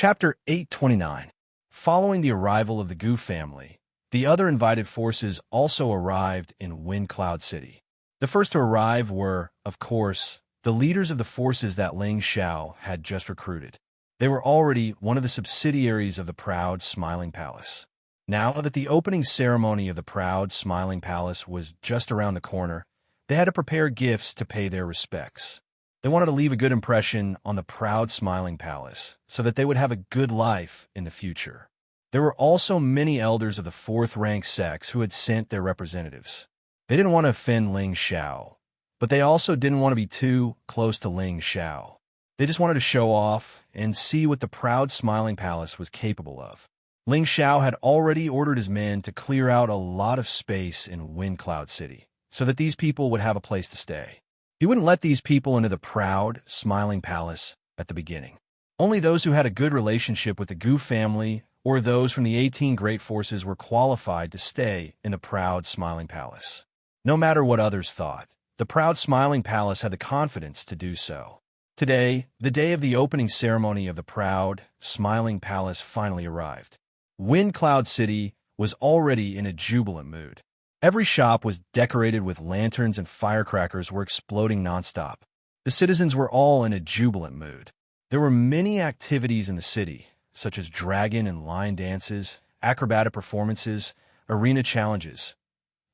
Chapter 829. Following the arrival of the Gu family, the other invited forces also arrived in Wind Cloud City. The first to arrive were, of course, the leaders of the forces that Ling Xiao had just recruited. They were already one of the subsidiaries of the Proud Smiling Palace. Now that the opening ceremony of the Proud Smiling Palace was just around the corner, they had to prepare gifts to pay their respects. They wanted to leave a good impression on the Proud Smiling Palace so that they would have a good life in the future. There were also many elders of the fourth-rank sex who had sent their representatives. They didn't want to offend Ling Xiao, but they also didn't want to be too close to Ling Xiao. They just wanted to show off and see what the Proud Smiling Palace was capable of. Ling Xiao had already ordered his men to clear out a lot of space in Wind Cloud City so that these people would have a place to stay. He wouldn't let these people into the Proud Smiling Palace at the beginning. Only those who had a good relationship with the Gu family or those from the 18 great forces were qualified to stay in the Proud Smiling Palace. No matter what others thought, the Proud Smiling Palace had the confidence to do so. Today, the day of the opening ceremony of the Proud Smiling Palace finally arrived. Wind Cloud City was already in a jubilant mood. Every shop was decorated with lanterns and firecrackers were exploding nonstop. The citizens were all in a jubilant mood. There were many activities in the city, such as dragon and lion dances, acrobatic performances, arena challenges.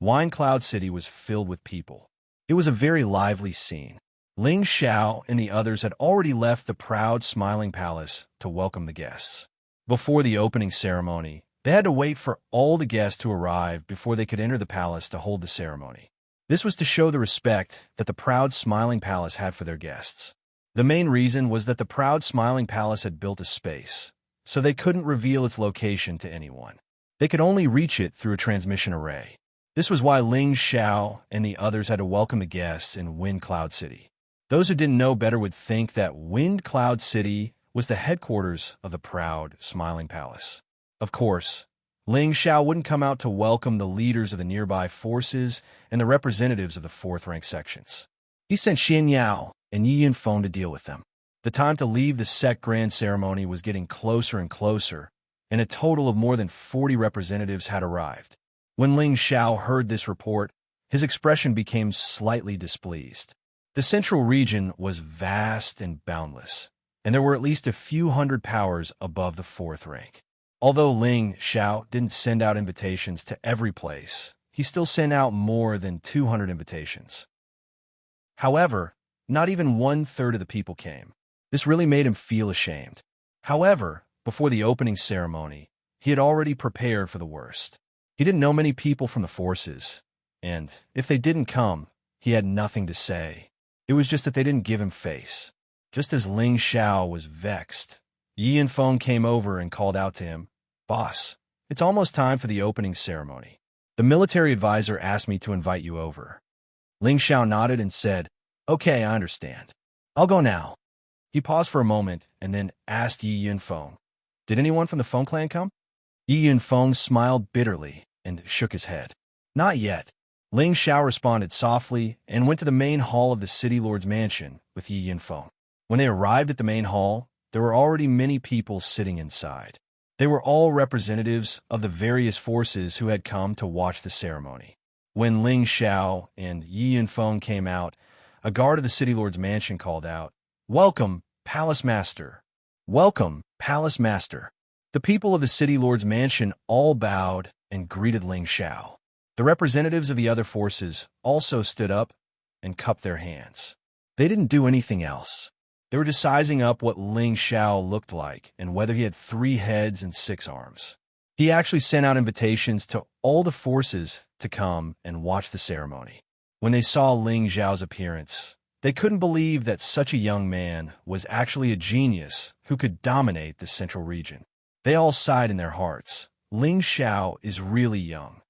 Wind Cloud City was filled with people. It was a very lively scene. Ling Xiao and the others had already left the Proud Smiling Palace to welcome the guests. Before the opening ceremony, they had to wait for all the guests to arrive before they could enter the palace to hold the ceremony. This was to show the respect that the Proud Smiling Palace had for their guests. The main reason was that the Proud Smiling Palace had built a space, so they couldn't reveal its location to anyone. They could only reach it through a transmission array. This was why Ling Xiao and the others had to welcome the guests in Wind Cloud City. Those who didn't know better would think that Wind Cloud City was the headquarters of the Proud Smiling Palace. Of course, Ling Xiao wouldn't come out to welcome the leaders of the nearby forces and the representatives of the fourth-rank sections. He sent Xianxia and Yi Yinfeng to deal with them. The time to leave the sect grand ceremony was getting closer and closer, and a total of more than 40 representatives had arrived. When Ling Xiao heard this report, his expression became slightly displeased. The central region was vast and boundless, and there were at least a few hundred powers above the fourth rank. Although Ling Xiao didn't send out invitations to every place, he still sent out more than 200 invitations. However, not even 1/3 of the people came. This really made him feel ashamed. However, before the opening ceremony, he had already prepared for the worst. He didn't know many people from the forces, and if they didn't come, he had nothing to say. It was just that they didn't give him face. Just as Ling Xiao was vexed, Yi Yinfeng came over and called out to him, "Boss, it's almost time for the opening ceremony. The military advisor asked me to invite you over." Ling Xiao nodded and said, "Okay, I understand. I'll go now." He paused for a moment and then asked Yi Yinfeng, "Did anyone from the Feng clan come?" Yi Yinfeng smiled bitterly and shook his head. "Not yet." Ling Xiao responded softly and went to the main hall of the city lord's mansion with Yi Yinfeng. When they arrived at the main hall, there were already many people sitting inside. They were all representatives of the various forces who had come to watch the ceremony. When Ling Xiao and Yi Yinfeng came out, a guard of the city lord's mansion called out, "Welcome, Palace Master! Welcome, Palace Master!" The people of the city lord's mansion all bowed and greeted Ling Xiao. The representatives of the other forces also stood up and cupped their hands. They didn't do anything else. They were just sizing up what Ling Xiao looked like and whether he had 3 heads and 6 arms. He actually sent out invitations to all the forces to come and watch the ceremony. When they saw Ling Xiao's appearance, they couldn't believe that such a young man was actually a genius who could dominate the central region. They all sighed in their hearts. Ling Xiao is really young.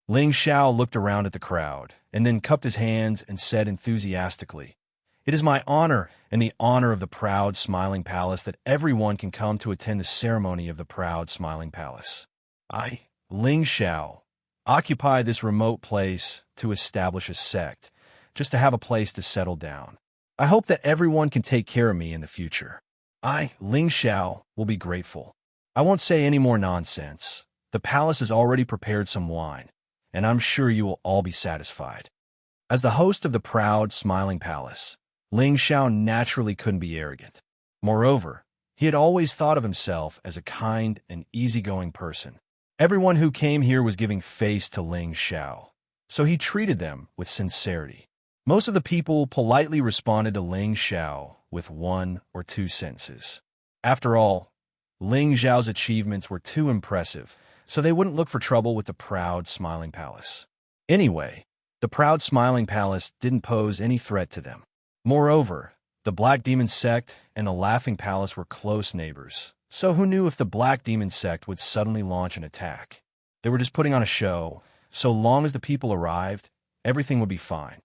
Ling Xiao looked around at the crowd and then cupped his hands and said enthusiastically, "It is my honor and the honor of the Proud Smiling Palace that everyone can come to attend the ceremony of the Proud Smiling Palace. I, Ling Xiao, occupy this remote place to establish a sect, just to have a place to settle down. I hope that everyone can take care of me in the future." Ling Xiao, will be grateful. I won't say any more nonsense. The palace has already prepared some wine, and I'm sure you will all be satisfied. As the host of the proud, smiling palace, Ling Xiao naturally couldn't be arrogant. Moreover, he had always thought of himself as a kind and easygoing person. Everyone who came here was giving face to Ling Xiao, so he treated them with sincerity. Most of the people politely responded to Ling Xiao with 1 or 2 sentences. After all, Ling Xiao's achievements were too impressive, so they wouldn't look for trouble with the proud, smiling palace. Anyway, the proud, smiling palace didn't pose any threat to them. Moreover, the Black Demon sect and the Laughing Palace were close neighbors, so who knew if the Black Demon sect would suddenly launch an attack? They were just putting on a show. So long as the people arrived, everything would be fine.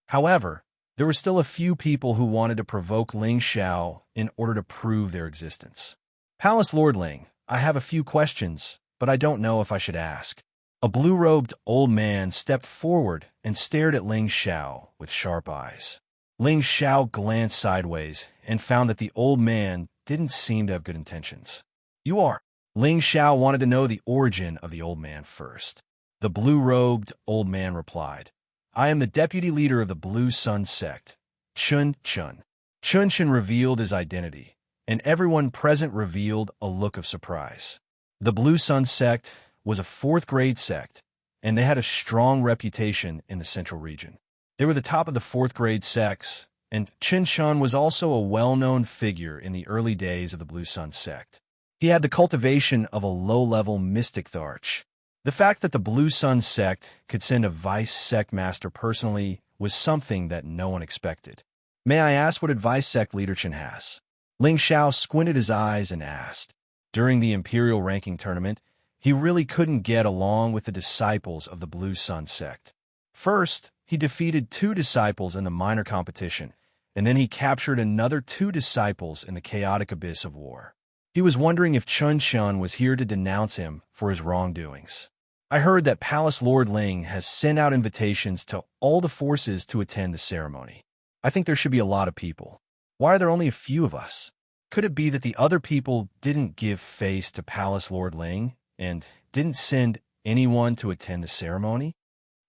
However, there were still a few people who wanted to provoke Ling Xiao in order to prove their existence. Palace Lord Ling, I have a few questions, but I don't know if I should ask. A blue-robed old man stepped forward and stared at Ling Xiao with sharp eyes. Ling Xiao glanced sideways and found that the old man didn't seem to have good intentions. You are. Ling Xiao wanted to know the origin of the old man first. The blue-robed old man replied, I am the deputy leader of the Blue Sun sect, Chun Chun. Chun Chun revealed his identity, and everyone present revealed a look of surprise. The Blue Sun sect was a 4th-grade sect, and they had a strong reputation in the central region. They were the top of the 4th-grade sects, and Chun Chun was also a well-known figure in the early days of the Blue Sun sect. He had the cultivation of a low-level mystic Tharch. The fact that the Blue Sun sect could send a vice sect master personally was something that no one expected. May I ask what advice sect leader Chen has? Ling Xiao squinted his eyes and asked. During the Imperial ranking tournament, he really couldn't get along with the disciples of the Blue Sun sect. First, he defeated 2 disciples in the minor competition, and then he captured another 2 disciples in the chaotic abyss of war. He was wondering if Chun Chun was here to denounce him for his wrongdoings. I heard that Palace Lord Ling has sent out invitations to all the forces to attend the ceremony. I think there should be a lot of people. Why are there only a few of us? Could it be that the other people didn't give face to Palace Lord Ling and didn't send anyone to attend the ceremony?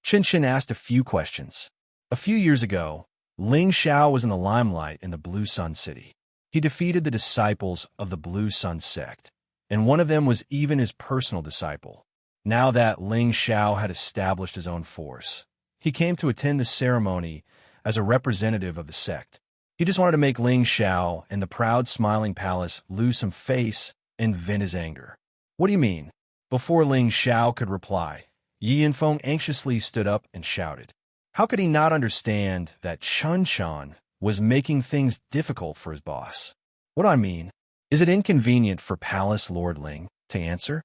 Chen Chen asked a few questions. A few years ago, Ling Xiao was in the limelight in the Blue Sun City. He defeated the disciples of the Blue Sun sect, and one of them was even his personal disciple. Now that Ling Xiao had established his own force, he came to attend the ceremony as a representative of the sect. He just wanted to make Ling Xiao and the proud smiling palace lose some face and vent his anger. What do you mean? Before Ling Xiao could reply, Yi Yanfeng anxiously stood up and shouted. How could he not understand that Chun Chun was making things difficult for his boss? What do I mean? Is it inconvenient for Palace Lord Ling to answer?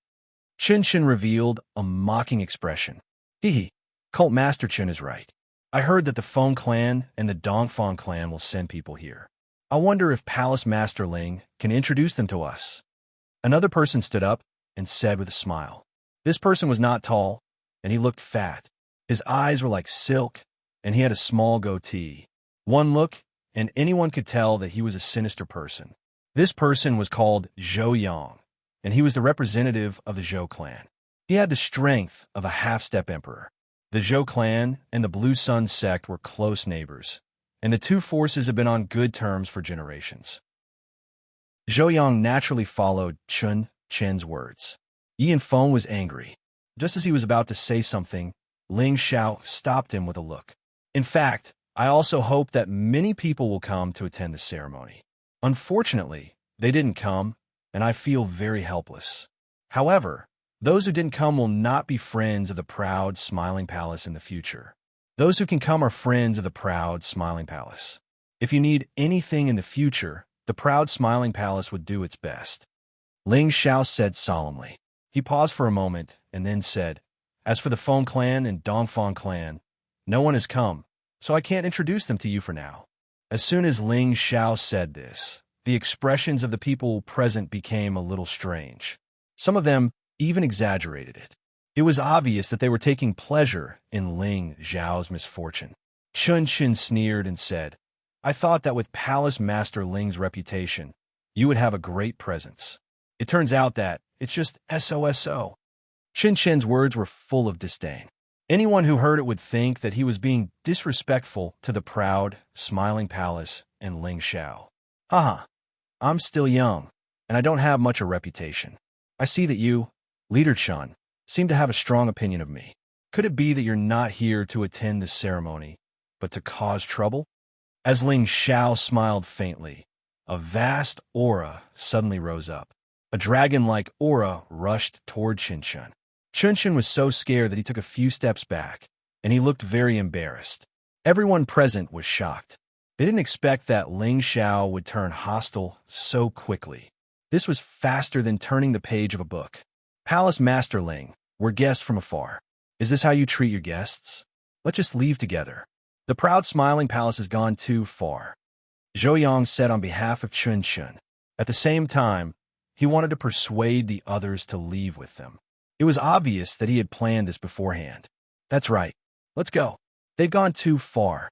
Chun Chun revealed a mocking expression. Hee, Cult Master Chun is right. I heard that the Feng clan and the Dongfang clan will send people here. I wonder if Palace Master Ling can introduce them to us. Another person stood up and said with a smile. This person was not tall, and he looked fat. His eyes were like silk, and he had a small goatee. One look, and anyone could tell that he was a sinister person. This person was called Zhou Yang, and he was the representative of the Zhou clan. He had the strength of a half-step emperor. The Zhou clan and the Blue Sun sect were close neighbors, and the 2 forces had been on good terms for generations. Zhou Yang naturally followed Chun Chen's words. Yi Yanfeng was angry. Just as he was about to say something, Ling Xiao stopped him with a look. In fact, I also hope that many people will come to attend the ceremony. Unfortunately, they didn't come, and I feel very helpless. However, those who didn't come will not be friends of the proud, smiling palace in the future. Those who can come are friends of the proud, smiling palace. If you need anything in the future, the proud, smiling palace would do its best. Ling Xiao said solemnly. He paused for a moment and then said, As for the Feng clan and Dongfang clan, no one has come, so I can't introduce them to you for now. As soon as Ling Xiao said this, the expressions of the people present became a little strange. Some of them even exaggerated it. It was obvious that they were taking pleasure in Ling Xiao's misfortune. Chun Chin sneered and said, I thought that with Palace Master Ling's reputation, you would have a great presence. It turns out that it's just SOSO. Xianxia's words were full of disdain. Anyone who heard it would think that he was being disrespectful to the proud, smiling palace and Ling Xiao. Haha, I'm still young, and I don't have much a reputation. I see that you, Leader Chen, seem to have a strong opinion of me. Could it be that you're not here to attend this ceremony, but to cause trouble? As Ling Xiao smiled faintly, a vast aura suddenly rose up. A dragon-like aura rushed toward Xianxia. Xianxia was so scared that he took a few steps back, and he looked very embarrassed. Everyone present was shocked. They didn't expect that Ling Xiao would turn hostile so quickly. This was faster than turning the page of a book. Palace Master Ling, we're guests from afar. Is this how you treat your guests? Let's just leave together. The proud smiling palace has gone too far, Zhou Yang said on behalf of Xianxia. At the same time, he wanted to persuade the others to leave with them. It was obvious that he had planned this beforehand. That's right. Let's go. They've gone too far.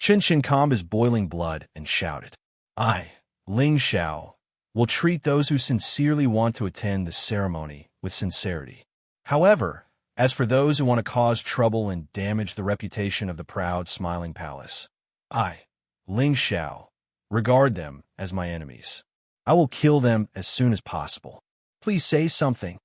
Xianxia calmed his boiling blood and shouted, I, Ling Xiao, will treat those who sincerely want to attend the ceremony with sincerity. However, as for those who want to cause trouble and damage the reputation of the proud, smiling palace, I, Ling Xiao, regard them as my enemies. I will kill them as soon as possible. Please say something,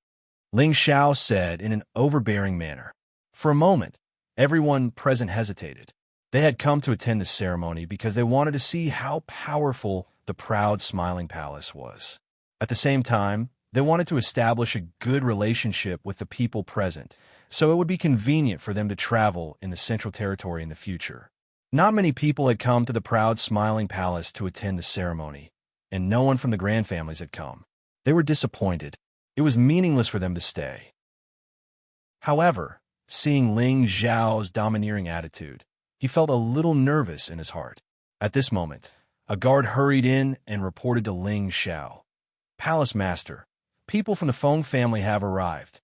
Ling Xiao said in an overbearing manner. For a moment, everyone present hesitated. They had come to attend the ceremony because they wanted to see how powerful the proud, smiling palace was. At the same time, they wanted to establish a good relationship with the people present, so it would be convenient for them to travel in the Central Territory in the future. Not many people had come to the proud, smiling palace to attend the ceremony, and no one from the grand families had come. They were disappointed. It was meaningless for them to stay. However, seeing Ling Xiao's domineering attitude, he felt a little nervous in his heart. At this moment, a guard hurried in and reported to Ling Xiao, Palace Master, people from the Feng family have arrived.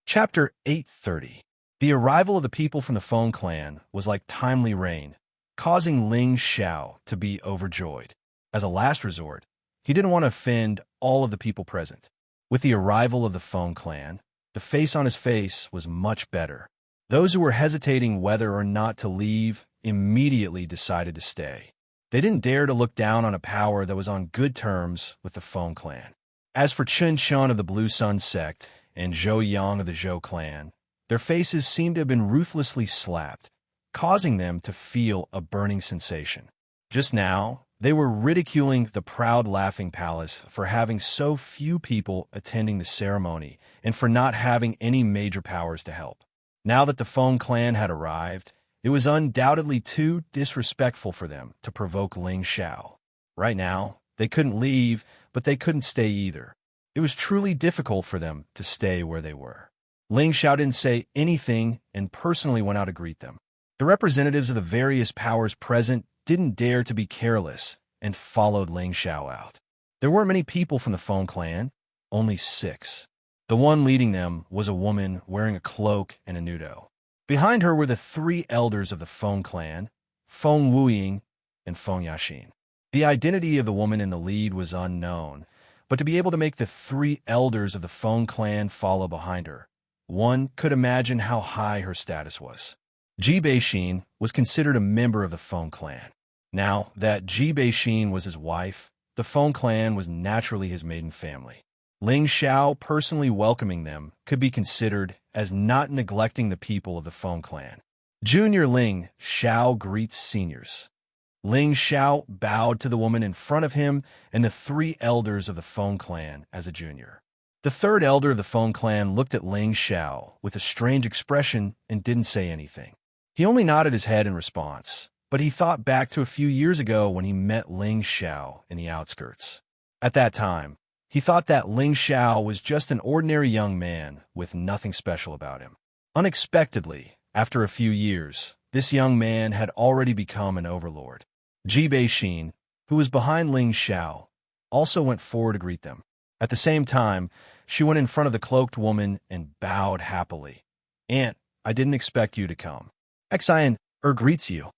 Chapter 830. The arrival of the people from the Feng clan was like timely rain, causing Ling Xiao to be overjoyed. As a last resort, he didn't want to offend all of the people present. With the arrival of the Feng clan, the face on his face was much better. Those who were hesitating whether or not to leave immediately decided to stay. They didn't dare to look down on a power that was on good terms with the Feng clan. As for Chen Chun of the Blue Sun sect and Zhou Yang of the Zhou clan, their faces seemed to have been ruthlessly slapped, causing them to feel a burning sensation. Just now, they were ridiculing the proud laughing palace for having so few people attending the ceremony and for not having any major powers to help. Now that the Feng clan had arrived, it was undoubtedly too disrespectful for them to provoke Ling Xiao. Right now, they couldn't leave, but they couldn't stay either. It was truly difficult for them to stay where they were. Ling Xiao didn't say anything and personally went out to greet them. The representatives of the various powers present didn't dare to be careless and followed Ling Xiao out. There weren't many people from the Feng clan, only 6. The one leading them was a woman wearing a cloak and a nudo. Behind her were the 3 elders of the Feng clan, Feng Wuying and Feng Yaxin. The identity of the woman in the lead was unknown, but to be able to make the 3 elders of the Feng clan follow behind her, one could imagine how high her status was. Ji Beixin was considered a member of the Feng clan. Now that Ji Beixin was his wife, the Feng clan was naturally his maiden family. Ling Xiao personally welcoming them could be considered as not neglecting the people of the Feng clan. Junior Ling Xiao greets seniors. Ling Xiao bowed to the woman in front of him and the 3 elders of the Feng clan as a junior. The 3rd elder of the Feng clan looked at Ling Xiao with a strange expression and didn't say anything. He only nodded his head in response, but he thought back to a few years ago when he met Ling Xiao in the outskirts. At that time, he thought that Ling Xiao was just an ordinary young man with nothing special about him. Unexpectedly, after a few years, this young man had already become an overlord. Ji Beixin, who was behind Ling Xiao, also went forward to greet them. At the same time, she went in front of the cloaked woman and bowed happily. Aunt, I didn't expect you to come. Xian greets you.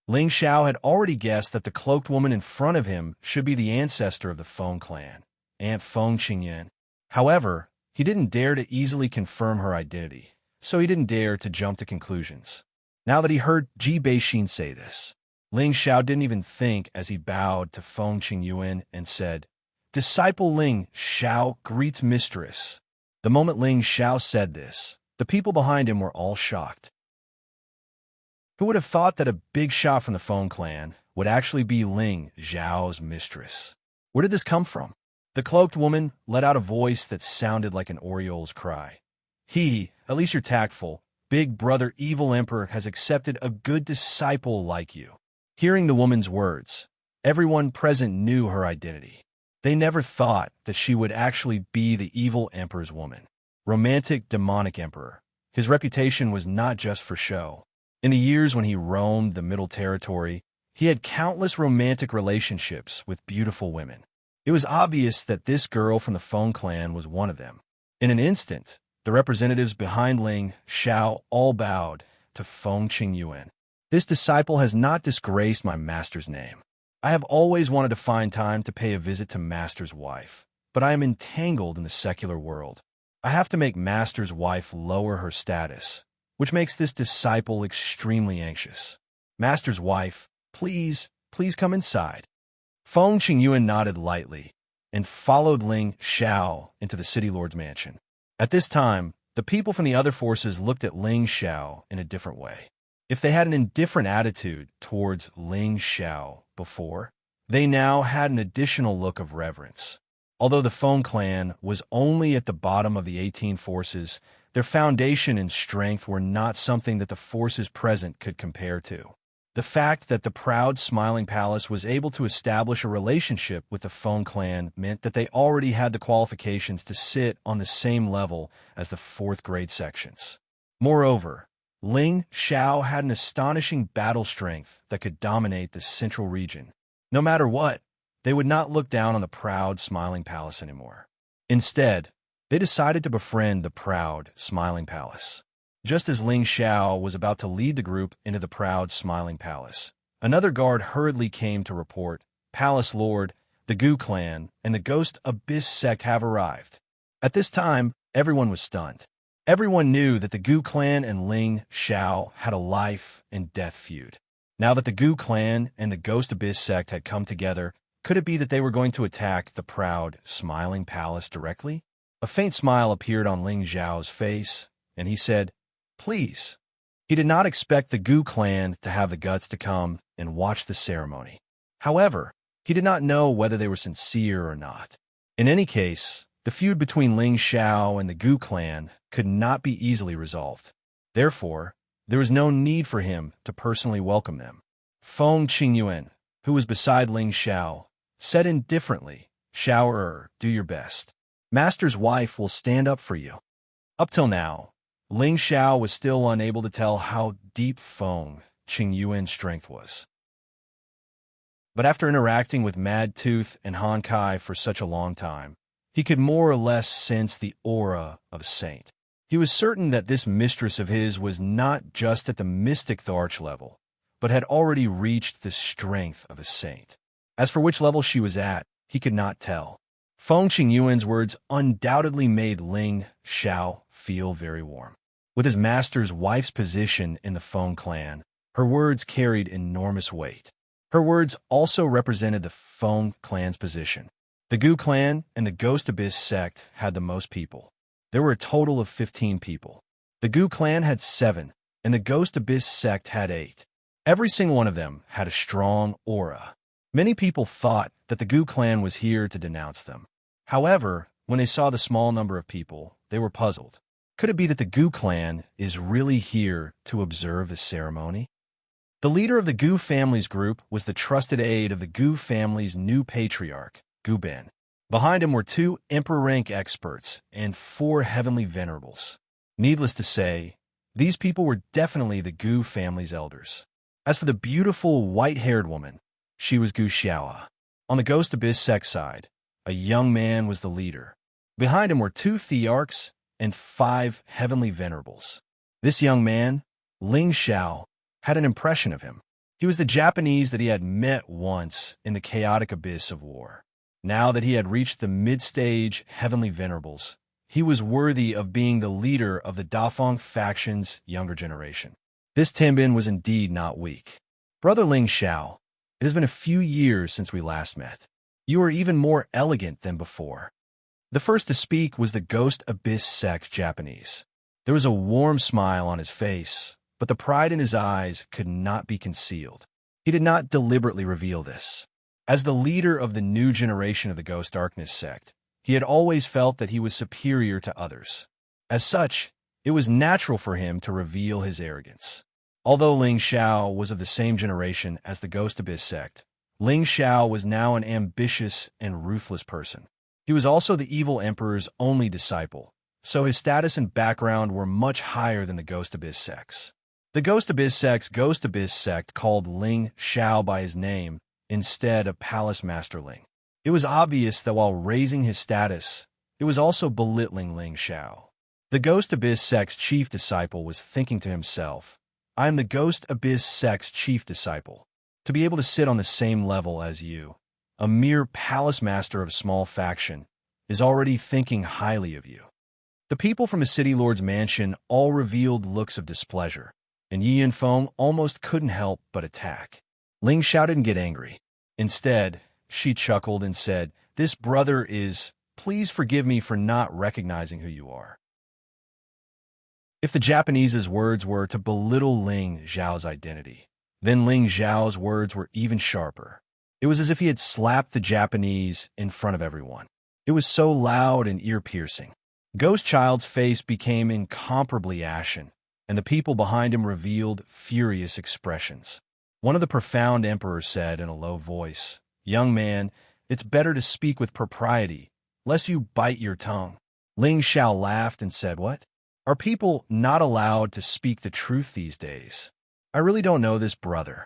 Ling Xiao had already guessed that the cloaked woman in front of him should be the ancestor of the Feng clan, Aunt Feng Qingyan. However, he didn't dare to easily confirm her identity, so he didn't dare to jump to conclusions. Now that he heard Ji Beixin say this, Ling Xiao didn't even think as he bowed to Feng Qingyuan and said, "Disciple Ling Xiao greets mistress." The moment Ling Xiao said this, the people behind him were all shocked. Who would have thought that a big shot from the Feng clan would actually be Ling Xiao's mistress? Where did this come from? The cloaked woman let out a voice that sounded like an oriole's cry. At least you're tactful. Big brother evil emperor has accepted a good disciple like you. Hearing the woman's words, everyone present knew her identity. They never thought that she would actually be the evil emperor's woman. Romantic demonic emperor. His reputation was not just for show. In the years when he roamed the Middle Territory, he had countless romantic relationships with beautiful women. It was obvious that this girl from the Feng clan was one of them. In an instant, the representatives behind Ling Xiao all bowed to Feng Qingyuan. This disciple has not disgraced my master's name. I have always wanted to find time to pay a visit to master's wife, but I am entangled in the secular world. I have to make master's wife lower her status, which makes this disciple extremely anxious. Master's wife, please come inside. Feng Qingyuan nodded lightly and followed Ling Xiao into the city lord's mansion. At this time, the people from the other forces looked at Ling Xiao in a different way. If they had an indifferent attitude towards Ling Xiao before, they now had an additional look of reverence. Although the Feng clan was only at the bottom of the 18 forces, their foundation and strength were not something that the forces present could compare to. The fact that the proud Smiling Palace was able to establish a relationship with the Feng clan meant that they already had the qualifications to sit on the same level as the 4th grade sections. Moreover, Ling Xiao had an astonishing battle strength that could dominate the central region. No matter what, they would not look down on the proud Smiling Palace anymore. Instead, they decided to befriend the proud Smiling Palace. Just as Ling Xiao was about to lead the group into the proud Smiling Palace, another guard hurriedly came to report, "Palace Lord, the Gu clan, and the Ghost Abyss sect have arrived." At this time, everyone was stunned. Everyone knew that the Gu clan and Ling Xiao had a life and death feud. Now that the Gu clan and the Ghost Abyss sect had come together, could it be that they were going to attack the proud Smiling Palace directly? A faint smile appeared on Ling Xiao's face, and he said, "Please." He did not expect the Gu clan to have the guts to come and watch the ceremony. However, he did not know whether they were sincere or not. In any case, the feud between Ling Xiao and the Gu clan could not be easily resolved. Therefore, there was no need for him to personally welcome them. Feng Qingyuan, who was beside Ling Xiao, said indifferently, "Xiao, do your best. Master's wife will stand up for you." Up till now, Ling Xiao was still unable to tell how deep Feng Qingyuan's strength was. But after interacting with Mad Tooth and Han Kai for such a long time, he could more or less sense the aura of a saint. He was certain that this mistress of his was not just at the mystic Tharch level, but had already reached the strength of a saint. As for which level she was at, he could not tell. Feng Qingyuan's words undoubtedly made Ling Xiao feel very warm. With his master's wife's position in the Feng clan, her words carried enormous weight. Her words also represented the Feng clan's position. The Gu clan and the Ghost Abyss sect had the most people. There were a total of 15 people. The Gu clan had 7, and the Ghost Abyss sect had 8. Every single one of them had a strong aura. Many people thought that the Gu clan was here to denounce them. However, when they saw the small number of people, they were puzzled. Could it be that the Gu clan is really here to observe the ceremony? The leader of the Gu family's group was the trusted aide of the Gu family's new patriarch, Gu Ben. Behind him were 2 emperor-rank experts and 4 heavenly venerables. Needless to say, these people were definitely the Gu family's elders. As for the beautiful white-haired woman, she was Gu Xiaoa. On the Ghost Abyss sect side, a young man was the leader. Behind him were 2 thearchs and 5 heavenly venerables. This young man, Ling Xiao, had an impression of him. He was the Japanese that he had met once in the chaotic abyss of war. Now that he had reached the mid-stage heavenly venerables, he was worthy of being the leader of the Dafeng faction's younger generation. This Tenbin was indeed not weak. Brother Ling Xiao, it has been a few years since we last met. You are even more elegant than before. The first to speak was the Ghost Abyss sect Japanese. There was a warm smile on his face, but the pride in his eyes could not be concealed. He did not deliberately reveal this. As the leader of the new generation of the Ghost Darkness sect, he had always felt that he was superior to others. As such, it was natural for him to reveal his arrogance. Although Ling Xiao was of the same generation as the Ghost Abyss sect, Ling Xiao was now an ambitious and ruthless person. He was also the evil emperor's only disciple, so his status and background were much higher than the Ghost Abyss sect's. The Ghost Abyss sect's Ghost Abyss sect called Ling Xiao by his name instead of Palace Master Ling. It was obvious that while raising his status, it was also belittling Ling Xiao. The Ghost Abyss sect's chief disciple was thinking to himself, I am the Ghost Abyss sect's chief disciple. To be able to sit on the same level as you, a mere palace master of a small faction, is already thinking highly of you. The people from the city lord's mansion all revealed looks of displeasure, and Yi Yanfeng almost couldn't help but attack. Ling Xiao didn't get angry. Instead, she chuckled and said, This brother is, please forgive me for not recognizing who you are. If the Japanese's words were to belittle Ling Xiao's identity, then Ling Xiao's words were even sharper. It was as if he had slapped the Japanese in front of everyone. It was so loud and ear-piercing. Ghost Child's face became incomparably ashen, and the people behind him revealed furious expressions. One of the profound emperors said in a low voice, Young man, it's better to speak with propriety, lest you bite your tongue. Ling Xiao laughed and said, What? Are people not allowed to speak the truth these days? I really don't know this brother.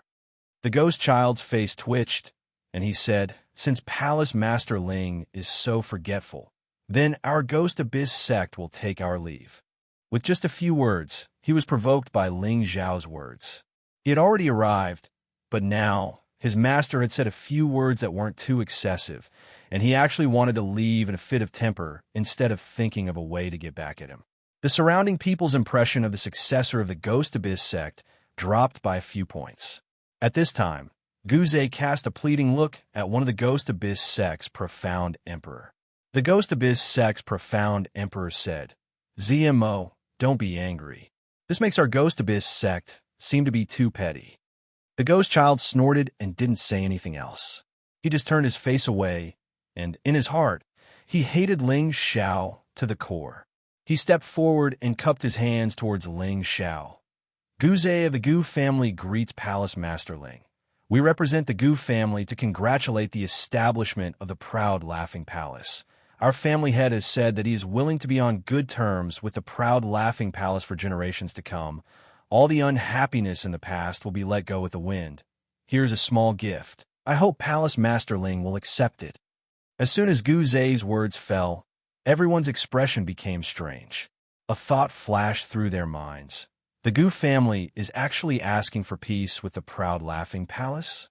The Ghost Child's face twitched, and he said, Since Palace Master Ling is so forgetful, then our Ghost Abyss sect will take our leave. With just a few words, he was provoked by Ling Xiao's words. He had already arrived, but now his master had said a few words that weren't too excessive, and he actually wanted to leave in a fit of temper instead of thinking of a way to get back at him. The surrounding people's impression of the successor of the Ghost Abyss sect dropped by a few points. At this time, Guze cast a pleading look at one of the Ghost Abyss sect's profound emperor. The Ghost Abyss sect's profound emperor said, ZMO, don't be angry. This makes our Ghost Abyss sect seem to be too petty. The Ghost Child snorted and didn't say anything else. He just turned his face away, and in his heart, he hated Ling Xiao to the core. He stepped forward and cupped his hands towards Ling Xiao. Guze of the Gu family greets Palace Master Ling. We represent the Gu family to congratulate the establishment of the proud Laughing Palace. Our family head has said that he is willing to be on good terms with the proud Laughing Palace for generations to come. All the unhappiness in the past will be let go with the wind. Here's a small gift. I hope Palace Master Ling will accept it. As soon as Guze's words fell, everyone's expression became strange. A thought flashed through their minds. The Gu family is actually asking for peace with the proud Laughing Palace?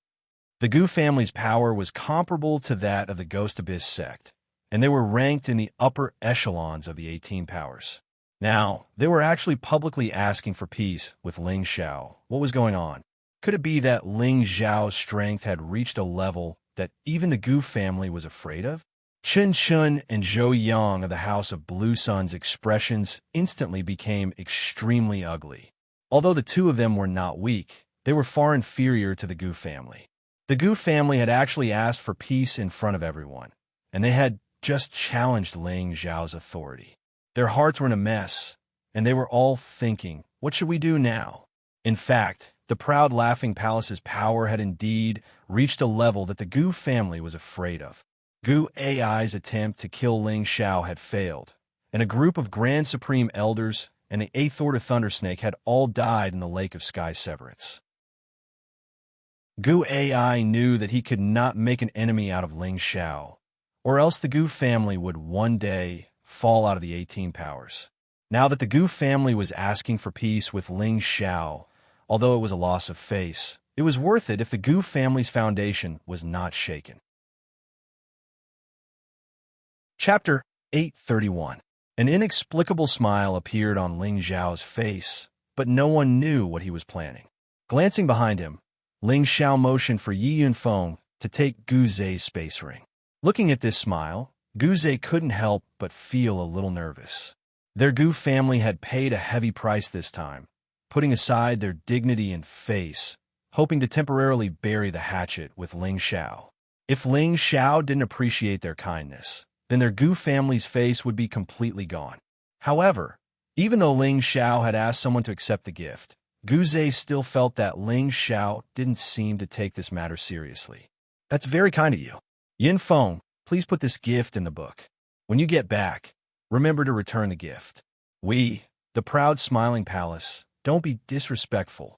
The Gu family's power was comparable to that of the Ghost Abyss sect, and they were ranked in the upper echelons of the 18 powers. Now, they were actually publicly asking for peace with Ling Xiao. What was going on? Could it be that Ling Xiao's strength had reached a level that even the Gu family was afraid of? Chen Chun and Zhou Yang of the House of Blue Sun's expressions instantly became extremely ugly. Although the two of them were not weak, they were far inferior to the Gu family. The Gu family had actually asked for peace in front of everyone, and they had just challenged Ling Xiao's authority. Their hearts were in a mess, and they were all thinking, what should we do now? In fact, the proud Laughing Palace's power had indeed reached a level that the Gu family was afraid of. Gu AI's attempt to kill Ling Xiao had failed, and a group of Grand Supreme Elders and the 8th Order Thundersnake had all died in the Lake of Sky Severance. Gu AI knew that he could not make an enemy out of Ling Xiao, or else the Gu family would one day fall out of the 18 powers. Now that the Gu family was asking for peace with Ling Xiao, although it was a loss of face, It was worth it if the Gu family's foundation was not shaken. Chapter 831. An inexplicable smile appeared on Ling Xiao's face, but no one knew what he was planning. Glancing behind him, Ling Xiao motioned for Yi Yunfeng to take Gu Zhe's space ring. Looking at this smile, Gu Zhe couldn't help but feel a little nervous. Their Gu family had paid a heavy price this time, putting aside their dignity and face, hoping to temporarily bury the hatchet with Ling Xiao. If Ling Xiao didn't appreciate their kindness, then their Gu family's face would be completely gone. However, even though Ling Xiao had asked someone to accept the gift, Gu Zhe still felt that Ling Xiao didn't seem to take this matter seriously. That's very kind of you. Yin Feng, please put this gift in the book. When you get back, remember to return the gift. We, the proud smiling palace, don't be disrespectful.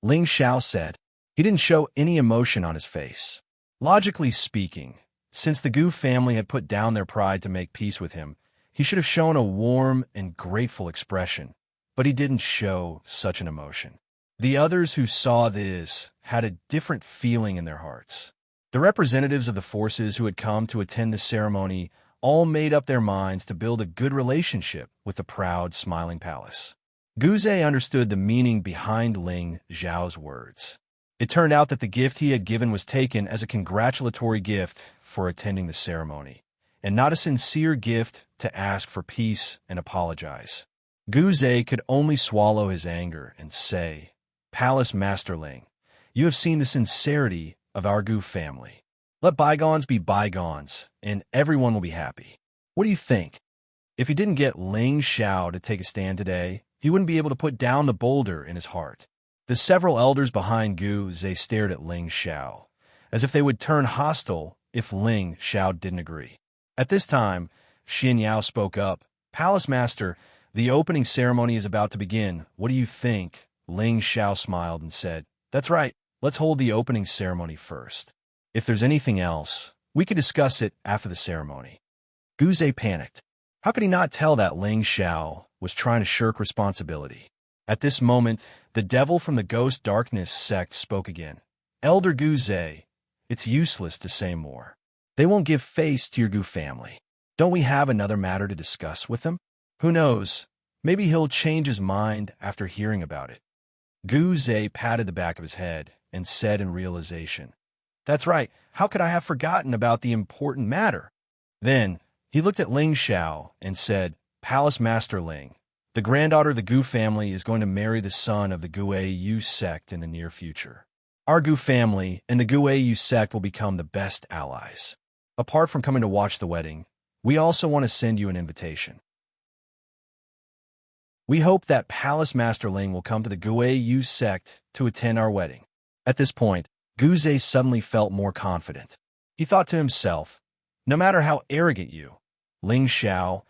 Ling Xiao said. He didn't show any emotion on his face. Logically speaking, since the Gu family had put down their pride to make peace with him, he should have shown a warm and grateful expression, but he didn't show such an emotion. The others who saw this had a different feeling in their hearts. The representatives of the forces who had come to attend the ceremony all made up their minds to build a good relationship with the proud, smiling palace. Gu Zhe understood the meaning behind Ling Xiao's words. It turned out that the gift he had given was taken as a congratulatory gift for attending the ceremony, and not a sincere gift to ask for peace and apologize. Gu Zhe could only swallow his anger and say, "Palace Master Ling, you have seen the sincerity of our Gu family. Let bygones be bygones, and everyone will be happy. What do you think? If he didn't get Ling Xiao to take a stand today, he wouldn't be able to put down the boulder in his heart." The several elders behind Gu Zhe stared at Ling Xiao, as if they would turn hostile if Ling Xiao didn't agree. At this time, Xianxia spoke up. "Palace Master, the opening ceremony is about to begin. What do you think?" Ling Xiao smiled and said, "That's right. Let's hold the opening ceremony first. If there's anything else, we could discuss it after the ceremony." Gu Zhe panicked. How could he not tell that Ling Xiao was trying to shirk responsibility? At this moment, the devil from the Ghost Darkness sect spoke again. "Elder Gu Zhe, it's useless to say more. They won't give face to your Gu family. Don't we have another matter to discuss with them? Who knows? Maybe he'll change his mind after hearing about it." Gu Zhe patted the back of his head and said in realization, "That's right. How could I have forgotten about the important matter?" Then he looked at Ling Xiao and said, "Palace Master Ling, the granddaughter of the Gu family is going to marry the son of the Gu sect in the near future. Our Gu family and the Gu sect will become the best allies. Apart from coming to watch the wedding, we also want to send you an invitation. We hope that Palace Master Ling will come to the Gu sect to attend our wedding." At this point, Gu Zhe suddenly felt more confident. He thought to himself, "No matter how arrogant you, Ling Xiao,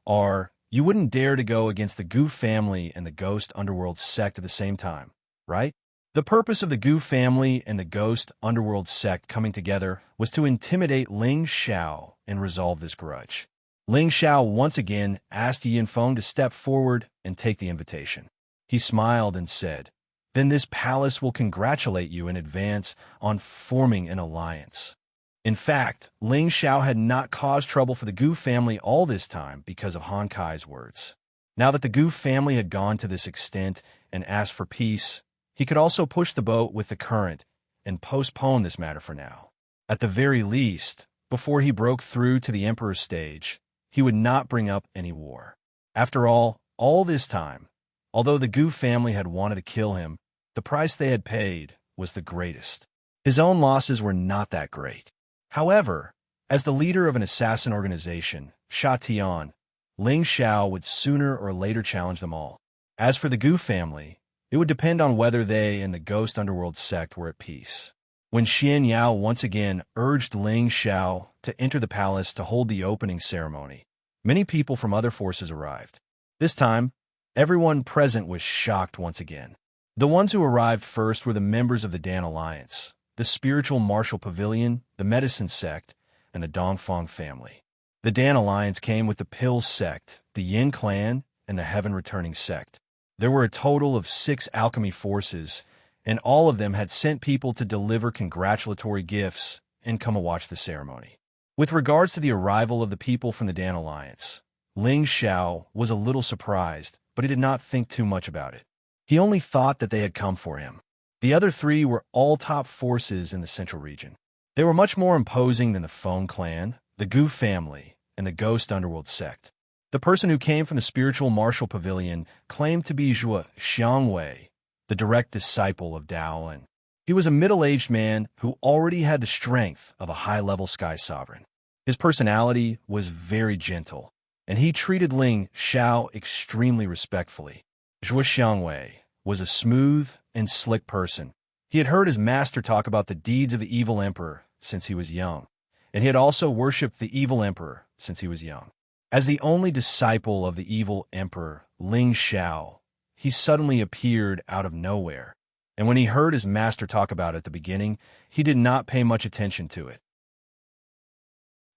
are, you wouldn't dare to go against the Gu family and the Ghost Underworld sect at the same time, right?" The purpose of the Gu family and the Ghost Underworld sect coming together was to intimidate Ling Xiao and resolve this grudge. Ling Xiao once again asked Yi Yunfeng to step forward and take the invitation. He smiled and said, "Then this palace will congratulate you in advance on forming an alliance." In fact, Ling Xiao had not caused trouble for the Gu family all this time because of Han Kai's words. Now that the Gu family had gone to this extent and asked for peace, he could also push the boat with the current and postpone this matter for now. At the very least, before he broke through to the Emperor's stage, he would not bring up any war. After all this time, although the Gu family had wanted to kill him, the price they had paid was the greatest. His own losses were not that great. However, as the leader of an assassin organization, Sha Tian, Ling Xiao would sooner or later challenge them all. As for the Gu family, it would depend on whether they and the Ghost Underworld sect were at peace. When Xianxia once again urged Ling Xiao to enter the palace to hold the opening ceremony, many people from other forces arrived. This time, everyone present was shocked once again. The ones who arrived first were the members of the Dan Alliance, the Spiritual Martial Pavilion, the Medicine Sect, and the Dongfang family. The Dan Alliance came with the Pill Sect, the Yin Clan, and the Heaven Returning Sect. There were a total of 6 alchemy forces, and all of them had sent people to deliver congratulatory gifts and come and watch the ceremony. With regards to the arrival of the people from the Dan Alliance, Ling Xiao was a little surprised, but he did not think too much about it. He only thought that they had come for him. The other three were all top forces in the central region. They were much more imposing than the Feng clan, the Gu family, and the Ghost Underworld sect. The person who came from the spiritual martial pavilion claimed to be Xianxia, the direct disciple of Dao, and he was a middle-aged man who already had the strength of a high-level sky sovereign. His personality was very gentle, and he treated Ling Xiao extremely respectfully. Xianxia was a smooth and slick person. He had heard his master talk about the deeds of the evil emperor since he was young, and he had also worshipped the evil emperor since he was young. As the only disciple of the evil emperor, Ling Xiao, he suddenly appeared out of nowhere, and when he heard his master talk about it at the beginning, he did not pay much attention to it.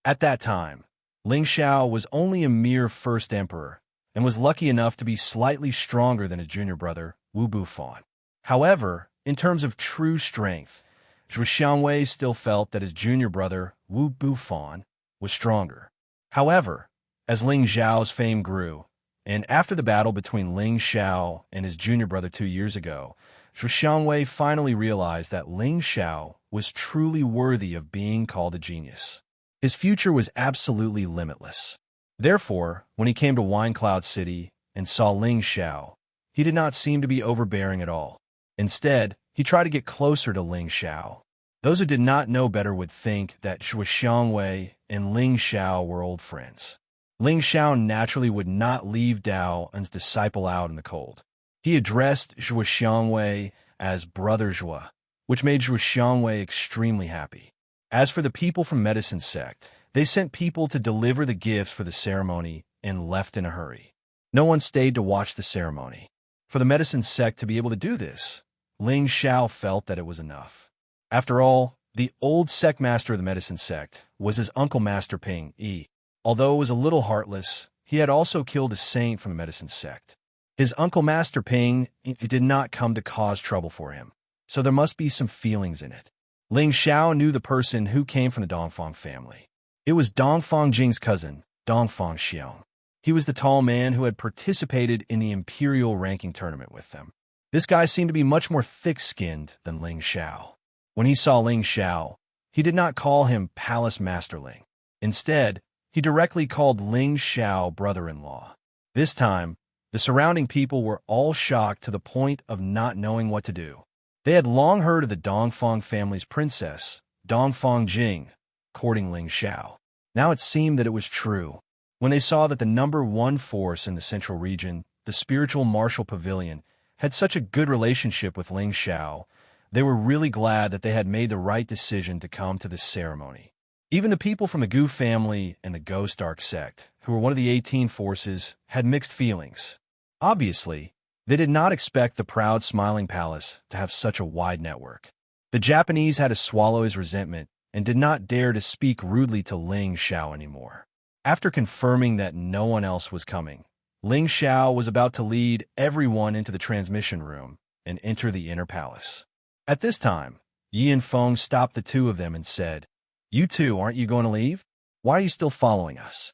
At that time, Ling Xiao was only a mere first emperor, and was lucky enough to be slightly stronger than his junior brother, Wu Bufan. However, in terms of true strength, Xianxia still felt that his junior brother, Wu Bufan, was stronger. However, as Ling Xiao's fame grew, and after the battle between Ling Xiao and his junior brother 2 years ago, Xianxia finally realized that Ling Xiao was truly worthy of being called a genius. His future was absolutely limitless. Therefore, when he came to Wine Cloud City and saw Ling Xiao, he did not seem to be overbearing at all. Instead, he tried to get closer to Ling Xiao. Those who did not know better would think that Xianxia and Ling Xiao were old friends. Ling Xiao naturally would not leave Dao and his disciple out in the cold. He addressed Xianxia as Brother Zhua, which made Xianxia extremely happy. As for the people from Medicine Sect, they sent people to deliver the gifts for the ceremony and left in a hurry. No one stayed to watch the ceremony. For the Medicine Sect to be able to do this, Ling Xiao felt that it was enough. After all, the old sect master of the Medicine Sect was his uncle Master Ping Yi. Although it was a little heartless, he had also killed a saint from the Medicine Sect. His uncle Master Ping did not come to cause trouble for him, so there must be some feelings in it. Ling Xiao knew the person who came from the Dongfang family. It was Dongfang Jing's cousin, Dongfang Xiong. He was the tall man who had participated in the imperial ranking tournament with them. This guy seemed to be much more thick-skinned than Ling Xiao. When he saw Ling Xiao, he did not call him Palace Masterling. Instead, he directly called Ling Xiao brother-in-law. This time, the surrounding people were all shocked to the point of not knowing what to do. They had long heard of the Dongfang family's princess, Dongfang Jing, courting Ling Xiao. Now it seemed that it was true. When they saw that the number one force in the central region, the spiritual martial pavilion, had such a good relationship with Ling Xiao, they were really glad that they had made the right decision to come to this ceremony. Even the people from the Gu family and the Ghost Arc sect, who were one of the 18 forces, had mixed feelings. Obviously, they did not expect the proud Smiling Palace to have such a wide network. The Japanese had to swallow his resentment and did not dare to speak rudely to Ling Xiao anymore. After confirming that no one else was coming, Ling Xiao was about to lead everyone into the transmission room and enter the inner palace. At this time, Yi and Feng stopped the two of them and said, "You two, aren't you going to leave? Why are you still following us?"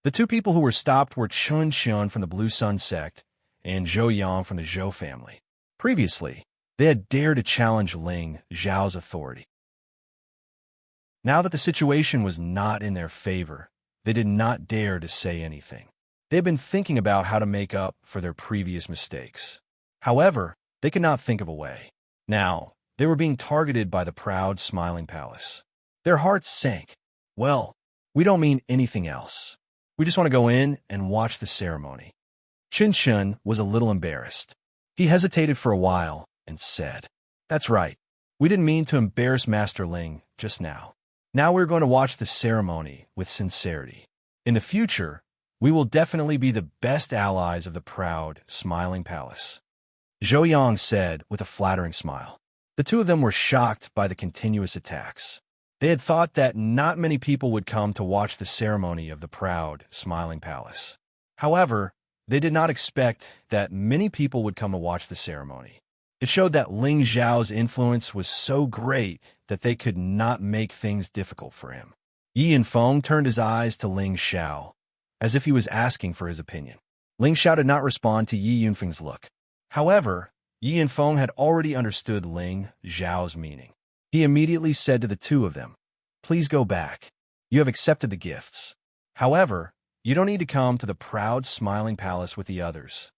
The two people who were stopped were Chun Chun from the Blue Sun sect and Zhou Yang from the Zhou family. Previously, they had dared to challenge Ling Xiao's authority. Now that the situation was not in their favor, they did not dare to say anything. They had been thinking about how to make up for their previous mistakes. However, they could not think of a way. Now, they were being targeted by the proud Smiling Palace. Their hearts sank. Well, we don't mean anything else. We just want to go in and watch the ceremony. Chin Chun was a little embarrassed. He hesitated for a while and said, "That's right. We didn't mean to embarrass Master Ling just now. Now we're going to watch the ceremony with sincerity. In the future, we will definitely be the best allies of the proud Smiling Palace." Zhou Yang said with a flattering smile. The two of them were shocked by the continuous attacks. They had thought that not many people would come to watch the ceremony of the proud Smiling Palace. However, they did not expect that many people would come to watch the ceremony. It showed that Ling Xiao's influence was so great that they could not make things difficult for him. Yi Yinfeng turned his eyes to Ling Xiao, as if he was asking for his opinion. Ling Xiao did not respond to Yi Yinfeng's look. However, Yi Yinfeng had already understood Ling Xiao's meaning. He immediately said to the two of them, "Please go back. You have accepted the gifts. However, you don't need to come to the proud, smiling palace with the others."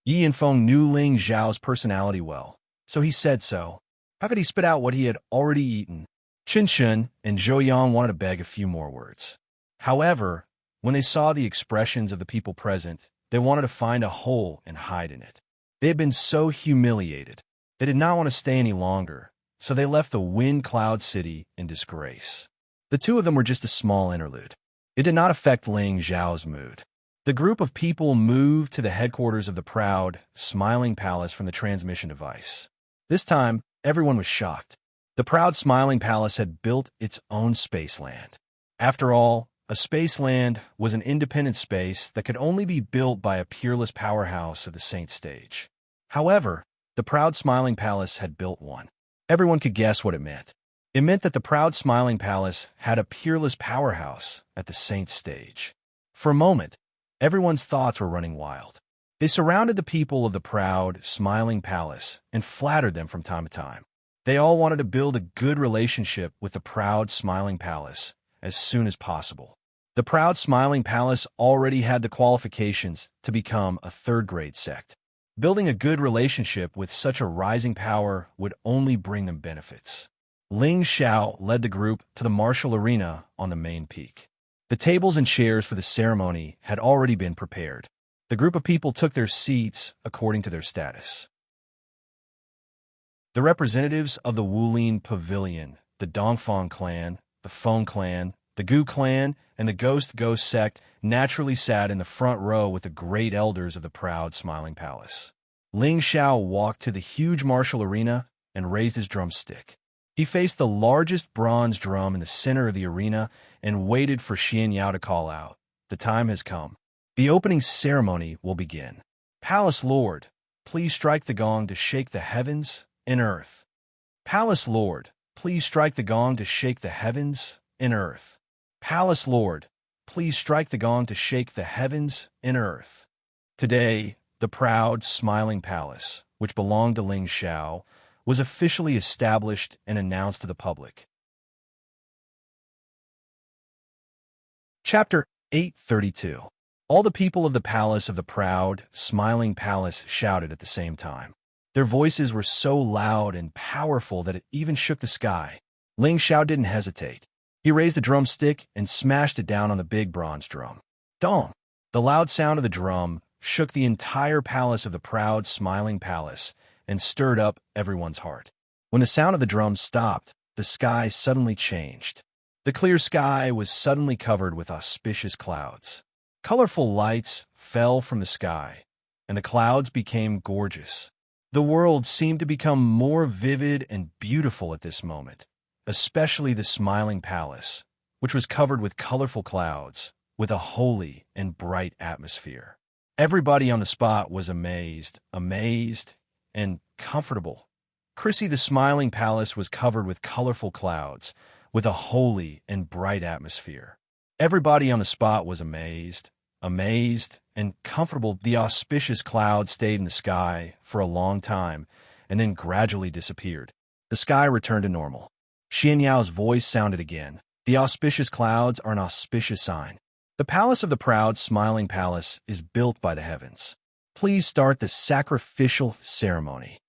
Yi Yinfeng knew Ling Xiao's personality well, so he said so. How could he spit out what he had already eaten? Qin Shun and Zhou Yang wanted to beg a few more words. However, when they saw the expressions of the people present, they wanted to find a hole and hide in it. They had been so humiliated. They did not want to stay any longer, so they left the Wind Cloud City in disgrace. The two of them were just a small interlude. It did not affect Ling Xiao's mood. The group of people moved to the headquarters of the proud, smiling palace from the transmission device. This time, everyone was shocked. The proud, smiling palace had built its own spaceland. After all, a spaceland was an independent space that could only be built by a peerless powerhouse of the Saint Stage. However, the proud, smiling palace had built one. Everyone could guess what it meant. It meant that the proud, smiling palace had a peerless powerhouse at the Saint Stage. For a moment, everyone's thoughts were running wild. They surrounded the people of the proud, smiling palace and flattered them from time to time. They all wanted to build a good relationship with the proud, smiling palace as soon as possible. The proud, smiling palace already had the qualifications to become a third-grade sect. Building a good relationship with such a rising power would only bring them benefits. Ling Xiao led the group to the martial arena on the main peak. The tables and chairs for the ceremony had already been prepared. The group of people took their seats according to their status. The representatives of the Wulin Pavilion, the Dongfang clan, the Feng clan, the Gu clan, and the Ghost sect naturally sat in the front row with the great elders of the proud, smiling palace. Ling Xiao walked to the huge martial arena and raised his drumstick. He faced the largest bronze drum in the center of the arena and waited for Xianxia to call out, "The time has come. The opening ceremony will begin. Palace Lord, please strike the gong to shake the heavens and earth. Palace Lord, please strike the gong to shake the heavens and earth. Palace Lord, please strike the gong to shake the heavens and earth." Today, the proud, smiling palace, which belonged to Ling Xiao, was officially established and announced to the public. Chapter 832. All the people of the palace of the proud, smiling palace shouted at the same time. Their voices were so loud and powerful that it even shook the sky. Ling Xiao didn't hesitate. He raised the drumstick and smashed it down on the big bronze drum. Dong! The loud sound of the drum shook the entire palace of the proud, smiling palace and stirred up everyone's heart. When the sound of the drum stopped, the sky suddenly changed. The clear sky was suddenly covered with auspicious clouds. Colorful lights fell from the sky, and the clouds became gorgeous. The world seemed to become more vivid and beautiful at this moment, especially the smiling palace, which was covered with colorful clouds, with a holy and bright atmosphere. Everybody on the spot was amazed, and comfortable. Chrissy, the smiling palace was covered with colorful clouds, with a holy and bright atmosphere. Everybody on the spot was amazed, and comfortable. The auspicious cloud stayed in the sky for a long time and then gradually disappeared. The sky returned to normal. Xianyao's voice sounded again. The auspicious clouds are an auspicious sign. The palace of the proud, smiling palace is built by the heavens. Please start the sacrificial ceremony.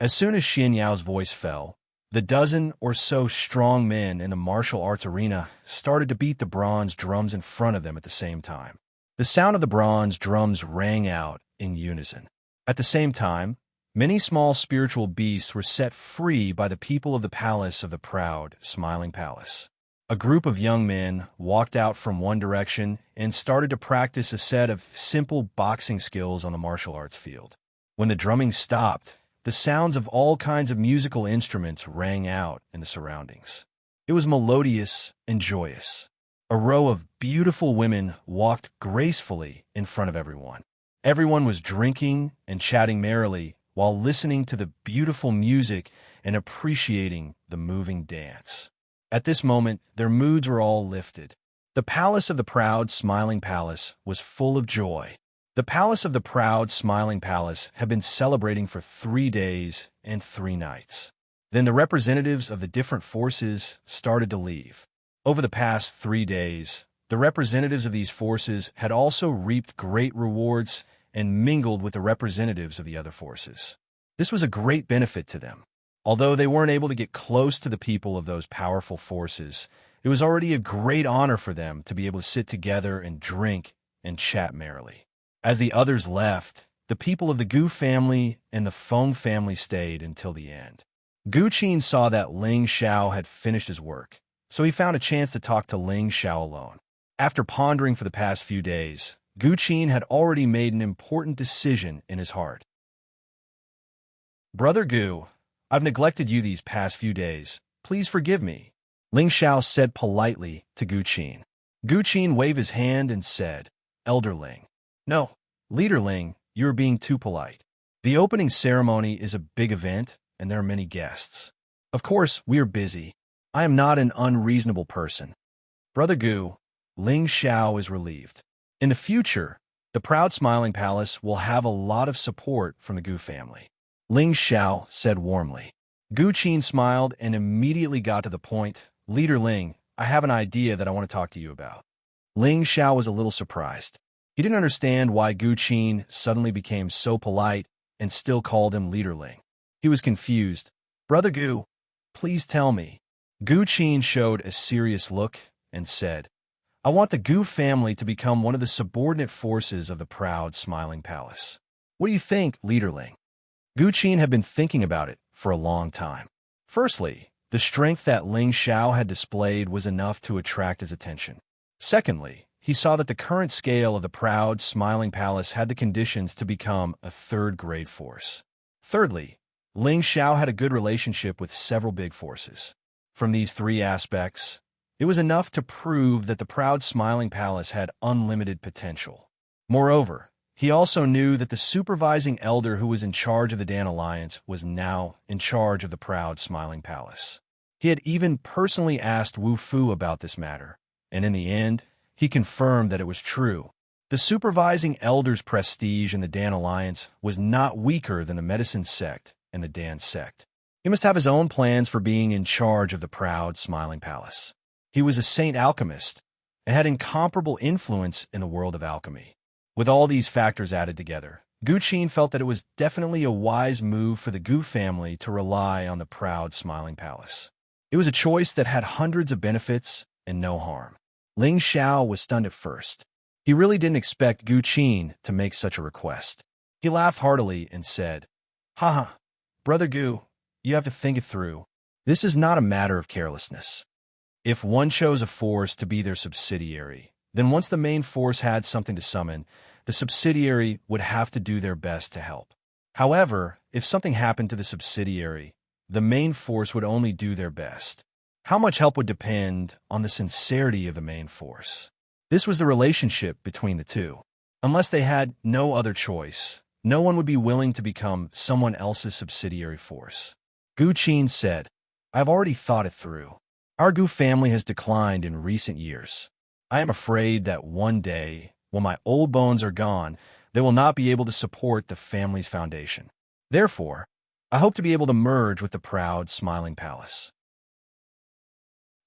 As soon as Xianyao's voice fell, the dozen or so strong men in the martial arts arena started to beat the bronze drums in front of them at the same time. The sound of the bronze drums rang out in unison. At the same time, many small spiritual beasts were set free by the people of the palace of the proud, smiling palace. A group of young men walked out from one direction and started to practice a set of simple boxing skills on the martial arts field. When the drumming stopped, the sounds of all kinds of musical instruments rang out in the surroundings. It was melodious and joyous. A row of beautiful women walked gracefully in front of everyone. Everyone was drinking and chatting merrily while listening to the beautiful music and appreciating the moving dance. At this moment, their moods were all lifted. The palace of the proud, smiling palace was full of joy. The palace of the proud, smiling palace had been celebrating for 3 days and 3 nights. Then the representatives of the different forces started to leave. Over the past 3 days, the representatives of these forces had also reaped great rewards and mingled with the representatives of the other forces. This was a great benefit to them. Although they weren't able to get close to the people of those powerful forces, it was already a great honor for them to be able to sit together and drink and chat merrily. As the others left, the people of the Gu family and the Feng family stayed until the end. Gu Qin saw that Ling Xiao had finished his work, so he found a chance to talk to Ling Xiao alone. After pondering for the past few days, Gu Qin had already made an important decision in his heart. "Brother Gu, I've neglected you these past few days. Please forgive me," Ling Xiao said politely to Gu Qin. Gu Qin waved his hand and said, "Elder Ling." "No, Leader Ling, you are being too polite. The opening ceremony is a big event, and there are many guests. Of course, we are busy. I am not an unreasonable person." "Brother Gu," Ling Xiao is relieved. In the future, the proud smiling palace will have a lot of support from the Gu family, Ling Xiao said warmly. Gu Qin smiled and immediately got to the point. "Leader Ling, I have an idea that I want to talk to you about." Ling Xiao was a little surprised. He didn't understand why Gu Qin suddenly became so polite and still called him Leader Ling. He was confused. "Brother Gu, please tell me." Gu Qin showed a serious look and said, "I want the Gu family to become one of the subordinate forces of the proud, smiling palace. What do you think, Leader Ling?" Gu Qin had been thinking about it for a long time. Firstly, the strength that Ling Xiao had displayed was enough to attract his attention. Secondly, he saw that the current scale of the proud, smiling palace had the conditions to become a third-grade force. Thirdly, Ling Xiao had a good relationship with several big forces. From these 3 aspects, it was enough to prove that the proud, smiling palace had unlimited potential. Moreover, he also knew that the supervising elder who was in charge of the Dan Alliance was now in charge of the proud, smiling palace. He had even personally asked Wu Fu about this matter, and in the end, he confirmed that it was true. The supervising elder's prestige in the Dan Alliance was not weaker than the medicine sect and the Dan sect. He must have his own plans for being in charge of the proud, smiling palace. He was a saint alchemist and had incomparable influence in the world of alchemy. With all these factors added together, Gu Qin felt that it was definitely a wise move for the Gu family to rely on the proud, smiling palace. It was a choice that had hundreds of benefits and no harm. Ling Xiao was stunned at first. He really didn't expect Gu Qin to make such a request. He laughed heartily and said, "Haha, Brother Gu, you have to think it through. This is not a matter of carelessness. If one chose a force to be their subsidiary, then once the main force had something to summon, the subsidiary would have to do their best to help. However, if something happened to the subsidiary, the main force would only do their best. How much help would depend on the sincerity of the main force. This was the relationship between the two. Unless they had no other choice, no one would be willing to become someone else's subsidiary force." Gu Qin said, "I have already thought it through. Our Gu family has declined in recent years. I am afraid that one day, when my old bones are gone, they will not be able to support the family's foundation. Therefore, I hope to be able to merge with the proud, smiling palace.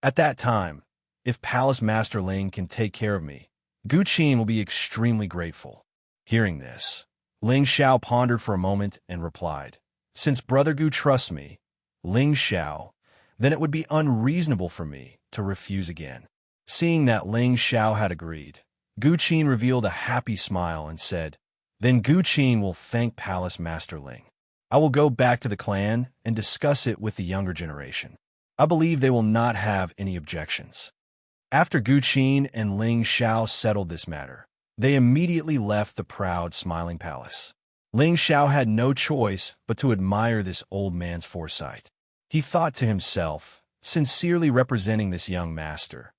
At that time, if Palace Master Ling can take care of me, Gu Qin will be extremely grateful." Hearing this, Ling Xiao pondered for a moment and replied, "Since Brother Gu trusts me, Ling Xiao, then it would be unreasonable for me to refuse again." Seeing that Ling Xiao had agreed, Gu Qin revealed a happy smile and said, "Then Gu Qin will thank Palace Master Ling. I will go back to the clan and discuss it with the younger generation. I believe they will not have any objections." After Gu Qin and Ling Xiao settled this matter, they immediately left the proud, smiling palace. Ling Xiao had no choice but to admire this old man's foresight. He thought to himself, sincerely representing this young master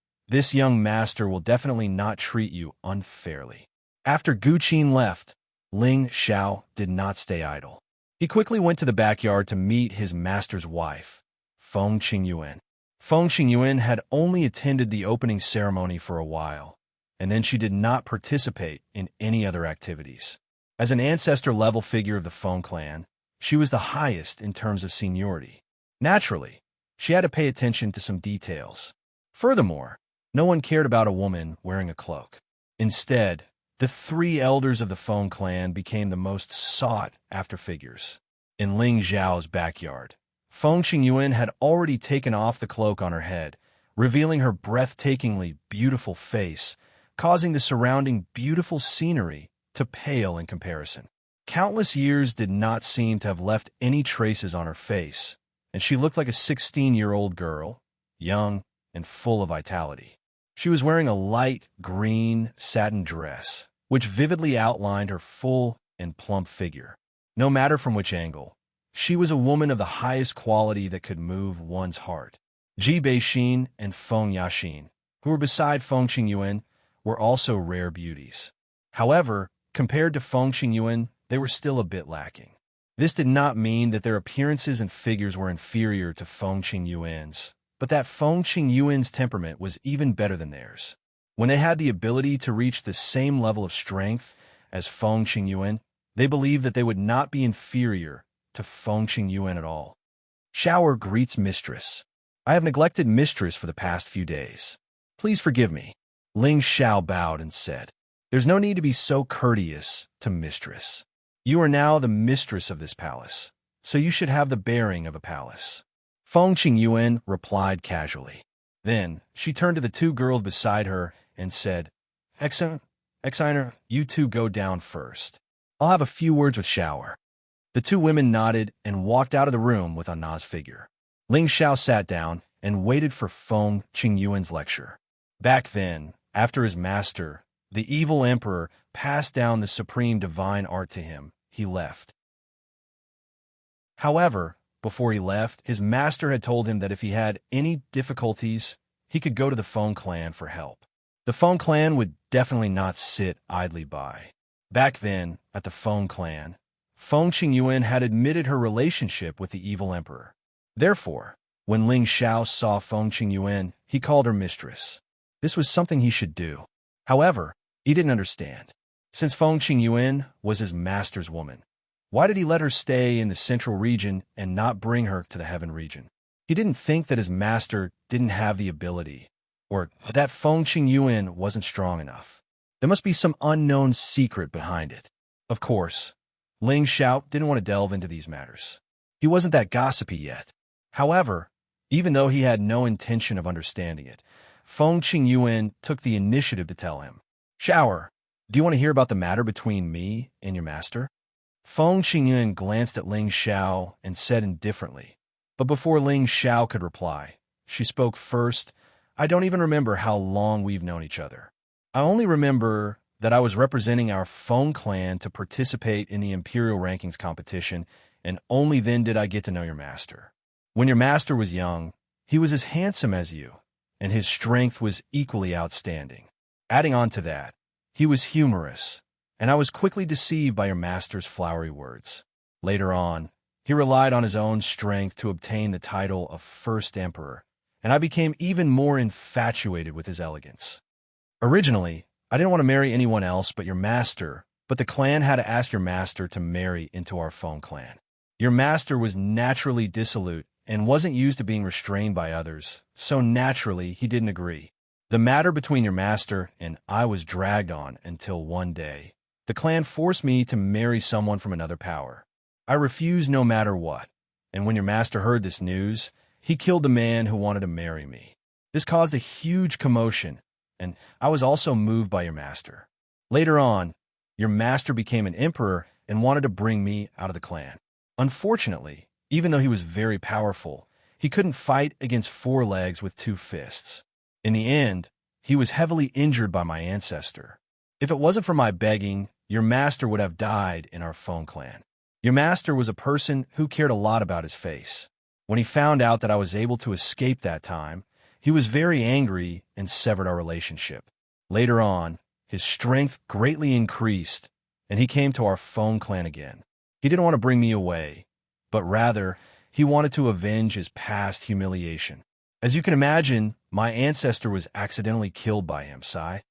will definitely not treat you unfairly. After Gu Qin left, Ling Xiao did not stay idle. He quickly went to the backyard to meet his master's wife, Feng Qingyuan. Feng Qingyuan had only attended the opening ceremony for a while, and then she did not participate in any other activities. As an ancestor-level figure of the Feng clan, she was the highest in terms of seniority. Naturally, she had to pay attention to some details. Furthermore, no one cared about a woman wearing a cloak. Instead, the three elders of the Feng clan became the most sought-after figures. In Ling Zhao's backyard, Feng Qingyuan had already taken off the cloak on her head, revealing her breathtakingly beautiful face, causing the surrounding beautiful scenery to pale in comparison. Countless years did not seem to have left any traces on her face, and she looked like a 16-year-old girl, young and full of vitality. She was wearing a light green satin dress, which vividly outlined her full and plump figure. No matter from which angle, she was a woman of the highest quality that could move one's heart. Ji Beixin and Feng Yaxin, who were beside Feng Qingyuan, were also rare beauties. However, compared to Feng Qingyuan, they were still a bit lacking. This did not mean that their appearances and figures were inferior to Feng Qingyuan's, but that Feng Qingyuan's temperament was even better than theirs. When they had the ability to reach the same level of strength as Feng Qingyuan, they believed that they would not be inferior to Feng Qingyuan at all. Shower greets mistress. I have neglected mistress for the past few days. Please forgive me. Ling Xiao bowed and said, "There's no need to be so courteous to mistress. You are now the mistress of this palace, so you should have the bearing of a palace." Feng Qingyuan replied casually. Then she turned to the two girls beside her and said, Exiner, you two go down first. I'll have a few words with Shower." The two women nodded and walked out of the room with Anna's figure. Ling Xiao sat down and waited for Feng Qingyuan's lecture. Back then, after his master, the evil emperor, passed down the supreme divine art to him, he left. However, before he left, his master had told him that if he had any difficulties, he could go to the Feng clan for help. The Feng clan would definitely not sit idly by. Back then, at the Feng clan, Feng Qingyuan had admitted her relationship with the evil emperor. Therefore, when Ling Xiao saw Feng Qingyuan, he called her mistress. This was something he should do. However, he didn't understand. Since Feng Qingyuan was his master's woman, why did he let her stay in the central region and not bring her to the heaven region? He didn't think that his master didn't have the ability, or that Feng Qingyuan wasn't strong enough. There must be some unknown secret behind it. Of course, Ling Xiao didn't want to delve into these matters. He wasn't that gossipy yet. However, even though he had no intention of understanding it, Feng Qingyuan took the initiative to tell him. "Shower, do you want to hear about the matter between me and your master?" Feng Qingyuan glanced at Ling Xiao and said indifferently. But before Ling Xiao could reply, she spoke first. "I don't even remember how long we've known each other. I only remember that I was representing our Feng clan to participate in the Imperial Rankings competition, and only then did I get to know your master. When your master was young, he was as handsome as you, and his strength was equally outstanding. Adding on to that, he was humorous, and I was quickly deceived by your master's flowery words. Later on, he relied on his own strength to obtain the title of First Emperor, and I became even more infatuated with his elegance. Originally, I didn't want to marry anyone else but your master, but the clan had to ask your master to marry into our Feng clan. Your master was naturally dissolute and wasn't used to being restrained by others, so naturally he didn't agree. The matter between your master and I was dragged on until one day, the clan forced me to marry someone from another power. I refused no matter what, and when your master heard this news, he killed the man who wanted to marry me. This caused a huge commotion, and I was also moved by your master. Later on, your master became an emperor and wanted to bring me out of the clan. Unfortunately, even though he was very powerful, he couldn't fight against four legs with two fists. In the end, he was heavily injured by my ancestor. If it wasn't for my begging, your master would have died in our Feng clan. Your master was a person who cared a lot about his face. When he found out that I was able to escape that time, he was very angry and severed our relationship. Later on, his strength greatly increased, and he came to our Feng clan again. He didn't want to bring me away, but rather, he wanted to avenge his past humiliation. As you can imagine, my ancestor was accidentally killed by him, Sai.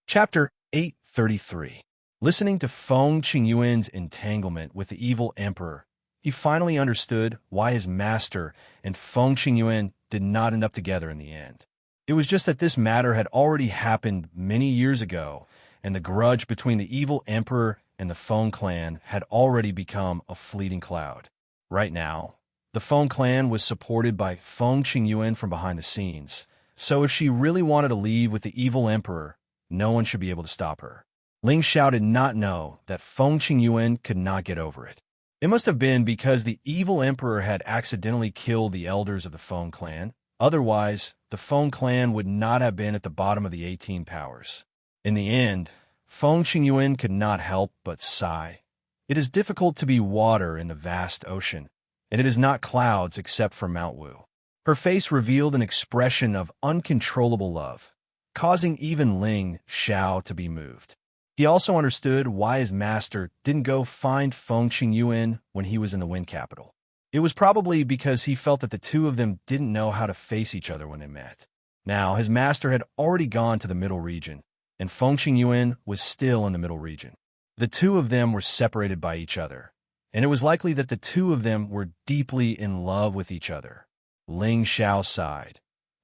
Chapter 833. Listening to Feng Qingyuan's entanglement with the evil emperor, he finally understood why his master and Feng Qingyuan did not end up together in the end. It was just that this matter had already happened many years ago, and the grudge between the evil emperor and the Feng clan had already become a fleeting cloud. Right now, the Feng clan was supported by Feng Qingyuan from behind the scenes, so if she really wanted to leave with the evil emperor, no one should be able to stop her. Ling Xiao did not know that Feng Qingyuan could not get over it. It must have been because the evil emperor had accidentally killed the elders of the Feng clan. Otherwise, the Feng clan would not have been at the bottom of the 18 powers. In the end, Feng Qingyuan could not help but sigh. It is difficult to be water in the vast ocean, and it is not clouds except for Mount Wu. Her face revealed an expression of uncontrollable love, causing even Ling Xiao to be moved. He also understood why his master didn't go find Feng Qingyuan when he was in the Wind Capital. It was probably because he felt that the two of them didn't know how to face each other when they met. Now, his master had already gone to the Middle Region, and Feng Qingyuan was still in the Middle Region. The two of them were separated by each other, and it was likely that the two of them were deeply in love with each other. Ling Xiao sighed.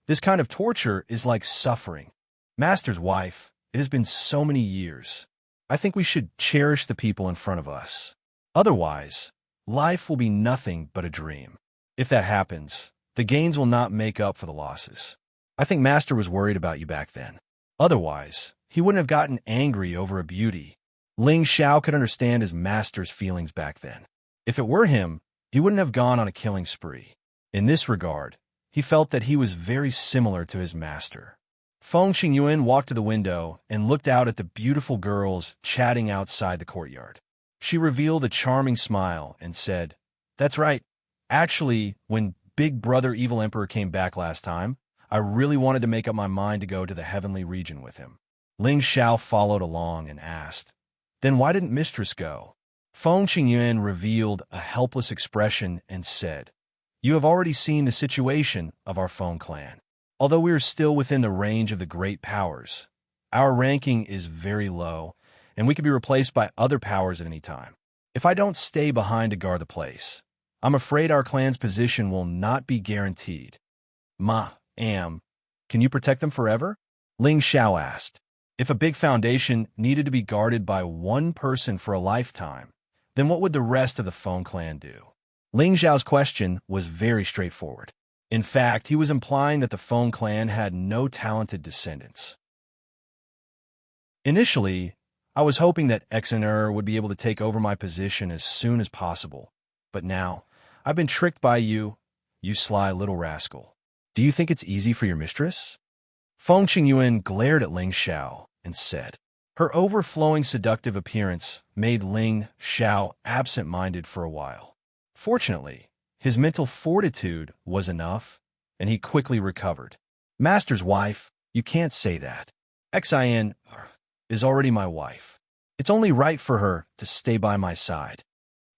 This kind of torture is like suffering. Master's wife, it has been so many years. I think we should cherish the people in front of us. Otherwise, life will be nothing but a dream. If that happens, the gains will not make up for the losses. I think Master was worried about you back then. Otherwise, he wouldn't have gotten angry over a beauty. Ling Xiao could understand his master's feelings back then. If it were him, he wouldn't have gone on a killing spree. In this regard, he felt that he was very similar to his master. Feng Qingyuan walked to the window and looked out at the beautiful girls chatting outside the courtyard. She revealed a charming smile and said, "That's right. Actually, when Big Brother Evil Emperor came back last time, I really wanted to make up my mind to go to the heavenly region with him." Ling Xiao followed along and asked, "Then why didn't Mistress go?" Feng Qingyuan revealed a helpless expression and said, "You have already seen the situation of our Feng clan. Although we are still within the range of the great powers, our ranking is very low, and we could be replaced by other powers at any time. If I don't stay behind to guard the place, I'm afraid our clan's position will not be guaranteed." Can you protect them forever?" Ling Xiao asked. If a big foundation needed to be guarded by one person for a lifetime, then what would the rest of the Feng clan do? Ling Xiao's question was very straightforward. In fact, he was implying that the Feng clan had no talented descendants. Initially, I was hoping that Xner would be able to take over my position as soon as possible. But now, I've been tricked by you, you sly little rascal. Do you think it's easy for your mistress? Feng Qingyuan glared at Ling Xiao and said. Her overflowing seductive appearance made Ling Xiao absent-minded for a while. Fortunately, his mental fortitude was enough, and he quickly recovered. Master's wife, you can't say that. Xin is already my wife. It's only right for her to stay by my side.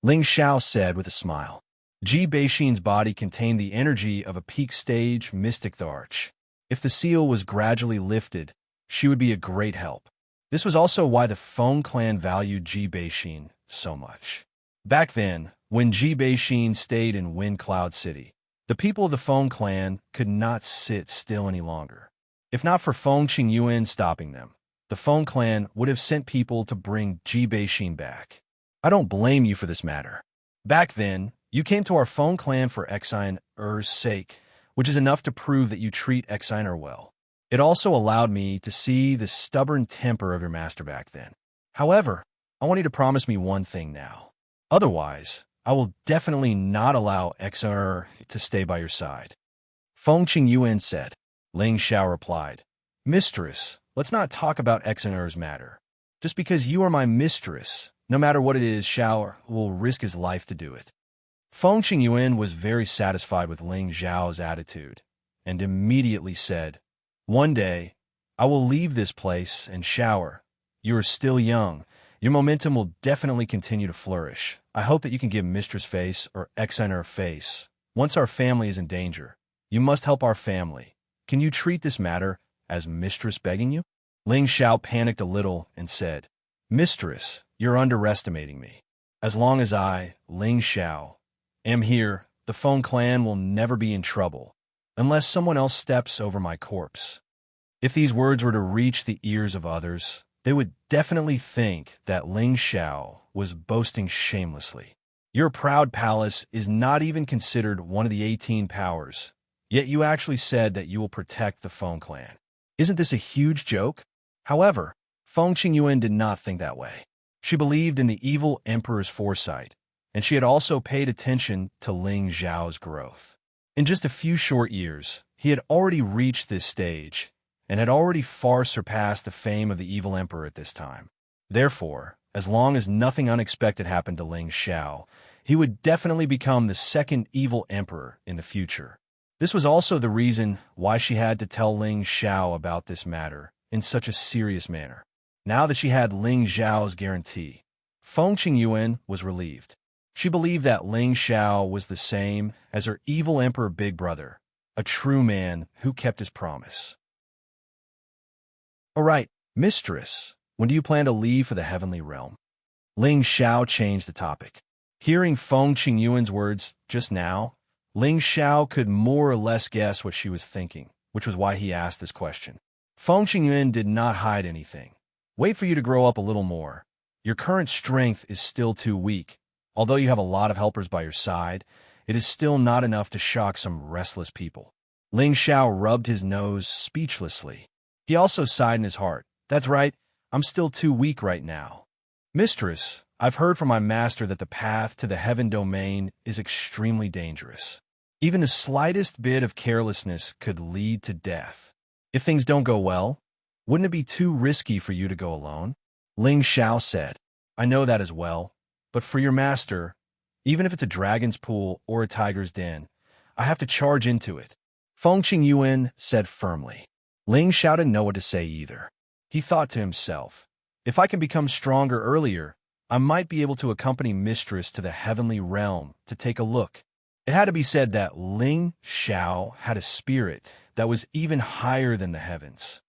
Ling Xiao said with a smile. Ji Beixin's body contained the energy of a peak stage mystic arch. If the seal was gradually lifted, she would be a great help. This was also why the Feng clan valued Ji Beixin so much. Back then, when Ji Beixin stayed in Wind Cloud City, the people of the Feng clan could not sit still any longer. If not for Feng Qingyuan stopping them, the Feng clan would have sent people to bring Ji Beixin back. I don't blame you for this matter. Back then, you came to our Feng clan for Xin's sake, which is enough to prove that you treat Xin well. It also allowed me to see the stubborn temper of your master back then. However, I want you to promise me one thing now. Otherwise, I will definitely not allow Xin to stay by your side. Feng Qingyuan said. Ling Xiao replied, Mistress, let's not talk about Xin's matter. Just because you are my mistress, no matter what it is, Xiao will risk his life to do it. Feng Qingyuan was very satisfied with Ling Xiao's attitude, and immediately said, One day, I will leave this place and Xiao, you are still young, Your momentum will definitely continue to flourish. I hope that you can give Mistress face or Exiner face. Once our family is in danger, you must help our family. Can you treat this matter as Mistress begging you? Ling Xiao panicked a little and said, Mistress, you're underestimating me. As long as I, Ling Xiao, am here, the Feng clan will never be in trouble, unless someone else steps over my corpse. If these words were to reach the ears of others, they would definitely think that Ling Xiao was boasting shamelessly. Your proud palace is not even considered one of the 18 powers, yet you actually said that you will protect the Feng clan. Isn't this a huge joke? However, Feng Qingyuan did not think that way. She believed in the evil emperor's foresight, and she had also paid attention to Ling Xiao's growth. In just a few short years, he had already reached this stage, and had already far surpassed the fame of the evil emperor at this time. Therefore, as long as nothing unexpected happened to Ling Xiao, he would definitely become the second evil emperor in the future. This was also the reason why she had to tell Ling Xiao about this matter in such a serious manner. Now that she had Ling Xiao's guarantee, Feng Qingyuan was relieved. She believed that Ling Xiao was the same as her evil emperor big brother, a true man who kept his promise. All right, Mistress, when do you plan to leave for the heavenly realm? Ling Xiao changed the topic. Hearing Feng Qingyuan's words just now, Ling Xiao could more or less guess what she was thinking, which was why he asked this question. Feng Qingyuan did not hide anything. Wait for you to grow up a little more. Your current strength is still too weak. Although you have a lot of helpers by your side, it is still not enough to shock some restless people. Ling Xiao rubbed his nose speechlessly. He also sighed in his heart. That's right, I'm still too weak right now. Mistress, I've heard from my master that the path to the heaven domain is extremely dangerous. Even the slightest bit of carelessness could lead to death. If things don't go well, wouldn't it be too risky for you to go alone? Ling Xiao said, I know that as well, but for your master, even if it's a dragon's pool or a tiger's den, I have to charge into it. Feng Qingyuan said firmly. Ling Xiao didn't know what to say either. He thought to himself, if I can become stronger earlier, I might be able to accompany Mistress to the heavenly realm to take a look. It had to be said that Ling Xiao had a spirit that was even higher than the heavens.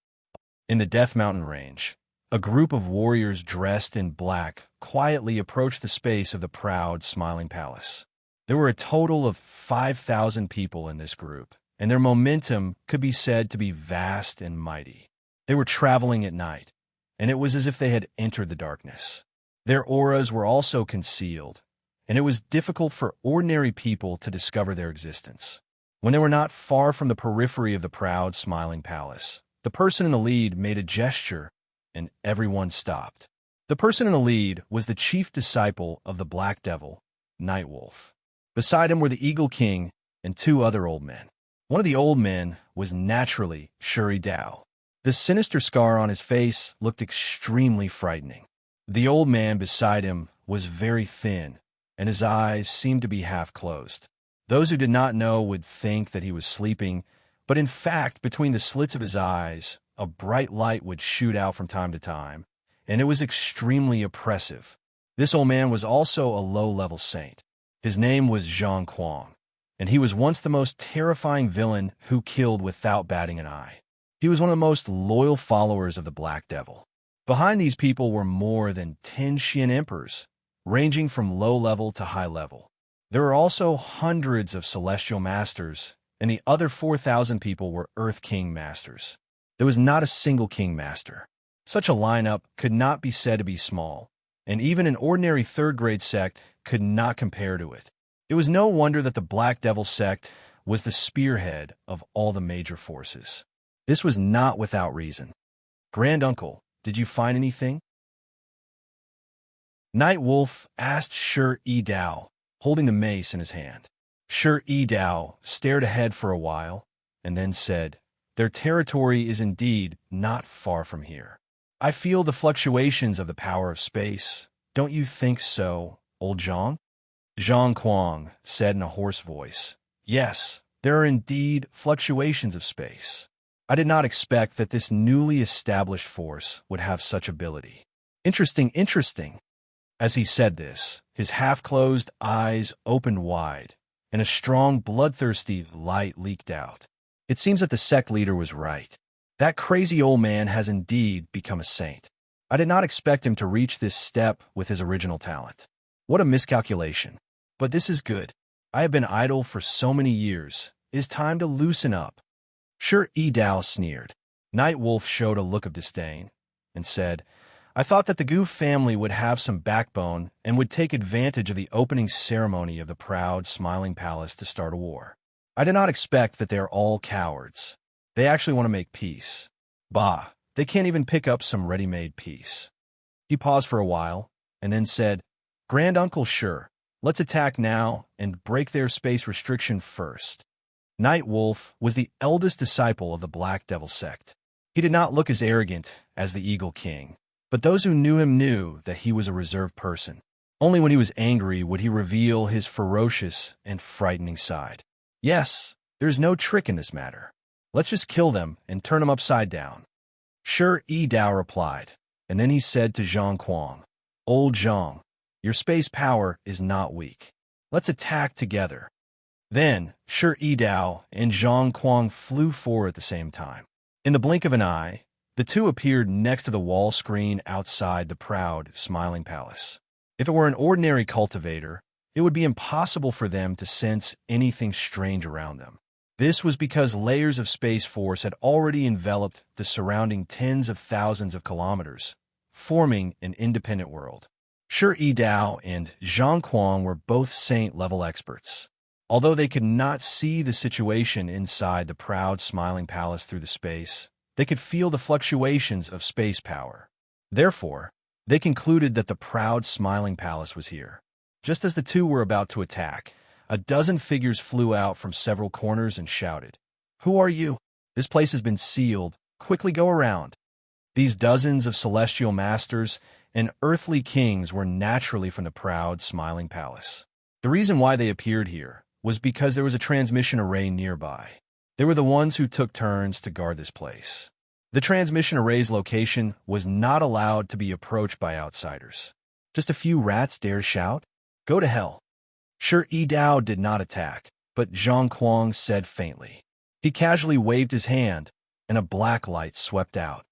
In the Death Mountain Range, a group of warriors dressed in black quietly approached the space of the proud, smiling palace. There were a total of 5,000 people in this group, and their momentum could be said to be vast and mighty. They were traveling at night, and it was as if they had entered the darkness. Their auras were also concealed, and it was difficult for ordinary people to discover their existence. When they were not far from the periphery of the proud, smiling palace, the person in the lead made a gesture, and everyone stopped. The person in the lead was the chief disciple of the Black Devil, Nightwolf. Beside him were the Eagle King and two other old men. One of the old men was naturally Shuri Dao. The sinister scar on his face looked extremely frightening. The old man beside him was very thin, and his eyes seemed to be half closed. Those who did not know would think that he was sleeping, but in fact, between the slits of his eyes, a bright light would shoot out from time to time, and it was extremely oppressive. This old man was also a low-level saint. His name was Zhang Kuang, and he was once the most terrifying villain who killed without batting an eye. He was one of the most loyal followers of the Black Devil. Behind these people were more than 10 Xian emperors, ranging from low-level to high-level. There were also hundreds of celestial masters, and the other 4,000 people were Earth King masters. There was not a single king master. Such a lineup could not be said to be small, and even an ordinary third-grade sect could not compare to it. It was no wonder that the Black Devil sect was the spearhead of all the major forces. This was not without reason. Grand Uncle, did you find anything? Night Wolf asked Shur E Dao, holding the mace in his hand. Shur E Dao stared ahead for a while, and then said, Their territory is indeed not far from here. I feel the fluctuations of the power of space. Don't you think so, old Zhang? Zhang Kuang said in a hoarse voice, Yes, there are indeed fluctuations of space. I did not expect that this newly established force would have such ability. Interesting, interesting. As he said this, his half-closed eyes opened wide, and a strong, bloodthirsty light leaked out. It seems that the sect leader was right. That crazy old man has indeed become a saint. I did not expect him to reach this step with his original talent. What a miscalculation. But this is good. I have been idle for so many years. It is time to loosen up. Sure, Dao sneered. Night Wolf showed a look of disdain and said, I thought that the Goof family would have some backbone and would take advantage of the opening ceremony of the proud, smiling palace to start a war. I did not expect that they are all cowards. They actually want to make peace. Bah, they can't even pick up some ready-made peace. He paused for a while and then said, Grand Uncle, sure, let's attack now and break their space restriction first. Night Wolf was the eldest disciple of the Black Devil sect. He did not look as arrogant as the Eagle King, but those who knew him knew that he was a reserved person. Only when he was angry would he reveal his ferocious and frightening side. Yes, there's no trick in this matter. Let's just kill them and turn them upside down. Sure, Dao replied, and then he said to Zhang Kuang, Old Zhang, your space power is not weak. Let's attack together. Then, Sure Dao and Zhang Kuang flew forward at the same time. In the blink of an eye, the two appeared next to the wall screen outside the proud, smiling palace. If it were an ordinary cultivator, it would be impossible for them to sense anything strange around them. This was because layers of space force had already enveloped the surrounding tens of thousands of kilometers, forming an independent world. Sure Dao and Zhang Kuang were both saint-level experts. Although they could not see the situation inside the proud, smiling palace through the space, they could feel the fluctuations of space power. Therefore, they concluded that the proud, smiling palace was here. Just as the two were about to attack, a dozen figures flew out from several corners and shouted, Who are you? This place has been sealed. Quickly go around. These dozens of celestial masters and earthly kings were naturally from the proud, smiling palace. The reason why they appeared here was because there was a transmission array nearby. They were the ones who took turns to guard this place. The transmission array's location was not allowed to be approached by outsiders. Just a few rats dare shout, Go to hell. Sure Dao did not attack, but Zhang Kuang said faintly. He casually waved his hand, and a black light swept out.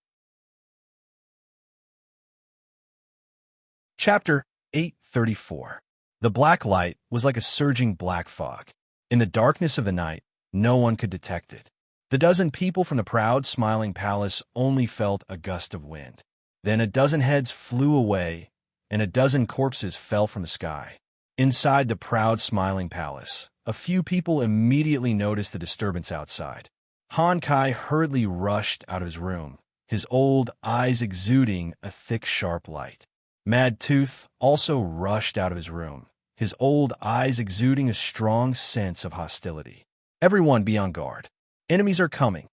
Chapter 834. The black light was like a surging black fog. In the darkness of the night, no one could detect it. The dozen people from the proud, smiling palace only felt a gust of wind. Then a dozen heads flew away, and a dozen corpses fell from the sky. Inside the proud, smiling palace, a few people immediately noticed the disturbance outside. Han Kai hurriedly rushed out of his room, his old eyes exuding a thick, sharp light. Mad Tooth also rushed out of his room, his old eyes exuding a strong sense of hostility. Everyone be on guard. Enemies are coming.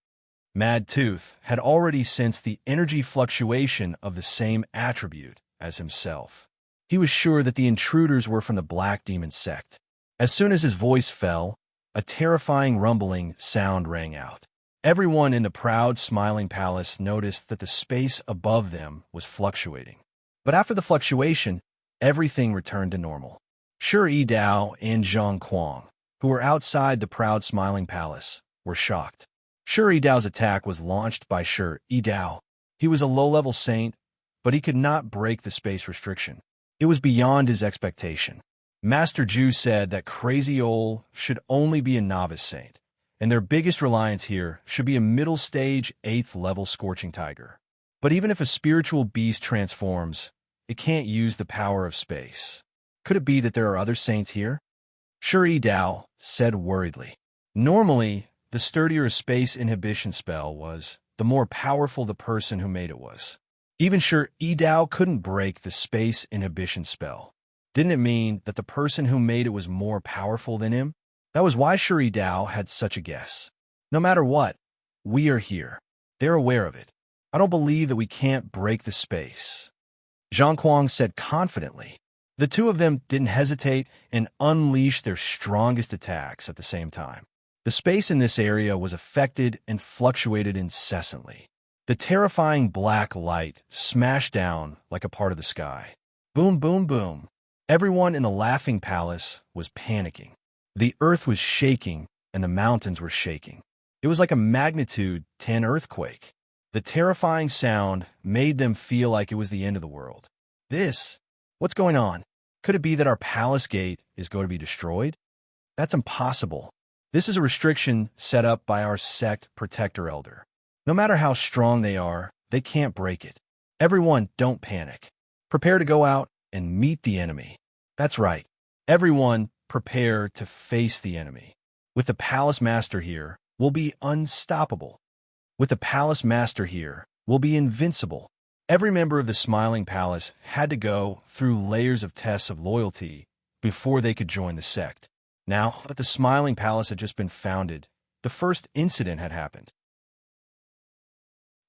Mad Tooth had already sensed the energy fluctuation of the same attribute as himself. He was sure that the intruders were from the Black Demon sect. As soon as his voice fell, a terrifying rumbling sound rang out. Everyone in the proud, smiling palace noticed that the space above them was fluctuating. But after the fluctuation, everything returned to normal. Sure Dao and Zhang Kuang, who were outside the proud, smiling palace, were shocked. Sure Dao's attack was launched by Sure Dao. He was a low-level saint, but he could not break the space restriction. It was beyond his expectation. Master Zhu said that Crazy Ol should only be a novice saint, and their biggest reliance here should be a middle-stage, 8th-level Scorching Tiger. But even if a spiritual beast transforms, it can't use the power of space. Could it be that there are other saints here? Sure Dao said worriedly. Normally, the sturdier a space inhibition spell was, the more powerful the person who made it was. Even Sure Dao couldn't break the space inhibition spell. Didn't it mean that the person who made it was more powerful than him? That was why Sure Dao had such a guess. No matter what, we are here. They're aware of it. I don't believe that we can't break the space. Zhang Kuang said confidently. The two of them didn't hesitate and unleashed their strongest attacks at the same time. The space in this area was affected and fluctuated incessantly. The terrifying black light smashed down like a part of the sky. Boom, boom, boom. Everyone in the Laughing Palace was panicking. The earth was shaking, and the mountains were shaking. It was like a magnitude 10 earthquake. The terrifying sound made them feel like it was the end of the world. What's going on? Could it be that our palace gate is going to be destroyed? That's impossible. This is a restriction set up by our sect protector elder. No matter how strong they are, they can't break it. Everyone, don't panic. Prepare to go out and meet the enemy. That's right. Everyone, prepare to face the enemy. With the palace master here, we'll be unstoppable. With the palace master here, we'll be invincible. Every member of the Smiling Palace had to go through layers of tests of loyalty before they could join the sect. Now that the Smiling Palace had just been founded, the first incident had happened.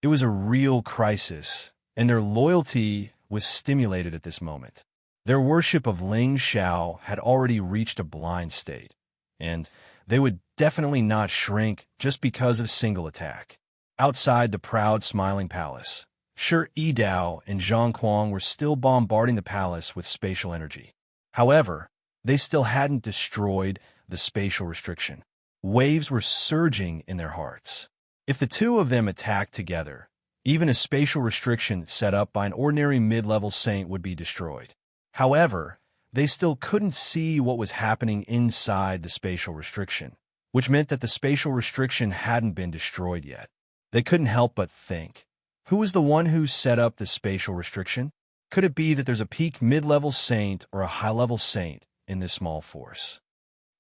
It was a real crisis, and their loyalty was stimulated at this moment. Their worship of Ling Xiao had already reached a blind state, and they would definitely not shrink just because of a single attack. Outside the proud Smiling Palace, Shi Yidao and Zhang Kuang were still bombarding the palace with spatial energy. However, they still hadn't destroyed the spatial restriction. Waves were surging in their hearts. If the two of them attacked together, even a spatial restriction set up by an ordinary mid-level saint would be destroyed. However, they still couldn't see what was happening inside the spatial restriction, which meant that the spatial restriction hadn't been destroyed yet. They couldn't help but think, who was the one who set up the spatial restriction? Could it be that there's a peak mid-level saint or a high-level saint in this small force?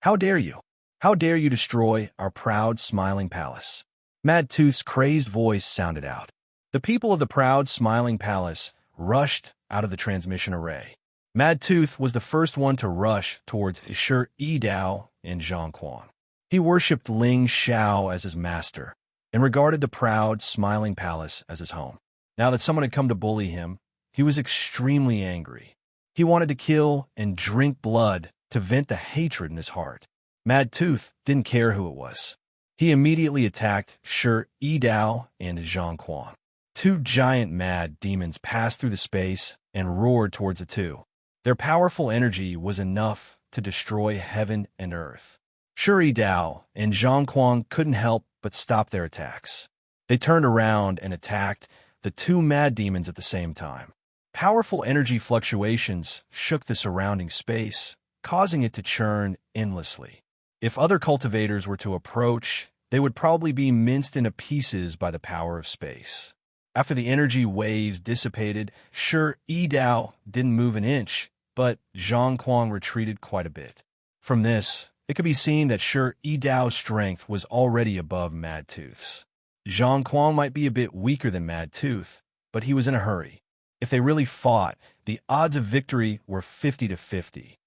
How dare you? How dare you destroy our proud Smiling Palace? Mad Tooth's crazed voice sounded out. The people of the proud Smiling Palace rushed out of the transmission array. Mad Tooth was the first one to rush towards Shi Yidao and Zhang Kuang. He worshipped Ling Xiao as his master and regarded the proud Smiling Palace as his home. Now that someone had come to bully him, he was extremely angry. He wanted to kill and drink blood to vent the hatred in his heart. Mad Tooth didn't care who it was. He immediately attacked Shi Yidao and Zhang Kuang. Two giant mad demons passed through the space and roared towards the two. Their powerful energy was enough to destroy heaven and earth. Shi Yidao and Zhang Kuang couldn't help but stop their attacks. They turned around and attacked the two mad demons at the same time. Powerful energy fluctuations shook the surrounding space, causing it to churn endlessly. If other cultivators were to approach, they would probably be minced into pieces by the power of space. After the energy waves dissipated, Shi Yidao didn't move an inch, but Zhang Kuang retreated quite a bit. From this, it could be seen that Shi Yidao's strength was already above Mad Tooth's. Zhang Kuang might be a bit weaker than Mad Tooth, but he was in a hurry. If they really fought, the odds of victory were 50-50.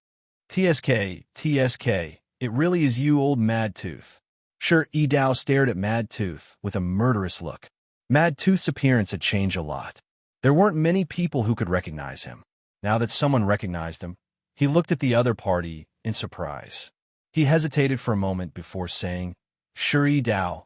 TSK, it really is you, old Mad Tooth. Shi Yidao stared at Mad Tooth with a murderous look. Mad Tooth's appearance had changed a lot. There weren't many people who could recognize him. Now that someone recognized him, he looked at the other party in surprise. He hesitated for a moment before saying, Shi Yidao,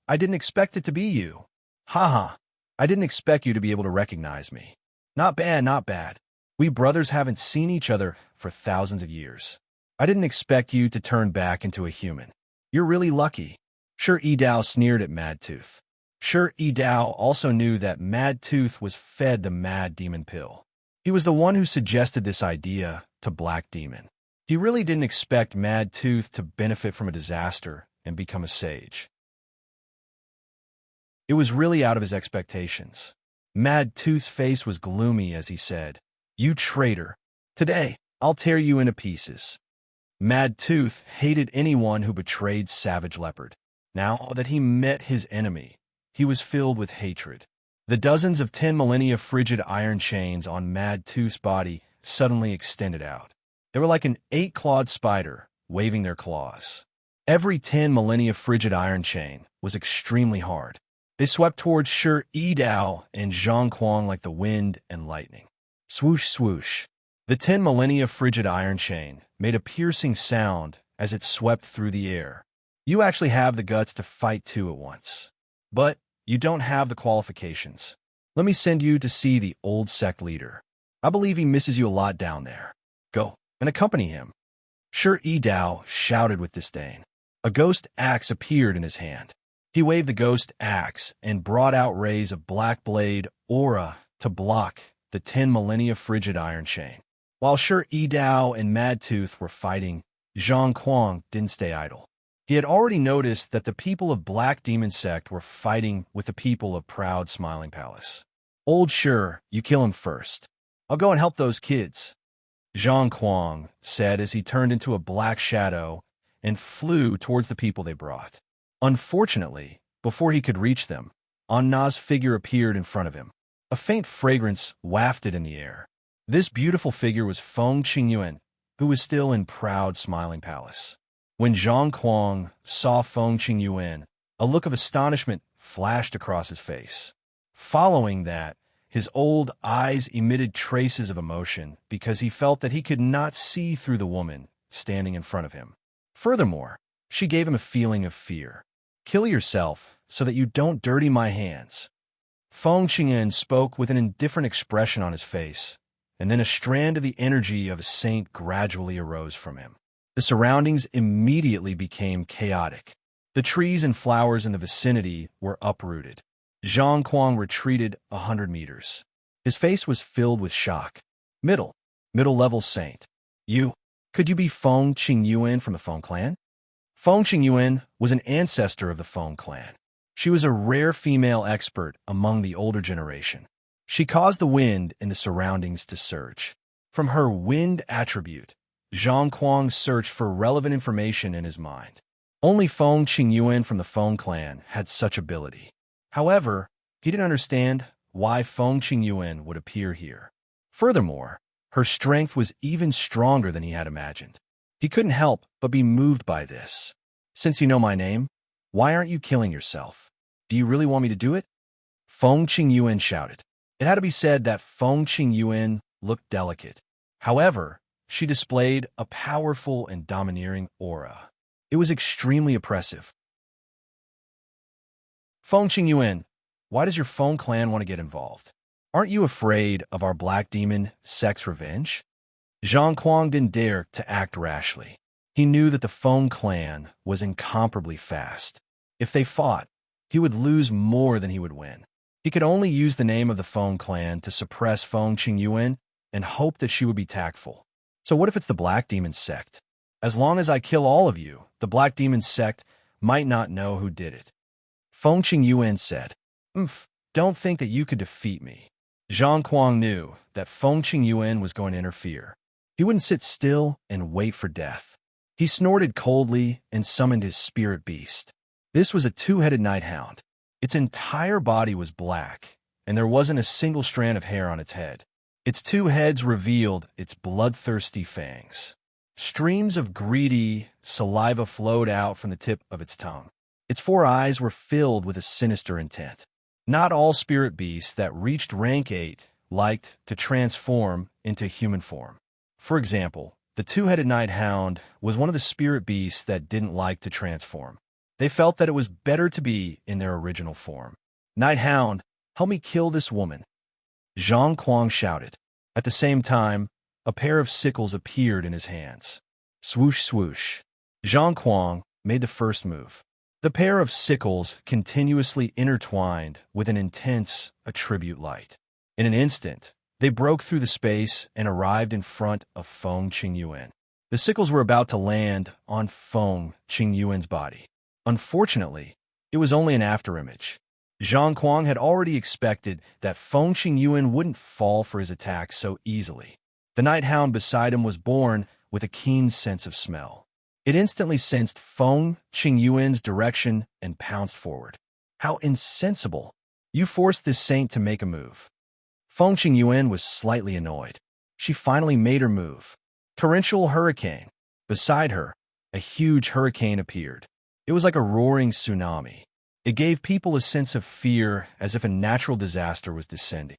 I didn't expect it to be you. Haha, I didn't expect you to be able to recognize me. Not bad, not bad. We brothers haven't seen each other for thousands of years. I didn't expect you to turn back into a human. You're really lucky. Shi Yidao sneered at Mad Tooth. Shi Yidao also knew that Mad Tooth was fed the Mad Demon pill. He was the one who suggested this idea to Black Demon. He really didn't expect Mad Tooth to benefit from a disaster and become a sage. It was really out of his expectations. Mad Tooth's face was gloomy as he said, You traitor! Today, I'll tear you into pieces. Mad Tooth hated anyone who betrayed Savage Leopard. Now that he met his enemy, he was filled with hatred. The dozens of 10 millennia frigid iron chains on Mad Tooth's body suddenly extended out. They were like an 8-clawed spider, waving their claws. Every 10 millennia frigid iron chain was extremely hard. They swept towards Shi Yidao and Zhang Kuang like the wind and lightning. Swoosh, swoosh. The 10 millennia frigid iron chain made a piercing sound as it swept through the air. You actually have the guts to fight two at once. But You don't have the qualifications. Let me send you to see the old sect leader. I believe he misses you a lot down there. Go and accompany him." Shi Dao shouted with disdain. A ghost axe appeared in his hand. He waved the ghost axe and brought out rays of black blade aura to block the 10 millennia frigid iron chain. While Shi Dao and Madtooth were fighting, Zhang Kuang didn't stay idle. He had already noticed that the people of Black Demon Sect were fighting with the people of Proud Smiling Palace. "Old Shi, you kill him first. I'll go and help those kids," Zhang Kuang said as he turned into a black shadow and flew towards the people they brought. Unfortunately, before he could reach them, Anna's figure appeared in front of him. A faint fragrance wafted in the air. This beautiful figure was Feng Qingyuan, who was still in Proud Smiling Palace. When Zhang Kuang saw Feng Qingyuan, a look of astonishment flashed across his face. Following that, his old eyes emitted traces of emotion because he felt that he could not see through the woman standing in front of him. Furthermore, she gave him a feeling of fear. "Kill yourself so that you don't dirty my hands." Feng Qingyuan spoke with an indifferent expression on his face, and then a strand of the energy of a saint gradually arose from him. The surroundings immediately became chaotic. The trees and flowers in the vicinity were uprooted. Zhang Kuang retreated 100 meters. His face was filled with shock. Middle-level saint. Could you be Feng Qingyuan from the Feng clan? Feng Qingyuan was an ancestor of the Feng clan. She was a rare female expert among the older generation. She caused the wind in the surroundings to surge. From her wind attribute, Zhang Kuang searched for relevant information in his mind. Only Feng Qingyuan from the Feng clan had such ability. However, he didn't understand why Feng Qingyuan would appear here. Furthermore, her strength was even stronger than he had imagined. He couldn't help but be moved by this. "Since you know my name, why aren't you killing yourself? Do you really want me to do it?" Feng Qingyuan shouted. It had to be said that Feng Qingyuan looked delicate. However, she displayed a powerful and domineering aura. It was extremely oppressive. "Feng Qingyuan, why does your Feng clan want to get involved? Aren't you afraid of our Black Demon Sect's revenge?" Zhang Kuang didn't dare to act rashly. He knew that the Feng clan was incomparably fast. If they fought, he would lose more than he would win. He could only use the name of the Feng clan to suppress Feng Qingyuan and hope that she would be tactful. "So what if it's the Black Demon Sect? As long as I kill all of you, the Black Demon Sect might not know who did it." Feng Qingyuan said, "Don't think that you could defeat me." Zhang Kuang knew that Feng Qingyuan was going to interfere. He wouldn't sit still and wait for death. He snorted coldly and summoned his spirit beast. This was a two-headed night hound. Its entire body was black, and there wasn't a single strand of hair on its head. Its two heads revealed its bloodthirsty fangs. Streams of greedy saliva flowed out from the tip of its tongue. Its 4 eyes were filled with a sinister intent. Not all spirit beasts that reached rank 8 liked to transform into human form. For example, the two-headed night hound was one of the spirit beasts that didn't like to transform. They felt that it was better to be in their original form. "Night hound, help me kill this woman," Zhang Kuang shouted. At the same time, a pair of sickles appeared in his hands. Swoosh, swoosh. Zhang Kuang made the first move. The pair of sickles continuously intertwined with an intense attribute light. In an instant, they broke through the space and arrived in front of Feng Qingyuan. The sickles were about to land on Feng Qingyuan's body. Unfortunately, it was only an afterimage. Zhang Kuang had already expected that Feng Qingyuan wouldn't fall for his attack so easily. The night hound beside him was born with a keen sense of smell. It instantly sensed Feng Qingyuan's direction and pounced forward. "How insensible! You forced this saint to make a move." Feng Qingyuan was slightly annoyed. She finally made her move. Torrential hurricane. Beside her, a huge hurricane appeared. It was like a roaring tsunami. It gave people a sense of fear as if a natural disaster was descending.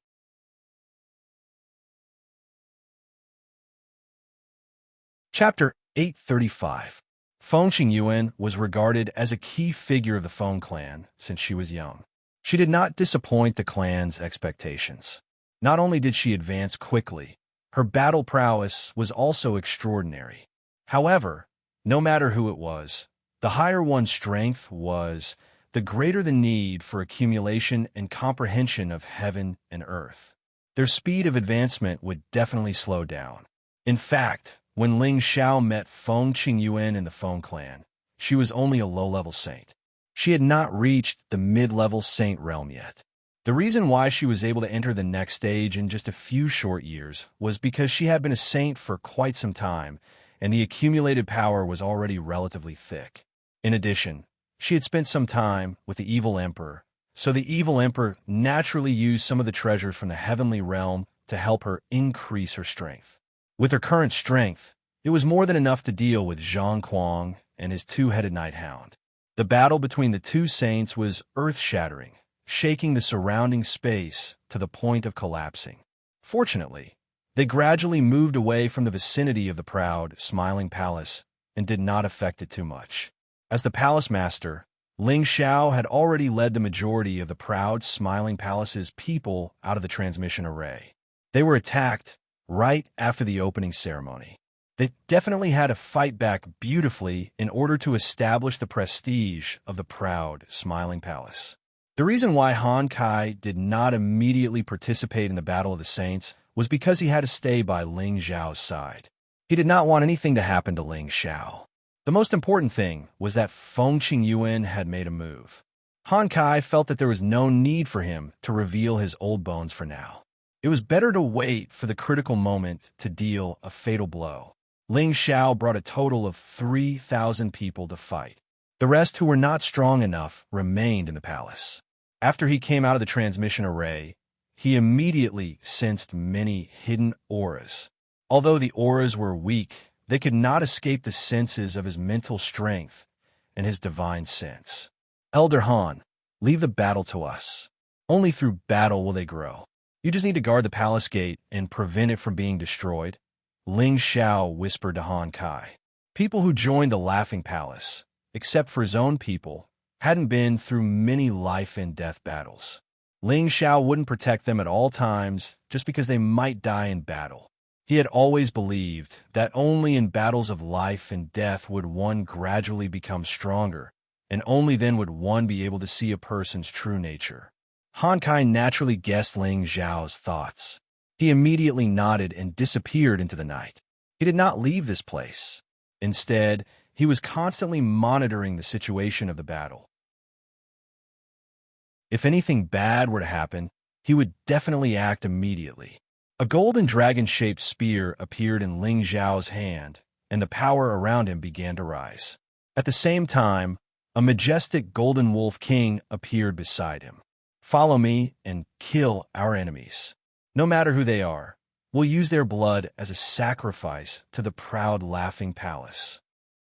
Chapter 835. Feng Qingyuan was regarded as a key figure of the Feng clan since she was young. She did not disappoint the clan's expectations. Not only did she advance quickly, her battle prowess was also extraordinary. However, no matter who it was, the higher one's strength was, the greater the need for accumulation and comprehension of heaven and earth. Their speed of advancement would definitely slow down. In fact, when Ling Xiao met Feng Qingyuan in the Feng clan, she was only a low-level saint. She had not reached the mid-level saint realm yet. The reason why she was able to enter the next stage in just a few short years was because she had been a saint for quite some time, and the accumulated power was already relatively thick. In addition, she had spent some time with the evil emperor, so the evil emperor naturally used some of the treasures from the heavenly realm to help her increase her strength. With her current strength, it was more than enough to deal with Zhang Kuang and his two-headed night hound. The battle between the two saints was earth-shattering, shaking the surrounding space to the point of collapsing. Fortunately, they gradually moved away from the vicinity of the proud, smiling palace and did not affect it too much. As the palace master, Ling Xiao had already led the majority of the proud, smiling palace's people out of the transmission array. They were attacked right after the opening ceremony. They definitely had to fight back beautifully in order to establish the prestige of the proud, smiling palace. The reason why Han Kai did not immediately participate in the Battle of the Saints was because he had to stay by Ling Xiao's side. He did not want anything to happen to Ling Xiao. The most important thing was that Feng Qingyuan had made a move. Han Kai felt that there was no need for him to reveal his old bones for now. It was better to wait for the critical moment to deal a fatal blow. Ling Xiao brought a total of 3,000 people to fight. The rest who were not strong enough remained in the palace. After he came out of the transmission array, he immediately sensed many hidden auras. Although the auras were weak, they could not escape the senses of his mental strength and his divine sense. Elder Han, leave the battle to us. Only through battle will they grow. You just need to guard the palace gate and prevent it from being destroyed, Ling Xiao whispered to Han Kai. People who joined the Laughing Palace, except for his own people, hadn't been through many life-and-death battles. Ling Xiao wouldn't protect them at all times just because they might die in battle. He had always believed that only in battles of life and death would one gradually become stronger, and only then would one be able to see a person's true nature. Han Kai naturally guessed Ling Xiao's thoughts. He immediately nodded and disappeared into the night. He did not leave this place. Instead, he was constantly monitoring the situation of the battle. If anything bad were to happen, he would definitely act immediately. A golden dragon-shaped spear appeared in Ling Xiao's hand, and the power around him began to rise. At the same time, a majestic golden wolf king appeared beside him. Follow me and kill our enemies. No matter who they are, we'll use their blood as a sacrifice to the proud Laughing Palace.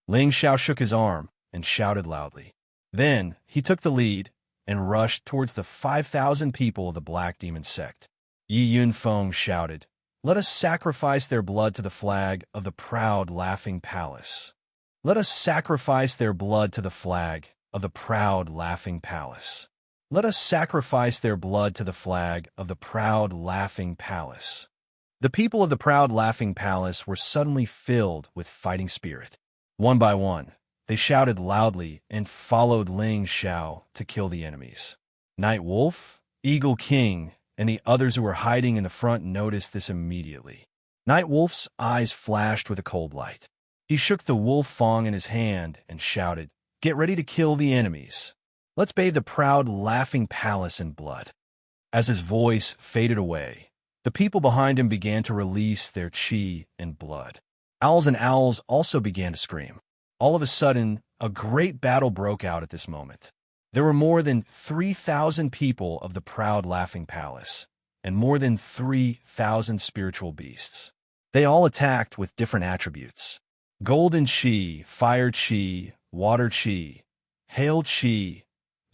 Ling Xiao shook his arm and shouted loudly. Then he took the lead and rushed towards the 5,000 people of the Black Demon sect. Yi Yunfeng shouted, "Let us sacrifice their blood to the flag of the proud Laughing Palace. Let us sacrifice their blood to the flag of the proud Laughing Palace. Let us sacrifice their blood to the flag of the proud Laughing Palace." The people of the proud Laughing Palace were suddenly filled with fighting spirit. One by one, they shouted loudly and followed Ling Xiao to kill the enemies. Night Wolf, Eagle King, and the others who were hiding in the front noticed this immediately. Night Wolf's eyes flashed with a cold light. He shook the wolf fang in his hand and shouted, "Get ready to kill the enemies. Let's bathe the proud Laughing Palace in blood." As his voice faded away, the people behind him began to release their qi and blood. Owls and owls also began to scream. All of a sudden, a great battle broke out at this moment. There were more than 3,000 people of the proud Laughing Palace, and more than 3,000 spiritual beasts. They all attacked with different attributes. Golden Qi, Fire Qi, Water Qi, Hail Qi.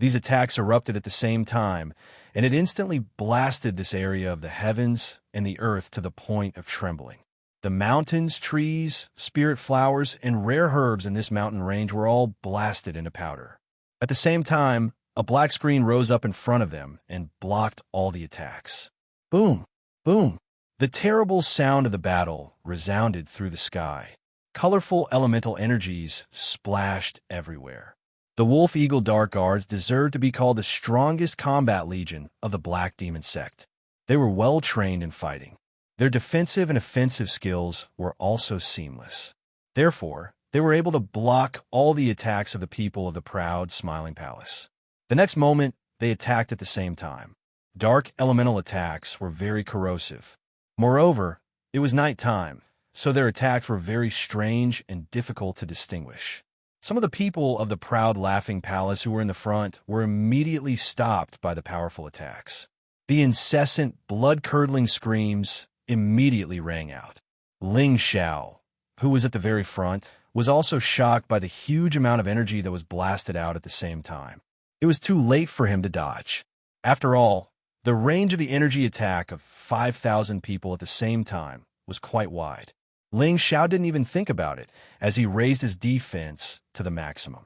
These attacks erupted at the same time, and it instantly blasted this area of the heavens and the earth to the point of trembling. The mountains, trees, spirit flowers, and rare herbs in this mountain range were all blasted into powder. At the same time, A black screen rose up in front of them and blocked all the attacks. Boom! Boom! The terrible sound of the battle resounded through the sky. Colorful elemental energies splashed everywhere. The Wolf Eagle Dark Guards deserved to be called the strongest combat legion of the Black Demon sect. They were well trained in fighting. Their defensive and offensive skills were also seamless. Therefore, they were able to block all the attacks of the people of the proud, smiling palace. The next moment, they attacked at the same time. Dark elemental attacks were very corrosive. Moreover, it was nighttime, so their attacks were very strange and difficult to distinguish. Some of the people of the proud, laughing palace who were in the front were immediately stopped by the powerful attacks. The incessant, blood-curdling screams immediately rang out. Ling Xiao, who was at the very front, was also shocked by the huge amount of energy that was blasted out at the same time. It was too late for him to dodge. After all, the range of the energy attack of 5,000 people at the same time was quite wide. Ling Xiao didn't even think about it as he raised his defense to the maximum.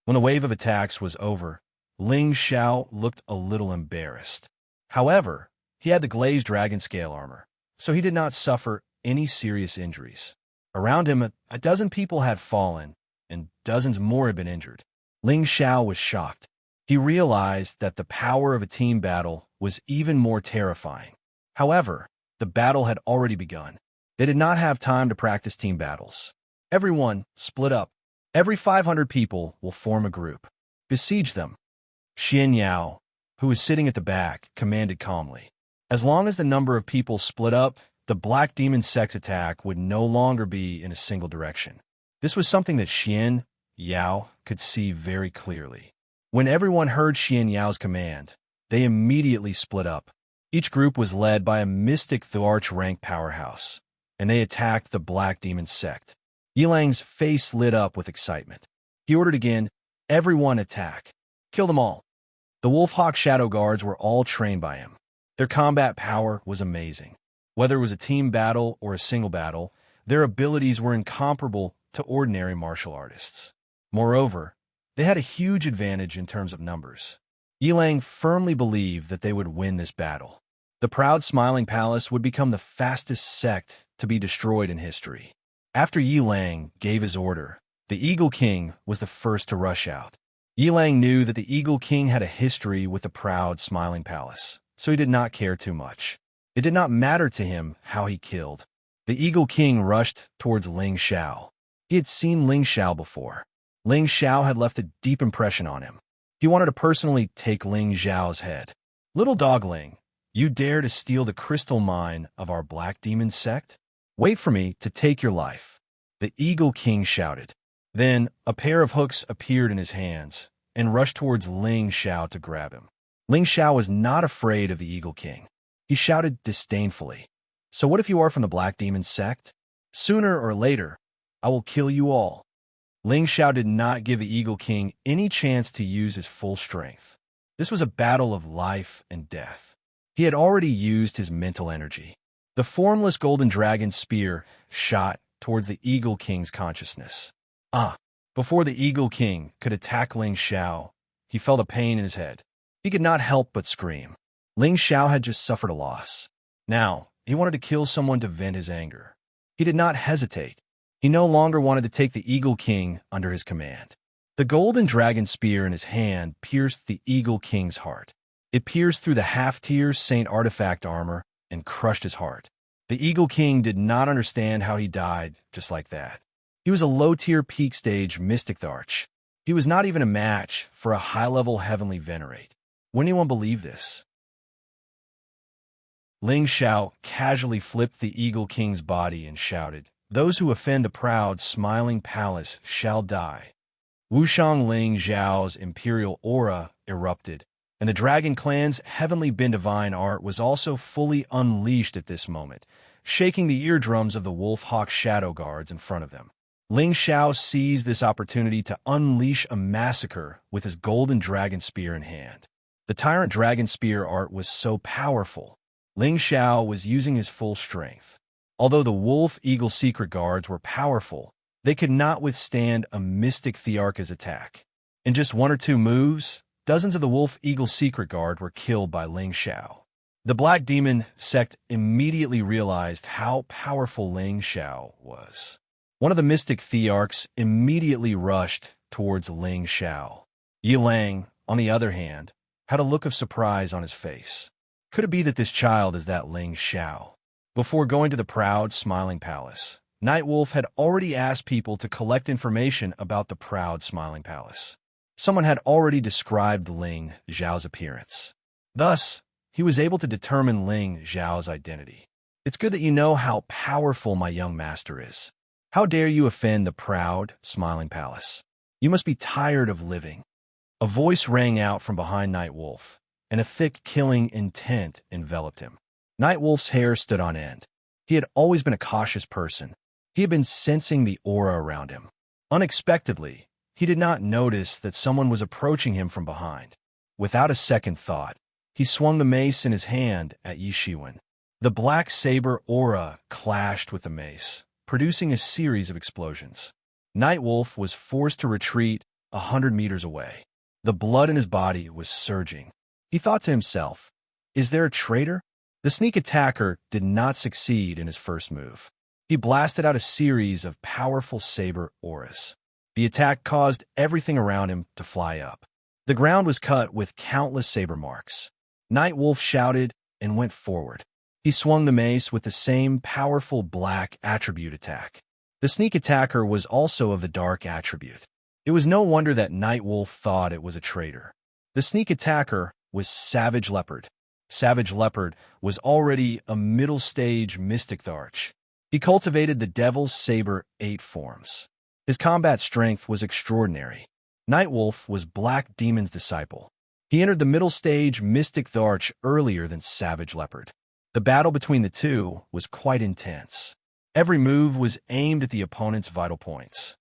When the wave of attacks was over, Ling Xiao looked a little embarrassed. However, he had the glazed dragon scale armor, so he did not suffer any serious injuries. Around him, a dozen people had fallen, and dozens more had been injured. Ling Xiao was shocked. He realized that the power of a team battle was even more terrifying. However, the battle had already begun. They did not have time to practice team battles. Everyone split up. Every 500 people will form a group. Besiege them. Xianxia, who was sitting at the back, commanded calmly. As long as the number of people split up, the Black Demon sect's attack would no longer be in a single direction. This was something that Xianxia could see very clearly. When everyone heard Xianxia's command, they immediately split up. Each group was led by a mystic Arch-rank powerhouse, and they attacked the Black Demon sect. Yilang's face lit up with excitement. He ordered again, "Everyone attack. Kill them all." The Wolfhawk Shadow Guards were all trained by him. Their combat power was amazing. Whether it was a team battle or a single battle, their abilities were incomparable to ordinary martial artists. Moreover, they had a huge advantage in terms of numbers. Yilang firmly believed that they would win this battle. The proud smiling palace would become the fastest sect to be destroyed in history. After Yilang gave his order, the Eagle King was the first to rush out. Yilang knew that the Eagle King had a history with the proud smiling palace, so he did not care too much. It did not matter to him how he killed. The Eagle King rushed towards Ling Xiao. He had seen Ling Xiao before. Ling Xiao had left a deep impression on him. He wanted to personally take Ling Xiao's head. "Little dog Ling, you dare to steal the crystal mine of our Black Demon sect? Wait for me to take your life," the Eagle King shouted. Then a pair of hooks appeared in his hands and rushed towards Ling Xiao to grab him. Ling Xiao was not afraid of the Eagle King. He shouted disdainfully, "So what if you are from the Black Demon sect? Sooner or later, I will kill you all." Ling Xiao did not give the Eagle King any chance to use his full strength. This was a battle of life and death. He had already used his mental energy. The formless golden dragon spear shot towards the Eagle King's consciousness. Before the Eagle King could attack Ling Xiao, he felt a pain in his head. He could not help but scream. Ling Xiao had just suffered a loss. Now, he wanted to kill someone to vent his anger. He did not hesitate. He no longer wanted to take the Eagle King under his command. The golden dragon spear in his hand pierced the Eagle King's heart. It pierced through the half-tier Saint artifact armor and crushed his heart. The Eagle King did not understand how he died just like that. He was a low-tier peak-stage Mystic Arch. He was not even a match for a high-level Heavenly Venerate. Would anyone believe this? Ling Xiao casually flipped the Eagle King's body and shouted, "Those who offend the proud, smiling palace shall die." Wuxiang Ling Xiao's imperial aura erupted, and the Dragon Clan's heavenly been divine art was also fully unleashed at this moment, shaking the eardrums of the Wolfhawk Shadow Guards in front of them. Ling Xiao seized this opportunity to unleash a massacre with his golden dragon spear in hand. The Tyrant Dragon Spear art was so powerful. Ling Xiao was using his full strength. Although the Wolf Eagle Secret Guards were powerful, they could not withstand a Mystic Thearcha's attack. In just 1 or 2 moves, dozens of the Wolf Eagle Secret Guard were killed by Ling Xiao. The Black Demon sect immediately realized how powerful Ling Xiao was. One of the mystic thearchs immediately rushed towards Ling Xiao. Yi Lang, on the other hand, had a look of surprise on his face. Could it be that this child is that Ling Xiao? Before going to the proud, smiling palace, Nightwolf had already asked people to collect information about the proud, smiling palace. Someone had already described Ling Xiao's appearance. Thus, he was able to determine Ling Xiao's identity. It's good that you know how powerful my young master is. How dare you offend the proud, smiling palace? You must be tired of living. A voice rang out from behind Nightwolf, and a thick, killing intent enveloped him. Nightwolf's hair stood on end. He had always been a cautious person. He had been sensing the aura around him. Unexpectedly, he did not notice that someone was approaching him from behind. Without a second thought, he swung the mace in his hand at Yi Shiwen. The black saber aura clashed with the mace, producing a series of explosions. Nightwolf was forced to retreat 100 meters away. The blood in his body was surging. He thought to himself, "Is there a traitor?" The sneak attacker did not succeed in his first move. He blasted out a series of powerful saber auras. The attack caused everything around him to fly up. The ground was cut with countless saber marks. Nightwolf shouted and went forward. He swung the mace with the same powerful black attribute attack. The sneak attacker was also of the dark attribute. It was no wonder that Nightwolf thought it was a traitor. The sneak attacker was Savage Leopard. Savage Leopard was already a middle-stage mystic thearch. He cultivated the Devil's Saber 8 forms. His combat strength was extraordinary. Nightwolf was Black Demon's disciple. He entered the middle stage Mystic Thearch earlier than Savage Leopard. The battle between the two was quite intense. Every move was aimed at the opponent's vital points.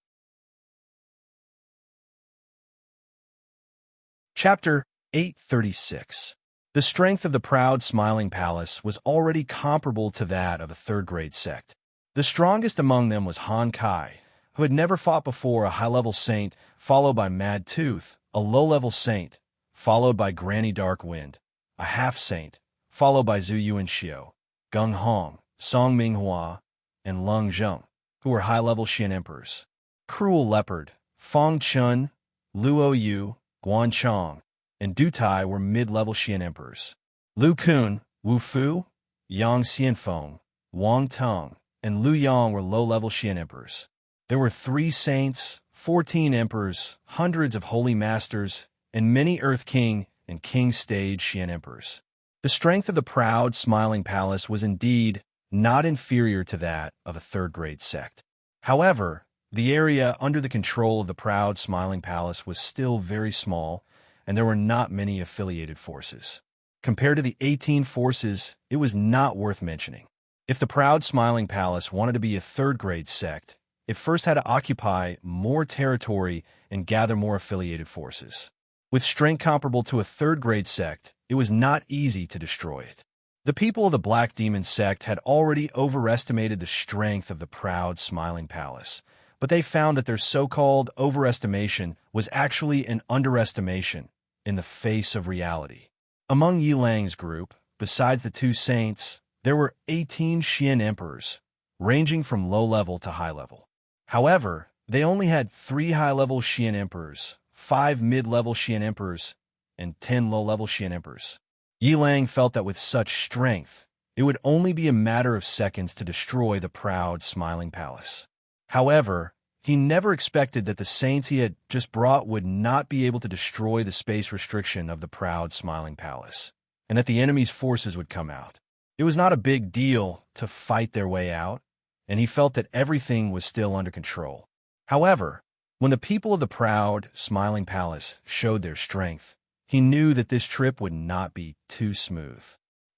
Chapter 836. The strength of the proud, smiling palace was already comparable to that of a third-grade sect. The strongest among them was Han Kai, who had never fought before, a high-level saint, followed by Mad Tooth, a low-level saint, followed by Granny Dark Wind, a half-saint, followed by Zhu Yuanxiu, Gung Hong, Song Minghua, and Lung Zheng, who were high-level Xian emperors. Cruel Leopard, Fong Chun, Luo Yu, Guan Chong, and Du Tai were mid-level Xian emperors. Lu Kun, Wu Fu, Yang Xianfeng, Wang Tong, and Lu Yang were low-level Xian emperors. There were 3 saints, 14 emperors, hundreds of holy masters, and many Earth King and King Stage Xian emperors. The strength of the proud, smiling palace was indeed not inferior to that of a third-grade sect. However, the area under the control of the proud, smiling palace was still very small, and there were not many affiliated forces. Compared to the 18 forces, it was not worth mentioning. If the proud, smiling palace wanted to be a third-grade sect, it first had to occupy more territory and gather more affiliated forces. With strength comparable to a third-grade sect, it was not easy to destroy it. The people of the Black Demon sect had already overestimated the strength of the proud, smiling palace, but they found that their so-called overestimation was actually an underestimation in the face of reality. Among Yi Lang's group, besides the 2 saints, there were 18 Xian emperors, ranging from low-level to high-level. However, they only had 3 high-level Xian emperors, 5 mid-level Xian emperors, and 10 low-level Xian emperors. Yi Lang felt that with such strength, it would only be a matter of seconds to destroy the proud, smiling palace. However, he never expected that the saints he had just brought would not be able to destroy the space restriction of the proud, smiling palace, and that the enemy's forces would come out. It was not a big deal to fight their way out, and he felt that everything was still under control. However, when the people of the proud, smiling palace showed their strength, he knew that this trip would not be too smooth.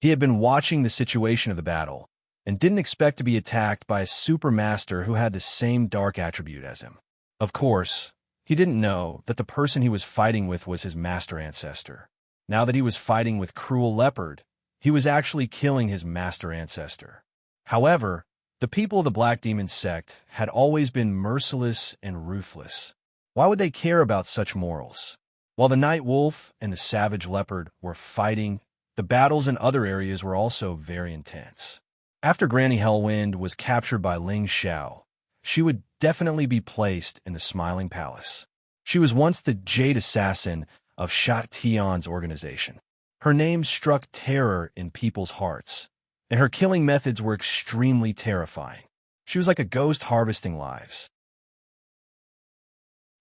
He had been watching the situation of the battle, and didn't expect to be attacked by a supermaster who had the same dark attribute as him. Of course, he didn't know that the person he was fighting with was his master ancestor. Now that he was fighting with Cruel Leopard, he was actually killing his master ancestor. However, the people of the Black Demon sect had always been merciless and ruthless. Why would they care about such morals? While the night wolf and the savage leopard were fighting, the battles in other areas were also very intense. After Granny Hellwind was captured by Ling Xiao, she would definitely be placed in the Smiling Palace. She was once the Jade Assassin of Sha Tian's organization. Her name struck terror in people's hearts, and her killing methods were extremely terrifying. She was like a ghost harvesting lives.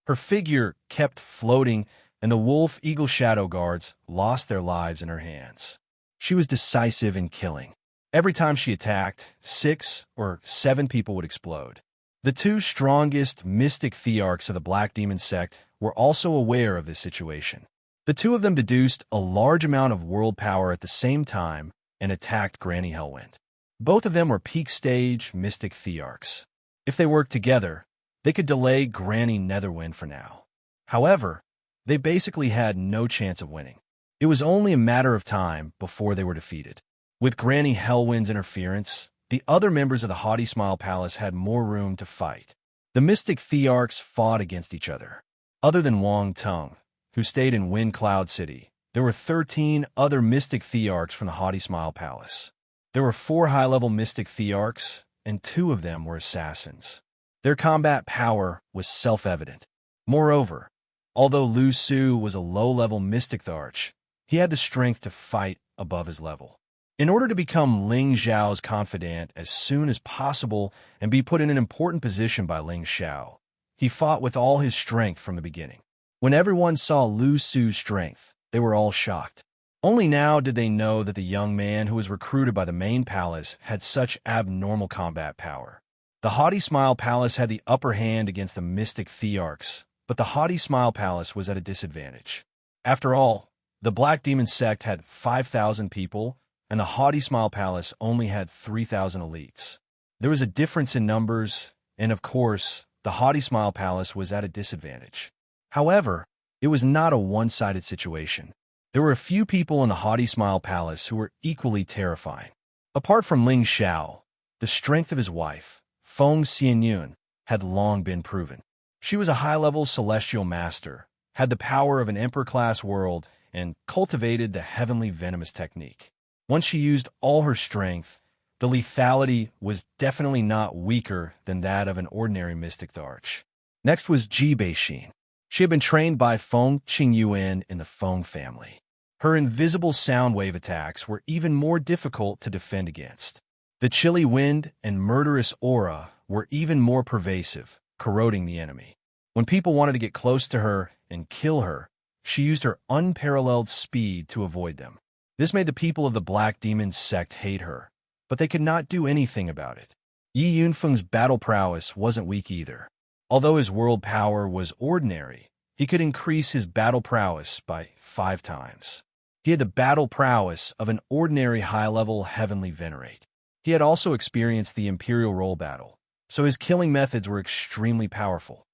Her figure kept floating, and the wolf-eagle shadow guards lost their lives in her hands. She was decisive in killing. Every time she attacked, 6 or 7 people would explode. The 2 strongest mystic thearchs of the Black Demon sect were also aware of this situation. The 2 of them deduced a large amount of world power at the same time and attacked Granny Hellwind. Both of them were peak stage mystic thearchs. If they worked together, they could delay Granny Netherwind for now. However, they basically had no chance of winning. It was only a matter of time before they were defeated. With Granny Hellwind's interference, the other members of the Haughty Smile Palace had more room to fight. The mystic thearchs fought against each other. Other than Wang Tung, who stayed in Wind Cloud City, there were 13 other mystic thearchs from the Haughty Smile Palace. There were 4 high-level mystic thearchs, and 2 of them were assassins. Their combat power was self-evident. Moreover, although Lu Su was a low-level mystic thearch, he had the strength to fight above his level. In order to become Ling Xiao's confidant as soon as possible and be put in an important position by Ling Xiao, he fought with all his strength from the beginning. When everyone saw Lu Su's strength, they were all shocked. Only now did they know that the young man who was recruited by the main palace had such abnormal combat power. The Haughty Smile Palace had the upper hand against the mystic thearchs, but the Haughty Smile Palace was at a disadvantage. After all, the Black Demon sect had 5,000 people, and the Haughty Smile Palace only had 3,000 elites. There was a difference in numbers, and of course, the Haughty Smile Palace was at a disadvantage. However, it was not a one-sided situation. There were a few people in the Haughty Smile Palace who were equally terrifying. Apart from Ling Xiao, the strength of his wife, Feng Xianyun, had long been proven. She was a high-level celestial master, had the power of an emperor-class world, and cultivated the heavenly venomous technique. Once she used all her strength, the lethality was definitely not weaker than that of an ordinary mystic thearch. Next was Ji Beixin. She had been trained by Feng Qingyuan in the Feng family. Her invisible sound wave attacks were even more difficult to defend against. The chilly wind and murderous aura were even more pervasive, corroding the enemy. When people wanted to get close to her and kill her, she used her unparalleled speed to avoid them. This made the people of the Black Demon sect hate her, but they could not do anything about it. Yi Yunfeng's battle prowess wasn't weak either. Although his world power was ordinary, he could increase his battle prowess by 5 times. He had the battle prowess of an ordinary high-level heavenly venerate. He had also experienced the Imperial Roll battle, so his killing methods were extremely powerful.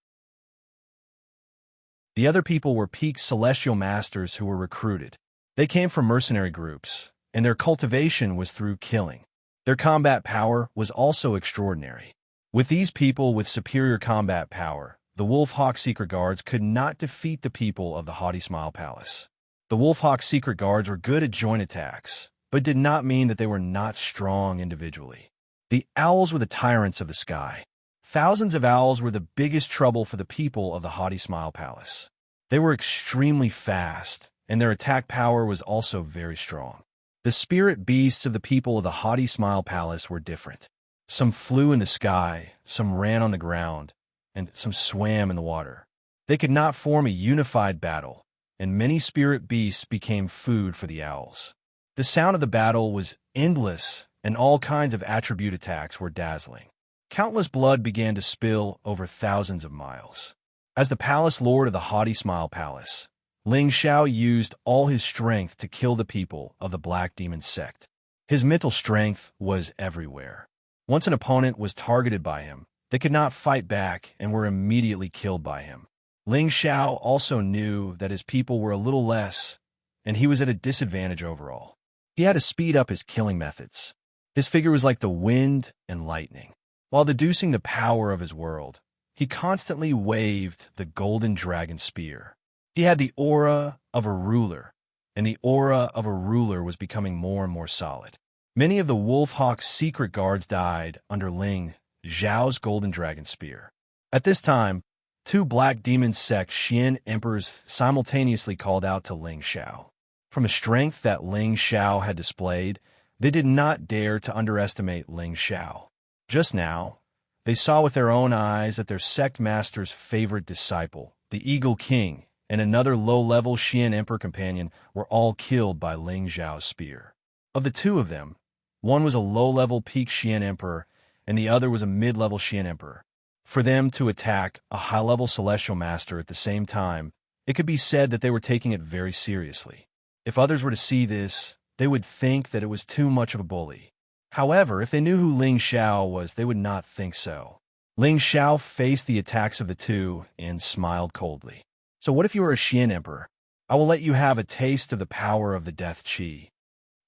The other people were peak celestial masters who were recruited. They came from mercenary groups, and their cultivation was through killing. Their combat power was also extraordinary. With these people with superior combat power, the Wolfhawk Secret Guards could not defeat the people of the Haughty Smile Palace. The Wolfhawk Secret Guards were good at joint attacks, but did not mean that they were not strong individually. The owls were the tyrants of the sky. Thousands of owls were the biggest trouble for the people of the Haughty Smile Palace. They were extremely fast, and their attack power was also very strong. The spirit beasts of the people of the Haughty Smile Palace were different. Some flew in the sky, some ran on the ground, and some swam in the water. They could not form a unified battle, and many spirit beasts became food for the owls. The sound of the battle was endless, and all kinds of attribute attacks were dazzling. Countless blood began to spill over thousands of miles. As the palace lord of the Haughty Smile Palace, Ling Xiao used all his strength to kill the people of the Black Demon sect. His mental strength was everywhere. Once an opponent was targeted by him, they could not fight back and were immediately killed by him. Ling Xiao also knew that his people were a little less, and he was at a disadvantage overall. He had to speed up his killing methods. His figure was like the wind and lightning. While deducing the power of his world, he constantly waved the golden dragon spear. He had the aura of a ruler, and the aura of a ruler was becoming more and more solid. Many of the Wolf Hawk's secret guards died under Ling Zhao's golden dragon spear. At this time, two black demon sect Xian emperors simultaneously called out to Ling Xiao. From the strength that Ling Xiao had displayed, they did not dare to underestimate Ling Xiao. Just now, they saw with their own eyes that their sect master's favorite disciple, the Eagle King, and another low-level Xian emperor companion were all killed by Ling Zhao's spear. Of the two of them, one was a low-level peak Xian emperor, and the other was a mid-level Xian emperor. For them to attack a high-level celestial master at the same time, it could be said that they were taking it very seriously. If others were to see this, they would think that it was too much of a bully. However, if they knew who Ling Xiao was, they would not think so. Ling Xiao faced the attacks of the two and smiled coldly. So what if you were a Xian emperor? I will let you have a taste of the power of the death qi.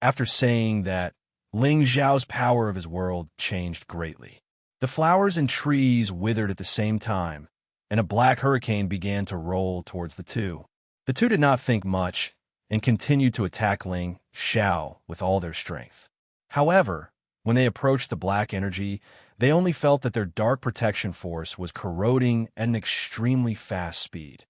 After saying that, Ling Xiao's power of his world changed greatly. The flowers and trees withered at the same time, and a black hurricane began to roll towards the two. The two did not think much and continued to attack Ling Xiao with all their strength. However, when they approached the black energy, they only felt that their dark protection force was corroding at an extremely fast speed.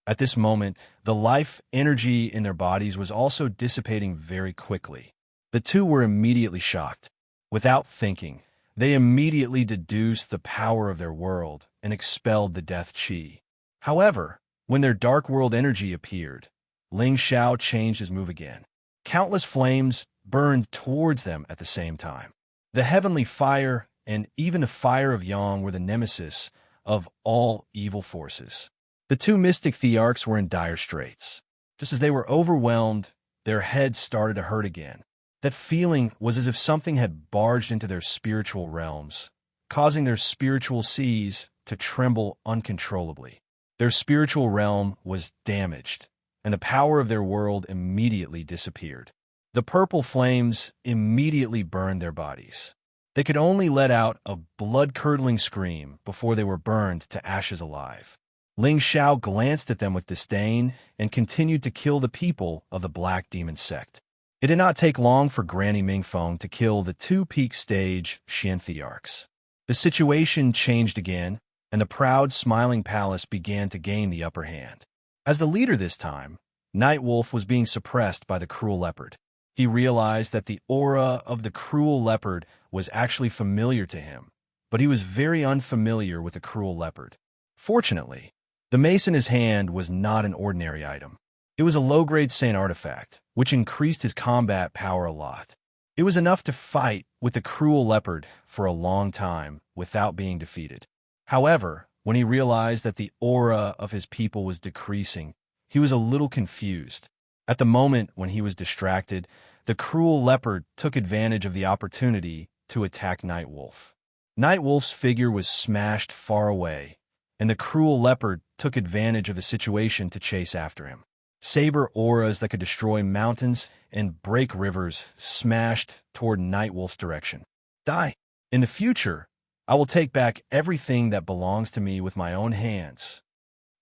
At this moment, the life energy in their bodies was also dissipating very quickly. The two were immediately shocked. Without thinking, they immediately deduced the power of their world and expelled the death qi. However, when their dark world energy appeared, Ling Xiao changed his move again. Countless flames burned towards them at the same time. The heavenly fire and even the fire of Yang were the nemesis of all evil forces. The two mystic thearchs were in dire straits. Just as they were overwhelmed, their heads started to hurt again. That feeling was as if something had barged into their spiritual realms, causing their spiritual seas to tremble uncontrollably. Their spiritual realm was damaged, and the power of their world immediately disappeared. The purple flames immediately burned their bodies. They could only let out a blood-curdling scream before they were burned to ashes alive. Ling Xiao glanced at them with disdain and continued to kill the people of the Black Demon sect. It did not take long for Granny Mingfeng to kill the two peak stage Xian thearchs. The situation changed again, and the proud, smiling palace began to gain the upper hand. As the leader this time, Nightwolf was being suppressed by the cruel leopard. He realized that the aura of the cruel leopard was actually familiar to him, but he was very unfamiliar with the cruel leopard. Fortunately, the mace in his hand was not an ordinary item. It was a low-grade Saint artifact, which increased his combat power a lot. It was enough to fight with the cruel leopard for a long time without being defeated. However, when he realized that the aura of his people was decreasing, he was a little confused. At the moment when he was distracted, the cruel leopard took advantage of the opportunity to attack Nightwolf. Nightwolf's figure was smashed far away, and the cruel leopard took advantage of the situation to chase after him. Saber auras that could destroy mountains and break rivers smashed toward Nightwolf's direction. Die! In the future, I will take back everything that belongs to me with my own hands.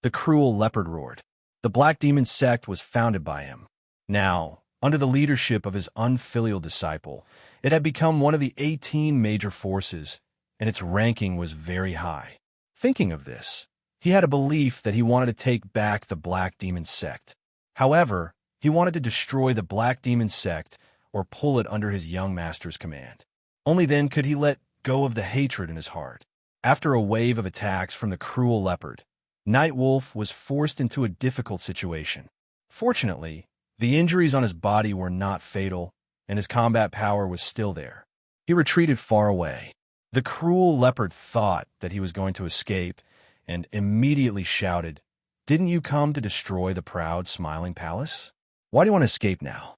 The cruel leopard roared. The Black Demon sect was founded by him. Now, under the leadership of his unfilial disciple, it had become one of the 18 major forces, and its ranking was very high. Thinking of this, he had a belief that he wanted to take back the Black Demon sect. However, he wanted to destroy the Black Demon sect or pull it under his young master's command. Only then could he let go of the hatred in his heart. After a wave of attacks from the cruel leopard, Nightwolf was forced into a difficult situation. Fortunately, the injuries on his body were not fatal, and his combat power was still there. He retreated far away. The cruel leopard thought that he was going to escape, and immediately shouted, "Didn't you come to destroy the proud, smiling palace? Why do you want to escape now?"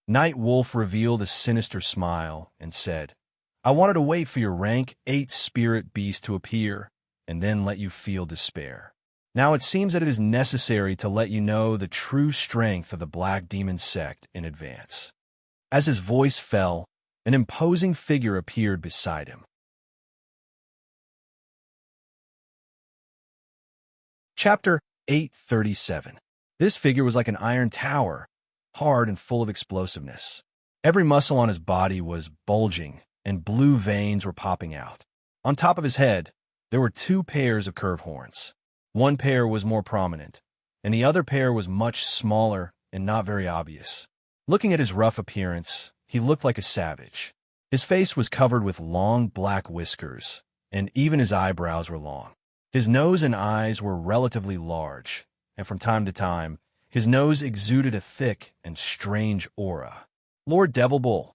Nightwolf revealed a sinister smile and said, "I wanted to wait for your rank 8 spirit beast to appear, and then let you feel despair. Now it seems that it is necessary to let you know the true strength of the Black Demon sect in advance." As his voice fell, An imposing figure appeared beside him. Chapter 837. This figure was like an iron tower, hard and full of explosiveness. Every muscle on his body was bulging, and blue veins were popping out. On top of his head, there were 2 pairs of curved horns. One pair was more prominent, and the other pair was much smaller and not very obvious. Looking at his rough appearance, he looked like a savage. His face was covered with long black whiskers, and even his eyebrows were long. His nose and eyes were relatively large, and from time to time, his nose exuded a thick and strange aura. "Lord Devil Bull,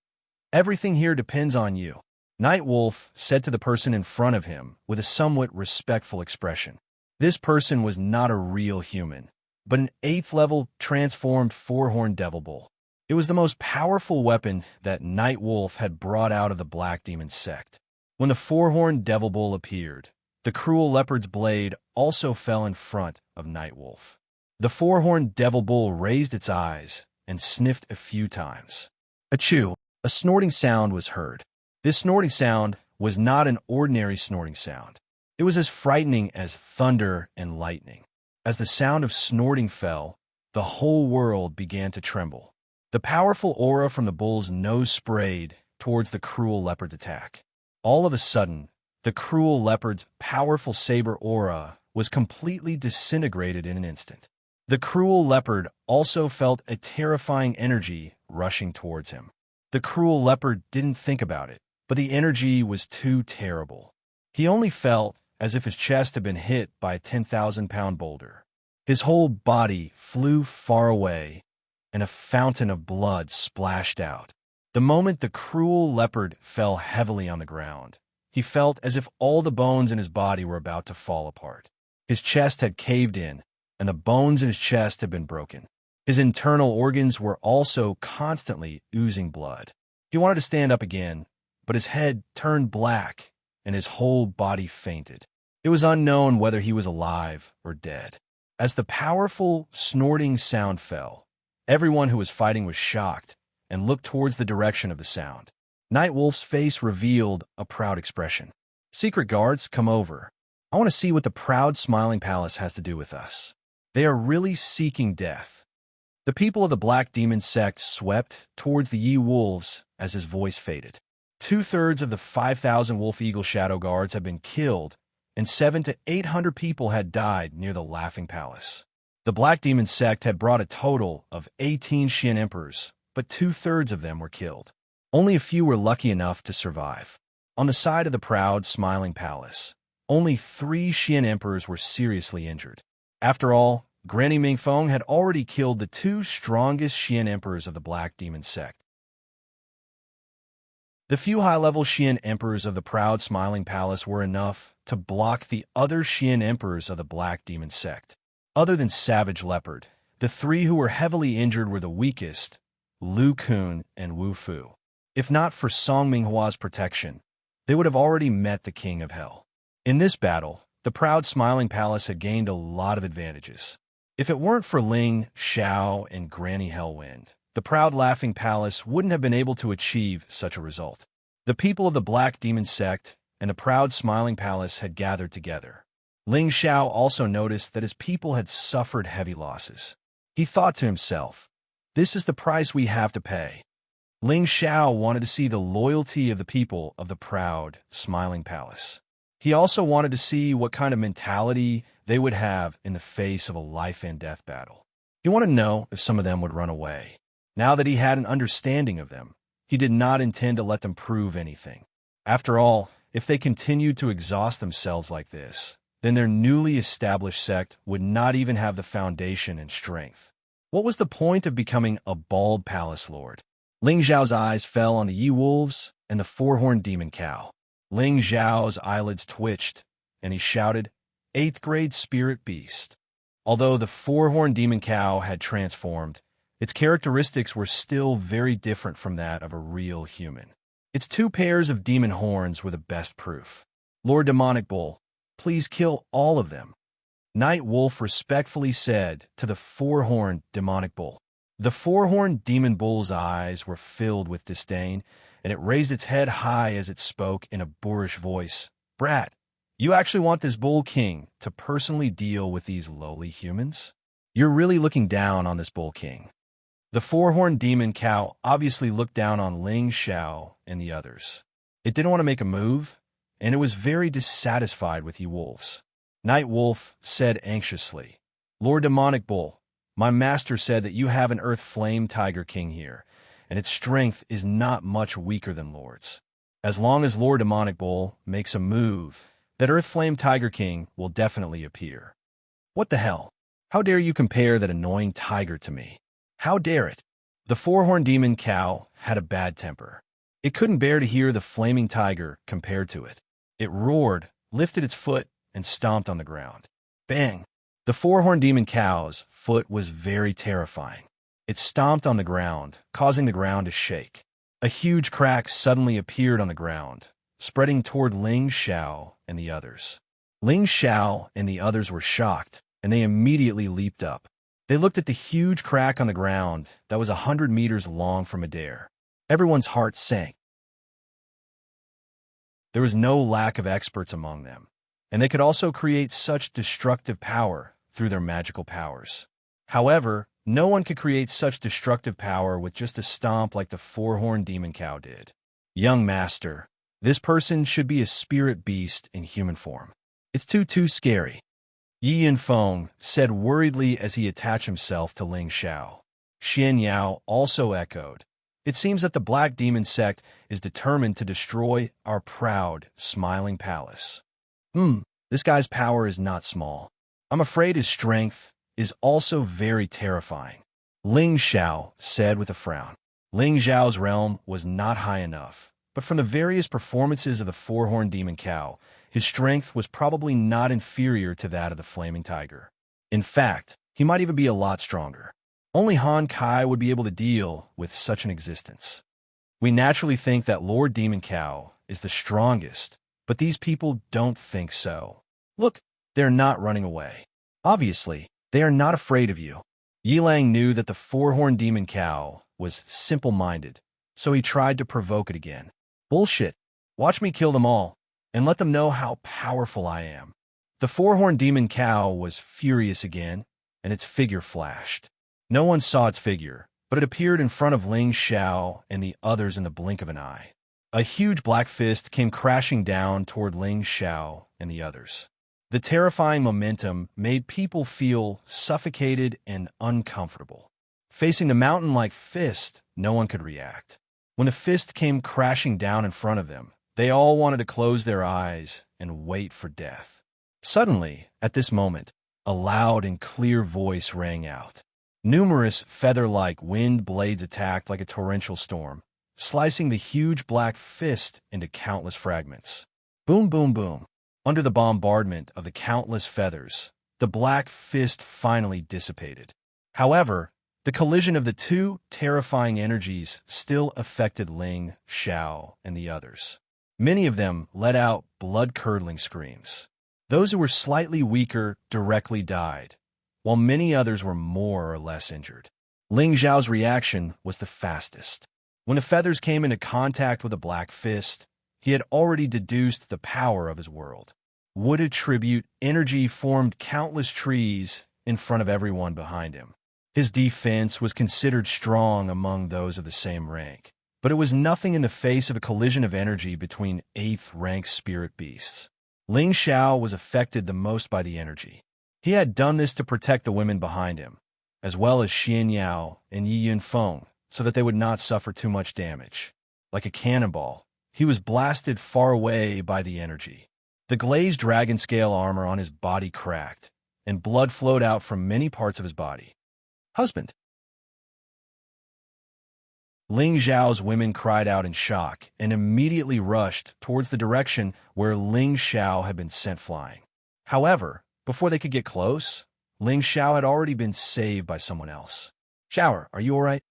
everything here depends on you," Night Wolf said to the person in front of him with a somewhat respectful expression. This person was not a real human, but an 8th-level transformed 4-horned devil bull. It was the most powerful weapon that Night Wolf had brought out of the Black Demon sect. When the 4-horned devil bull appeared, the cruel leopard's blade also fell in front of Night Wolf. The 4-horned devil bull raised its eyes and sniffed a few times. Achoo! A snorting sound was heard. This snorting sound was not an ordinary snorting sound. It was as frightening as thunder and lightning. As the sound of snorting fell, the whole world began to tremble. The powerful aura from the bull's nose sprayed towards the cruel leopard's attack. All of a sudden, the cruel leopard's powerful saber aura was completely disintegrated in an instant. The cruel leopard also felt a terrifying energy rushing towards him. The cruel leopard didn't think about it, but the energy was too terrible. He only felt as if his chest had been hit by a 10,000-pound boulder. His whole body flew far away, and a fountain of blood splashed out. The moment the cruel leopard fell heavily on the ground, he felt as if all the bones in his body were about to fall apart. His chest had caved in, and the bones in his chest had been broken. His internal organs were also constantly oozing blood. He wanted to stand up again, but his head turned black, and his whole body fainted. It was unknown whether he was alive or dead. As the powerful, snorting sound fell, everyone who was fighting was shocked and looked towards the direction of the sound. Night Wolf's face revealed a proud expression. "Secret guards, come over. I want to see what the proud Smiling Palace has to do with us. They are really seeking death." The people of the Black Demon sect swept towards the Ye-Wolves as his voice faded. 2/3 of the 5,000 Wolf Eagle Shadow Guards had been killed, and 700 to 800 people had died near the Laughing Palace. The Black Demon sect had brought a total of 18 Xian Emperors, but 2/3 of them were killed. Only a few were lucky enough to survive. On the side of the proud, Smiling Palace, only 3 Xian Emperors were seriously injured. After all, Granny Mingfeng had already killed the 2 strongest Xian Emperors of the Black Demon sect. The few high-level Xian Emperors of the proud Smiling Palace were enough to block the other Xian Emperors of the Black Demon sect. Other than Savage Leopard, the 3 who were heavily injured were the weakest, Lu Kun and Wu Fu. If not for Song Minghua's protection, they would have already met the King of Hell. In this battle, the proud Smiling Palace had gained a lot of advantages. If it weren't for Ling, Xiao, and Granny Hellwind, the proud Laughing Palace wouldn't have been able to achieve such a result. The people of the Black Demon sect and the proud Smiling Palace had gathered together. Ling Xiao also noticed that his people had suffered heavy losses. He thought to himself, "This is the price we have to pay." Ling Xiao wanted to see the loyalty of the people of the proud Smiling Palace. He also wanted to see what kind of mentality they would have in the face of a life-and-death battle. He wanted to know if some of them would run away. Now that he had an understanding of them, he did not intend to let them prove anything. After all, if they continued to exhaust themselves like this, then their newly established sect would not even have the foundation and strength. What was the point of becoming a bald palace lord? Ling Zhao's eyes fell on the Ye-Wolves and the 4-horned demon cow. Ling Zhao's eyelids twitched, and he shouted, "8th grade spirit beast." Although the 4-horned demon cow had transformed, its characteristics were still very different from that of a real human. Its 2 pairs of demon horns were the best proof. "Lord Demonic Bull, please kill all of them," Night Wolf respectfully said to the 4-horned demonic bull. The 4-horned demon bull's eyes were filled with disdain, and it raised its head high as it spoke in a boorish voice. "Brat, you actually want this Bull King to personally deal with these lowly humans? You're really looking down on this Bull King." The four-horned demon cow obviously looked down on Ling Xiao and the others. It didn't want to make a move, and it was very dissatisfied with you wolves. Night Wolf said anxiously, "Lord Demonic Bull, my master said that you have an Earth Flame Tiger King here, and its strength is not much weaker than Lord's. As long as Lord Demonic Bull makes a move, that Earth Flame Tiger King will definitely appear." "What the hell? How dare you compare that annoying tiger to me? How dare it?" The four-horned demon cow had a bad temper. It couldn't bear to hear the flaming tiger compared to it. It roared, lifted its foot, and stomped on the ground. Bang! The four-horned demon cow's foot was very terrifying. It stomped on the ground, causing the ground to shake. A huge crack suddenly appeared on the ground, spreading toward Ling Xiao and the others. Ling Xiao and the others were shocked, and they immediately leaped up. They looked at the huge crack on the ground that was 100 meters long from midair. Everyone's heart sank. There was no lack of experts among them, and they could also create such destructive power through their magical powers. However, no one could create such destructive power with just a stomp like the four-horned demon cow did. "Young master, this person should be a spirit beast in human form. It's too scary," Yi Yinfeng said worriedly as he attached himself to Ling Xiao. Xianxia also echoed, "It seems that the Black Demon sect is determined to destroy our proud, smiling palace. This guy's power is not small. I'm afraid his strength is also very terrifying," Ling Xiao said with a frown. Ling Xiao's realm was not high enough, but from the various performances of the four-horned demon cow, his strength was probably not inferior to that of the flaming tiger. In fact, he might even be a lot stronger. Only Han Kai would be able to deal with such an existence. We naturally think that Lord Demon Cow is the strongest, but these people don't think so. Look, they're not running away. Obviously, they are not afraid of you. Yilang knew that the four-horned demon cow was simple-minded, so he tried to provoke it again. "Bullshit. Watch me kill them all, and let them know how powerful I am." The four-horned demon cow was furious again, and its figure flashed. No one saw its figure, but it appeared in front of Ling Xiao and the others in the blink of an eye. A huge black fist came crashing down toward Ling Xiao and the others. The terrifying momentum made people feel suffocated and uncomfortable. Facing the mountain-like fist, no one could react. When the fist came crashing down in front of them, they all wanted to close their eyes and wait for death. Suddenly, at this moment, a loud and clear voice rang out. Numerous feather-like wind blades attacked like a torrential storm, slicing the huge black fist into countless fragments. Boom, boom, boom. Under the bombardment of the countless feathers, the black fist finally dissipated. However, the collision of the two terrifying energies still affected Ling Xiao and the others. Many of them let out blood-curdling screams. Those who were slightly weaker directly died, while many others were more or less injured. Ling Xiao's reaction was the fastest. When the feathers came into contact with a black fist, he had already deduced the power of his world. Wood attribute energy formed countless trees in front of everyone behind him. His defense was considered strong among those of the same rank, but it was nothing in the face of a collision of energy between 8th-rank spirit beasts. Ling Xiao was affected the most by the energy. He had done this to protect the women behind him, as well as Xianxia and Yi Yinfeng, so that they would not suffer too much damage. Like a cannonball, he was blasted far away by the energy. The glazed dragon scale armor on his body cracked, and blood flowed out from many parts of his body. "Husband!" Ling Xiao's women cried out in shock and immediately rushed towards the direction where Ling Xiao had been sent flying. However, before they could get close, Ling Xiao had already been saved by someone else. "Xiao, are you all right?"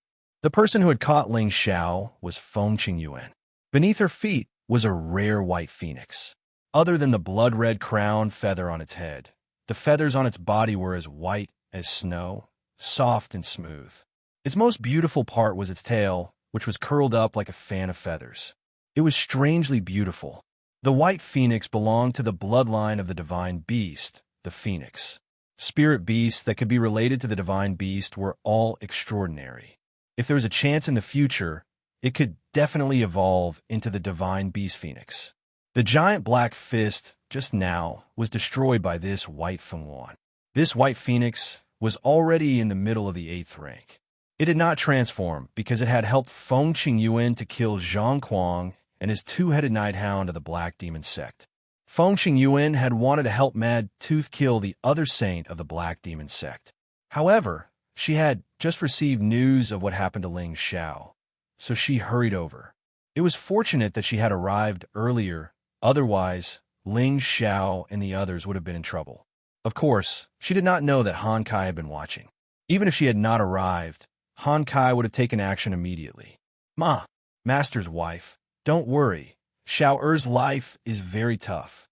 The person who had caught Ling Xiao was Feng Qingyuan. Beneath her feet was a rare white phoenix. Other than the blood-red crown feather on its head, the feathers on its body were as white as snow, soft and smooth. Its most beautiful part was its tail, which was curled up like a fan of feathers. It was strangely beautiful. The white phoenix belonged to the bloodline of the divine beast, the phoenix. Spirit beasts that could be related to the divine beast were all extraordinary. If there was a chance in the future, it could definitely evolve into the divine beast phoenix. The giant black fist, just now, was destroyed by this white Fenghuan. This white phoenix was already in the middle of the 8th rank. It did not transform because it had helped Feng Qingyuan to kill Zhang Kuang and his two-headed night hound of the Black Demon sect. Feng Qingyuan had wanted to help Mad Tooth kill the other saint of the Black Demon sect. However, she had just received news of what happened to Ling Xiao, so she hurried over. It was fortunate that she had arrived earlier, otherwise Ling Xiao and the others would have been in trouble. Of course, she did not know that Han Kai had been watching. Even if she had not arrived, Han Kai would have taken action immediately. "Ma, Master's wife, don't worry. Xiao Er's life is very tough."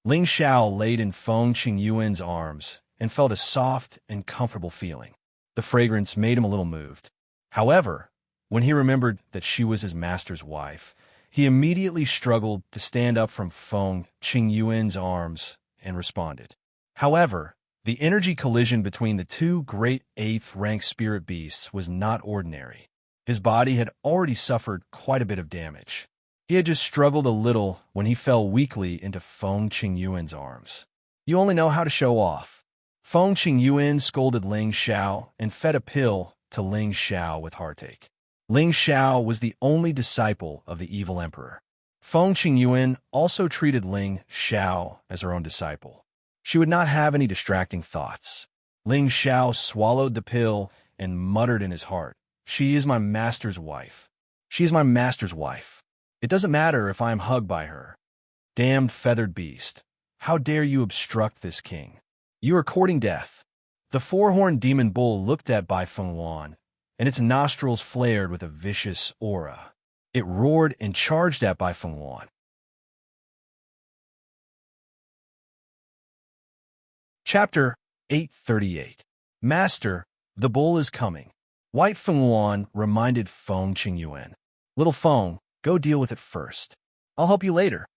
Ling Xiao laid in Feng Qingyuan's arms and felt a soft and comfortable feeling. The fragrance made him a little moved. However, when he remembered that she was his master's wife, he immediately struggled to stand up from Feng Qingyuan's arms and responded. However, the energy collision between the two great 8th-rank spirit beasts was not ordinary. His body had already suffered quite a bit of damage. He had just struggled a little when he fell weakly into Feng Qingyuan's arms. "You only know how to show off." Feng Qingyuan scolded Ling Xiao and fed a pill to Ling Xiao with heartache. Ling Xiao was the only disciple of the evil emperor. Feng Qingyuan also treated Ling Xiao as her own disciple. She would not have any distracting thoughts. Ling Xiao swallowed the pill and muttered in his heart, "She is my master's wife. She is my master's wife. It doesn't matter if I am hugged by her. Damned feathered beast, how dare you obstruct this king? You are courting death." The four-horned demon bull looked at Bai Fenghuan, and its nostrils flared with a vicious aura. It roared and charged at Bai Fenghuan. Chapter 838. Master, the bull is coming. White Fenghuan reminded Feng Qingyuan. "Little Feng, go deal with it first. I'll help you later."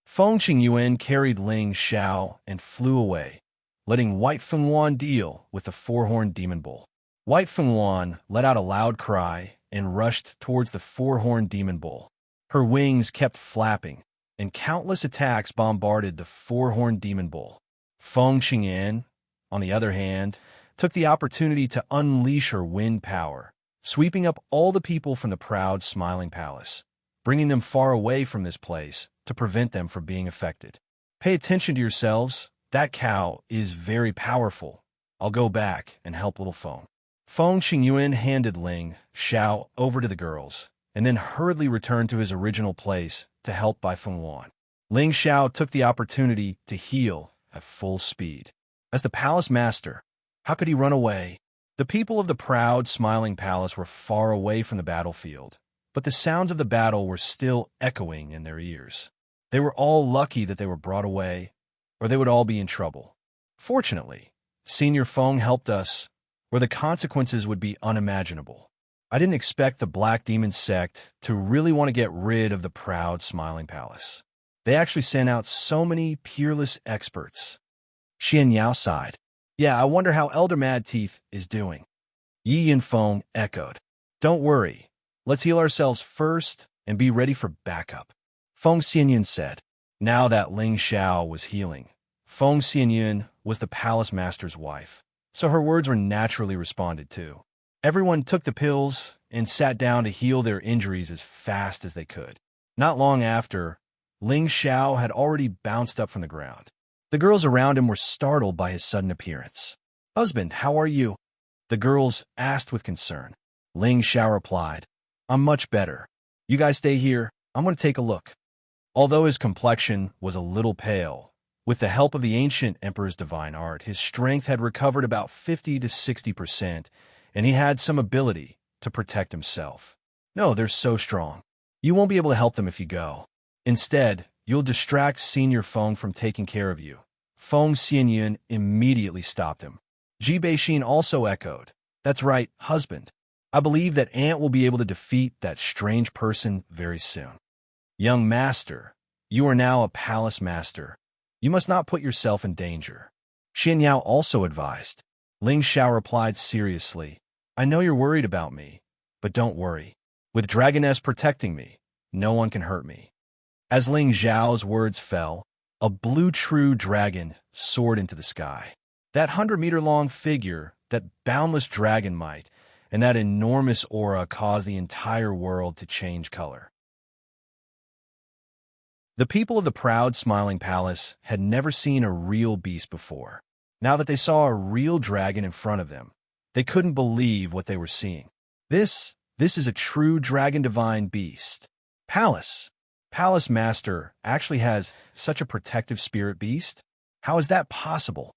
Feng Qingyuan carried Ling Xiao and flew away, letting White Fenghuan deal with the four-horned demon bull. White Fenghuan let out a loud cry and rushed towards the four-horned demon bull. Her wings kept flapping, and countless attacks bombarded the four-horned demon bull. Feng Qingyuan, on the other hand, took the opportunity to unleash her wind power, sweeping up all the people from the proud, smiling palace, bringing them far away from this place to prevent them from being affected. "Pay attention to yourselves. That cow is very powerful. I'll go back and help little Feng." Feng Qingyuan handed Ling Xiao over to the girls, and then hurriedly returned to his original place to help Bai Fenghuan. Ling Xiao took the opportunity to heal at full speed. As the palace master, how could he run away? The people of the proud, smiling palace were far away from the battlefield, but the sounds of the battle were still echoing in their ears. They were all lucky that they were brought away, or they would all be in trouble. Fortunately, Senior Feng helped us, where the consequences would be unimaginable. I didn't expect the Black Demon sect to really want to get rid of the proud, smiling palace. They actually sent out so many peerless experts. Xianxia sighed. "Yeah, I wonder how Elder Mad Teeth is doing." Yi Yinfeng echoed. "Don't worry. Let's heal ourselves first and be ready for backup," Feng Xianyan said. Now that Ling Xiao was healing, Feng Xianyan was the palace master's wife, so her words were naturally responded to. Everyone took the pills and sat down to heal their injuries as fast as they could. Not long after, Ling Xiao had already bounced up from the ground. The girls around him were startled by his sudden appearance. "Husband, how are you?" the girls asked with concern. Ling Xiao replied, "I'm much better. You guys stay here. I'm going to take a look." Although his complexion was a little pale, with the help of the ancient emperor's divine art, his strength had recovered about 50 to 60%, and he had some ability to protect himself. "No, they're so strong. You won't be able to help them if you go. Instead, you'll distract Senior Feng from taking care of you." Feng Xianyan immediately stopped him. Ji Beixin also echoed, "That's right, husband. I believe that Ant will be able to defeat that strange person very soon. Young master, you are now a palace master. You must not put yourself in danger. Xianxia also advised. Ling Xiao replied seriously, I know you're worried about me, but don't worry. With Dragoness protecting me, no one can hurt me. As Ling Xiao's words fell, a blue true dragon soared into the sky. That 100-meter-long figure, that boundless dragon might, and that enormous aura caused the entire world to change color. The people of the proud, smiling palace had never seen a real beast before. Now that they saw a real dragon in front of them, they couldn't believe what they were seeing. This is a true dragon divine beast. Palace Master actually has such a protective spirit beast? How is that possible?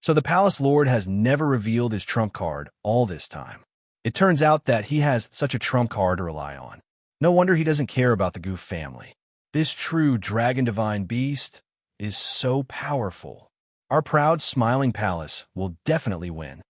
So the Palace Lord has never revealed his trump card all this time. It turns out that he has such a trump card to rely on. No wonder he doesn't care about the Goof family. This true dragon divine beast is so powerful. Our proud, smiling palace will definitely win.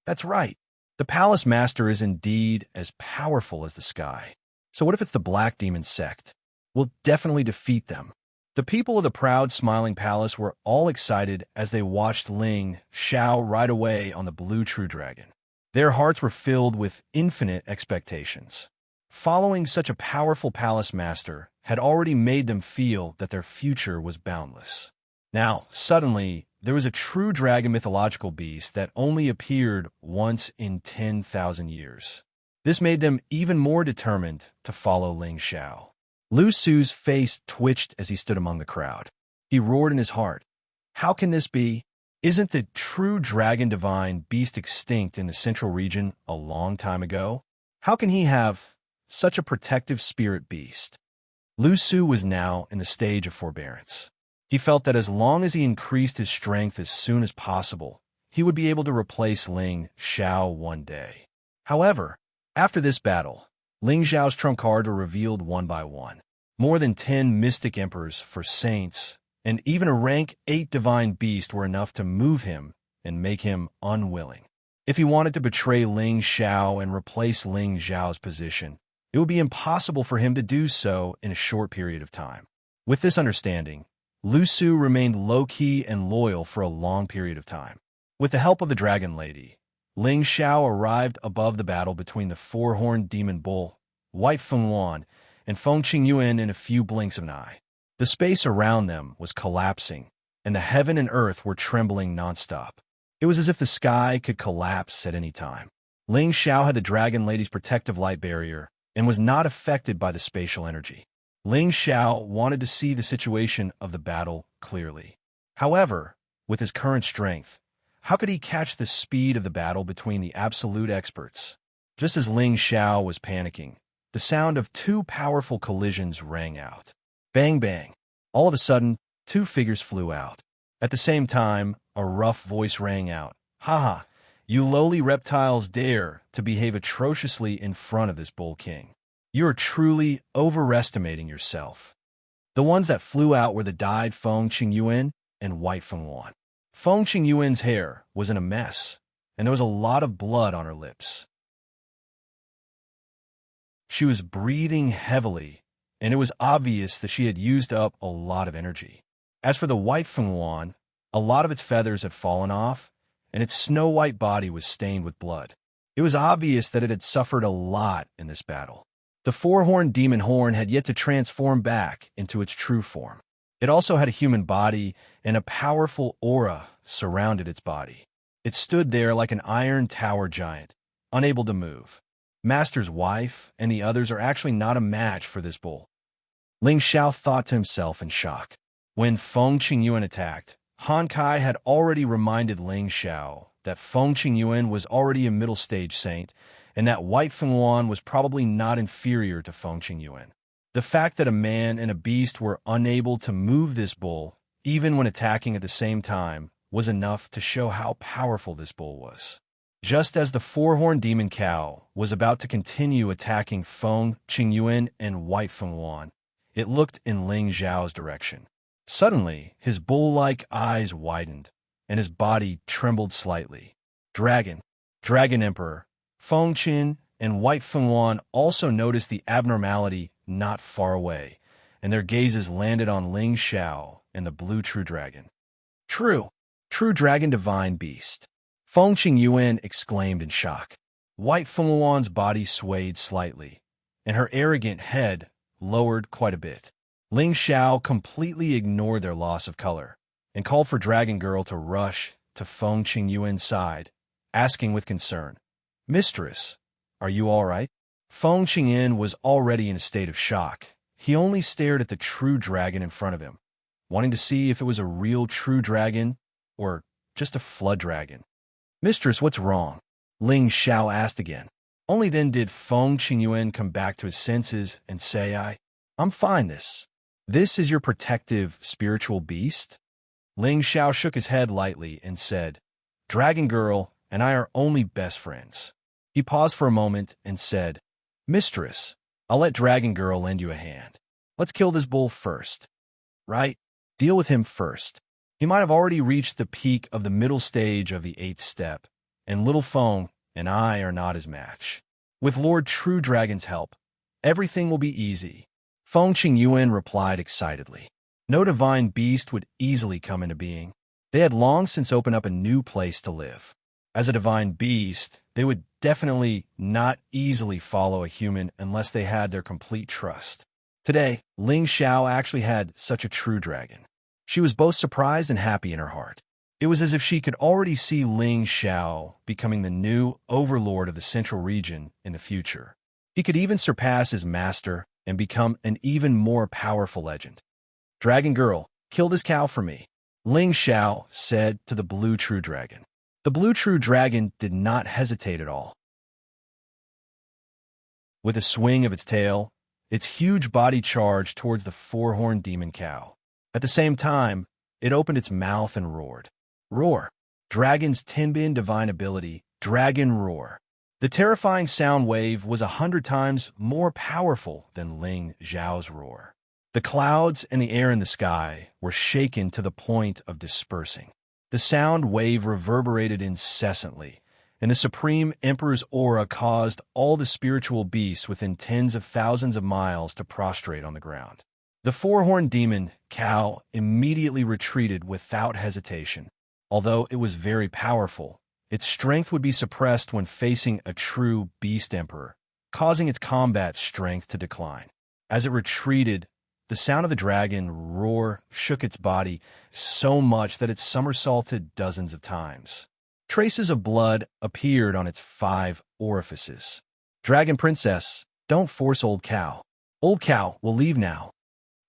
That's right. The Palace Master is indeed as powerful as the sky. So what if it's the Black Demon sect? We'll definitely defeat them. The people of the proud, smiling palace were all excited as they watched Ling Xiao ride away on the blue true dragon. Their hearts were filled with infinite expectations. Following such a powerful palace master had already made them feel that their future was boundless. Now, suddenly, there was a true dragon mythological beast that only appeared once in 10,000 years. This made them even more determined to follow Ling Xiao. Lu Su's face twitched as he stood among the crowd. He roared in his heart. How can this be? Isn't the true dragon divine beast extinct in the central region a long time ago? How can he have such a protective spirit beast? Lu Su was now in the stage of forbearance. He felt that as long as he increased his strength as soon as possible, he would be able to replace Ling Xiao one day. However, after this battle, Ling Xiao's trump cards were revealed one by one. More than 10 mystic emperors for saints, and even a rank 8 divine beast were enough to move him and make him unwilling. If he wanted to betray Ling Xiao and replace Ling Xiao's position, it would be impossible for him to do so in a short period of time. With this understanding, Lu Su remained low-key and loyal for a long period of time. With the help of the Dragon Lady, Ling Xiao arrived above the battle between the four-horned demon bull, White Fengwan, and Feng Qingyuan in a few blinks of an eye. The space around them was collapsing, and the heaven and earth were trembling nonstop. It was as if the sky could collapse at any time. Ling Xiao had the Dragon Lady's protective light barrier and was not affected by the spatial energy. Ling Xiao wanted to see the situation of the battle clearly. However, with his current strength, how could he catch the speed of the battle between the absolute experts? Just as Ling Xiao was panicking, the sound of 2 powerful collisions rang out. Bang, bang. All of a sudden, 2 figures flew out. At the same time, a rough voice rang out. "Haha, you lowly reptiles dare to behave atrociously in front of this bull king. You are truly overestimating yourself." The ones that flew out were the dyed Feng Qingyuan and White Fengwan. Feng Qingyuan's hair was in a mess, and there was a lot of blood on her lips. She was breathing heavily, and it was obvious that she had used up a lot of energy. As for the White Fengwan, a lot of its feathers had fallen off, and its snow-white body was stained with blood. It was obvious that it had suffered a lot in this battle. The four-horned demon horn had yet to transform back into its true form. It also had a human body, and a powerful aura surrounded its body. It stood there like an iron tower giant, unable to move. Master's wife and the others are actually not a match for this bull. Ling Xiao thought to himself in shock. When Feng Qingyuan attacked, Han Kai had already reminded Ling Xiao that Feng Qingyuan was already a middle-stage saint, and that White Fengwan was probably not inferior to Feng Qingyuan. The fact that a man and a beast were unable to move this bull, even when attacking at the same time, was enough to show how powerful this bull was. Just as the four-horned demon cow was about to continue attacking Feng Qingyuan and White Fengwan, it looked in Ling Xiao's direction. Suddenly, his bull-like eyes widened, and his body trembled slightly. Dragon Emperor, Feng Qin and White Fengwan also noticed the abnormality not far away, and their gazes landed on Ling Xiao and the blue true dragon. True dragon divine beast. Feng Qingyuan exclaimed in shock. White Fengwan's body swayed slightly, and her arrogant head lowered quite a bit. Ling Xiao completely ignored their loss of color and called for Dragon Girl to rush to Feng Qingyuan's side, asking with concern, "Mistress, are you all right?" Feng Qingyuan was already in a state of shock. He only stared at the true dragon in front of him, wanting to see if it was a real true dragon or just a flood dragon. "Mistress, what's wrong?" Ling Xiao asked again. Only then did Feng Qingyuan come back to his senses and say, I'm fine. This is your protective spiritual beast?" Ling Xiao shook his head lightly and said, "Dragon Girl and I are only best friends." He paused for a moment and said, "Mistress, I'll let Dragon Girl lend you a hand. Let's kill this bull first." "Right? Deal with him first." He might have already reached the peak of the middle stage of the 8th step, and little Feng and I are not his match. With Lord True Dragon's help, everything will be easy. Feng Qingyuan replied excitedly. No divine beast would easily come into being. They had long since opened up a new place to live. As a divine beast, they would definitely not easily follow a human unless they had their complete trust. Today, Ling Xiao actually had such a true dragon. She was both surprised and happy in her heart. It was as if she could already see Ling Xiao becoming the new overlord of the central region in the future. He could even surpass his master and become an even more powerful legend. "Dragon Girl, kill this cow for me," Ling Xiao said to the blue true dragon. The blue true dragon did not hesitate at all. With a swing of its tail, its huge body charged towards the four-horned demon cow. At the same time, it opened its mouth and roared. Roar. Dragon's Tenbin divine ability, Dragon Roar. The terrifying sound wave was 100 times more powerful than Ling Xiao's roar. The clouds and the air in the sky were shaken to the point of dispersing. The sound wave reverberated incessantly, and the Supreme Emperor's aura caused all the spiritual beasts within tens of thousands of miles to prostrate on the ground. The four-horned demon cow immediately retreated without hesitation. Although it was very powerful, its strength would be suppressed when facing a true beast emperor, causing its combat strength to decline. As it retreated, the sound of the dragon roar shook its body so much that it somersaulted dozens of times. Traces of blood appeared on its 5 orifices. "Dragon Princess, don't force old cow. Old cow will leave now."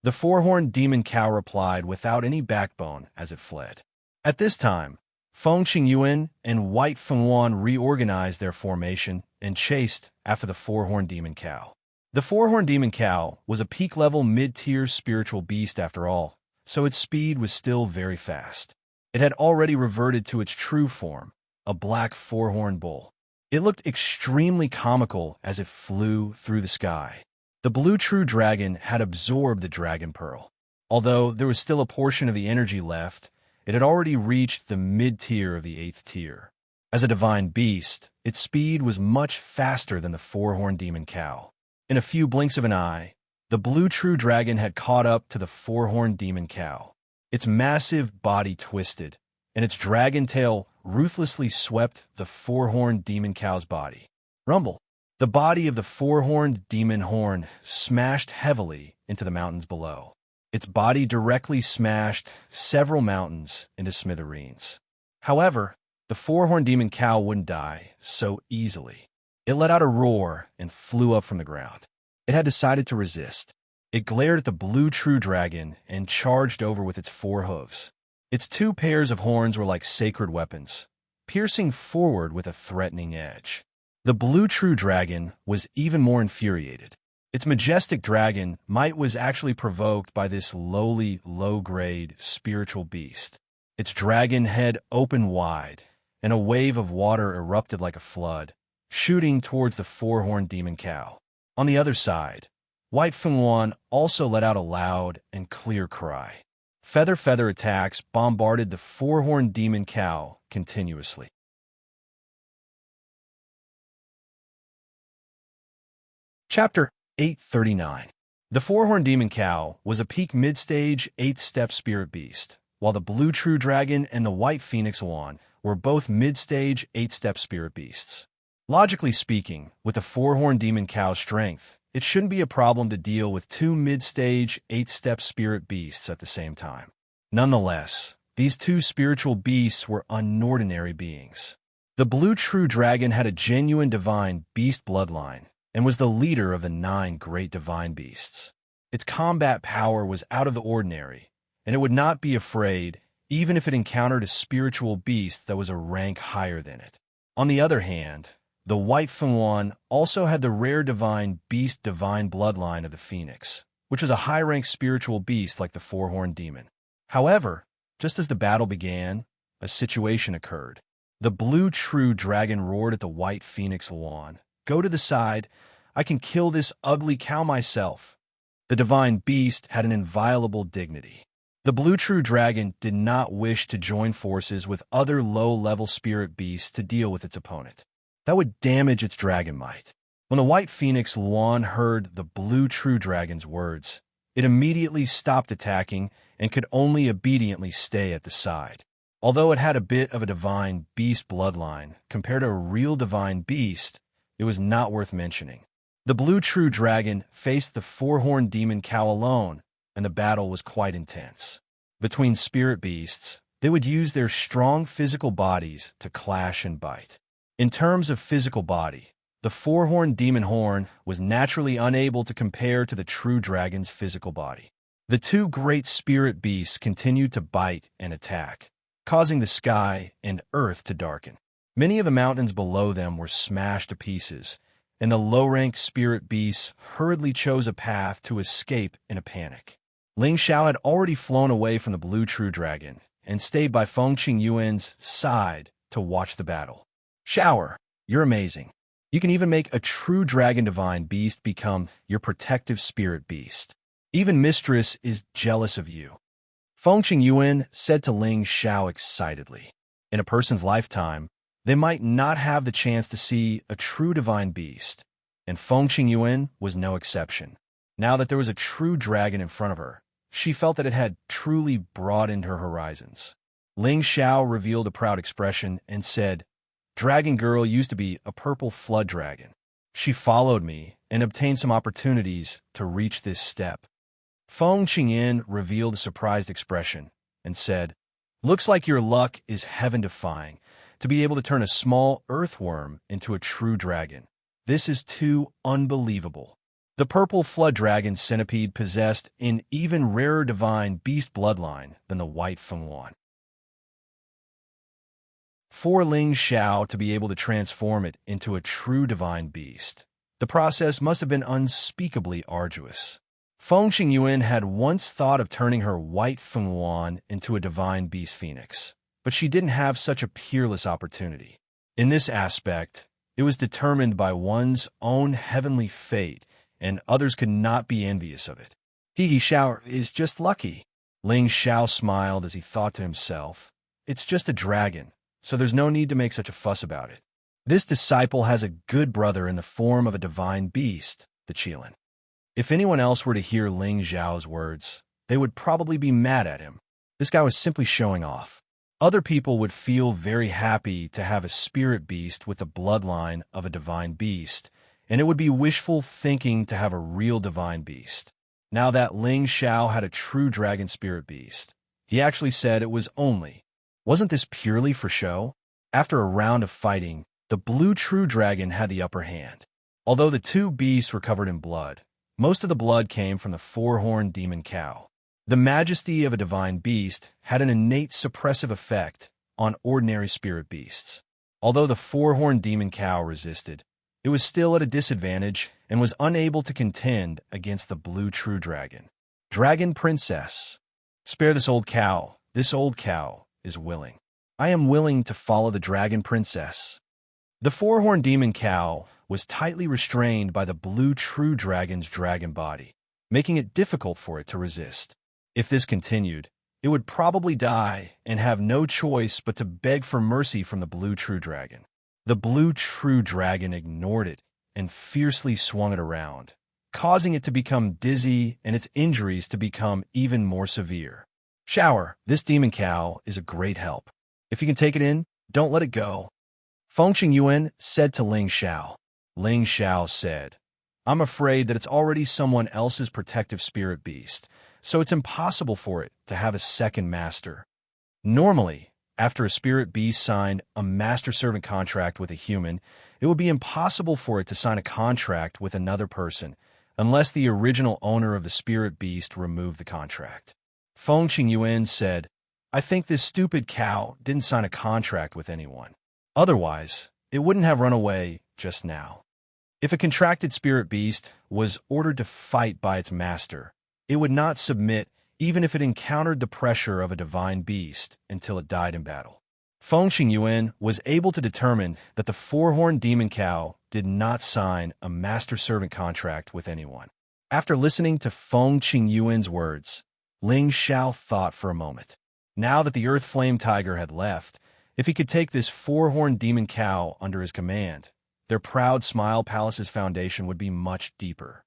The four-horned demon cow replied without any backbone as it fled. At this time, Feng Qingyuan and White Fengwan reorganized their formation and chased after the four-horned demon cow. The four-horned demon cow was a peak-level mid-tier spiritual beast after all, so its speed was still very fast. It had already reverted to its true form, a black four-horned bull. It looked extremely comical as it flew through the sky. The blue true dragon had absorbed the dragon pearl. Although there was still a portion of the energy left, it had already reached the mid-tier of the 8th tier. As a divine beast, its speed was much faster than the four-horned demon cow. In a few blinks of an eye, the blue true dragon had caught up to the four-horned demon cow. Its massive body twisted, and its dragon tail ruthlessly swept the four-horned demon cow's body. Rumble. The body of the four-horned demon horn smashed heavily into the mountains below. Its body directly smashed several mountains into smithereens. However, the four-horned demon cow wouldn't die so easily. It let out a roar and flew up from the ground. It had decided to resist. It glared at the blue true dragon and charged over with its 4 hooves. Its 2 pairs of horns were like sacred weapons, piercing forward with a threatening edge. The blue true dragon was even more infuriated. Its majestic dragon might was actually provoked by this lowly, low-grade spiritual beast. Its dragon head opened wide, and a wave of water erupted like a flood, shooting towards the four-horned demon cow. On the other side, White Fengwan also let out a loud and clear cry. Feather attacks bombarded the four-horned demon cow continuously. Chapter 839. The four-horned demon cow was a peak mid-stage 8th-step spirit beast, while the blue true dragon and the white phoenix Yuan were both mid-stage 8th-step spirit beasts. Logically speaking, with the four-horned demon cow's strength, it shouldn't be a problem to deal with two mid-stage 8th-step spirit beasts at the same time. Nonetheless, these two spiritual beasts were unordinary beings. The blue true dragon had a genuine divine beast bloodline, and was the leader of the 9 great divine beasts. Its combat power was out of the ordinary, and it would not be afraid even if it encountered a spiritual beast that was a rank higher than it. On the other hand, the white Fengwan also had the rare divine beast divine bloodline of the phoenix, which was a high-rank spiritual beast like the four-horned demon. However, just as the battle began, a situation occurred. The blue true dragon roared at the white phoenix Yuan, "Go to the side. I can kill this ugly cow myself." The divine beast had an inviolable dignity. The blue true dragon did not wish to join forces with other low-level spirit beasts to deal with its opponent. That would damage its dragon might. When the white phoenix Yuan heard the blue true dragon's words, it immediately stopped attacking and could only obediently stay at the side. Although it had a bit of a divine beast bloodline compared to a real divine beast, it was not worth mentioning. The blue true dragon faced the four-horned demon cow alone, and the battle was quite intense. Between spirit beasts, they would use their strong physical bodies to clash and bite. In terms of physical body, the four-horned demon horn was naturally unable to compare to the true dragon's physical body. The two great spirit beasts continued to bite and attack, causing the sky and earth to darken. Many of the mountains below them were smashed to pieces, and the low-ranked spirit beasts hurriedly chose a path to escape in a panic. Ling Xiao had already flown away from the blue true dragon and stayed by Feng Qingyuan's side to watch the battle. "Shower, you're amazing. You can even make a true dragon divine beast become your protective spirit beast. Even Mistress is jealous of you," Feng Qingyuan said to Ling Xiao excitedly. In a person's lifetime, they might not have the chance to see a true divine beast, and Feng Qingyuan was no exception. Now that there was a true dragon in front of her, she felt that it had truly broadened her horizons. Ling Xiao revealed a proud expression and said, "Dragon Girl used to be a purple flood dragon. She followed me and obtained some opportunities to reach this step." Feng Qingyan revealed a surprised expression and said, "Looks like your luck is heaven-defying, to be able to turn a small earthworm into a true dragon. This is too unbelievable." The purple flood dragon centipede possessed an even rarer divine beast bloodline than the white Fengwan. For Ling Xiao to be able to transform it into a true divine beast, the process must have been unspeakably arduous. Feng Qingyuan had once thought of turning her white Fengwan into a divine beast phoenix, but she didn't have such a peerless opportunity. In this aspect, it was determined by one's own heavenly fate, and others could not be envious of it. He Xiao is just lucky. Ling Xiao smiled as he thought to himself, "It's just a dragon, so there's no need to make such a fuss about it. This disciple has a good brother in the form of a divine beast, the Qilin." If anyone else were to hear Ling Xiao's words, they would probably be mad at him. This guy was simply showing off. Other people would feel very happy to have a spirit beast with the bloodline of a divine beast, and it would be wishful thinking to have a real divine beast. Now that Ling Xiao had a true dragon spirit beast, he actually said it was only. Wasn't this purely for show? After a round of fighting, the blue true dragon had the upper hand. Although the two beasts were covered in blood, most of the blood came from the four-horned demon cow. The majesty of a divine beast had an innate suppressive effect on ordinary spirit beasts. Although the four-horned demon cow resisted, it was still at a disadvantage and was unable to contend against the blue true dragon. "Dragon Princess, spare this old cow. This old cow is willing. I am willing to follow the Dragon Princess." The four-horned demon cow was tightly restrained by the blue true dragon's dragon body, making it difficult for it to resist. If this continued, it would probably die and have no choice but to beg for mercy from the blue true dragon. The blue true dragon ignored it and fiercely swung it around, causing it to become dizzy and its injuries to become even more severe. Shower, this demon cow is a great help. If you can take it in, don't let it go. Feng Qingyuan said to Ling Xiao. Ling Xiao said, I'm afraid that it's already someone else's protective spirit beast, so it's impossible for it to have a second master. Normally, after a spirit beast signed a master-servant contract with a human, it would be impossible for it to sign a contract with another person unless the original owner of the spirit beast removed the contract. Feng Qingyuan said, I think this stupid cow didn't sign a contract with anyone. Otherwise, it wouldn't have run away just now. If a contracted spirit beast was ordered to fight by its master, it would not submit even if it encountered the pressure of a divine beast until it died in battle. Feng Qingyuan was able to determine that the four-horned demon cow did not sign a master-servant contract with anyone. After listening to Feng Qingyuan's words, Ling Xiao thought for a moment. Now that the Earth Flame Tiger had left, if he could take this four-horned demon cow under his command, their proud Smile Palace's foundation would be much deeper.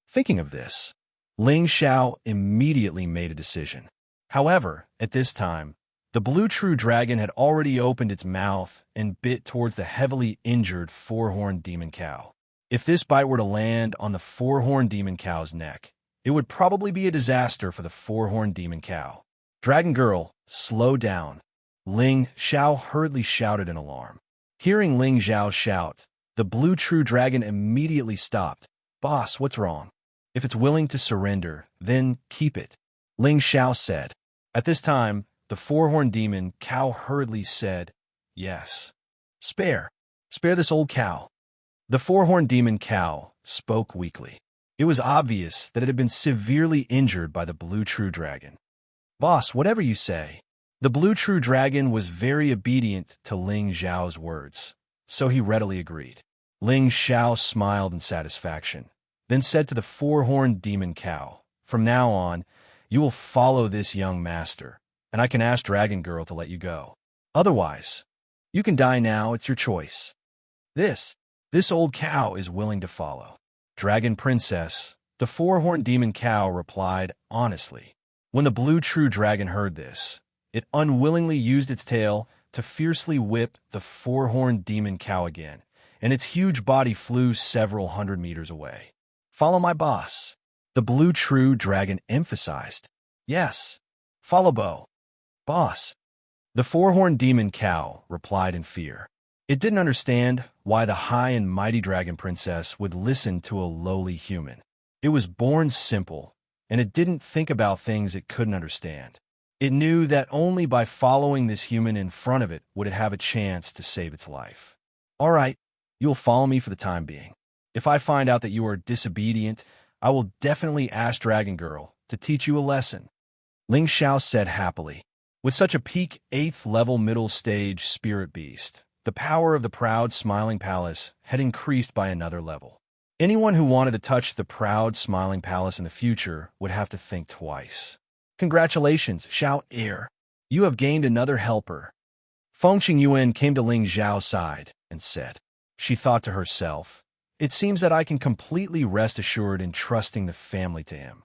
Thinking of this, Ling Xiao immediately made a decision. However, at this time, the blue true dragon had already opened its mouth and bit towards the heavily injured four-horned demon cow. If this bite were to land on the four-horned demon cow's neck, it would probably be a disaster for the four-horned demon cow. Dragon Girl, slow down. Ling Xiao hurriedly shouted in alarm. Hearing Ling Xiao shout, the blue true dragon immediately stopped. Boss, what's wrong? If it's willing to surrender, then keep it, Ling Xiao said. At this time, the four-horned demon cow hurriedly said, Yes. Spare this old cow. The four-horned demon cow spoke weakly. It was obvious that it had been severely injured by the blue true dragon. Boss, whatever you say. The blue true dragon was very obedient to Ling Xiao's words, so he readily agreed. Ling Xiao smiled in satisfaction, then said to the four-horned demon cow, From now on, you will follow this young master, and I can ask Dragon Girl to let you go. Otherwise, you can die now, it's your choice. This old cow is willing to follow. Dragon Princess, the four-horned demon cow replied honestly. When the blue true dragon heard this, it unwillingly used its tail to fiercely whip the four-horned demon cow again, and its huge body flew several hundred meters away. Follow my boss, the blue true dragon emphasized. Yes, follow boss. The four-horned demon cow replied in fear. It didn't understand why the high and mighty dragon princess would listen to a lowly human. It was born simple, and it didn't think about things it couldn't understand. It knew that only by following this human in front of it would it have a chance to save its life. All right, you'll follow me for the time being. If I find out that you are disobedient, I will definitely ask Dragon Girl to teach you a lesson, Ling Xiao said happily. With such a peak 8th level middle stage spirit beast, the power of the proud Smiling Palace had increased by another level. Anyone who wanted to touch the proud Smiling Palace in the future would have to think twice. Congratulations, Xiao Heir. You have gained another helper. Feng Qingyuan came to Ling Xiao's side and said. She thought to herself, It seems that I can completely rest assured in trusting the family to him.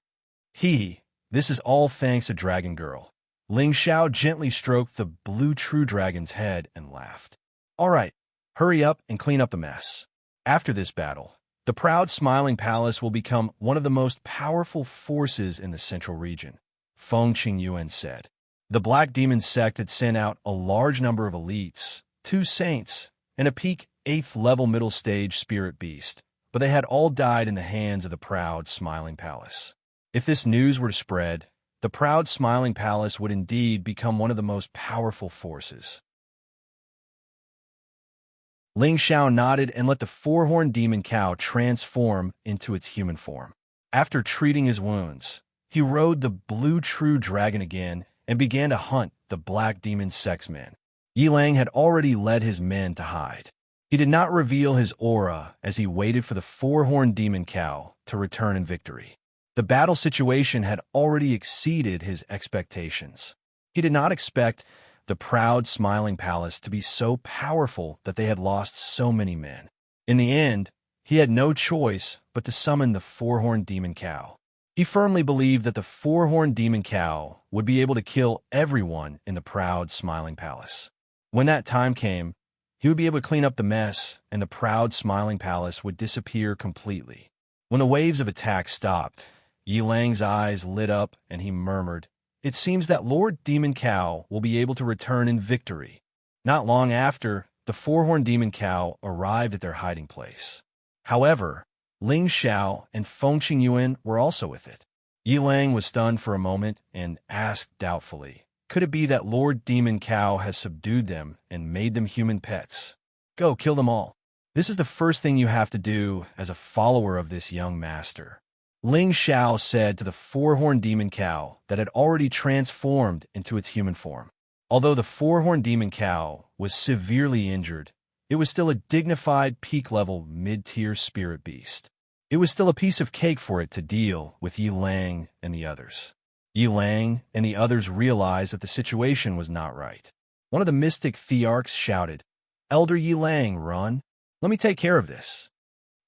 This is all thanks to Dragon Girl. Ling Xiao gently stroked the blue true dragon's head and laughed. All right, hurry up and clean up the mess. After this battle, the proud Smiling Palace will become one of the most powerful forces in the central region, Feng Qingyuan said. The Black Demon sect had sent out a large number of elites, 2 saints, and a peak 8th level middle stage spirit beast, but they had all died in the hands of the proud Smiling Palace. If this news were to spread, the proud Smiling Palace would indeed become one of the most powerful forces. Ling Xiao nodded and let the four-horned demon cow transform into its human form. After treating his wounds, he rode the blue true dragon again and began to hunt the Black Demon sexmen. Yilang had already led his men to hide. He did not reveal his aura as he waited for the four-horned demon cow to return in victory. The battle situation had already exceeded his expectations. He did not expect the proud, smiling palace to be so powerful that they had lost so many men. In the end, he had no choice but to summon the four-horned demon cow. He firmly believed that the four-horned demon cow would be able to kill everyone in the proud, smiling palace. When that time came, he would be able to clean up the mess, and the proud, smiling palace would disappear completely. When the waves of attack stopped, Yi Lang's eyes lit up and he murmured, "It seems that Lord Demon Cow will be able to return in victory." Not long after, the four-horned demon cow arrived at their hiding place. However, Ling Xiao and Feng Qingyuan were also with it. Yi Lang was stunned for a moment and asked doubtfully, "Could it be that Lord Demon Cow has subdued them and made them human pets? Go, kill them all. This is the first thing you have to do as a follower of this young master." Ling Xiao said to the four-horned demon cow that had already transformed into its human form. Although the four-horned demon cow was severely injured, it was still a dignified peak-level mid-tier spirit beast. It was still a piece of cake for it to deal with Yi Lang and the others. Yi Lang and the others realized that the situation was not right. One of the mystic thearchs shouted, "Elder Yi Lang, run! Let me take care of this."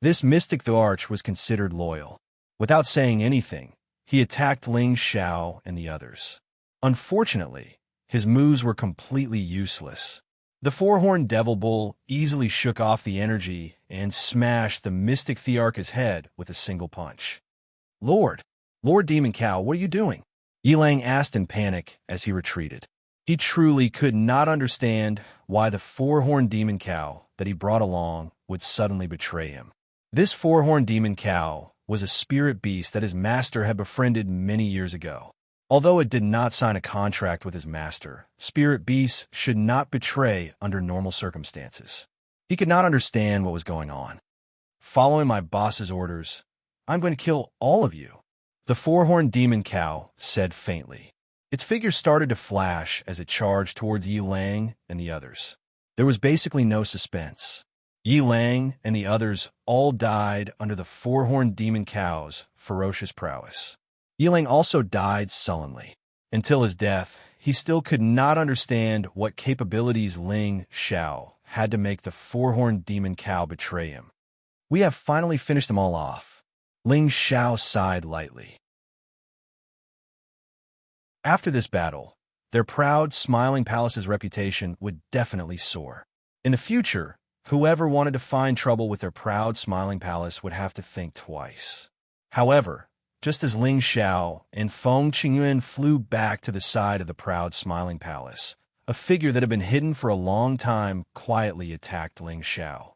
This mystic thearch was considered loyal. Without saying anything, he attacked Ling Xiao and the others. Unfortunately, his moves were completely useless. The four-horned devil bull easily shook off the energy and smashed the mystic thearch's head with a single punch. Lord Demon Cow, what are you doing?" Yi Lang asked in panic as he retreated. He truly could not understand why the four-horned demon cow that he brought along would suddenly betray him. This four-horned demon cow was a spirit beast that his master had befriended many years ago. Although it did not sign a contract with his master, spirit beasts should not betray under normal circumstances. He could not understand what was going on. "Following my boss's orders, I'm going to kill all of you," the four-horned demon cow said faintly. Its figure started to flash as it charged towards Yi Lang and the others. There was basically no suspense. Yi Lang and the others all died under the four-horned demon cow's ferocious prowess. Yi Lang also died sullenly. Until his death, he still could not understand what capabilities Ling Xiao had to make the four-horned demon cow betray him. "We have finally finished them all off." Ling Xiao sighed lightly. After this battle, their proud, smiling palace's reputation would definitely soar. In the future, whoever wanted to find trouble with their proud, smiling palace would have to think twice. However, just as Ling Xiao and Feng Qingyuan flew back to the side of the proud, smiling palace, a figure that had been hidden for a long time quietly attacked Ling Xiao.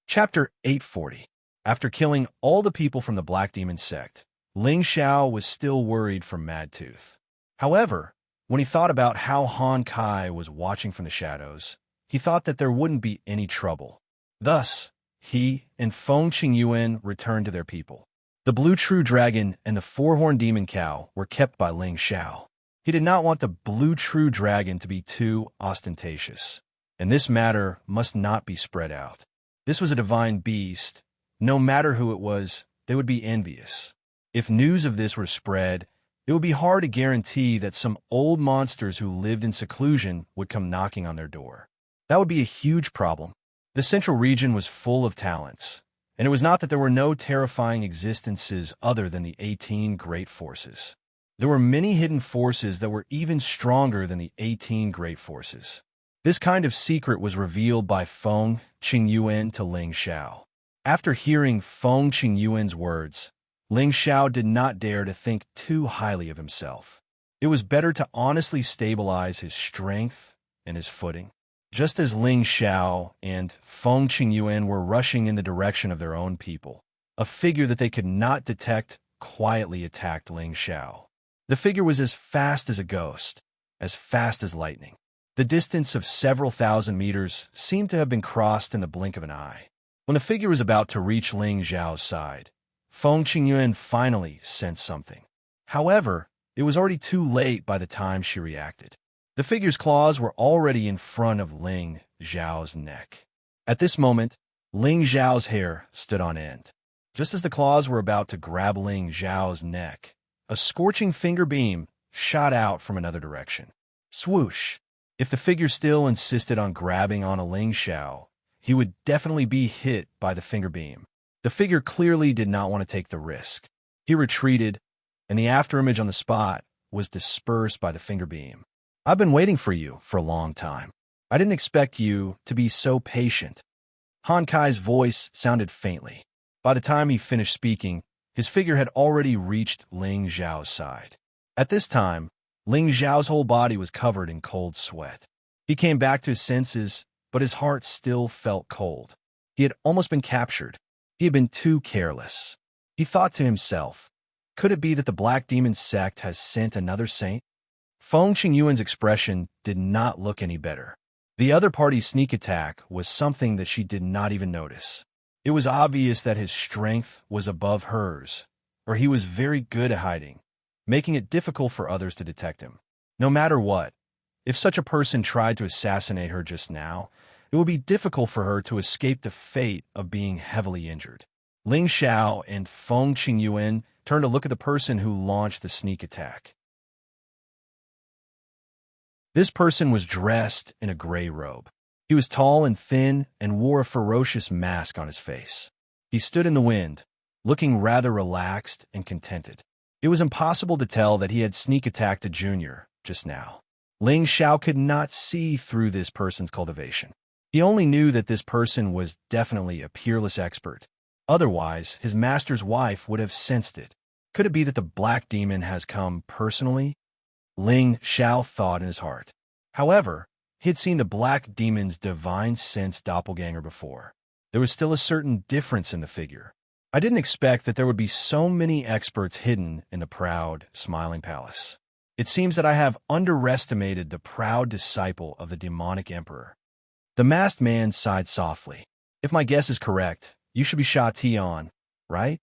Chapter 840. After killing all the people from the Black Demon sect, Ling Xiao was still worried for Madtooth. However, when he thought about how Han Kai was watching from the shadows, he thought that there wouldn't be any trouble. Thus, he and Feng Qingyuan returned to their people. The blue true dragon and the four-horned demon cow were kept by Ling Xiao. He did not want the blue true dragon to be too ostentatious, and this matter must not be spread out. This was a divine beast. No matter who it was, they would be envious. If news of this were spread, it would be hard to guarantee that some old monsters who lived in seclusion would come knocking on their door. That would be a huge problem. The central region was full of talents, and it was not that there were no terrifying existences other than the 18 great forces. There were many hidden forces that were even stronger than the 18 great forces. This kind of secret was revealed by Feng Qingyuan to Ling Xiao. After hearing Feng Qingyuan's words, Ling Xiao did not dare to think too highly of himself. It was better to honestly stabilize his strength and his footing. Just as Ling Xiao and Feng Qingyuan were rushing in the direction of their own people, a figure that they could not detect quietly attacked Ling Xiao. The figure was as fast as a ghost, as fast as lightning. The distance of several thousand meters seemed to have been crossed in the blink of an eye. When the figure was about to reach Ling Xiao's side, Feng Qingyuan finally sensed something. However, it was already too late by the time she reacted. The figure's claws were already in front of Ling Xiao's neck. At this moment, Ling Xiao's hair stood on end. Just as the claws were about to grab Ling Xiao's neck, a scorching finger beam shot out from another direction. Swoosh! If the figure still insisted on grabbing on a Ling Xiao, he would definitely be hit by the finger beam. The figure clearly did not want to take the risk. He retreated, and the afterimage on the spot was dispersed by the finger beam. I've been waiting for you for a long time. I didn't expect you to be so patient. Han Kai's voice sounded faintly. By the time he finished speaking, his figure had already reached Ling Xiao's side. At this time, Ling Xiao's whole body was covered in cold sweat. He came back to his senses, but his heart still felt cold. He had almost been captured. He had been too careless. He thought to himself, could it be that the Black Demon sect has sent another saint? Feng Qingyuan's expression did not look any better. The other party's sneak attack was something that she did not even notice. It was obvious that his strength was above hers, or he was very good at hiding, making it difficult for others to detect him. No matter what, if such a person tried to assassinate her just now, it would be difficult for her to escape the fate of being heavily injured. Ling Xiao and Feng Qingyuan turned to look at the person who launched the sneak attack. This person was dressed in a gray robe. He was tall and thin and wore a ferocious mask on his face. He stood in the wind, looking rather relaxed and contented. It was impossible to tell that he had sneak attacked a junior just now. Ling Xiao could not see through this person's cultivation. He only knew that this person was definitely a peerless expert. Otherwise, his master's wife would have sensed it. Could it be that the Black Demon has come personally? Ling Xiao thought in his heart. However, he had seen the Black Demon's divine sense doppelganger before. There was still a certain difference in the figure. I didn't expect that there would be so many experts hidden in the proud, smiling palace. It seems that I have underestimated the proud disciple of the demonic emperor. The masked man sighed softly. If my guess is correct, you should be Sha Tian, right?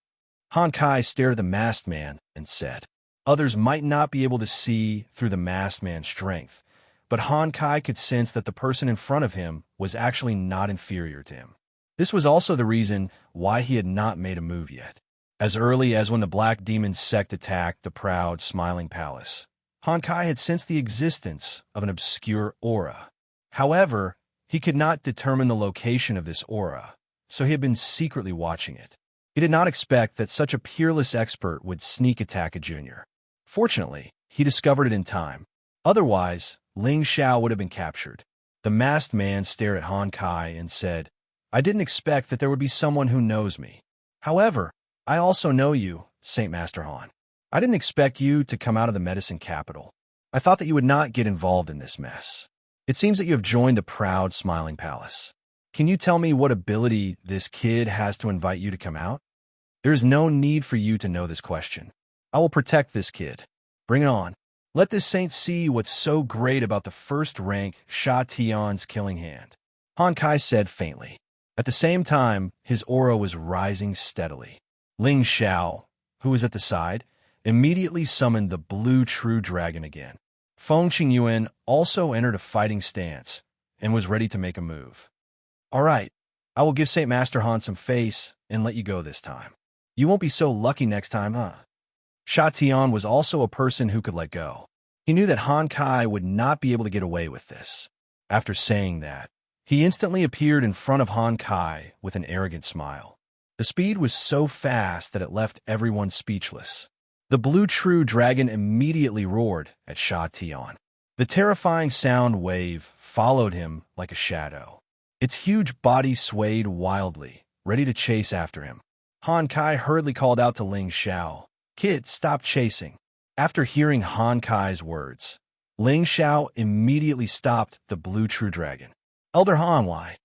Han Kai stared at the masked man and said. Others might not be able to see through the masked man's strength, but Han Kai could sense that the person in front of him was actually not inferior to him. This was also the reason why he had not made a move yet. As early as when the Black Demon sect attacked the proud, smiling palace, Han Kai had sensed the existence of an obscure aura. However, he could not determine the location of this aura, so he had been secretly watching it. He did not expect that such a peerless expert would sneak attack a junior. Fortunately, he discovered it in time. Otherwise, Ling Xiao would have been captured. The masked man stared at Han Kai and said, I didn't expect that there would be someone who knows me. However, I also know you, Saint Master Han. I didn't expect you to come out of the medicine capital. I thought that you would not get involved in this mess. It seems that you have joined the proud, smiling palace. Can you tell me what ability this kid has to invite you to come out? There is no need for you to know this question. I will protect this kid. Bring it on. Let this saint see what's so great about the first-rank Sha Tian's killing hand. Han Kai said faintly. At the same time, his aura was rising steadily. Ling Xiao, who was at the side, immediately summoned the blue true dragon again. Feng Qingyuan also entered a fighting stance and was ready to make a move. All right, I will give Saint Master Han some face and let you go this time. You won't be so lucky next time, huh? Sha Tian was also a person who could let go. He knew that Han Kai would not be able to get away with this. After saying that, he instantly appeared in front of Han Kai with an arrogant smile. The speed was so fast that it left everyone speechless. The blue true dragon immediately roared at Sha Tian. The terrifying sound wave followed him like a shadow. Its huge body swayed wildly, ready to chase after him. Han Kai hurriedly called out to Ling Xiao, Kid, stop chasing. After hearing Han Kai's words, Ling Xiao immediately stopped the blue true dragon. Elder Han, why?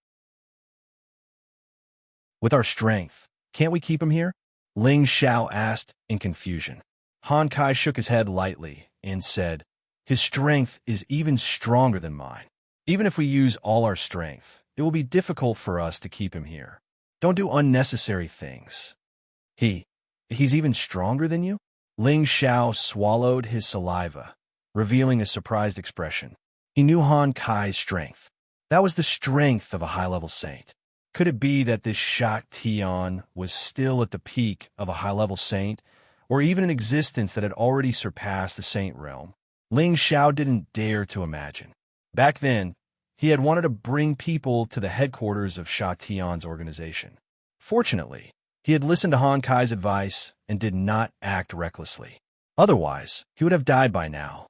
With our strength, can't we keep him here? Ling Xiao asked in confusion. Han Kai shook his head lightly and said, His strength is even stronger than mine. Even if we use all our strength, it will be difficult for us to keep him here. Don't do unnecessary things. He's even stronger than you? Ling Xiao swallowed his saliva, revealing a surprised expression. He knew Han Kai's strength. That was the strength of a high-level saint. Could it be that this Sha Tian was still at the peak of a high-level saint, or even an existence that had already surpassed the Saint realm, Ling Xiao didn't dare to imagine. Back then, he had wanted to bring people to the headquarters of Sha Tian's organization. Fortunately, he had listened to Han Kai's advice and did not act recklessly. Otherwise, he would have died by now.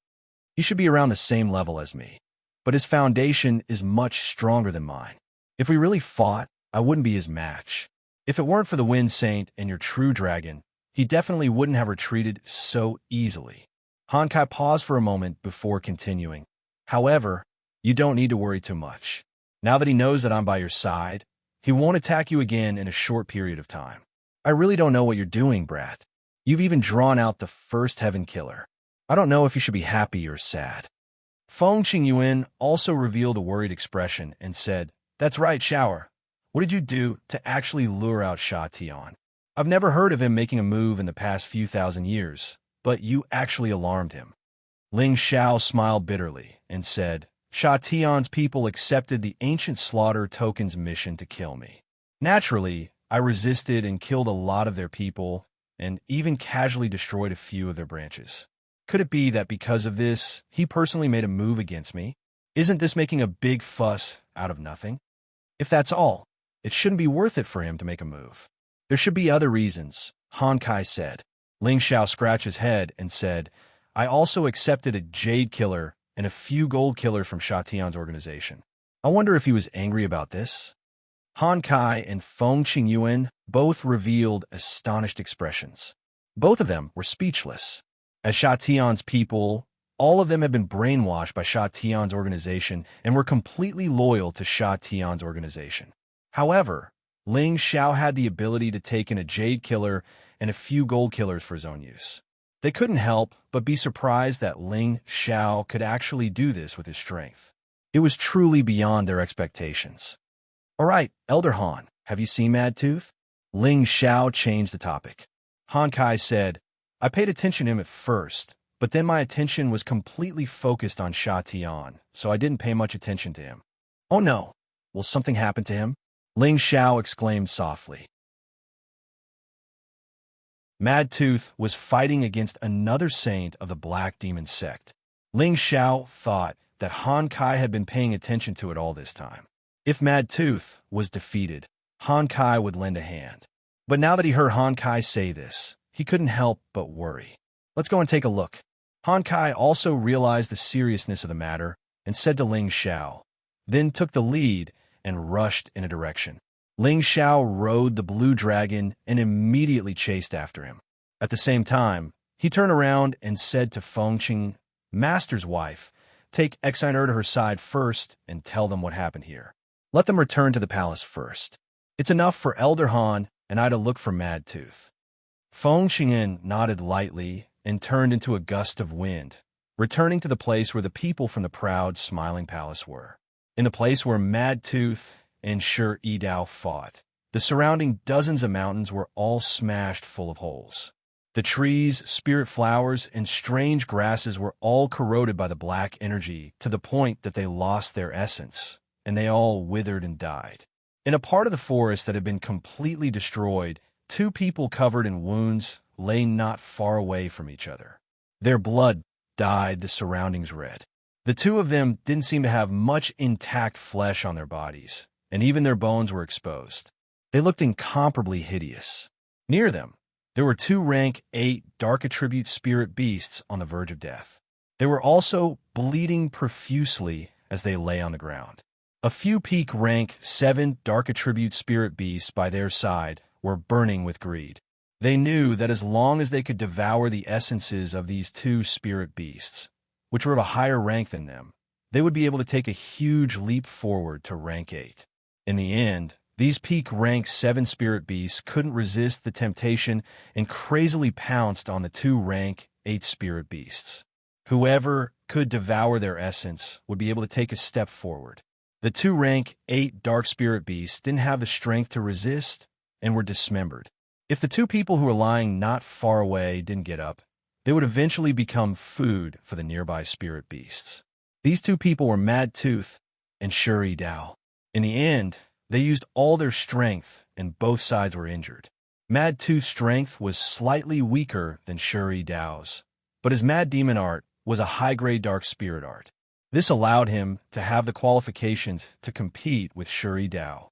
He should be around the same level as me, but his foundation is much stronger than mine. If we really fought, I wouldn't be his match. If it weren't for the Wind Saint and your true dragon, he definitely wouldn't have retreated so easily. Han Kai paused for a moment before continuing. However, you don't need to worry too much. Now that he knows that I'm by your side, he won't attack you again in a short period of time. I really don't know what you're doing, brat. You've even drawn out the first heaven killer. I don't know if you should be happy or sad. Feng Qingyuan also revealed a worried expression and said, That's right, Shower. What did you do to actually lure out Sha Tian? I've never heard of him making a move in the past few thousand years, but you actually alarmed him. Ling Xiao smiled bitterly and said, Sha Tian's people accepted the ancient slaughter token's mission to kill me. Naturally, I resisted and killed a lot of their people, and even casually destroyed a few of their branches. Could it be that because of this, he personally made a move against me? Isn't this making a big fuss out of nothing? If that's all, it shouldn't be worth it for him to make a move. There should be other reasons, Han Kai said. Ling Xiao scratched his head and said, I also accepted a jade killer and a few gold killers from Sha Tian's organization. I wonder if he was angry about this. Han Kai and Feng Qingyuan both revealed astonished expressions. Both of them were speechless. As Sha Tian's people, all of them had been brainwashed by Sha Tian's organization and were completely loyal to Sha Tian's organization. However, Ling Xiao had the ability to take in a jade killer and a few gold killers for his own use. They couldn't help but be surprised that Ling Xiao could actually do this with his strength. It was truly beyond their expectations. All right, Elder Han, have you seen Mad Tooth? Ling Xiao changed the topic. Han Kai said, I paid attention to him at first, but then my attention was completely focused on Sha Tian, so I didn't pay much attention to him. Oh no, will something happen to him? Ling Xiao exclaimed softly. Mad Tooth was fighting against another saint of the Black Demon sect. Ling Xiao thought that Han Kai had been paying attention to it all this time. If Mad Tooth was defeated, Han Kai would lend a hand. But now that he heard Han Kai say this, he couldn't help but worry. Let's go and take a look. Han Kai also realized the seriousness of the matter and said to Ling Xiao, then took the lead and rushed in a direction. Ling Xiao rode the blue dragon and immediately chased after him. At the same time, he turned around and said to Feng Qing, Master's wife, take Exiner to her side first and tell them what happened here. Let them return to the palace first. It's enough for Elder Han and I to look for Mad Tooth. Feng Qing nodded lightly and turned into a gust of wind, returning to the place where the people from the proud, smiling palace were. In the place where Mad Tooth and Shi Yidao fought, the surrounding dozens of mountains were all smashed full of holes. The trees, spirit flowers, and strange grasses were all corroded by the black energy to the point that they lost their essence, and they all withered and died. In a part of the forest that had been completely destroyed, two people covered in wounds lay not far away from each other. Their blood dyed the surroundings red. The two of them didn't seem to have much intact flesh on their bodies, and even their bones were exposed. They looked incomparably hideous. Near them, there were two rank 8 dark attribute spirit beasts on the verge of death. They were also bleeding profusely as they lay on the ground. A few peak rank 7 dark attribute spirit beasts by their side were burning with greed. They knew that as long as they could devour the essences of these two spirit beasts, which were of a higher rank than them, they would be able to take a huge leap forward to rank 8. In the end, these peak rank 7 spirit beasts couldn't resist the temptation and crazily pounced on the two rank 8 spirit beasts. Whoever could devour their essence would be able to take a step forward. The two rank 8 dark spirit beasts didn't have the strength to resist and were dismembered. If the two people who were lying not far away didn't get up, they would eventually become food for the nearby spirit beasts. These two people were Mad Tooth and Shi Yidao. In the end, they used all their strength and both sides were injured. Mad Tooth's strength was slightly weaker than Shuri Dao's, but his Mad Demon art was a high-grade Dark Spirit art. This allowed him to have the qualifications to compete with Shuri Dao.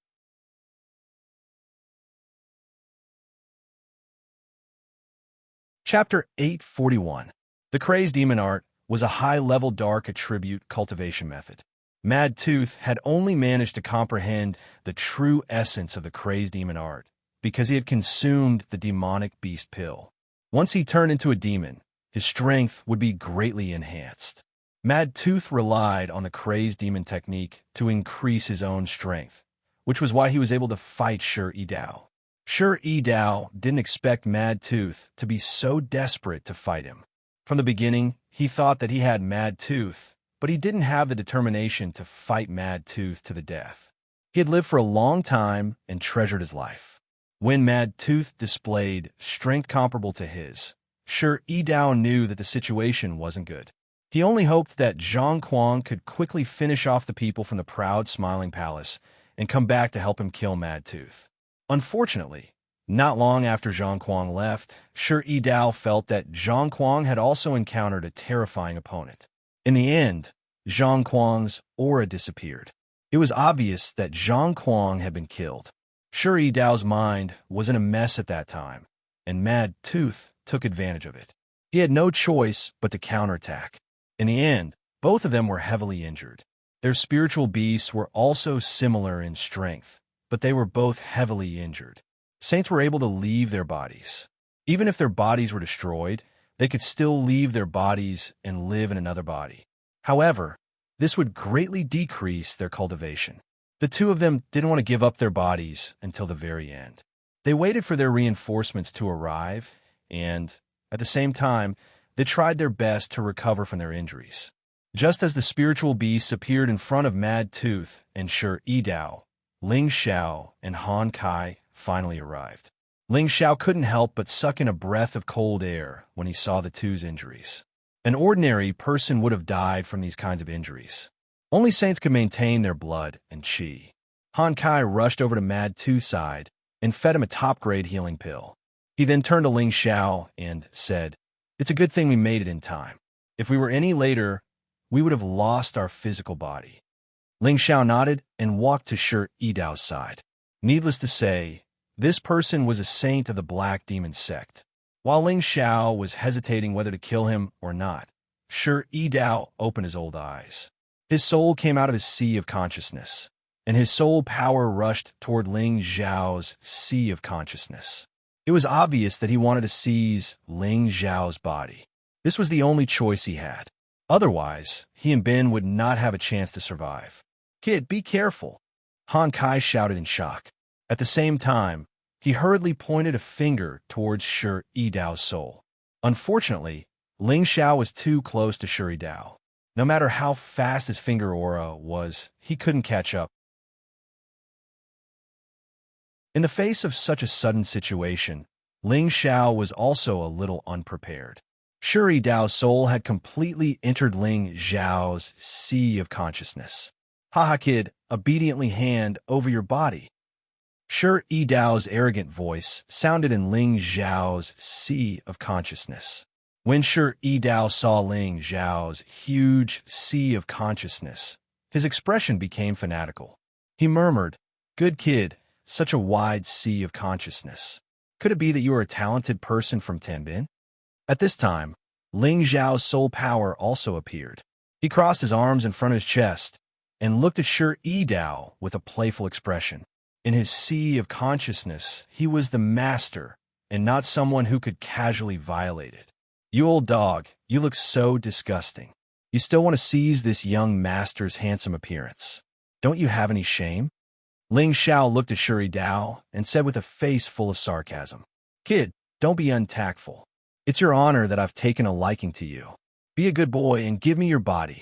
Chapter 841. The Crazed Demon art was a high-level dark attribute cultivation method. Mad Tooth had only managed to comprehend the true essence of the Crazed Demon art because he had consumed the demonic beast pill. Once he turned into a demon, his strength would be greatly enhanced. Mad Tooth relied on the Crazed Demon technique to increase his own strength, which was why he was able to fight Shuri Dao. Shuri Dao didn't expect Mad Tooth to be so desperate to fight him. From the beginning, he thought that he had Mad Tooth, but he didn't have the determination to fight Mad Tooth to the death. He had lived for a long time and treasured his life. When Mad Tooth displayed strength comparable to his, Shuri Dao knew that the situation wasn't good. He only hoped that Zhang Kuang could quickly finish off the people from the proud, smiling palace and come back to help him kill Mad Tooth. Unfortunately, not long after Zhang Kuang left, Shuri Dao felt that Zhang Kuang had also encountered a terrifying opponent. In the end, Zhang Kuang's aura disappeared. It was obvious that Zhang Kuang had been killed. Shuri Dao's mind was in a mess at that time, and Mad Tooth took advantage of it. He had no choice but to counterattack. In the end, both of them were heavily injured. Their spiritual beasts were also similar in strength, but they were both heavily injured. Saints were able to leave their bodies. Even if their bodies were destroyed, they could still leave their bodies and live in another body. However, this would greatly decrease their cultivation. The two of them didn't want to give up their bodies until the very end. They waited for their reinforcements to arrive, and, at the same time, they tried their best to recover from their injuries. Just as the spiritual beasts appeared in front of Mad Tooth and Shuri Dao, Ling Xiao and Han Kai finally arrived. Ling Xiao couldn't help but suck in a breath of cold air when he saw the two's injuries. An ordinary person would have died from these kinds of injuries. Only saints could maintain their blood and qi. Han Kai rushed over to Mad Tooth's side and fed him a top-grade healing pill. He then turned to Ling Xiao and said, "It's a good thing we made it in time. If we were any later, we would have lost our physical body." Ling Xiao nodded and walked to Shuri Dao's side. Needless to say, this person was a saint of the Black Demon sect. While Ling Xiao was hesitating whether to kill him or not, Shuri Dao opened his old eyes. His soul came out of his sea of consciousness, and his soul power rushed toward Ling Xiao's sea of consciousness. It was obvious that he wanted to seize Ling Xiao's body. This was the only choice he had. Otherwise, he and Ben would not have a chance to survive. "Kid, be careful," Han Kai shouted in shock. At the same time, he hurriedly pointed a finger towards Shuri Dao's soul. Unfortunately, Ling Xiao was too close to Shuri Dao. No matter how fast his finger aura was, he couldn't catch up. In the face of such a sudden situation, Ling Xiao was also a little unprepared. Shuri Dao's soul had completely entered Ling Xiao's sea of consciousness. "Haha, kid, obediently hand over your body." Shuri Dao's arrogant voice sounded in Ling Xiao's sea of consciousness. When Shuri Dao saw Ling Xiao's huge sea of consciousness, his expression became fanatical. He murmured, "Good kid, such a wide sea of consciousness. Could it be that you are a talented person from Tianbin?" At this time, Ling Xiao's soul power also appeared. He crossed his arms in front of his chest and looked at Shuri Dao with a playful expression. In his sea of consciousness, he was the master and not someone who could casually violate it. "You old dog, you look so disgusting. You still want to seize this young master's handsome appearance. Don't you have any shame?" Ling Xiao looked at Shuri Dao and said with a face full of sarcasm, "Kid, don't be untactful. It's your honor that I've taken a liking to you. Be a good boy and give me your body."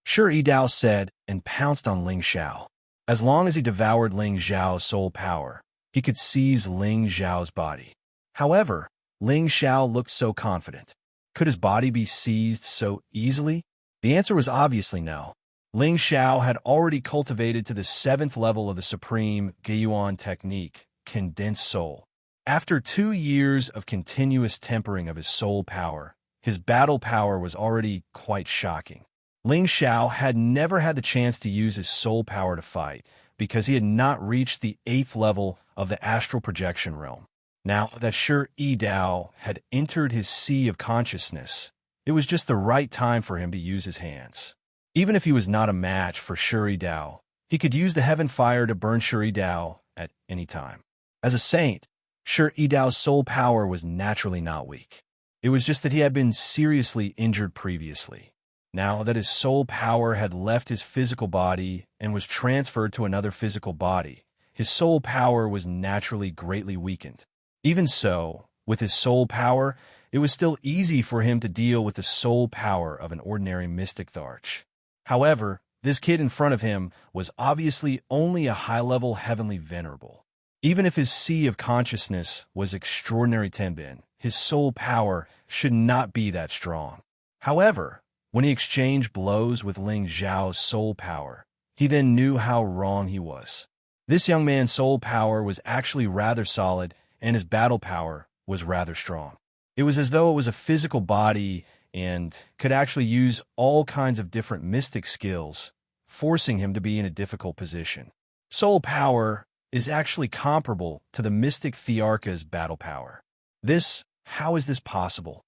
Shuri Dao said and pounced on Ling Xiao. As long as he devoured Ling Xiao's soul power, he could seize Ling Xiao's body. However, Ling Xiao looked so confident. Could his body be seized so easily? The answer was obviously no. Ling Xiao had already cultivated to the 7th level of the supreme Guiyuan technique, Condensed Soul. After 2 years of continuous tempering of his soul power, his battle power was already quite shocking. Ling Xiao had never had the chance to use his soul power to fight because he had not reached the 8th level of the astral projection realm. Now that Shi Dao had entered his sea of consciousness, it was just the right time for him to use his hands. Even if he was not a match for Shi Dao, he could use the heaven fire to burn Shi Dao at any time. As a saint, Shi Dao's soul power was naturally not weak. It was just that he had been seriously injured previously. Now that his soul power had left his physical body and was transferred to another physical body, his soul power was naturally greatly weakened. Even so, with his soul power, it was still easy for him to deal with the soul power of an ordinary mystic Tharch. However, this kid in front of him was obviously only a high-level heavenly venerable. Even if his sea of consciousness was extraordinary Tenbin, his soul power should not be that strong. However, when he exchanged blows with Ling Xiao's soul power, he then knew how wrong he was. This young man's soul power was actually rather solid, and his battle power was rather strong. It was as though it was a physical body and could actually use all kinds of different mystic skills, forcing him to be in a difficult position. Soul power is actually comparable to the mystic Thearka's battle power. How is this possible?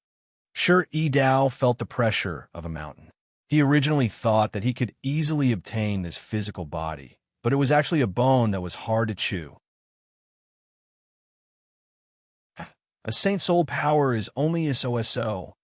Shi Dao felt the pressure of a mountain. He originally thought that he could easily obtain this physical body, but it was actually a bone that was hard to chew. A saint's soul power is only a so.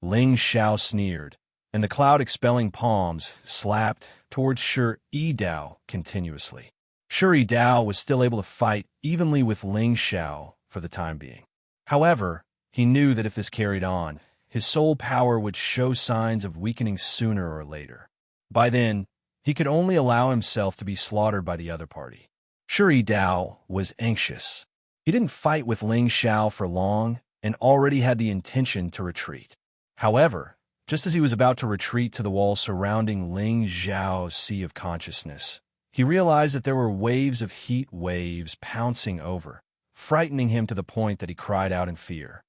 Ling Xiao sneered, and the cloud-expelling palms slapped towards Shi Dao continuously. Shi Dao was still able to fight evenly with Ling Xiao for the time being. However, he knew that if this carried on, his soul power would show signs of weakening sooner or later. By then, he could only allow himself to be slaughtered by the other party. Shi Dao was anxious. He didn't fight with Ling Xiao for long and already had the intention to retreat. However, just as he was about to retreat to the wall surrounding Ling Xiao's sea of consciousness, he realized that there were waves of heat waves pouncing over, frightening him to the point that he cried out in fear.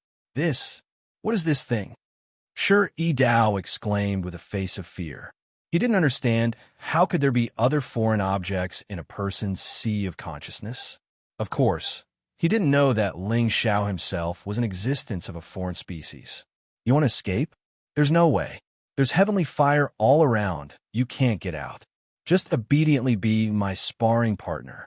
What is this thing? Shi Dao exclaimed with a face of fear. He didn't understand how could there be other foreign objects in a person's sea of consciousness. Of course, he didn't know that Ling Xiao himself was an existence of a foreign species. You want to escape? There's no way. There's heavenly fire all around. You can't get out. Just obediently be my sparring partner.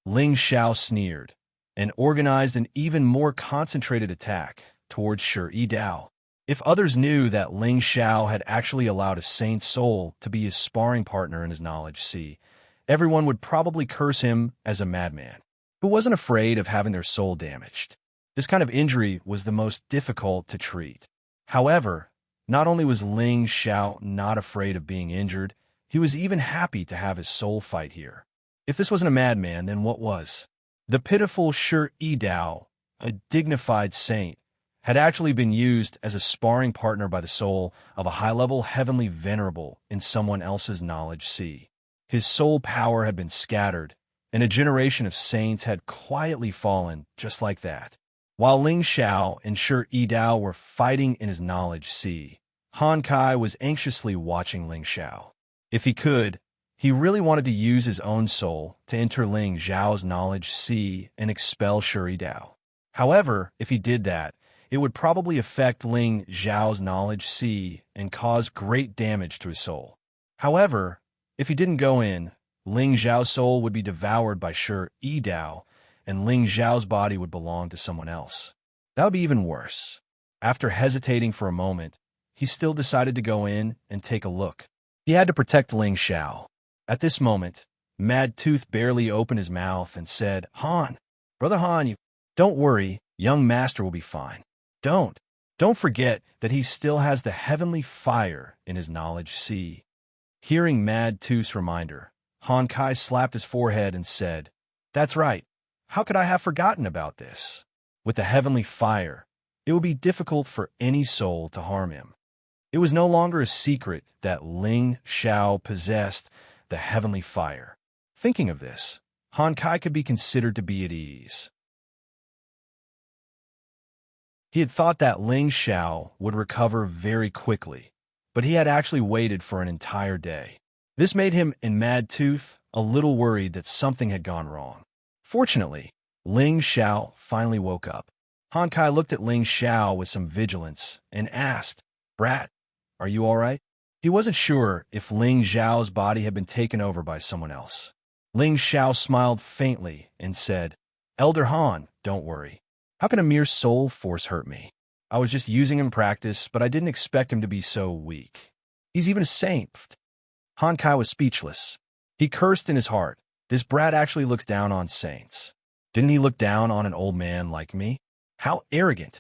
Ling Xiao sneered and organized an even more concentrated attack towards Shi Dao. If others knew that Ling Xiao had actually allowed a saint's soul to be his sparring partner in his knowledge sea, everyone would probably curse him as a madman who wasn't afraid of having their soul damaged. This kind of injury was the most difficult to treat. However, not only was Ling Xiao not afraid of being injured, he was even happy to have his soul fight here. If this wasn't a madman, then what was? The pitiful Shi Dao, a dignified saint, had actually been used as a sparring partner by the soul of a high-level heavenly venerable in someone else's knowledge sea. His soul power had been scattered, and a generation of saints had quietly fallen just like that. While Ling Xiao and Shi Dao were fighting in his knowledge sea, Han Kai was anxiously watching Ling Xiao. If he could, he really wanted to use his own soul to enter Ling Xiao's knowledge sea and expel Shi Dao. However, if he did that, it would probably affect Ling Xiao's knowledge sea and cause great damage to his soul. However, if he didn't go in, Ling Xiao's soul would be devoured by Shi Dao, and Ling Xiao's body would belong to someone else. That would be even worse. After hesitating for a moment, he still decided to go in and take a look. He had to protect Ling Xiao. At this moment, Mad Tooth barely opened his mouth and said, Brother Han, don't worry, young master will be fine. Don't forget that he still has the heavenly fire in his knowledge sea. Hearing Mad Tooth's reminder, Han Kai slapped his forehead and said, That's right. How could I have forgotten about this? With the heavenly fire, it would be difficult for any soul to harm him. It was no longer a secret that Ling Xiao possessed the heavenly fire. Thinking of this, Han Kai could be considered to be at ease. He had thought that Ling Xiao would recover very quickly, but he had actually waited for an entire day. This made him, in Mad Tooth, a little worried that something had gone wrong. Fortunately, Ling Xiao finally woke up. Han Kai looked at Ling Xiao with some vigilance and asked, "Brat, are you all right?" He wasn't sure if Ling Xiao's body had been taken over by someone else. Ling Xiao smiled faintly and said, "Elder Han, don't worry. How can a mere soul force hurt me? I was just using him in practice, but I didn't expect him to be so weak. He's even a saint." Han Kai was speechless. He cursed in his heart. This brat actually looks down on saints. Didn't he look down on an old man like me? How arrogant.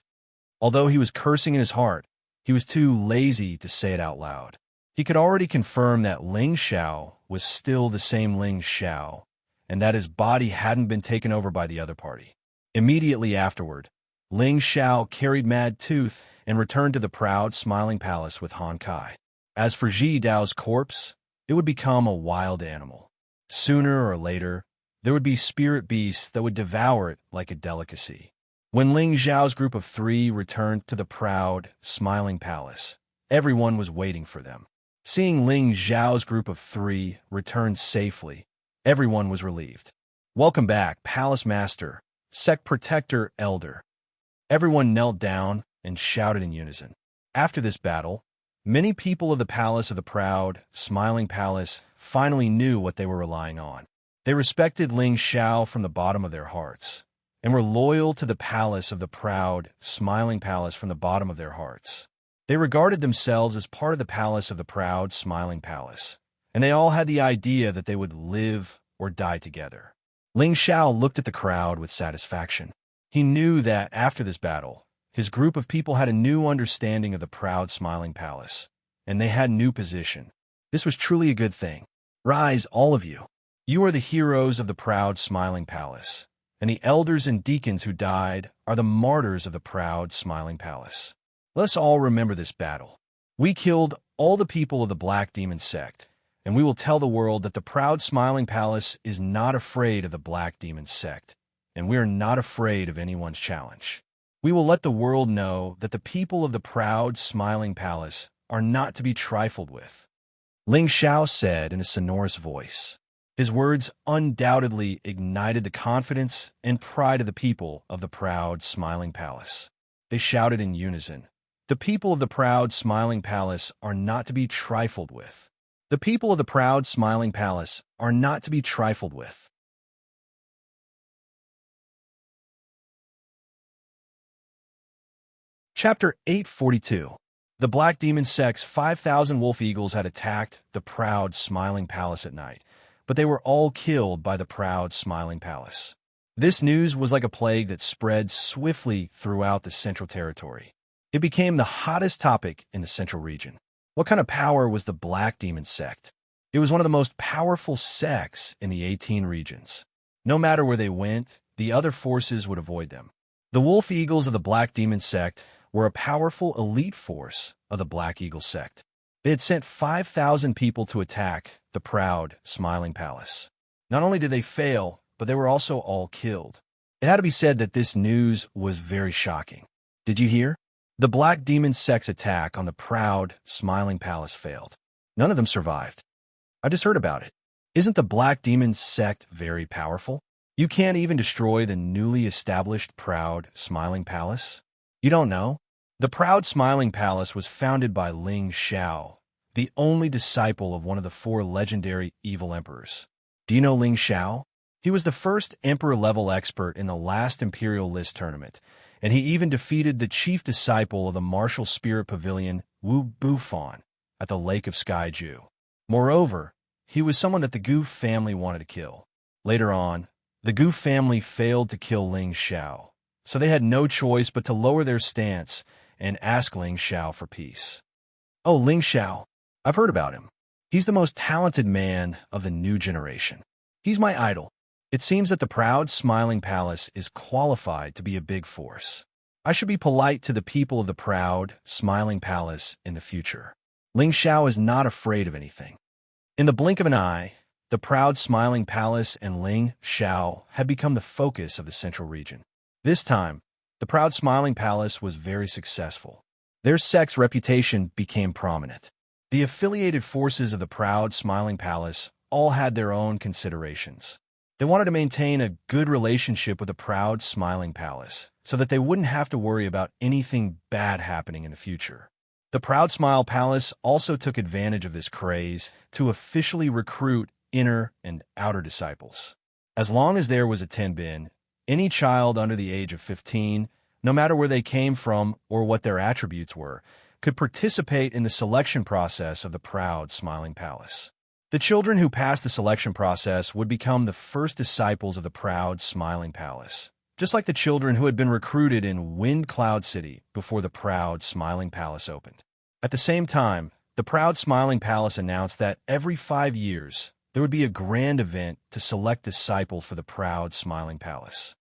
Although he was cursing in his heart, he was too lazy to say it out loud. He could already confirm that Ling Xiao was still the same Ling Xiao, and that his body hadn't been taken over by the other party. Immediately afterward, Ling Xiao carried Mad Tooth and returned to the proud, smiling palace with Han Kai. As for Ji Dao's corpse, it would become a wild animal. Sooner or later, there would be spirit beasts that would devour it like a delicacy. When Ling Xiao's group of 3 returned to the proud, smiling palace, everyone was waiting for them. Seeing Ling Xiao's group of 3 return safely, everyone was relieved. "Welcome back, Palace Master, Sect Protector, Elder." Everyone knelt down and shouted in unison. After this battle, many people of the Palace of the Proud, Smiling Palace finally knew what they were relying on. They respected Ling Xiao from the bottom of their hearts, and were loyal to the Palace of the Proud, Smiling Palace from the bottom of their hearts. They regarded themselves as part of the Palace of the Proud, Smiling Palace, and they all had the idea that they would live or die together. Ling Xiao looked at the crowd with satisfaction. He knew that after this battle, his group of people had a new understanding of the Proud, Smiling Palace, and they had new position. This was truly a good thing. Rise, all of you. You are the heroes of the Proud, Smiling Palace, and the elders and deacons who died are the martyrs of the Proud, Smiling Palace. Let's all remember this battle. We killed all the people of the Black Demon Sect, and we will tell the world that the Proud, Smiling Palace is not afraid of the Black Demon Sect, and we are not afraid of anyone's challenge. We will let the world know that the people of the Proud, Smiling Palace are not to be trifled with. Ling Xiao said in a sonorous voice. His words undoubtedly ignited the confidence and pride of the people of the Proud, Smiling Palace. They shouted in unison, "The people of the Proud, Smiling Palace are not to be trifled with. The people of the Proud, Smiling Palace are not to be trifled with." Chapter 842. The Black Demon Sect's 5,000 wolf eagles had attacked the Proud, Smiling Palace at night, but they were all killed by the Proud, Smiling Palace. This news was like a plague that spread swiftly throughout the Central Territory. It became the hottest topic in the Central region. What kind of power was the Black Demon Sect? It was one of the most powerful sects in the 18 regions. No matter where they went, the other forces would avoid them. The Wolf Eagles of the Black Demon Sect were a powerful elite force of the Black Eagle Sect. They had sent 5,000 people to attack the Proud, Smiling Palace. Not only did they fail, but they were also all killed. It had to be said that this news was very shocking. Did you hear? The Black Demon Sect's attack on the Proud, Smiling Palace failed. None of them survived. I just heard about it. Isn't the Black Demon Sect very powerful? You can't even destroy the newly established Proud, Smiling Palace? You don't know? The Proud, Smiling Palace was founded by Ling Xiao, the only disciple of one of the 4 legendary evil emperors. Do you know Ling Xiao? He was the first emperor-level expert in the last Imperial List tournament, and he even defeated the chief disciple of the Martial Spirit Pavilion, Wu Bufan, at the Lake of Skyju. Moreover, he was someone that the Gu family wanted to kill. Later on, the Gu family failed to kill Ling Xiao, so they had no choice but to lower their stance and ask Ling Xiao for peace. Oh, Ling Xiao, I've heard about him. He's the most talented man of the new generation. He's my idol. It seems that the Proud, Smiling Palace is qualified to be a big force. I should be polite to the people of the Proud, Smiling Palace in the future. Ling Xiao is not afraid of anything. In the blink of an eye, the Proud, Smiling Palace and Ling Xiao had become the focus of the Central region. This time, The proud smiling palace was very successful. Their sect's reputation became prominent. The affiliated forces of the proud smiling palace all had their own considerations. They wanted to maintain a good relationship with the proud smiling palace so that they wouldn't have to worry about anything bad happening in the future. The Proud Smile Palace also took advantage of this craze to officially recruit inner and outer disciples. As long as there was a Tenbin, any child under the age of 15, no matter where they came from or what their attributes were, could participate in the selection process of the Proud Smiling Palace. The children who passed the selection process would become the first disciples of the Proud Smiling Palace, just like the children who had been recruited in Wind Cloud City before the Proud Smiling Palace opened. At the same time, the Proud Smiling Palace announced that every 5 years, there would be a grand event to select disciples for the Proud Smiling Palace.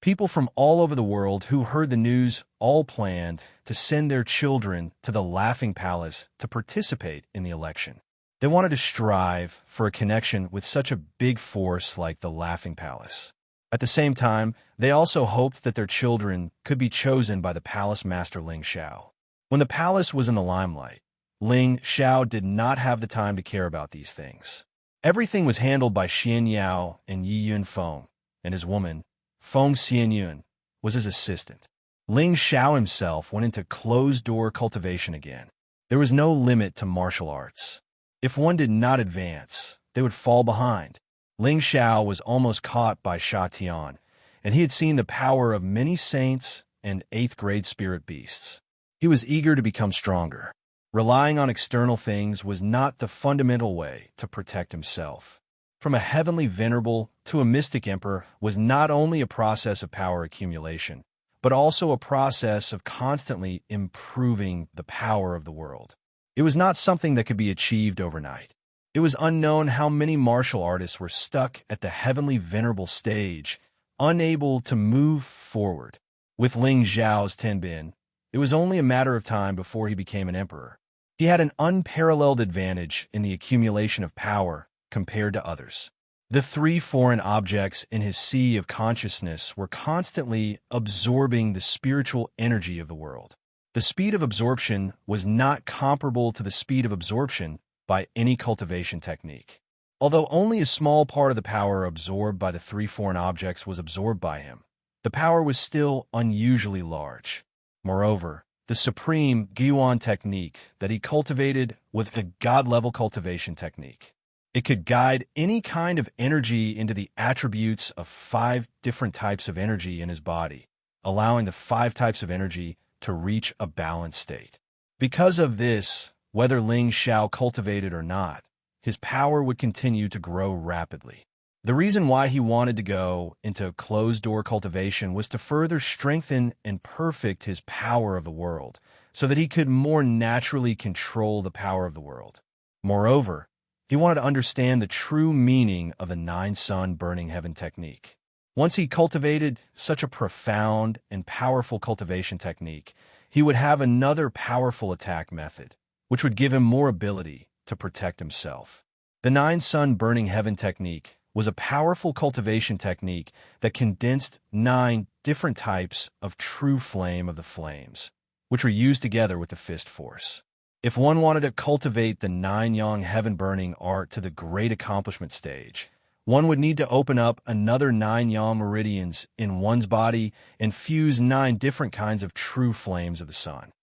People from all over the world who heard the news all planned to send their children to the Laughing Palace to participate in the election. They wanted to strive for a connection with such a big force like the Laughing Palace. At the same time, they also hoped that their children could be chosen by the palace master Ling Xiao. When the palace was in the limelight, Ling Xiao did not have the time to care about these things. Everything was handled by Xianxia and Yi Yunfeng, and his woman, Feng Xianyun, was his assistant. Ling Xiao himself went into closed-door cultivation again. There was no limit to martial arts. If one did not advance, they would fall behind. Ling Xiao was almost caught by Sha Tian, and he had seen the power of many saints and 8th-grade spirit beasts. He was eager to become stronger. Relying on external things was not the fundamental way to protect himself. From a heavenly venerable to a mystic emperor was not only a process of power accumulation, but also a process of constantly improving the power of the world. It was not something that could be achieved overnight. It was unknown how many martial artists were stuck at the heavenly venerable stage, unable to move forward. With Ling Xiao's Tenbin, it was only a matter of time before he became an emperor. He had an unparalleled advantage in the accumulation of power compared to others. The 3 foreign objects in his sea of consciousness were constantly absorbing the spiritual energy of the world. The speed of absorption was not comparable to the speed of absorption by any cultivation technique. Although only a small part of the power absorbed by the 3 foreign objects was absorbed by him, the power was still unusually large. Moreover, the supreme Guan technique that he cultivated was a god-level cultivation technique. It could guide any kind of energy into the attributes of 5 different types of energy in his body, allowing the 5 types of energy to reach a balanced state. Because of this, whether Ling Xiao cultivated or not, his power would continue to grow rapidly. The reason why he wanted to go into closed-door cultivation was to further strengthen and perfect his power of the world, so that he could more naturally control the power of the world. Moreover, he wanted to understand the true meaning of the 9-sun burning heaven technique. Once he cultivated such a profound and powerful cultivation technique, he would have another powerful attack method, which would give him more ability to protect himself. The 9-sun burning heaven technique was a powerful cultivation technique that condensed 9 different types of true flame of the flames, which were used together with the fist force. If one wanted to cultivate the 9-yang heaven-burning art to the great accomplishment stage, one would need to open up another 9-yang meridians in one's body and fuse 9 different kinds of true flames of the sun.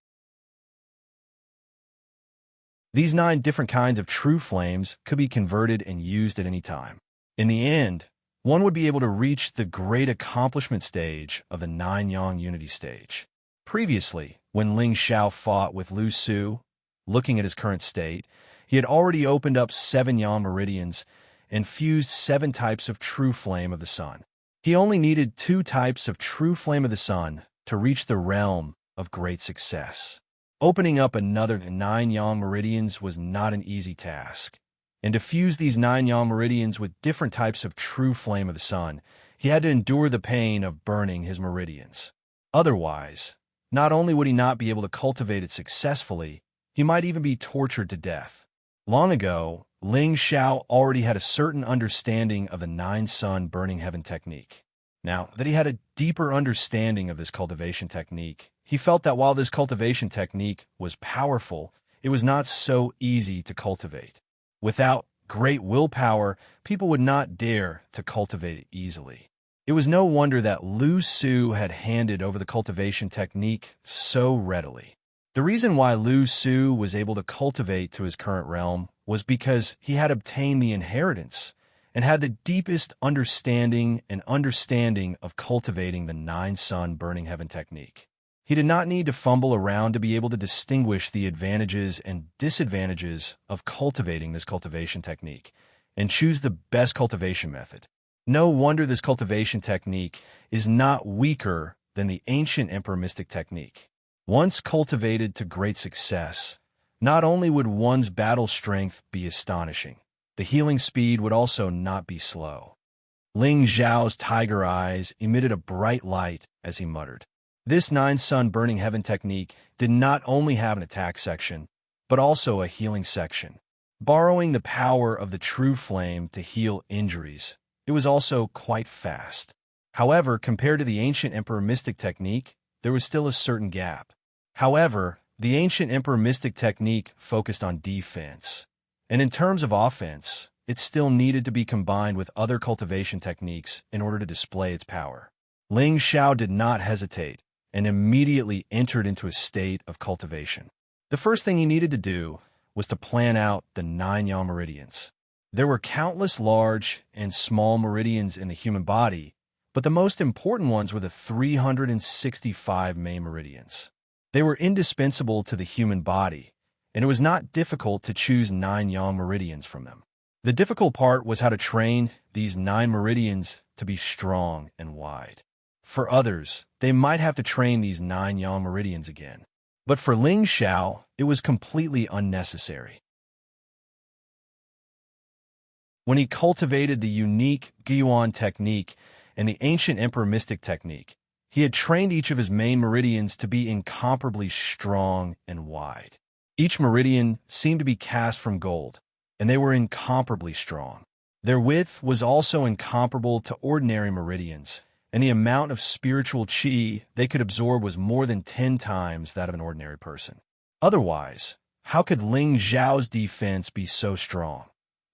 These 9 different kinds of true flames could be converted and used at any time. In the end, one would be able to reach the great accomplishment stage of the 9-yang unity stage. Previously, when Ling Xiao fought with Lu Su, looking at his current state, he had already opened up 7 yang meridians and fused 7 types of true flame of the sun. He only needed 2 types of true flame of the sun to reach the realm of great success. Opening up another 9 yang meridians was not an easy task, and to fuse these 9 yang meridians with different types of true flame of the sun, he had to endure the pain of burning his meridians. Otherwise, not only would he not be able to cultivate it successfully, he might even be tortured to death. Long ago, Ling Xiao already had a certain understanding of the 9-sun burning heaven technique. Now that he had a deeper understanding of this cultivation technique, he felt that while this cultivation technique was powerful, it was not so easy to cultivate. Without great willpower, people would not dare to cultivate it easily. It was no wonder that Lu Su had handed over the cultivation technique so readily. The reason why Lu Su was able to cultivate to his current realm was because he had obtained the inheritance and had the deepest understanding of cultivating the nine-sun burning heaven technique. He did not need to fumble around to be able to distinguish the advantages and disadvantages of cultivating this cultivation technique and choose the best cultivation method. No wonder this cultivation technique is not weaker than the ancient Emperor Mystic technique. Once cultivated to great success, not only would one's battle strength be astonishing, the healing speed would also not be slow. Ling Zhao's tiger eyes emitted a bright light as he muttered. This nine-sun burning heaven technique did not only have an attack section, but also a healing section. Borrowing the power of the true flame to heal injuries, it was also quite fast. However, compared to the ancient Emperor Mystic technique, there was still a certain gap. However, the ancient Emperor Mystic technique focused on defense, and in terms of offense, it still needed to be combined with other cultivation techniques in order to display its power. Ling Xiao did not hesitate and immediately entered into a state of cultivation. The first thing he needed to do was to plan out the 9 yang meridians. There were countless large and small meridians in the human body, but the most important ones were the 365 main meridians. They were indispensable to the human body, and it was not difficult to choose 9 yang meridians from them. The difficult part was how to train these 9 meridians to be strong and wide. For others, they might have to train these 9 yang meridians again. But for Ling Xiao, it was completely unnecessary. When he cultivated the unique Guiyuan technique and the ancient Emperor Mystic technique, he had trained each of his main meridians to be incomparably strong and wide. Each meridian seemed to be cast from gold, and they were incomparably strong. Their width was also incomparable to ordinary meridians, and the amount of spiritual qi they could absorb was more than 10 times that of an ordinary person. Otherwise, how could Ling Zhao's defense be so strong?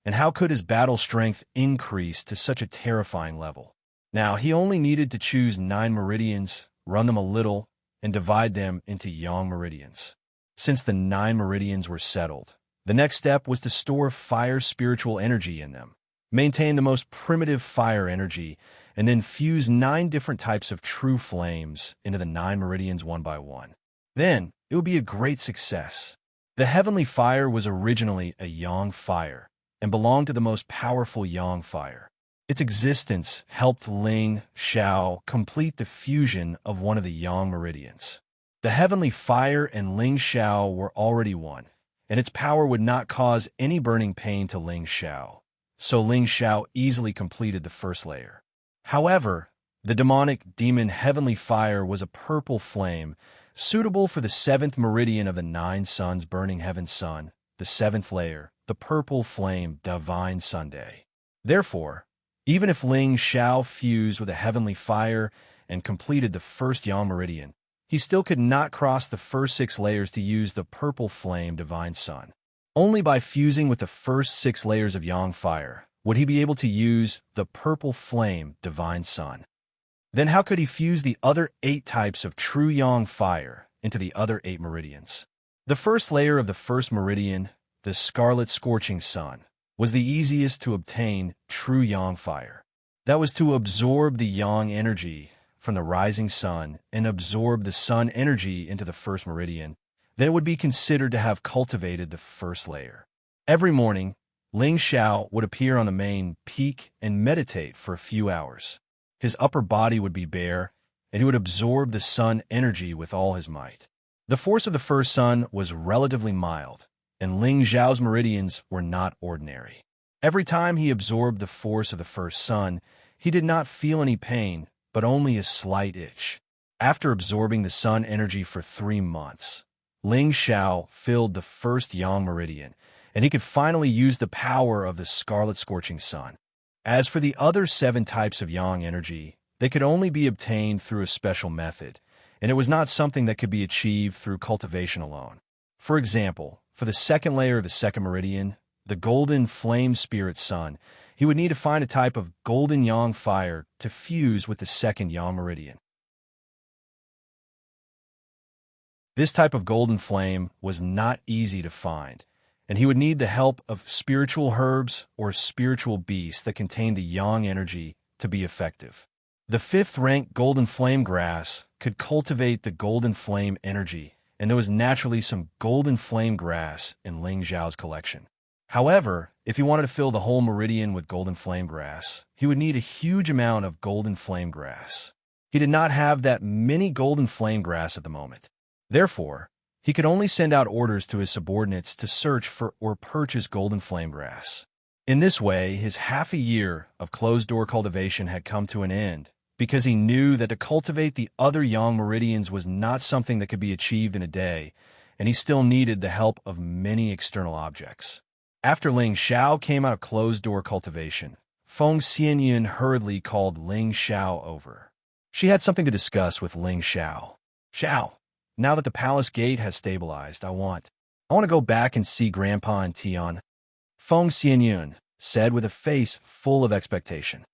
And how could his battle strength increase to such a terrifying level? Now, he only needed to choose 9 meridians, run them a little, and divide them into yang meridians. Since the 9 meridians were settled, the next step was to store fire spiritual energy in them, maintain the most primitive fire energy, and then fuse 9 different types of true flames into the 9 meridians one by one. Then, it would be a great success. The heavenly fire was originally a yang fire and belonged to the most powerful yang fire. Its existence helped Ling Xiao complete the fusion of one of the yang meridians. The heavenly fire and Ling Xiao were already one, and its power would not cause any burning pain to Ling Xiao, so Ling Xiao easily completed the first layer. However, the demon heavenly fire was a purple flame, suitable for the 7th meridian of the 9 suns burning heaven sun, the 7th layer, the purple flame divine Sunday. Therefore, even if Ling Xiao fused with a heavenly fire and completed the first yang meridian, he still could not cross the first 6 layers to use the purple flame divine sun. Only by fusing with the first 6 layers of yang fire would he be able to use the purple flame divine sun. Then how could he fuse the other 8 types of true yang fire into the other 8 meridians? The first layer of the first meridian, the scarlet scorching sun, was the easiest to obtain true yang fire. That was to absorb the yang energy from the rising sun and absorb the sun energy into the first meridian. Then it would be considered to have cultivated the first layer. Every morning, Ling Xiao would appear on the main peak and meditate for a few hours. His upper body would be bare, and he would absorb the sun energy with all his might. The force of the first sun was relatively mild, and Ling Xiao's meridians were not ordinary. Every time he absorbed the force of the first sun, he did not feel any pain, but only a slight itch. After absorbing the sun energy for 3 months, Ling Xiao filled the first yang meridian, and he could finally use the power of the scarlet scorching sun. As for the other 7 types of yang energy, They could only be obtained through a special method, and it was not something that could be achieved through cultivation alone. For example, for the second layer of the second meridian, the golden flame spirit sun, he would need to find a type of golden yang fire to fuse with the second yang meridian. This type of golden flame was not easy to find, and he would need the help of spiritual herbs or spiritual beasts that contained the yang energy to be effective. The fifth-rank golden flame grass could cultivate the golden flame energy, and there was naturally some golden flame grass in Ling Xiao's collection. However, if he wanted to fill the whole meridian with golden flame grass, he would need a huge amount of golden flame grass. He did not have that many golden flame grass at the moment. Therefore, he could only send out orders to his subordinates to search for or purchase golden flame grass. In this way, his half a year of closed-door cultivation had come to an end, because he knew that to cultivate the other yang meridians was not something that could be achieved in a day, and he still needed the help of many external objects. After Ling Xiao came out of closed-door cultivation, Feng Xianyun hurriedly called Ling Xiao over. She had something to discuss with Ling Xiao. "Xiao, now that the palace gate has stabilized, I want to go back and see Grandpa and Tian," Feng Xianyun said with a face full of expectation.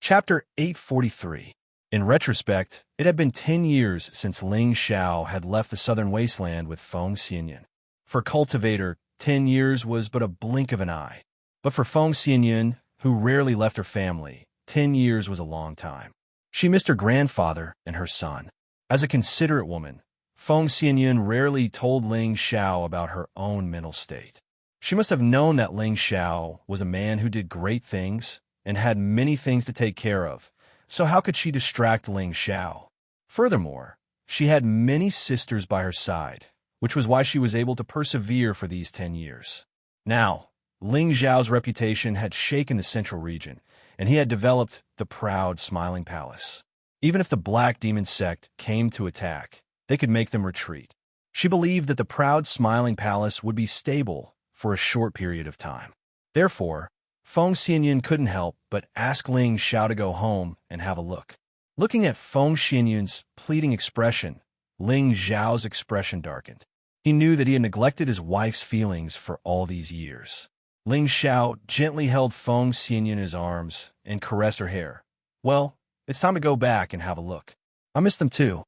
Chapter 843. In retrospect, it had been 10 years since Ling Xiao had left the southern wasteland with Feng Xianyun. For cultivator, 10 years was but a blink of an eye. But for Feng Xianyun, who rarely left her family, 10 years was a long time. She missed her grandfather and her son. As a considerate woman, Feng Xianyun rarely told Ling Xiao about her own mental state. She must have known that Ling Xiao was a man who did great things and had many things to take care of, so how could she distract Ling Xiao? Furthermore, she had many sisters by her side, which was why she was able to persevere for these 10 years. Now, Ling Xiao's reputation had shaken the central region, and he had developed the proud, smiling palace. Even if the Black Demon sect came to attack, they could make them retreat. She believed that the proud, smiling palace would be stable for a short period of time. Therefore, Feng Xianyun couldn't help but ask Ling Xiao to go home and have a look. Looking at Feng Xianyun's pleading expression, Ling Xiao's expression darkened. He knew that he had neglected his wife's feelings for all these years. Ling Xiao gently held Feng Xianyun in his arms and caressed her hair. "Well, it's time to go back and have a look. I miss them too.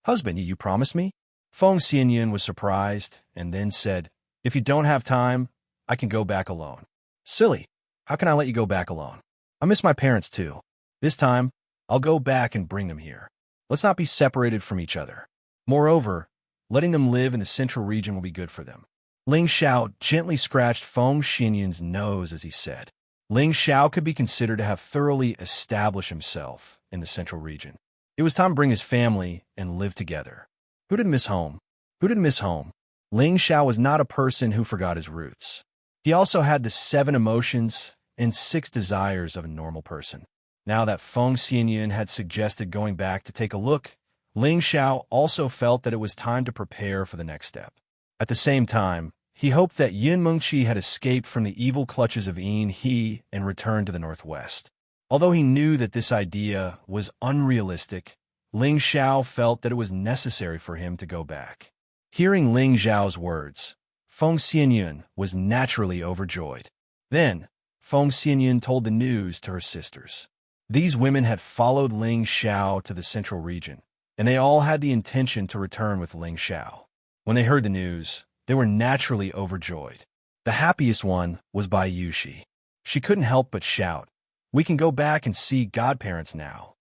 Husband, you promised me?" Feng Xianyun was surprised and then said, "If you don't have time, I can go back alone." "Silly. How can I let you go back alone? I miss my parents too. This time, I'll go back and bring them here. Let's not be separated from each other. Moreover, letting them live in the central region will be good for them." Ling Xiao gently scratched Feng Xianyun's nose as he said. Ling Xiao could be considered to have thoroughly established himself in the central region. It was time to bring his family and live together. Who didn't miss home? Who didn't miss home? Ling Xiao was not a person who forgot his roots. He also had the 7 emotions and 6 desires of a normal person. Now that Feng Xianyun had suggested going back to take a look, Ling Xiao also felt that it was time to prepare for the next step. At the same time, he hoped that Yin Mengqi had escaped from the evil clutches of Yin He and returned to the northwest. Although he knew that this idea was unrealistic, Ling Xiao felt that it was necessary for him to go back. Hearing Ling Xiao's words, Feng Xianyun was naturally overjoyed. Then, Feng Xianyun told the news to her sisters. These women had followed Ling Xiao to the central region, and they all had the intention to return with Ling Xiao. When they heard the news, they were naturally overjoyed. The happiest one was Bai Yushi. She couldn't help but shout, "We can go back and see godparents now."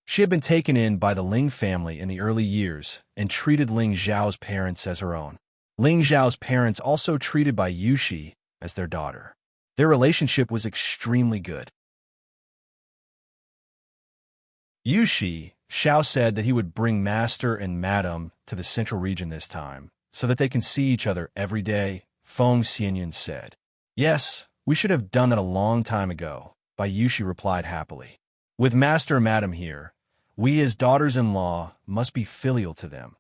She had been taken in by the Ling family in the early years and treated Ling Xiao's parents as her own. Ling Xiao's parents also treated Bai Yushi as their daughter. Their relationship was extremely good. Yushi, Xiao said that he would bring Master and Madam to the central region this time, so that they can see each other every day, Feng Xianyun said. "Yes, we should have done that a long time ago," Bai Yushi replied happily. "With Master and Madam here, we as daughters-in-law must be filial to them,"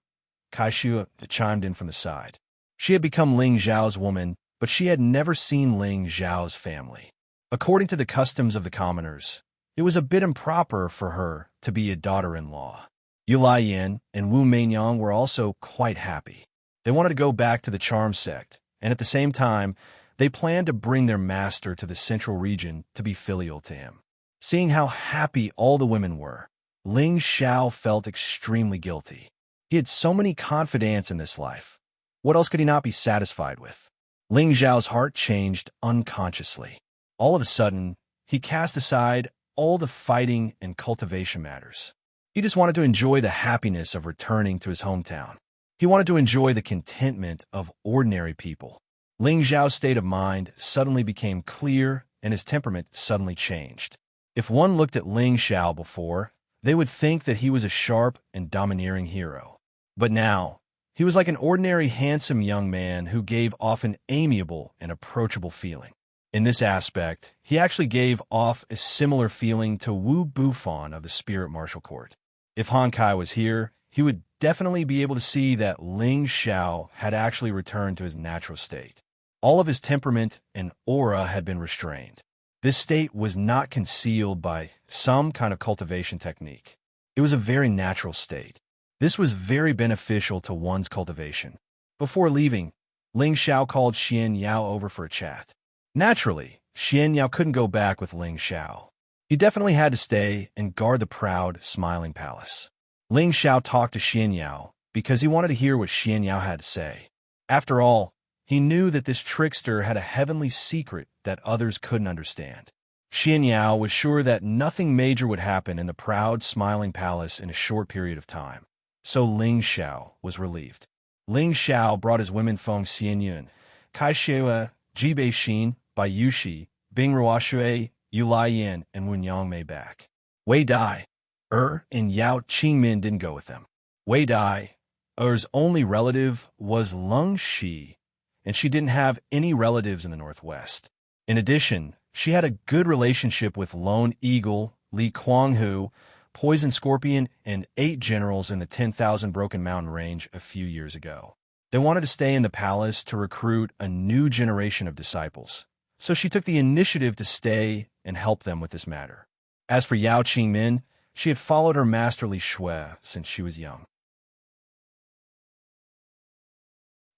Kaishu chimed in from the side. She had become Ling Xiao's woman, but she had never seen Ling Zhao's family. According to the customs of the commoners, it was a bit improper for her to be a daughter-in-law. Yu Laiyan and Wu Meinyang were also quite happy. They wanted to go back to the charm sect, and at the same time, they planned to bring their master to the central region to be filial to him. Seeing how happy all the women were, Ling Xiao felt extremely guilty. He had so many confidants in this life. What else could he not be satisfied with? Ling Zhao's heart changed unconsciously. All of a sudden, he cast aside all the fighting and cultivation matters. He just wanted to enjoy the happiness of returning to his hometown. He wanted to enjoy the contentment of ordinary people. Ling Zhao's state of mind suddenly became clear, and his temperament suddenly changed. If one looked at Ling Xiao before, they would think that he was a sharp and domineering hero. But now, he was like an ordinary handsome young man who gave off an amiable and approachable feeling. In this aspect, he actually gave off a similar feeling to Wu Bufan of the Spirit Martial Court. If Han Kai was here, he would definitely be able to see that Ling Xiao had actually returned to his natural state. All of his temperament and aura had been restrained. This state was not concealed by some kind of cultivation technique. It was a very natural state. This was very beneficial to one's cultivation. Before leaving, Ling Xiao called Xianxia over for a chat. Naturally, Xianxia couldn't go back with Ling Xiao. He definitely had to stay and guard the proud, smiling palace. Ling Xiao talked to Xianxia because he wanted to hear what Xianxia had to say. After all, he knew that this trickster had a heavenly secret that others couldn't understand. Xianxia was sure that nothing major would happen in the proud, smiling palace in a short period of time. So Ling Xiao was relieved. Ling Xiao brought his women Feng Xianyun, Kai Xue, Ji Beixin, Bai Yushi, Bing Ruoshui, Yu Laiyan, and Wen Yangmei back. Wei Dai, and Yao Qingmin didn't go with them. Wei Dai, only relative was Leng Shi, and she didn't have any relatives in the northwest. In addition, she had a good relationship with Lone Eagle, Li Kuanghu, Poison Scorpion, and 8 generals in the 10,000 Broken Mountain range a few years ago. They wanted to stay in the palace to recruit a new generation of disciples, so she took the initiative to stay and help them with this matter. As for Yao Qingmin, she had followed her master Li Shui since she was young.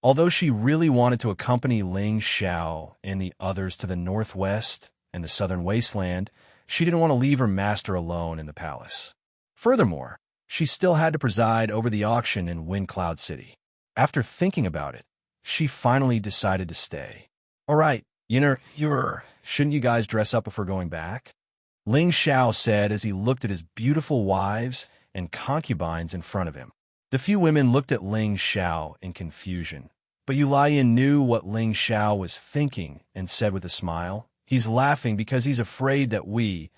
Although she really wanted to accompany Ling Xiao and the others to the northwest and the southern wasteland, she didn't want to leave her master alone in the palace. Furthermore, she still had to preside over the auction in Wind Cloud City. After thinking about it, she finally decided to stay. All right, shouldn't you guys dress up before going back? Ling Xiao said as he looked at his beautiful wives and concubines in front of him. The few women looked at Ling Xiao in confusion, but Yu Laiyan knew what Ling Xiao was thinking and said with a smile, "He's laughing because he's afraid that we,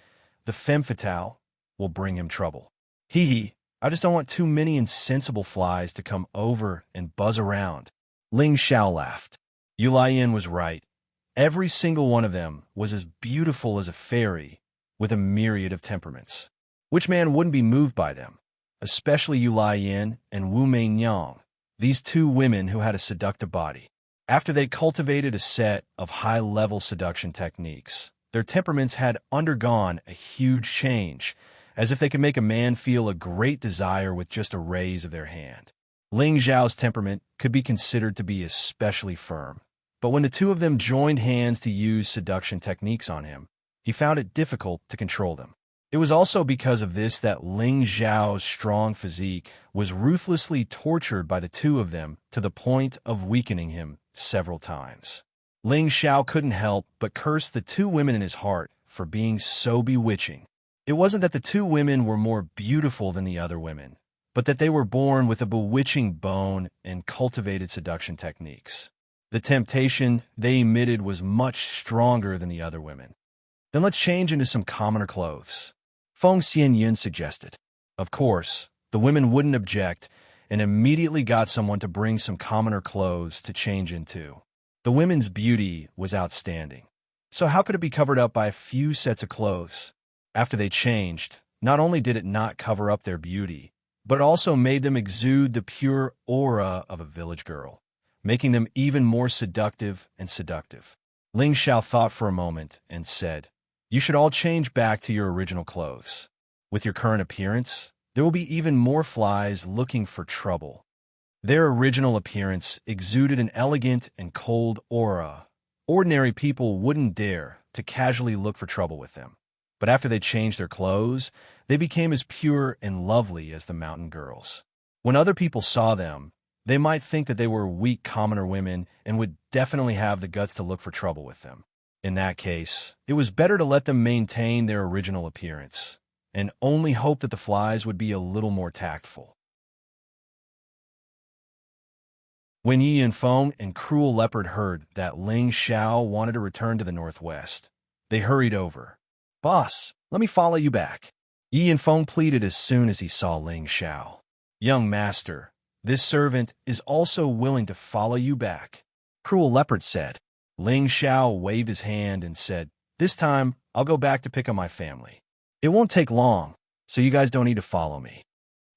the femme fatale, will bring him trouble. Hee, I just don't want too many insensible flies to come over and buzz around." Ling Xiao laughed. Yu Laiyan was right. Every single one of them was as beautiful as a fairy with a myriad of temperaments. Which man wouldn't be moved by them? Especially Yu Laiyan and Wu Meinyang, these 2 women who had a seductive body. After they cultivated a set of high-level seduction techniques, their temperaments had undergone a huge change, as if they could make a man feel a great desire with just a raise of their hand. Ling Zhao's temperament could be considered to be especially firm, but when the 2 of them joined hands to use seduction techniques on him, he found it difficult to control them. It was also because of this that Ling Zhao's strong physique was ruthlessly tortured by the 2 of them to the point of weakening him several times. Ling Xiao couldn't help but curse the 2 women in his heart for being so bewitching. It wasn't that the 2 women were more beautiful than the other women, but that they were born with a bewitching bone and cultivated seduction techniques. The temptation they emitted was much stronger than the other women. Then let's change into some commoner clothes, Feng Xianyun suggested. Of course, the women wouldn't object and immediately got someone to bring some commoner clothes to change into. The women's beauty was outstanding, so how could it be covered up by a few sets of clothes? After they changed, not only did it not cover up their beauty, but it also made them exude the pure aura of a village girl, making them even more seductive and seductive. Ling Xiao thought for a moment and said, "You should all change back to your original clothes. With your current appearance, there will be even more flies looking for trouble." Their original appearance exuded an elegant and cold aura. Ordinary people wouldn't dare to casually look for trouble with them. But after they changed their clothes, they became as pure and lovely as the mountain girls. When other people saw them, they might think that they were weak commoner women and would definitely have the guts to look for trouble with them. In that case, it was better to let them maintain their original appearance and only hope that the flies would be a little more tactful. When Yi Yanfeng and Cruel Leopard heard that Ling Xiao wanted to return to the northwest, they hurried over. "Boss, let me follow you back," Yi Yanfeng pleaded as soon as he saw Ling Xiao. "Young master, this servant is also willing to follow you back," Cruel Leopard said. Ling Xiao waved his hand and said, "This time, I'll go back to pick up my family. It won't take long, so you guys don't need to follow me."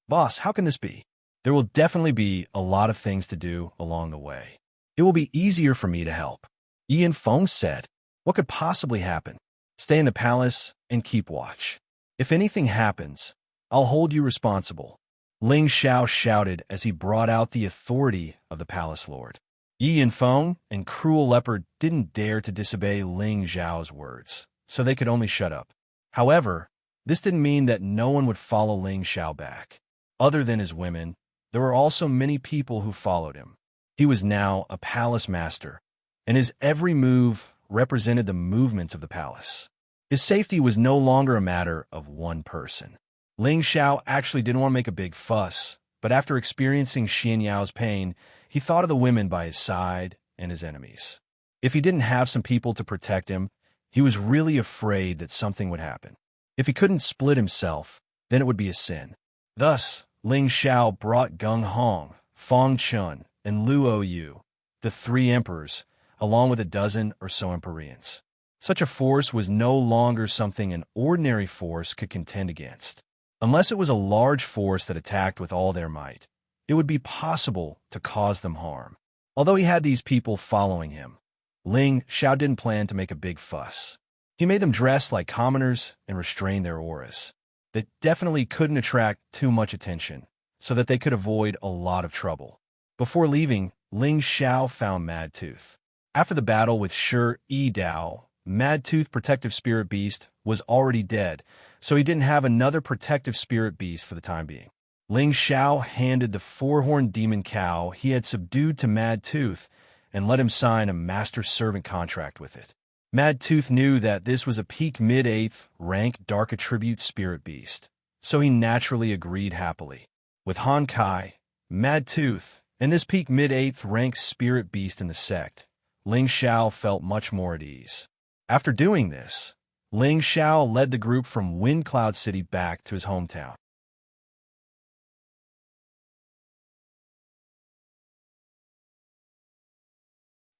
"Boss, how can this be? There will definitely be a lot of things to do along the way. It will be easier for me to help," Yi Yanfeng said. "What could possibly happen? Stay in the palace and keep watch. If anything happens, I'll hold you responsible," Ling Xiao shouted as he brought out the authority of the palace lord. Yi Yanfeng and Cruel Leopard didn't dare to disobey Ling Xiao's words, so they could only shut up. However, this didn't mean that no one would follow Ling Xiao back. Other than his women, there were also many people who followed him. He was now a palace master, and his every move represented the movements of the palace. His safety was no longer a matter of one person. Ling Xiao actually didn't want to make a big fuss, but after experiencing Xianxia's pain, he thought of the women by his side and his enemies. If he didn't have some people to protect him, he was really afraid that something would happen. If he couldn't split himself, then it would be a sin. Thus, Ling Xiao brought Gung Hong, Fong Chun, and Luo Yu, the three emperors, along with a dozen or so Empyreans. Such a force was no longer something an ordinary force could contend against. Unless it was a large force that attacked with all their might, it would be possible to cause them harm. Although he had these people following him, Ling Xiao didn't plan to make a big fuss. He made them dress like commoners and restrain their auras. That definitely couldn't attract too much attention, so that they could avoid a lot of trouble. Before leaving, Ling Xiao found Mad Tooth. After the battle with Shi Yi Dao, Mad Tooth Protective Spirit Beast was already dead, so he didn't have another Protective Spirit Beast for the time being. Ling Xiao handed the four-horned demon cow he had subdued to Mad Tooth and let him sign a master-servant contract with it. Mad Tooth knew that this was a peak mid-8th rank Dark Attribute Spirit Beast, so he naturally agreed happily. With Han Kai, Mad Tooth, and this peak mid-8th rank Spirit Beast in the sect, Ling Xiao felt much more at ease. After doing this, Ling Xiao led the group from Wind Cloud City back to his hometown.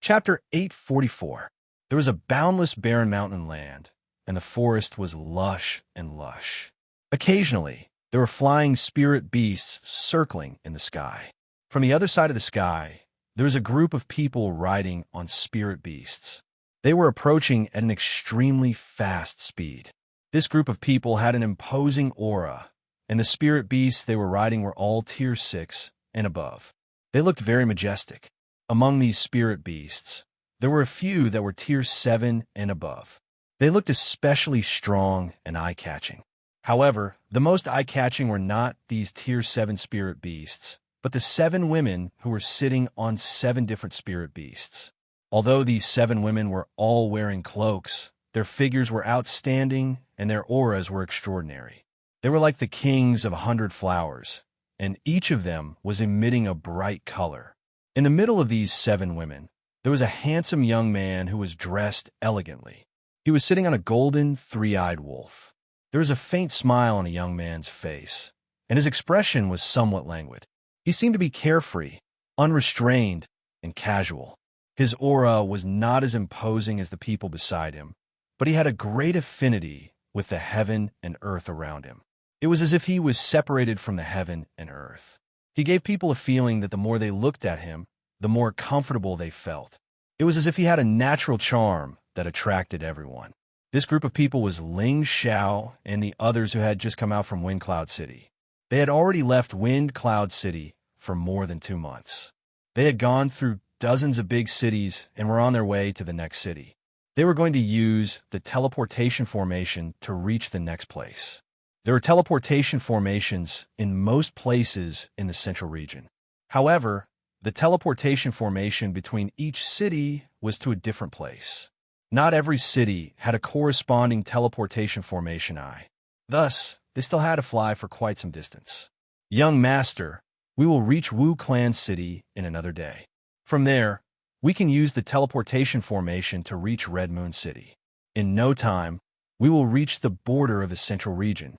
Chapter 844. There was a boundless barren mountain land, and the forest was lush and lush. Occasionally, there were flying spirit beasts circling in the sky. From the other side of the sky, there was a group of people riding on spirit beasts. They were approaching at an extremely fast speed. This group of people had an imposing aura, and the spirit beasts they were riding were all tier 6 and above. They looked very majestic. Among these spirit beasts, there were a few that were tier 7 and above. They looked especially strong and eye-catching. However, the most eye-catching were not these tier 7 spirit beasts, but the 7 women who were sitting on 7 different spirit beasts. Although these 7 women were all wearing cloaks, their figures were outstanding and their auras were extraordinary. They were like the kings of 100 flowers, and each of them was emitting a bright color. In the middle of these 7 women, there was a handsome young man who was dressed elegantly. He was sitting on a golden, three-eyed wolf. There was a faint smile on the young man's face, and his expression was somewhat languid. He seemed to be carefree, unrestrained, and casual. His aura was not as imposing as the people beside him, but he had a great affinity with the heaven and earth around him. It was as if he was separated from the heaven and earth. He gave people a feeling that the more they looked at him, the more comfortable they felt. It was as if he had a natural charm that attracted everyone. This group of people was Ling Xiao and the others who had just come out from Wind Cloud City. They had already left Wind Cloud City for more than 2 months. They had gone through dozens of big cities and were on their way to the next city. They were going to use the teleportation formation to reach the next place. There are teleportation formations in most places in the central region. However, the teleportation formation between each city was to a different place. Not every city had a corresponding teleportation formation eye. Thus, they still had to fly for quite some distance. Young master, we will reach Wu Clan City in another day. From there, we can use the teleportation formation to reach Red Moon City. In no time, we will reach the border of the central region.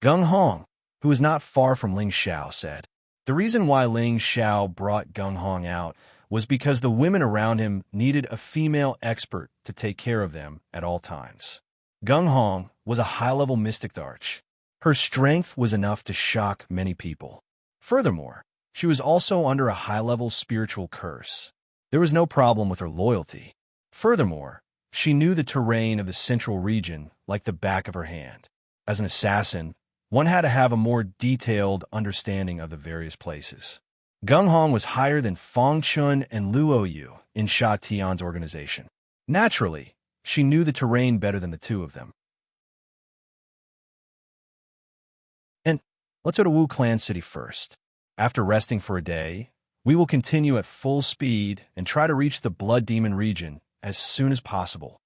Gung Hong, who was not far from Ling Xiao, said. The reason why Ling Xiao brought Gung Hong out was because the women around him needed a female expert to take care of them at all times. Gung Hong was a high-level mystic arch. Her strength was enough to shock many people. Furthermore, she was also under a high-level spiritual curse. There was no problem with her loyalty. Furthermore, she knew the terrain of the central region like the back of her hand. As an assassin, one had to have a more detailed understanding of the various places. Gung Hong was higher than Fong Chun and Luo Yu in Sha Tian's organization. Naturally, she knew the terrain better than the two of them. And let's go to Wu Clan City first. After resting for a day, we will continue at full speed and try to reach the Blood Demon region as soon as possible.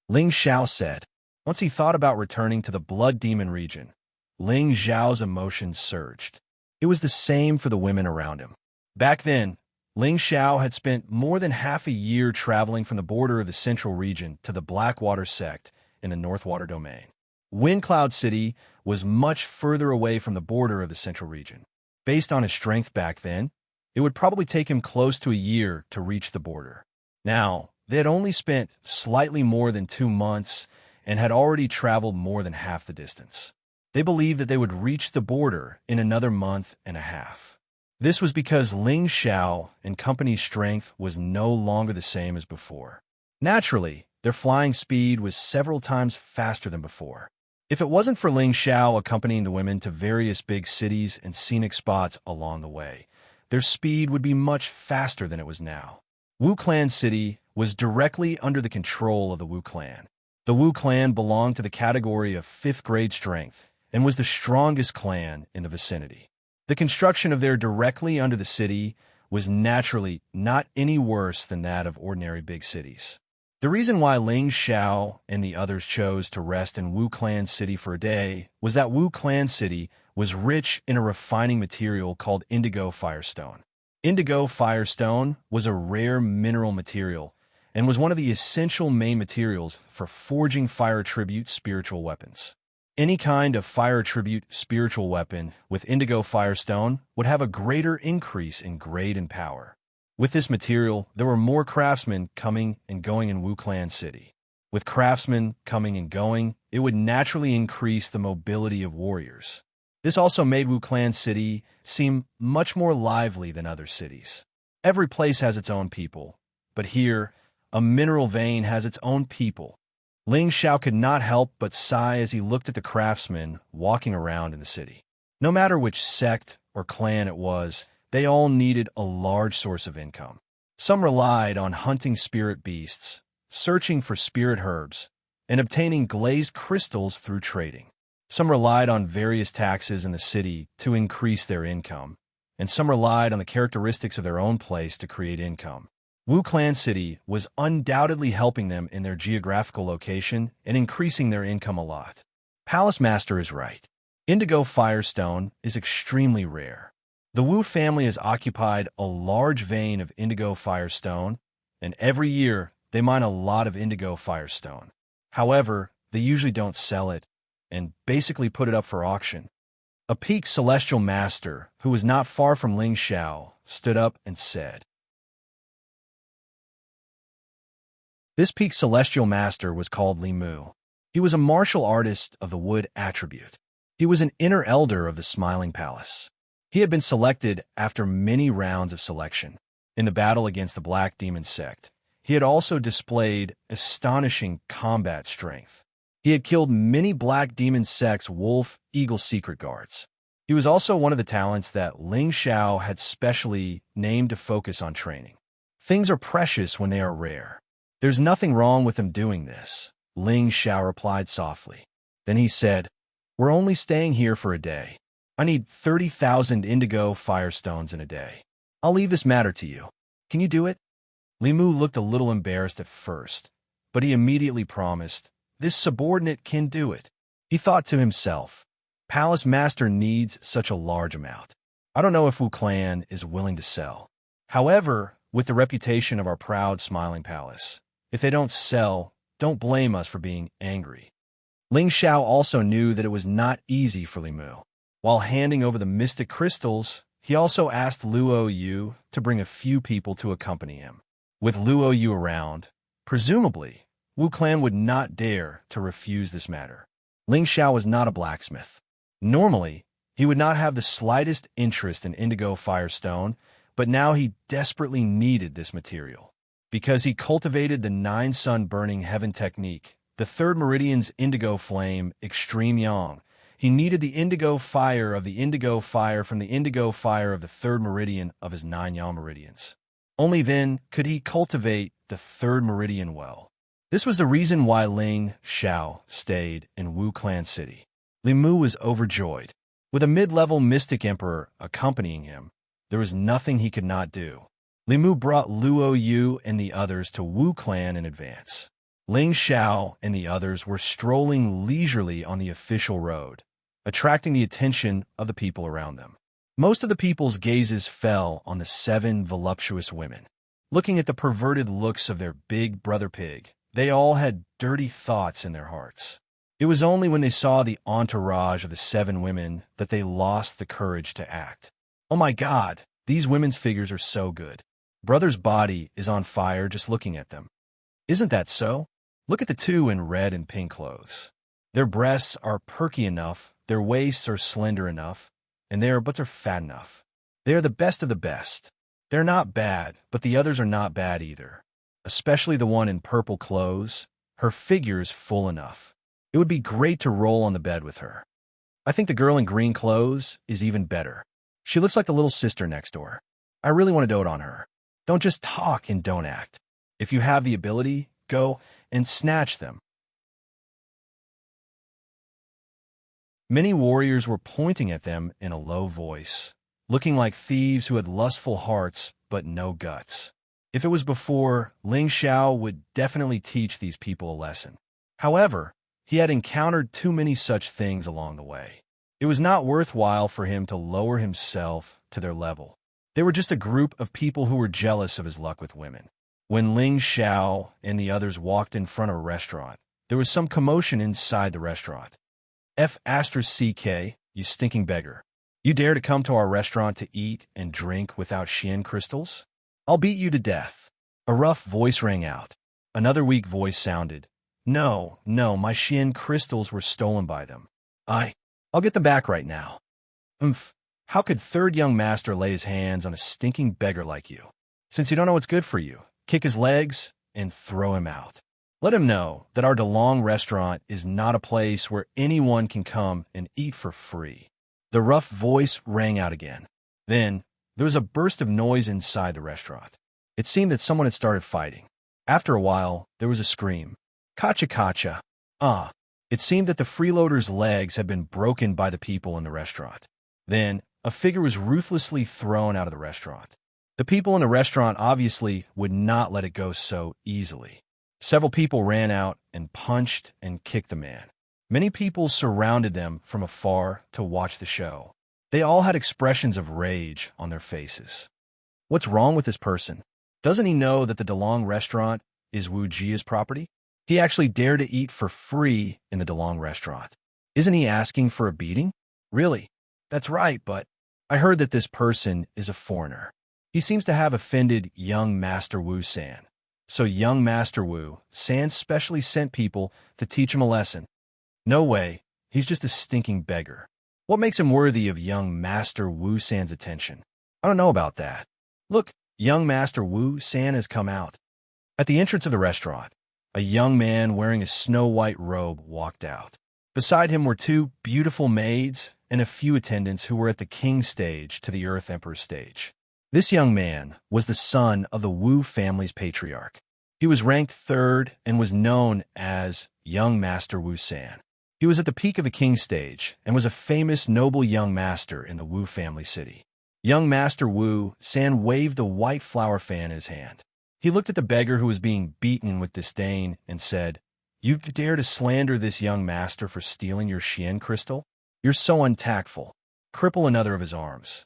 Ling Xiao said. Once he thought about returning to the Blood Demon region, Ling Xiao's emotions surged. It was the same for the women around him. Back then, Ling Xiao had spent more than half a year traveling from the border of the central region to the Blackwater sect in the Northwater domain. Wind Cloud City was much further away from the border of the central region. Based on his strength back then, it would probably take him close to a year to reach the border. Now, they had only spent slightly more than 2 months and had already traveled more than half the distance. They believed that they would reach the border in another month and a half. This was because Ling Xiao and company's strength was no longer the same as before. Naturally, their flying speed was several times faster than before. If it wasn't for Ling Xiao accompanying the women to various big cities and scenic spots along the way, their speed would be much faster than it was now. Wu Clan City was directly under the control of the Wu Clan. The Wu Clan belonged to the category of 5th grade strength and was the strongest clan in the vicinity. The construction of their directly under the city was naturally not any worse than that of ordinary big cities. The reason why Ling Xiao and the others chose to rest in Wu Clan City for a day was that Wu Clan City was rich in a refining material called indigo firestone. Indigo firestone was a rare mineral material and was one of the essential main materials for forging fire attribute spiritual weapons. Any kind of fire attribute spiritual weapon with indigo firestone would have a greater increase in grade and power. With this material, there were more craftsmen coming and going in Wu Clan City. With craftsmen coming and going, it would naturally increase the mobility of warriors. This also made Wu Clan City seem much more lively than other cities. Every place has its own people, but here, a mineral vein has its own people. Ling Xiao could not help but sigh as he looked at the craftsmen walking around in the city. No matter which sect or clan it was, they all needed a large source of income. Some relied on hunting spirit beasts, searching for spirit herbs, and obtaining glazed crystals through trading. Some relied on various taxes in the city to increase their income, and some relied on the characteristics of their own place to create income. Wu Clan City was undoubtedly helping them in their geographical location and increasing their income a lot. Palace Master is right. Indigo Firestone is extremely rare. The Wu family has occupied a large vein of indigo firestone, and every year they mine a lot of indigo firestone. However, they usually don't sell it and basically put it up for auction. A peak celestial master, who was not far from Ling Xiao, stood up and said, This peak celestial master was called Li Mu. He was a martial artist of the wood attribute. He was an inner elder of the Smiling Palace. He had been selected after many rounds of selection. in the battle against the Black Demon sect. He had also displayed astonishing combat strength. He had killed many Black Demon sect's Wolf Eagle secret guards. He was also one of the talents that Ling Xiao had specially named to focus on training. Things are precious when they are rare. There's nothing wrong with him doing this, Ling Xiao replied softly. Then he said, "We're only staying here for a day. I need 30,000 indigo firestones in a day. I'll leave this matter to you. Can you do it?" Li Mu looked a little embarrassed at first, but he immediately promised, "This subordinate can do it." He thought to himself, "Palace Master needs such a large amount. I don't know if Wu Clan is willing to sell. However, with the reputation of our proud smiling palace, if they don't sell, don't blame us for being angry." Ling Xiao also knew that it was not easy for Li Mu. While handing over the mystic crystals, he also asked Luo Yu to bring a few people to accompany him. With Luo Yu around, presumably, Wu Clan would not dare to refuse this matter. Ling Xiao was not a blacksmith. Normally, he would not have the slightest interest in indigo firestone, but now he desperately needed this material. Because he cultivated the 9-sun burning heaven technique, the third meridian's indigo flame, extreme yang, he needed the indigo fire of the indigo fire from the indigo fire of the third meridian of his 9 yang meridians. Only then could he cultivate the third meridian well. This was the reason why Ling Xiao stayed in Wu Clan City. Li Mu was overjoyed. With a mid-level mystic emperor accompanying him, there was nothing he could not do. Li Mu brought Luo Yu and the others to Wu Clan in advance. Ling Xiao and the others were strolling leisurely on the official road, attracting the attention of the people around them. Most of the people's gazes fell on the 7 voluptuous women. Looking at the perverted looks of their big brother pig, they all had dirty thoughts in their hearts. It was only when they saw the entourage of the 7 women that they lost the courage to act. Oh my God, these women's figures are so good. Brother's body is on fire just looking at them. Isn't that so? Look at the 2 in red and pink clothes. Their breasts are perky enough, their waists are slender enough, and they're fat enough. They are the best of the best. They're not bad, but the others are not bad either. Especially the one in purple clothes. Her figure is full enough. It would be great to roll on the bed with her. I think the girl in green clothes is even better. She looks like the little sister next door. I really want to dote on her. Don't just talk and don't act. If you have the ability, go and snatch them. Many warriors were pointing at them in a low voice, looking like thieves who had lustful hearts but no guts. If it was before, Ling Xiao would definitely teach these people a lesson. However, he had encountered too many such things along the way. It was not worthwhile for him to lower himself to their level. They were just a group of people who were jealous of his luck with women. When Ling Xiao and the others walked in front of a restaurant, there was some commotion inside the restaurant. F***CK, you stinking beggar. You dare to come to our restaurant to eat and drink without Xian crystals? I'll beat you to death. A rough voice rang out. Another weak voice sounded. No, my Xian crystals were stolen by them. I'll get them back right now. How could third young master lay his hands on a stinking beggar like you? Since you don't know what's good for you, kick his legs and throw him out. Let him know that our DeLong restaurant is not a place where anyone can come and eat for free. The rough voice rang out again. Then, there was a burst of noise inside the restaurant. It seemed that someone had started fighting. After a while, there was a scream. Kacha kacha. It seemed that the freeloader's legs had been broken by the people in the restaurant. Then, a figure was ruthlessly thrown out of the restaurant. The people in the restaurant obviously would not let it go so easily. Several people ran out and punched and kicked the man. Many people surrounded them from afar to watch the show. They all had expressions of rage on their faces. What's wrong with this person? Doesn't he know that the DeLong restaurant is Wuxia's property? He actually dared to eat for free in the DeLong restaurant. Isn't he asking for a beating? Really? That's right, but I heard that this person is a foreigner. He seems to have offended young Master Wu San. So young Master Wu San specially sent people to teach him a lesson. No way, he's just a stinking beggar. What makes him worthy of young Master Wu San's attention? I don't know about that. Look, young Master Wu San has come out. At the entrance of the restaurant, a young man wearing a snow-white robe walked out. Beside him were two beautiful maids and a few attendants who were at the king's stage to the Earth Emperor's stage. This young man was the son of the Wu family's patriarch. He was ranked third and was known as young Master Wu San. He was at the peak of the king's stage and was a famous noble young master in the Wu family city. Young Master Wu San waved the white flower fan in his hand. He looked at the beggar who was being beaten with disdain and said, "You dare to slander this young master for stealing your Xian crystal? You're so untactful. Cripple another of his arms."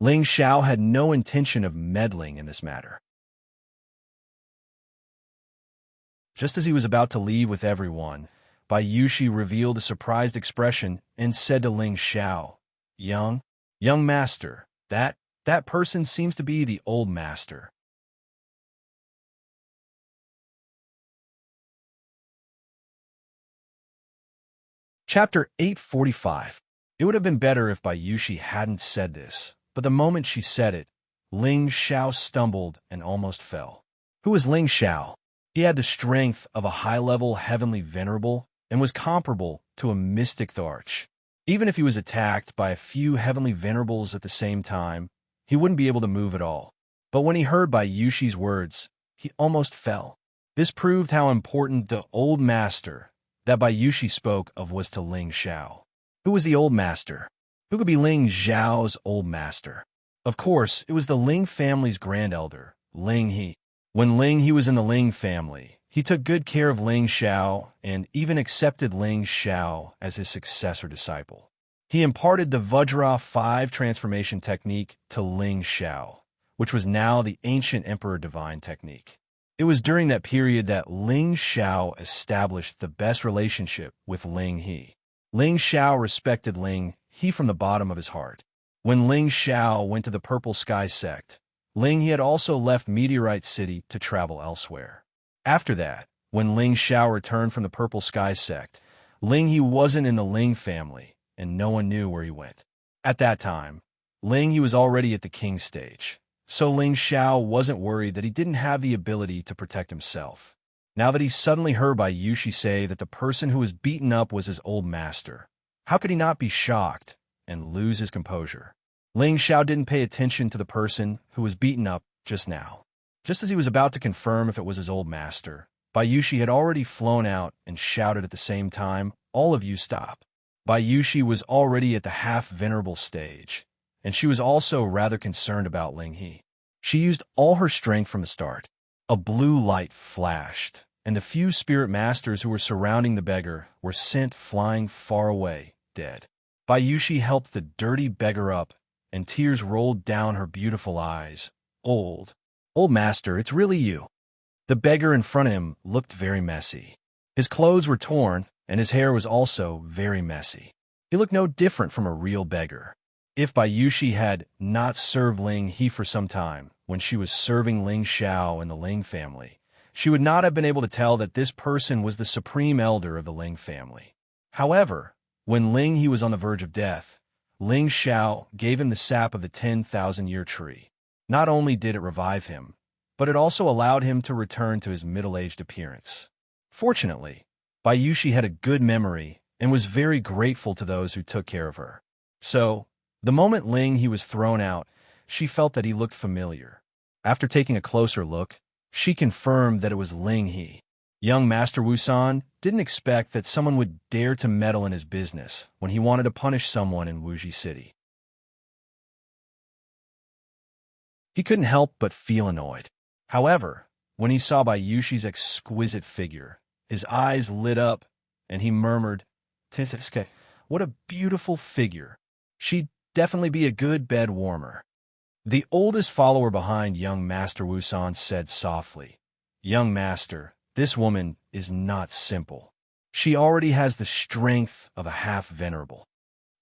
Ling Xiao had no intention of meddling in this matter. Just as he was about to leave with everyone, Bai Yushi revealed a surprised expression and said to Ling Xiao, Young master, that person seems to be the old master." Chapter 845. It would have been better if Bai Yushi hadn't said this, but the moment she said it, Ling Xiao stumbled and almost fell. Who was Ling Xiao? He had the strength of a high-level heavenly venerable and was comparable to a mystic Tharch. Even if he was attacked by a few heavenly venerables at the same time, he wouldn't be able to move at all. But when he heard Bai Yushi's words, he almost fell. This proved how important the old master that Bai Yushi spoke of was to Ling Xiao. Who was the old master? Who could be Ling Xiao's old master? Of course, it was the Ling family's grand elder, Ling He. When Ling He was in the Ling family, he took good care of Ling Xiao and even accepted Ling Xiao as his successor disciple. He imparted the Vajra 5 transformation technique to Ling Xiao, which was now the ancient Emperor Divine technique. It was during that period that Ling Xiao established the best relationship with Ling He. Ling Xiao respected Ling He from the bottom of his heart. When Ling Xiao went to the Purple Sky sect, Ling He had also left Meteorite City to travel elsewhere. After that, when Ling Xiao returned from the Purple Sky sect, Ling He wasn't in the Ling family, and no one knew where he went. At that time, Ling He was already at the king's stage. So Ling Xiao wasn't worried that he didn't have the ability to protect himself. Now that he suddenly heard Bai Yushi say that the person who was beaten up was his old master, how could he not be shocked and lose his composure? Ling Xiao didn't pay attention to the person who was beaten up just now. Just as he was about to confirm if it was his old master, Bai Yushi had already flown out and shouted at the same time, "All of you stop." Bai Yushi was already at the half-venerable stage, and she was also rather concerned about Ling He. She used all her strength from the start. A blue light flashed, and the few spirit masters who were surrounding the beggar were sent flying far away, dead. Bai Yushi helped the dirty beggar up, and tears rolled down her beautiful eyes. Old master, it's really you." The beggar in front of him looked very messy. His clothes were torn, and his hair was also very messy. He looked no different from a real beggar. If Bai Yushi had not served Ling He for some time, when she was serving Ling Xiao in the Ling family, she would not have been able to tell that this person was the supreme elder of the Ling family. However, when Ling He was on the verge of death, Ling Xiao gave him the sap of the 10,000-year tree. Not only did it revive him, but it also allowed him to return to his middle-aged appearance. Fortunately, Bai Yushi had a good memory and was very grateful to those who took care of her. So, the moment Ling He was thrown out, she felt that he looked familiar. After taking a closer look, she confirmed that it was Ling He. Young Master Wu San didn't expect that someone would dare to meddle in his business when he wanted to punish someone in Wuxia City. He couldn't help but feel annoyed. However, when he saw Bai Yushi's exquisite figure, his eyes lit up, and he murmured, "Tiske, what a beautiful figure. She'd definitely be a good bed warmer." The oldest follower behind young Master Wu San said softly, "Young Master, this woman is not simple. She already has the strength of a half-venerable."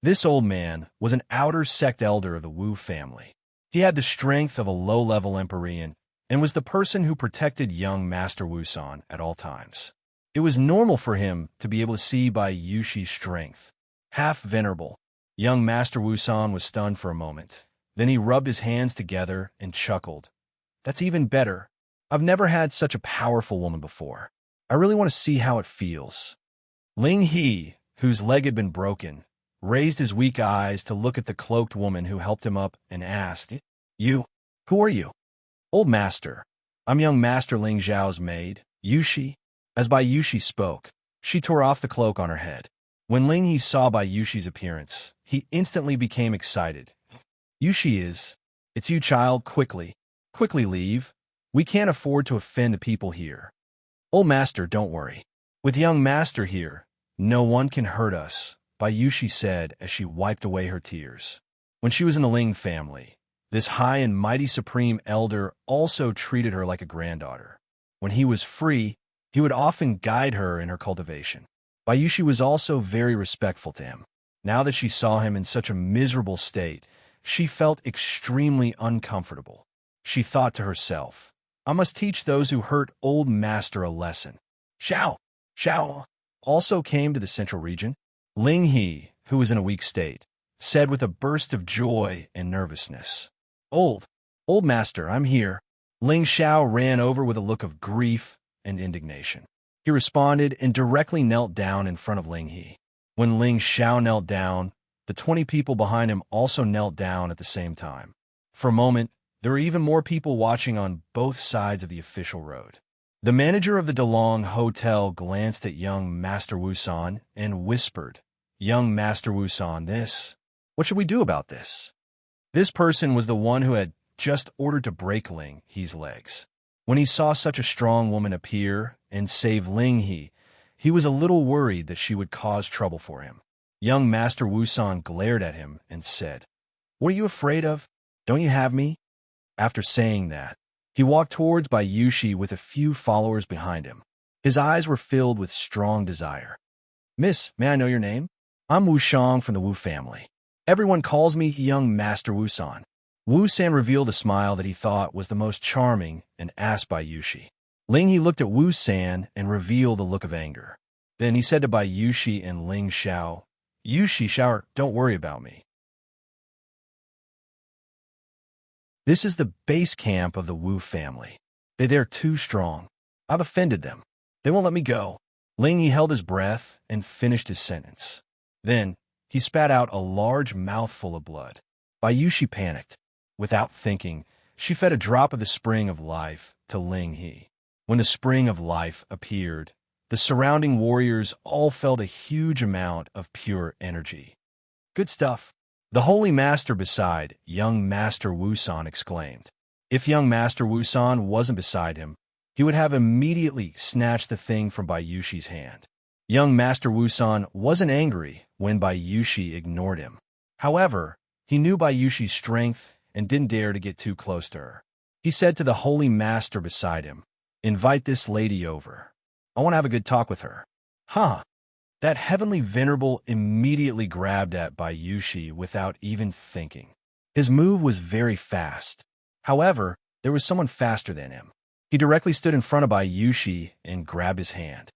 This old man was an outer sect elder of the Wu family. He had the strength of a low-level Empyrean and was the person who protected young Master Wu San at all times. It was normal for him to be able to see Bai Yushi's strength. Half-venerable, young Master Wu San was stunned for a moment. Then he rubbed his hands together and chuckled. That's even better. I've never had such a powerful woman before. I really want to see how it feels. Ling He, whose leg had been broken, raised his weak eyes to look at the cloaked woman who helped him up and asked, "You? Who are you?" "Old master. I'm young master Ling Zhao's maid, Yushi." As Bai Yushi spoke, she tore off the cloak on her head. When Ling He saw Bai Yushi's appearance, he instantly became excited. "Yushi is. It's you, child. Quickly. Quickly leave. We can't afford to offend the people here." "Old master, don't worry. With young master here, no one can hurt us," Bai Yushi said as she wiped away her tears. When she was in the Ling family, this high and mighty supreme elder also treated her like a granddaughter. When he was free, he would often guide her in her cultivation. Bai Yushi was also very respectful to him. Now that she saw him in such a miserable state, she felt extremely uncomfortable. She thought to herself, "I must teach those who hurt old master a lesson." Xiao also came to the central region. Ling He, who was in a weak state, said with a burst of joy and nervousness, Old master, I'm here." Ling Xiao ran over with a look of grief and indignation. He responded and directly knelt down in front of Ling He. When Ling Xiao knelt down, the 20 people behind him also knelt down at the same time. For a moment, there were even more people watching on both sides of the official road. The manager of the DeLong Hotel glanced at young Master Wusan and whispered, "Young Master Wusan, what should we do about this?" This person was the one who had just ordered to break Ling He's legs. When he saw such a strong woman appear and save Ling he was a little worried that she would cause trouble for him. Young Master Wusan glared at him and said, "What are you afraid of? Don't you have me?" After saying that, he walked towards Bai Yushi with a few followers behind him. His eyes were filled with strong desire. "Miss, may I know your name?" "I'm Wu Shang from the Wu family. Everyone calls me young Master Wusan." Wu San revealed a smile that he thought was the most charming and asked Bai Yushi. Ling He looked at Wu San and revealed a look of anger. Then he said to Bai Yushi and Ling Xiao, "Yushi, Xiao, don't worry about me. This is the base camp of the Wu family. They're too strong. I've offended them. They won't let me go." Ling He held his breath and finished his sentence. Then he spat out a large mouthful of blood. Bai Yushi panicked. Without thinking, she fed a drop of the spring of life to Ling He. When the spring of life appeared, the surrounding warriors all felt a huge amount of pure energy. "Good stuff." The holy master beside young Master Wusan exclaimed. If young Master Wusan wasn't beside him, he would have immediately snatched the thing from Bai Yushi's hand. Young Master Wusan wasn't angry when Bai Yushi ignored him. However, he knew Bai Yushi's strength and didn't dare to get too close to her. He said to the holy master beside him, "Invite this lady over. I want to have a good talk with her." "Huh." That heavenly venerable immediately grabbed at Bai Yushi without even thinking. His move was very fast. However, there was someone faster than him. He directly stood in front of Bai Yushi and grabbed his hand.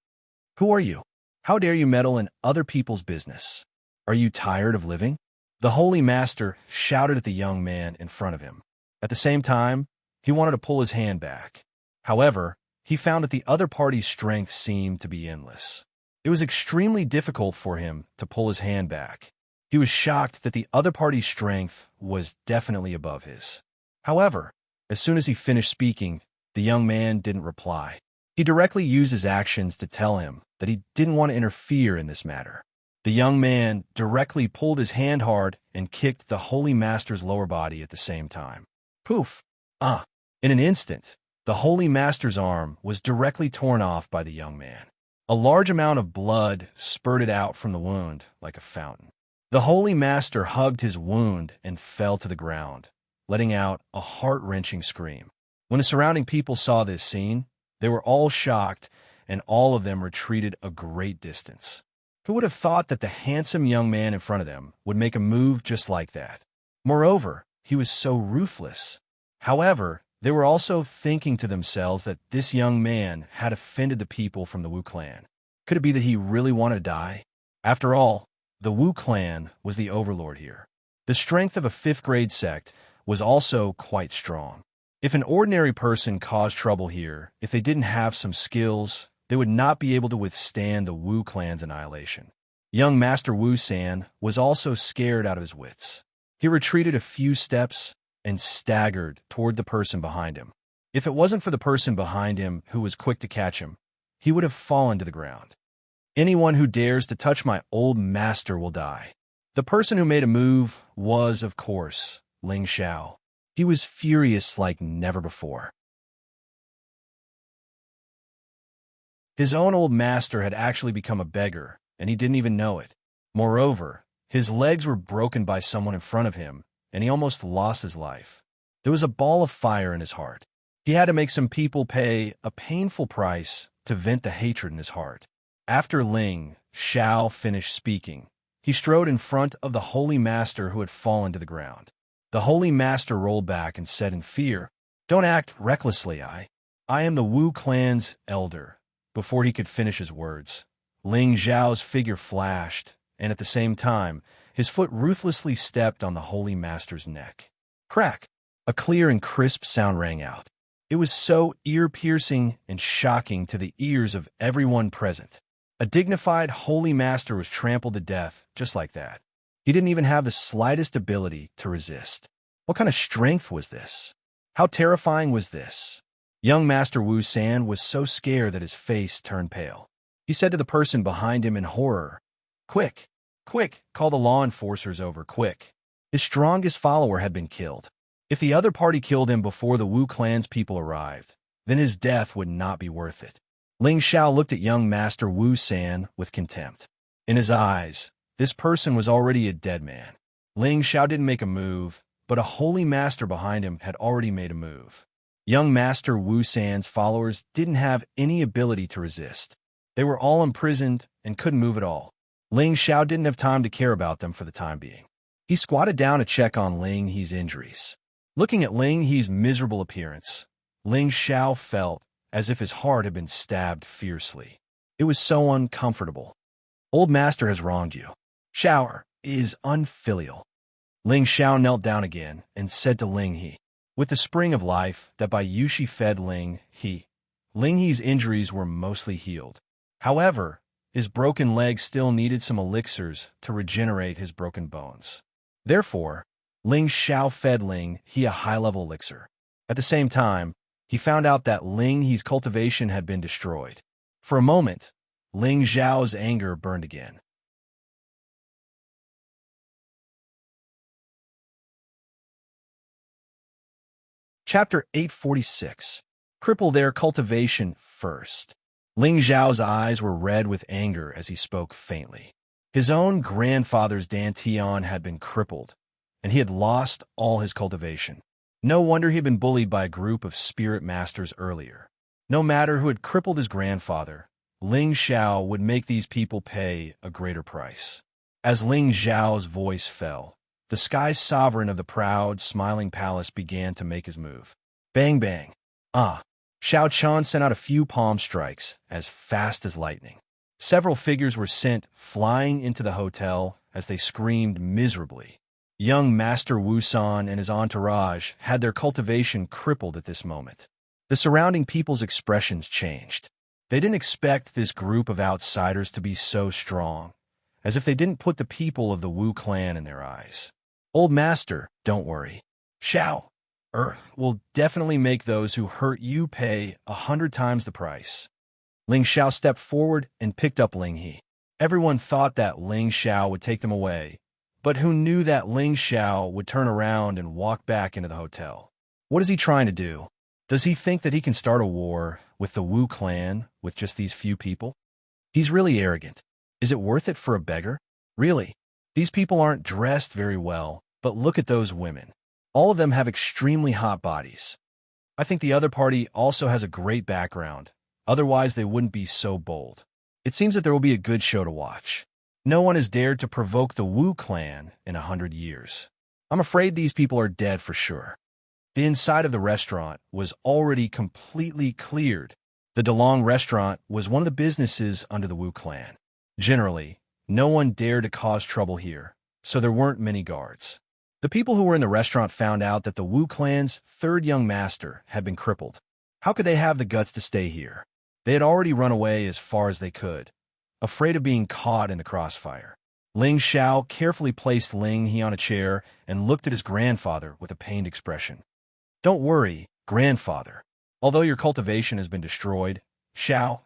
"Who are you? How dare you meddle in other people's business? Are you tired of living?" The holy master shouted at the young man in front of him. At the same time, he wanted to pull his hand back. However, he found that the other party's strength seemed to be endless. It was extremely difficult for him to pull his hand back. He was shocked that the other party's strength was definitely above his. However, as soon as he finished speaking, the young man didn't reply. He directly used his actions to tell him that he didn't want to interfere in this matter. The young man directly pulled his hand hard and kicked the holy master's lower body at the same time. Poof! In an instant, the holy master's arm was directly torn off by the young man. A large amount of blood spurted out from the wound like a fountain. The holy master hugged his wound and fell to the ground, letting out a heart-wrenching scream. When the surrounding people saw this scene, they were all shocked, and all of them retreated a great distance. Who would have thought that the handsome young man in front of them would make a move just like that? Moreover, he was so ruthless. However, they were also thinking to themselves that this young man had offended the people from the Wu clan. Could it be that he really wanted to die? After all, the Wu clan was the overlord here. The strength of a fifth-grade sect was also quite strong. If an ordinary person caused trouble here, if they didn't have some skills, they would not be able to withstand the Wu clan's annihilation. Young Master Wu San was also scared out of his wits. He retreated a few steps and staggered toward the person behind him. If it wasn't for the person behind him who was quick to catch him, he would have fallen to the ground. Anyone who dares to touch my old master will die. The person who made a move was, of course, Ling Xiao. He was furious like never before. His own old master had actually become a beggar, and he didn't even know it. Moreover, his legs were broken by someone in front of him, and he almost lost his life. There was a ball of fire in his heart. He had to make some people pay a painful price to vent the hatred in his heart. After Ling Xiao finished speaking, he strode in front of the holy master who had fallen to the ground. The holy master rolled back and said in fear, "Don't act recklessly, I am the Wu clan's elder." Before he could finish his words, Ling Xiao's figure flashed, and at the same time, his foot ruthlessly stepped on the holy master's neck. Crack! A clear and crisp sound rang out. It was so ear-piercing and shocking to the ears of everyone present. A dignified holy master was trampled to death just like that. He didn't even have the slightest ability to resist. What kind of strength was this? How terrifying was this? Young Master Wu San was so scared that his face turned pale. He said to the person behind him in horror, "Quick, quick, call the law enforcers over, quick." His strongest follower had been killed. If the other party killed him before the Wu clan's people arrived, then his death would not be worth it. Ling Xiao looked at young Master Wu San with contempt. In his eyes, this person was already a dead man. Ling Xiao didn't make a move, but a holy master behind him had already made a move. Young Master Wu San's followers didn't have any ability to resist. They were all imprisoned and couldn't move at all. Ling Xiao didn't have time to care about them for the time being. He squatted down to check on Ling He's injuries. Looking at Ling He's miserable appearance, Ling Xiao felt as if his heart had been stabbed fiercely. It was so uncomfortable. "Old master has wronged you. Xiao is unfilial." Ling Xiao knelt down again and said to Ling He, with the spring of life that by Yushi fed Ling He's injuries were mostly healed. However, his broken leg still needed some elixirs to regenerate his broken bones. Therefore, Ling Xiao fed Ling He a high-level elixir. At the same time, he found out that Ling He's cultivation had been destroyed. For a moment, Ling Xiao's anger burned again. Chapter 846. Cripple their cultivation first. Ling Xiao's eyes were red with anger as he spoke faintly. His own grandfather's dantian had been crippled, and he had lost all his cultivation. No wonder he had been bullied by a group of spirit masters earlier. No matter who had crippled his grandfather, Ling Xiao would make these people pay a greater price. As Ling Xiao's voice fell, the sky's sovereign of the proud, smiling palace began to make his move. Bang, bang. Xiao Chan sent out a few palm strikes as fast as lightning. Several figures were sent flying into the hotel as they screamed miserably. Young Master Wu San and his entourage had their cultivation crippled at this moment. The surrounding people's expressions changed. They didn't expect this group of outsiders to be so strong, as if they didn't put the people of the Wu clan in their eyes. "Old Master, don't worry. Xiao will definitely make those who hurt you pay 100 times the price." Ling Xiao stepped forward and picked up Ling He. Everyone thought that Ling Xiao would take them away, but who knew that Ling Xiao would turn around and walk back into the hotel? What is he trying to do? Does he think that he can start a war with the Wu clan with just these few people? He's really arrogant. Is it worth it for a beggar? Really? These people aren't dressed very well, but look at those women. All of them have extremely hot bodies. I think the other party also has a great background. Otherwise, they wouldn't be so bold. It seems that there will be a good show to watch. No one has dared to provoke the Wu clan in 100 years. I'm afraid these people are dead for sure. The inside of the restaurant was already completely cleared. The DeLong restaurant was one of the businesses under the Wu clan. Generally, no one dared to cause trouble here, so there weren't many guards. The people who were in the restaurant found out that the Wu clan's third young master had been crippled. How could they have the guts to stay here? They had already run away as far as they could, afraid of being caught in the crossfire. Ling Xiao carefully placed Ling He on a chair and looked at his grandfather with a pained expression. Don't worry, grandfather. Although your cultivation has been destroyed, Xiao,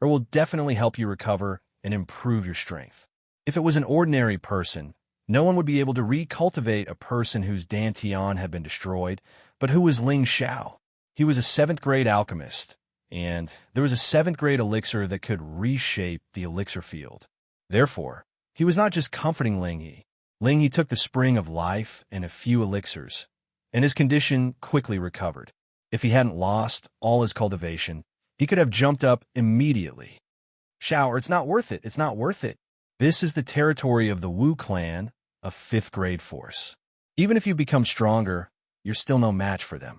or will definitely help you recover and improve your strength. If it was an ordinary person, no one would be able to recultivate a person whose dantian had been destroyed, but who was Ling Xiao? He was a 7th-grade alchemist, and there was a 7th-grade elixir that could reshape the elixir field. Therefore, he was not just comforting Ling He. Ling He took the spring of life and a few elixirs, and his condition quickly recovered. If he hadn't lost all his cultivation, he could have jumped up immediately. Xiao, it's not worth it. It's not worth it. This is the territory of the Wu clan, a 5th-grade force. Even if you become stronger, you're still no match for them.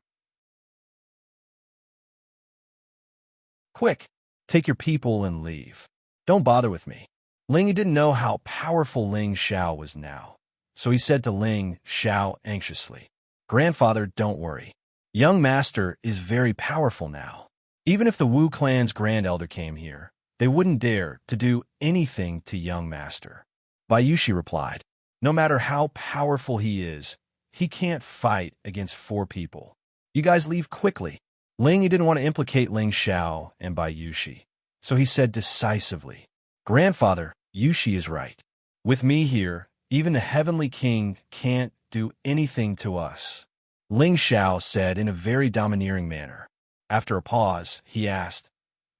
Quick, take your people and leave. Don't bother with me. Ling didn't know how powerful Ling Xiao was now, so he said to Ling Xiao anxiously, Grandfather, don't worry. Young Master is very powerful now. Even if the Wu clan's Grand Elder came here, they wouldn't dare to do anything to Young Master. Bayushi replied, no matter how powerful he is, he can't fight against 4 people. You guys leave quickly. Ling didn't want to implicate Ling Xiao and Bayushi, so he said decisively, Grandfather, Yushi is right. With me here, even the Heavenly King can't do anything to us. Ling Xiao said in a very domineering manner. After a pause, he asked,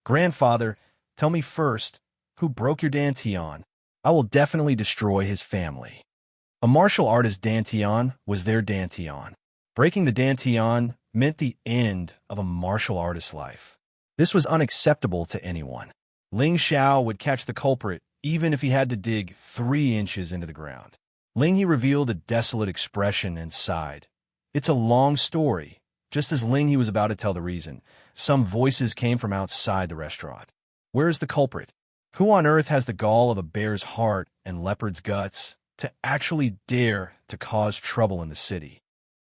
Grandfather, tell me first, who broke your dantian? I will definitely destroy his family. A martial artist's dantian was their dantian. Breaking the dantian meant the end of a martial artist's life. This was unacceptable to anyone. Ling Xiao would catch the culprit even if he had to dig 3 inches into the ground. Ling He revealed a desolate expression and sighed. It's a long story. Just as Ling He was about to tell the reason, some voices came from outside the restaurant. Where is the culprit? Who on earth has the gall of a bear's heart and leopard's guts to actually dare to cause trouble in the city?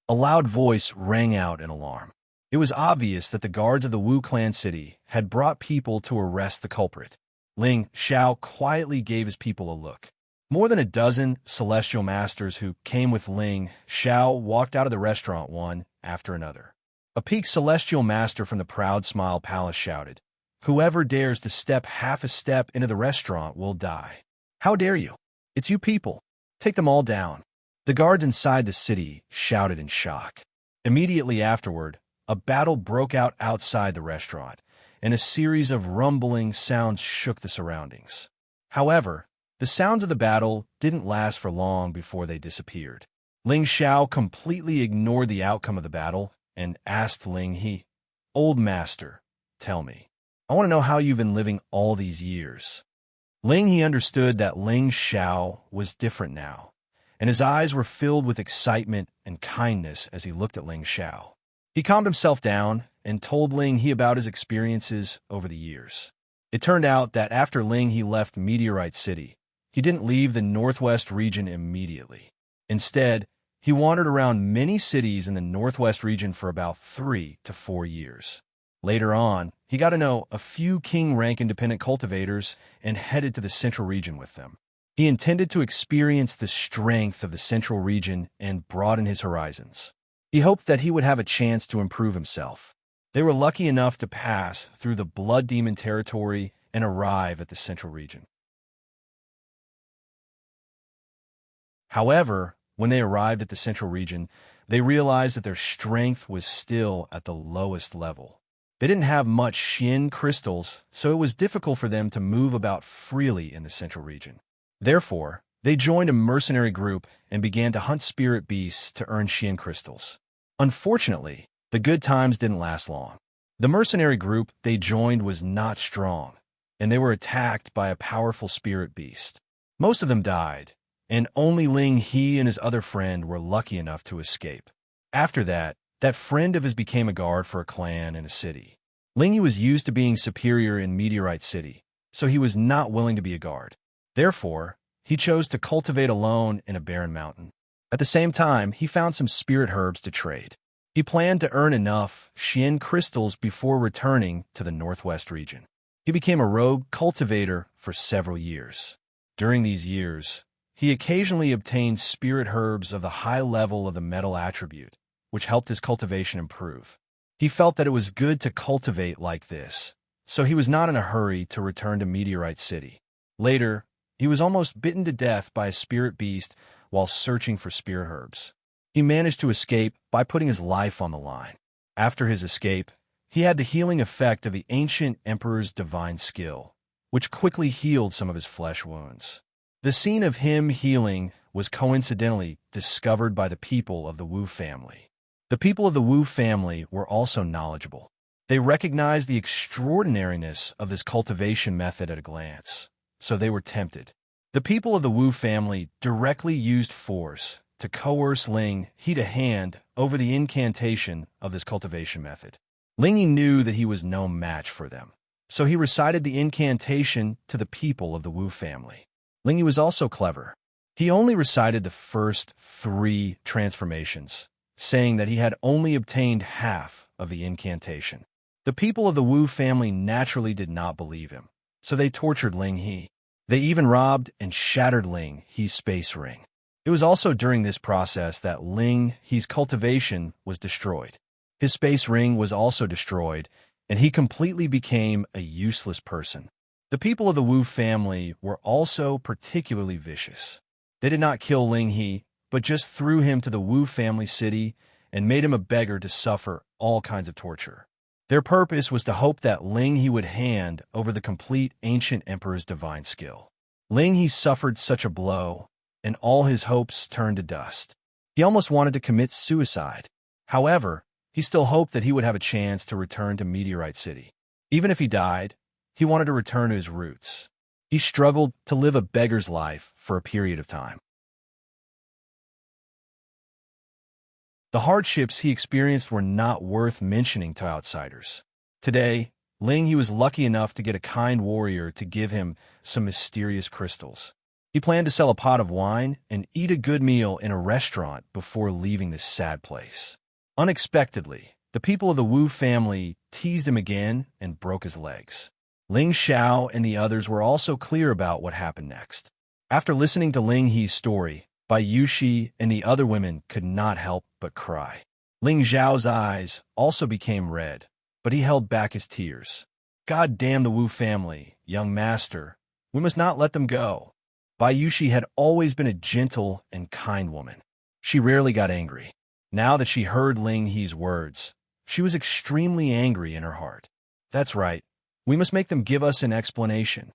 A loud voice rang out in alarm. It was obvious that the guards of the Wu clan city had brought people to arrest the culprit. Ling Xiao quietly gave his people a look. More than a dozen celestial masters who came with Ling Xiao walked out of the restaurant one after another. A peaked celestial master from the Proud Smile Palace shouted, Whoever dares to step half a step into the restaurant will die. How dare you? It's you people. Take them all down. The guards inside the city shouted in shock. Immediately afterward, a battle broke out outside the restaurant, and a series of rumbling sounds shook the surroundings. However, the sounds of the battle didn't last for long before they disappeared. Ling Xiao completely ignored the outcome of the battle and asked Ling He, Old Master, tell me, I want to know how you've been living all these years. Ling He understood that Ling Xiao was different now, and his eyes were filled with excitement and kindness as he looked at Ling Xiao. He calmed himself down and told Ling He about his experiences over the years. It turned out that after Ling He left Meteorite City, he didn't leave the Northwest region immediately. Instead, he wandered around many cities in the Northwest region for about 3 to 4 years. Later on, he got to know a few king-rank independent cultivators and headed to the Central region with them. He intended to experience the strength of the Central region and broaden his horizons. He hoped that he would have a chance to improve himself. They were lucky enough to pass through the Blood Demon territory and arrive at the Central region. However, when they arrived at the Central region, they realized that their strength was still at the lowest level. They didn't have much Xian crystals, so it was difficult for them to move about freely in the Central region. Therefore, they joined a mercenary group and began to hunt spirit beasts to earn Xian crystals. Unfortunately, the good times didn't last long. The mercenary group they joined was not strong, and they were attacked by a powerful spirit beast. Most of them died, and only Ling He and his other friend were lucky enough to escape. After that, that friend of his became a guard for a clan in a city. Ling He was used to being superior in Meteorite City, so he was not willing to be a guard. Therefore, he chose to cultivate alone in a barren mountain. At the same time, he found some spirit herbs to trade. He planned to earn enough Xian crystals before returning to the northwest region. He became a rogue cultivator for several years. During these years, he occasionally obtained spirit herbs of the high level of the metal attribute, which helped his cultivation improve. He felt that it was good to cultivate like this, so he was not in a hurry to return to Meteorite City. Later, he was almost bitten to death by a spirit beast while searching for spirit herbs. He managed to escape by putting his life on the line. After his escape, he had the healing effect of the ancient emperor's divine skill, which quickly healed some of his flesh wounds. The scene of him healing was coincidentally discovered by the people of the Wu family. The people of the Wu family were also knowledgeable. They recognized the extraordinariness of this cultivation method at a glance, so they were tempted. The people of the Wu family directly used force to coerce Ling He to hand over the incantation of this cultivation method. Ling He knew that he was no match for them, so he recited the incantation to the people of the Wu family. Ling He was also clever. He only recited the first 3 transformations, saying that he had only obtained half of the incantation. The people of the Wu family naturally did not believe him, so they tortured Ling He. They even robbed and shattered Ling He's space ring. It was also during this process that Ling He's cultivation was destroyed. His space ring was also destroyed, and he completely became a useless person. The people of the Wu family were also particularly vicious. They did not kill Ling He, but just threw him to the Wu family city and made him a beggar to suffer all kinds of torture. Their purpose was to hope that Ling He would hand over the complete ancient emperor's divine skill. Ling He suffered such a blow, and all his hopes turned to dust. He almost wanted to commit suicide. However, he still hoped that he would have a chance to return to Meteorite City. Even if he died, he wanted to return to his roots. He struggled to live a beggar's life for a period of time. The hardships he experienced were not worth mentioning to outsiders. Today, Ling He was lucky enough to get a kind warrior to give him some mysterious crystals. He planned to sell a pot of wine and eat a good meal in a restaurant before leaving this sad place. Unexpectedly, the people of the Wu family teased him again and broke his legs. Ling Xiao and the others were also clear about what happened next. After listening to Ling He's story, Bai Yushi and the other women could not help but cry. Ling Xiao's eyes also became red, but he held back his tears. God damn the Wu family, young master. We must not let them go. Bai Yushi had always been a gentle and kind woman. She rarely got angry. Now that she heard Ling He's words, she was extremely angry in her heart. That's right. We must make them give us an explanation.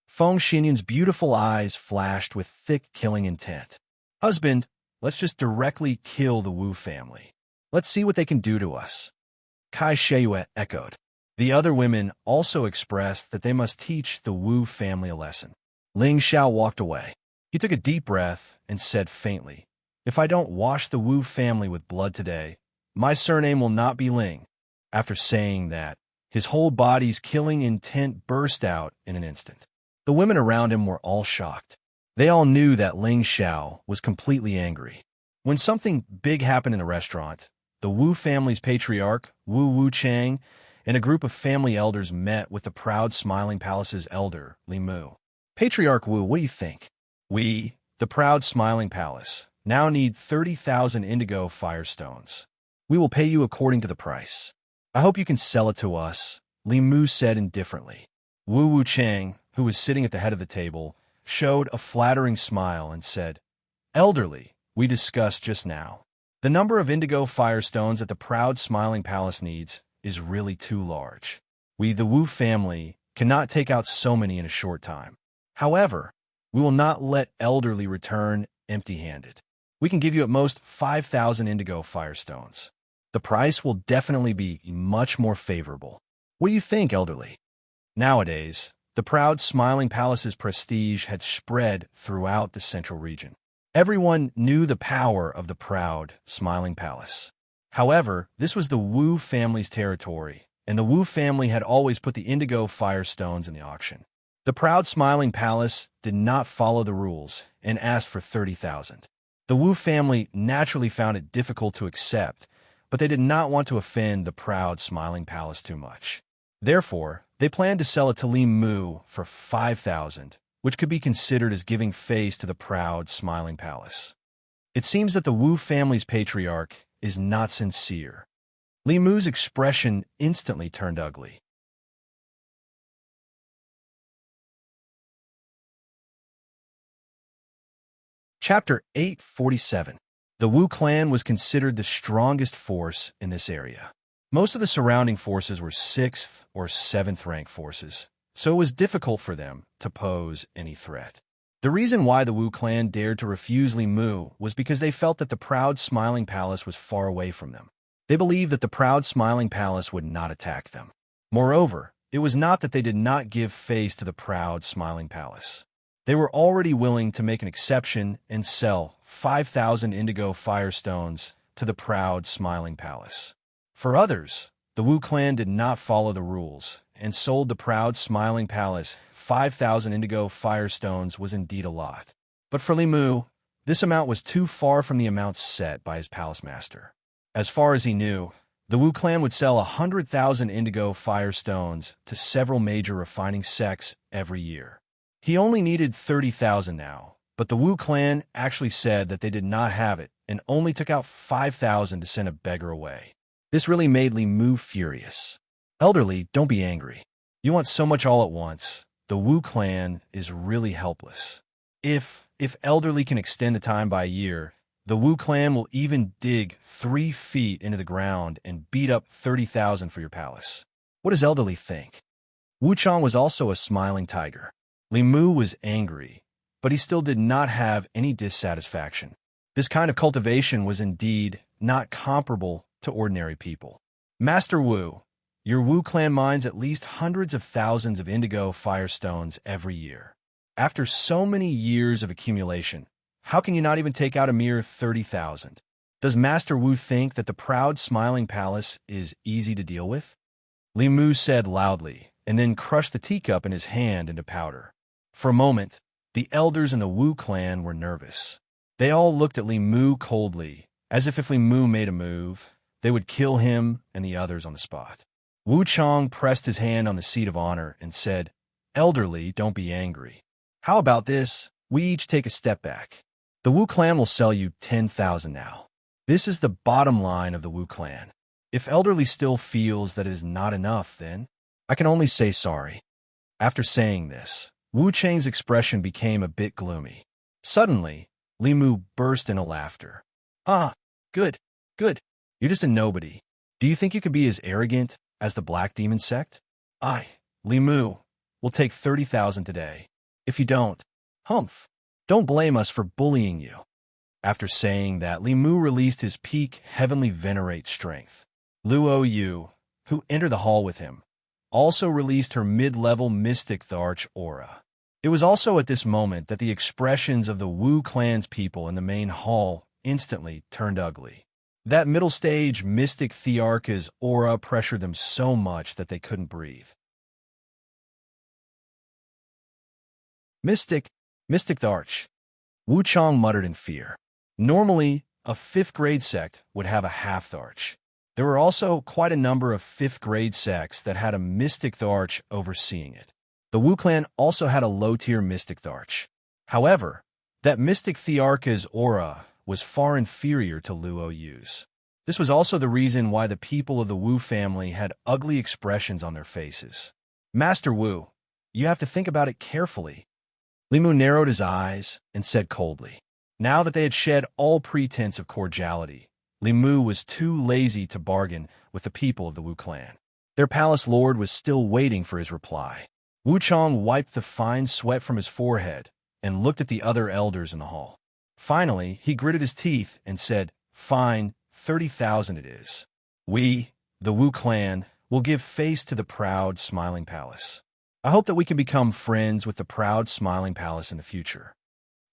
Feng Xinyan's beautiful eyes flashed with thick killing intent. Husband, let's just directly kill the Wu family. Let's see what they can do to us. Kai Sheiyue echoed. The other women also expressed that they must teach the Wu family a lesson. Ling Xiao walked away. He took a deep breath and said faintly, "If I don't wash the Wu family with blood today, my surname will not be Ling." After saying that, his whole body's killing intent burst out in an instant. The women around him were all shocked. They all knew that Ling Xiao was completely angry. When something big happened in the restaurant, the Wu family's patriarch, Wu Chang, and a group of family elders met with the proud Smiling Palace's elder, Li Mu. Patriarch Wu, what do you think? We, the proud Smiling Palace, now need 30,000 indigo firestones. We will pay you according to the price. I hope you can sell it to us, Li Mu said indifferently. Wu Chang, who was sitting at the head of the table, showed a flattering smile and said, "Elderly, we discussed just now. The number of indigo firestones that the proud Smiling Palace needs is really too large. We, the Wu family, cannot take out so many in a short time. However, we will not let elderly return empty-handed. We can give you at most 5,000 indigo firestones. The price will definitely be much more favorable. What do you think, elderly?" Nowadays, the proud Smiling Palace's prestige had spread throughout the central region. Everyone knew the power of the proud Smiling Palace. However, this was the Wu family's territory, and the Wu family had always put the indigo firestones in the auction. The proud Smiling Palace did not follow the rules and asked for 30,000. The Wu family naturally found it difficult to accept, but they did not want to offend the proud Smiling Palace too much. Therefore, they planned to sell it to Li Mu for 5,000, which could be considered as giving face to the proud Smiling Palace. It seems that the Wu family's patriarch is not sincere. Li Mu's expression instantly turned ugly. Chapter 847. The Wu clan was considered the strongest force in this area. Most of the surrounding forces were 6th or 7th rank forces, so it was difficult for them to pose any threat. The reason why the Wu clan dared to refuse Li Mu was because they felt that the proud Smiling Palace was far away from them. They believed that the proud Smiling Palace would not attack them. Moreover, it was not that they did not give face to the proud Smiling Palace. They were already willing to make an exception and sell 5,000 indigo firestones to the proud Smiling Palace. For others, the Wu clan did not follow the rules and sold the proud Smiling Palace 5,000 indigo firestones was indeed a lot. But for Li Mu, this amount was too far from the amount set by his palace master. As far as he knew, the Wu clan would sell 100,000 indigo firestones to several major refining sects every year. He only needed 30,000 now, but the Wu clan actually said that they did not have it and only took out 5,000 to send a beggar away. This really made Li Mu furious. Elderly, don't be angry. You want so much all at once. The Wu clan is really helpless. If Elderly can extend the time by a year, the Wu clan will even dig 3 feet into the ground and beat up 30,000 for your palace. What does Elderly think? Wuchang was also a smiling tiger. Li Mu was angry, but he still did not have any dissatisfaction. This kind of cultivation was indeed not comparable to ordinary people. Master Wu, your Wu clan mines at least hundreds of thousands of indigo firestones every year. After so many years of accumulation, how can you not even take out a mere 30,000? Does Master Wu think that the proud Smiling Palace is easy to deal with? Li Mu said loudly, and then crushed the teacup in his hand into powder. For a moment, the elders in the Wu clan were nervous. They all looked at Li Mu coldly, as if Li Mu made a move, they would kill him and the others on the spot. Wu Chang pressed his hand on the seat of honor and said, "Elderly, don't be angry. How about this? We each take a step back. The Wu clan will sell you 10,000 now. This is the bottom line of the Wu clan. If Elderly still feels that it is not enough, then I can only say sorry." After saying this, Wu Chang's expression became a bit gloomy. Suddenly, Li Mu burst into laughter. "Ah, good, good. You're just a nobody. Do you think you could be as arrogant as the Black Demon sect? Li Mu, will take 30,000 today. If you don't, humph, don't blame us for bullying you." After saying that, Li Mu released his peak heavenly venerate strength. Luo Yu, who entered the hall with him, also released her mid-level mystic Tharch aura. It was also at this moment that the expressions of the Wu clan's people in the main hall instantly turned ugly. That middle stage mystic Thearcha's aura pressured them so much that they couldn't breathe. Mystic Tharch, Wu Chang muttered in fear. Normally, a 5th grade sect would have a half Tharch. There were also quite a number of 5th grade sects that had a mystic Tharch overseeing it. The Wu clan also had a low-tier mystic Tharch. However, that mystic Thearcha's aura was far inferior to Luo Yu's. This was also the reason why the people of the Wu family had ugly expressions on their faces. "Master Wu, you have to think about it carefully." Li Mu narrowed his eyes and said coldly. Now that they had shed all pretense of cordiality, Li Mu was too lazy to bargain with the people of the Wu clan. Their palace lord was still waiting for his reply. Wu Chang wiped the fine sweat from his forehead and looked at the other elders in the hall. Finally, he gritted his teeth and said, "Fine, 30,000 it is. We, the Wu clan, will give face to the proud Smiling Palace. I hope that we can become friends with the proud Smiling Palace in the future."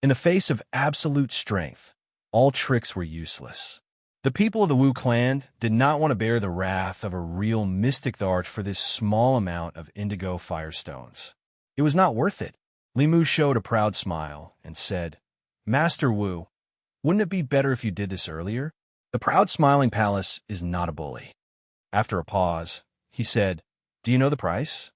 In the face of absolute strength, all tricks were useless. The people of the Wu clan did not want to bear the wrath of a real mystic Tharch for this small amount of indigo firestones. It was not worth it. Li Mu showed a proud smile and said, "Master Wu, Wouldn't it be better if you did this earlier? The proud smiling palace is not a bully. After a pause, he said, "Do you know the price?"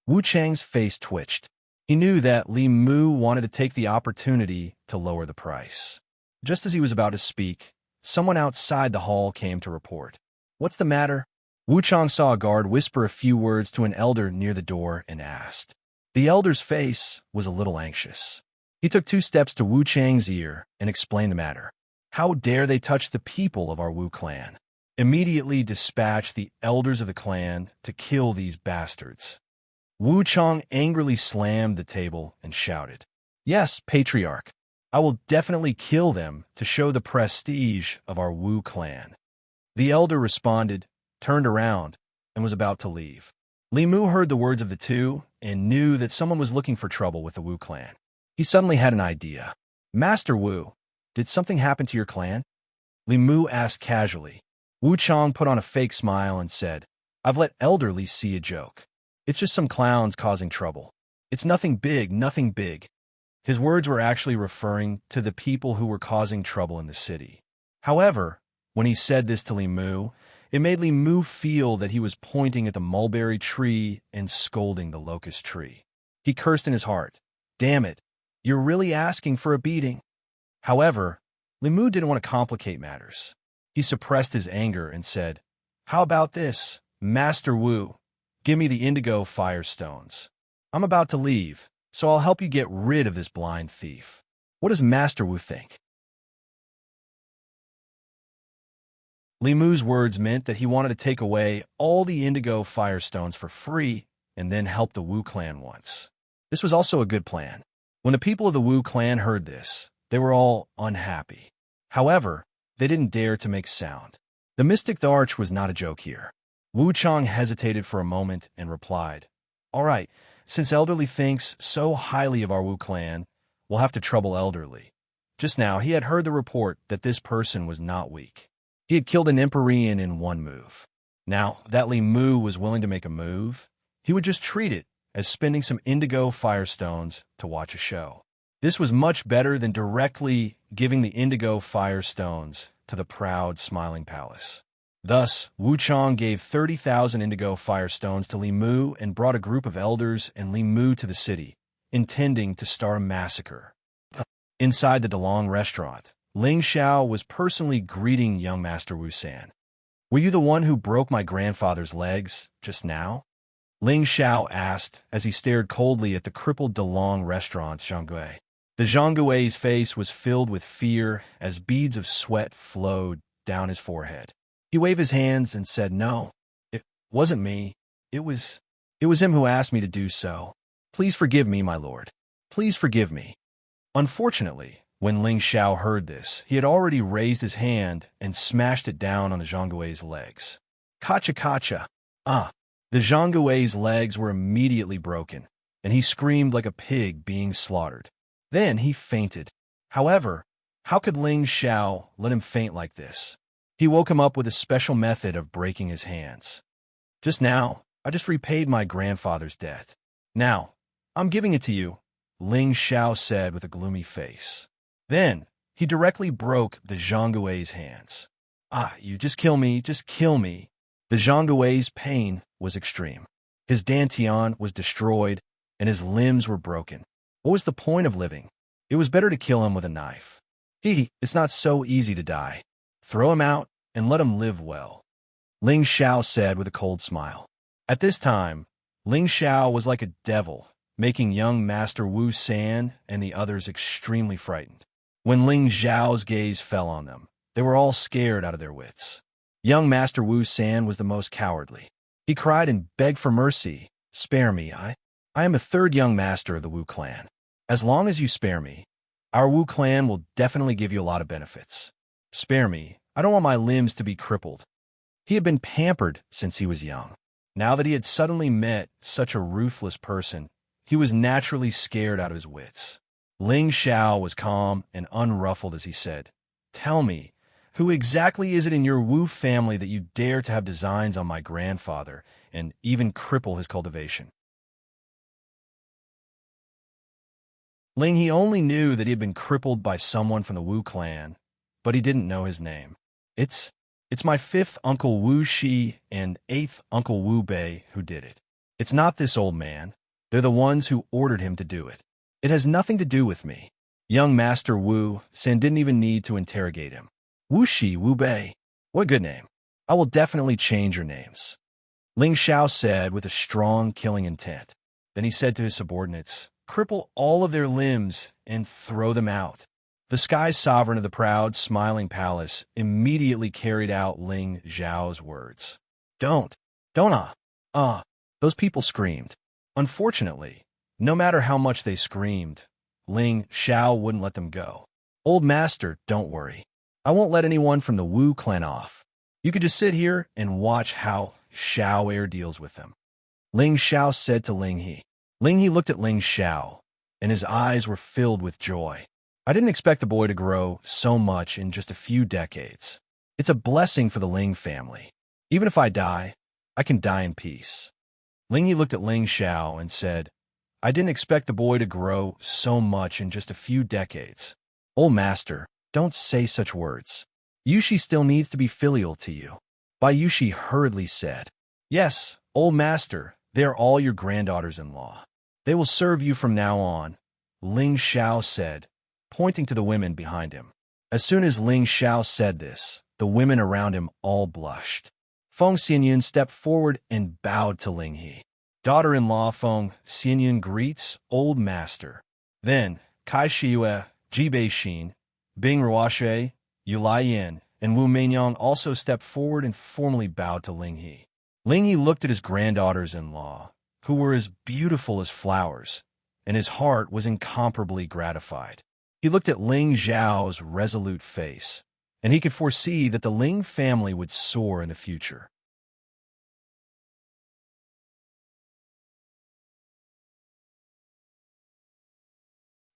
Wu Chang's face twitched. He knew that Li Mu wanted to take the opportunity to lower the price. Just as he was about to speak, someone outside the hall came to report. "What's the matter?" Wu Chang saw a guard whisper a few words to an elder near the door and asked. The elder's face was a little anxious. He took 2 steps to Wu Chang's ear and explained the matter. "How dare they touch the people of our Wu clan? Immediately dispatch the elders of the clan to kill these bastards." Wu Chang angrily slammed the table and shouted, "Yes, Patriarch, I will definitely kill them to show the prestige of our Wu clan." The elder responded, turned around, and was about to leave. Li Mu heard the words of the two and knew that someone was looking for trouble with the Wu clan. He suddenly had an idea. "Master Wu, did something happen to your clan?" Li Mu asked casually. Wu Chang put on a fake smile and said, "I've let elderly see a joke. It's just some clowns causing trouble. It's nothing big, nothing big." His words were actually referring to the people who were causing trouble in the city. However, when he said this to Li Mu, it made Li Mu feel that he was pointing at the mulberry tree and scolding the locust tree. He cursed in his heart. "Damn it, you're really asking for a beating." However, Li Mu didn't want to complicate matters. He suppressed his anger and said, "How about this, Master Wu? Give me the indigo firestones. I'm about to leave, so I'll help you get rid of this blind thief. What does Master Wu think?" Li Mu's words meant that he wanted to take away all the indigo firestones for free and then help the Wu clan once. This was also a good plan. When the people of the Wu clan heard this, they were all unhappy. However, they didn't dare to make sound. The Mystic Arch was not a joke here. Wu Chang hesitated for a moment and replied, "All right, since Elderly thinks so highly of our Wu clan, we'll have to trouble Elderly." Just now, he had heard the report that this person was not weak. He had killed an Empyrean in one move. Now that Li Mu was willing to make a move, he would just treat it as spending some indigo firestones to watch a show. This was much better than directly giving the indigo firestones to the proud, smiling palace. Thus, Wu Chang gave 30,000 indigo firestones to Li Mu and brought a group of elders and Li Mu to the city, intending to start a massacre. Inside the Delong restaurant, Ling Xiao was personally greeting young Master Wu San. "Were you the one who broke my grandfather's legs just now?" Ling Xiao asked as he stared coldly at the crippled Delong restaurant's Xianxia. The Zhanggui's face was filled with fear as beads of sweat flowed down his forehead. He waved his hands and said, "No, it wasn't me. It was him who asked me to do so. Please forgive me, my lord. Please forgive me." Unfortunately, when Ling Xiao heard this, he had already raised his hand and smashed it down on the Zhanggui's legs. "Kacha kacha!" The Zhanggui's legs were immediately broken, and he screamed like a pig being slaughtered. Then he fainted. However, how could Ling Xiao let him faint like this? He woke him up with a special method of breaking his hands. "Just now, I just repaid my grandfather's debt. Now, I'm giving it to you," Ling Xiao said with a gloomy face. Then, he directly broke the Zhanggui's hands. "You just kill me, just kill me." The Zhanggui's pain was extreme. His dantian was destroyed, and his limbs were broken. What was the point of living? It was better to kill him with a knife. It's not so easy to die. Throw him out and let him live well," Ling Xiao said with a cold smile. At this time, Ling Xiao was like a devil, making young Master Wu San and the others extremely frightened. When Ling Xiao's gaze fell on them, they were all scared out of their wits. Young Master Wu San was the most cowardly. He cried and begged for mercy. "Spare me, I am a third young master of the Wu clan. As long as you spare me, our Wu clan will definitely give you a lot of benefits. Spare me, I don't want my limbs to be crippled." He had been pampered since he was young. Now that he had suddenly met such a ruthless person, he was naturally scared out of his wits. Ling Xiao was calm and unruffled as he said, "Tell me, who exactly is it in your Wu family that you dare to have designs on my grandfather and even cripple his cultivation?" Ling he only knew that he had been crippled by someone from the Wu clan, but he didn't know his name. It's my fifth Uncle Wu Shi and eighth Uncle Wu Bei who did it. It's not this old man. They're the ones who ordered him to do it. It has nothing to do with me. Young Master Wu San didn't even need to interrogate him. Wu Shi, Wu Bei. What good name. I will definitely change your names. Ling Xiao said with a strong killing intent. Then he said to his subordinates, cripple all of their limbs and throw them out. The sky sovereign of the proud, smiling palace immediately carried out Ling Xiao's words. Don't. Those people screamed. Unfortunately, no matter how much they screamed, Ling Xiao wouldn't let them go. Old master, don't worry. I won't let anyone from the Wu clan off. You could just sit here and watch how Xiao Air deals with them. Ling Xiao said to Ling He. Ling He looked at Ling Xiao, and his eyes were filled with joy. I didn't expect the boy to grow so much in just a few decades. It's a blessing for the Ling family. Even if I die, I can die in peace. Ling He looked at Ling Xiao and said, I didn't expect the boy to grow so much in just a few decades. Old master, don't say such words. Yushi still needs to be filial to you. Bai Yushi hurriedly said, yes, old master, they are all your granddaughters-in-law. They will serve you from now on, Ling Xiao said, pointing to the women behind him. As soon as Ling Xiao said this, the women around him all blushed. Feng Xianyun stepped forward and bowed to Ling He. Daughter-in-law Feng Xianyun greets old master. Then, Kai Shiyue, Ji Bei-xin, Bing Ruoshui, Yu Laiyan, and Wu Meinyang also stepped forward and formally bowed to Ling He. Ling He looked at his granddaughters-in-law, who were as beautiful as flowers, and his heart was incomparably gratified. He looked at Ling Xiao's resolute face, and he could foresee that the Ling family would soar in the future.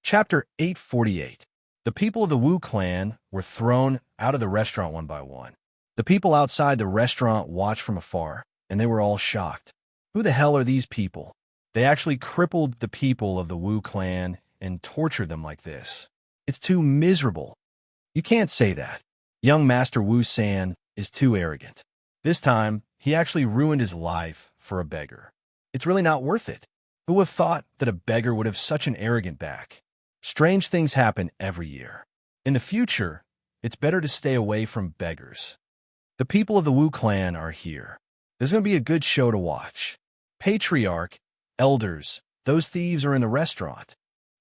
Chapter 848. The people of the Wu clan were thrown out of the restaurant one by one. The people outside the restaurant watched from afar, and they were all shocked. Who the hell are these people? They actually crippled the people of the Wu clan and tortured them like this. It's too miserable. You can't say that. Young Master Wu San is too arrogant. This time, he actually ruined his life for a beggar. It's really not worth it. Who would have thought that a beggar would have such an arrogant back? Strange things happen every year. In the future, it's better to stay away from beggars. The people of the Wu clan are here. There's going to be a good show to watch. Patriarch, elders, those thieves are in the restaurant.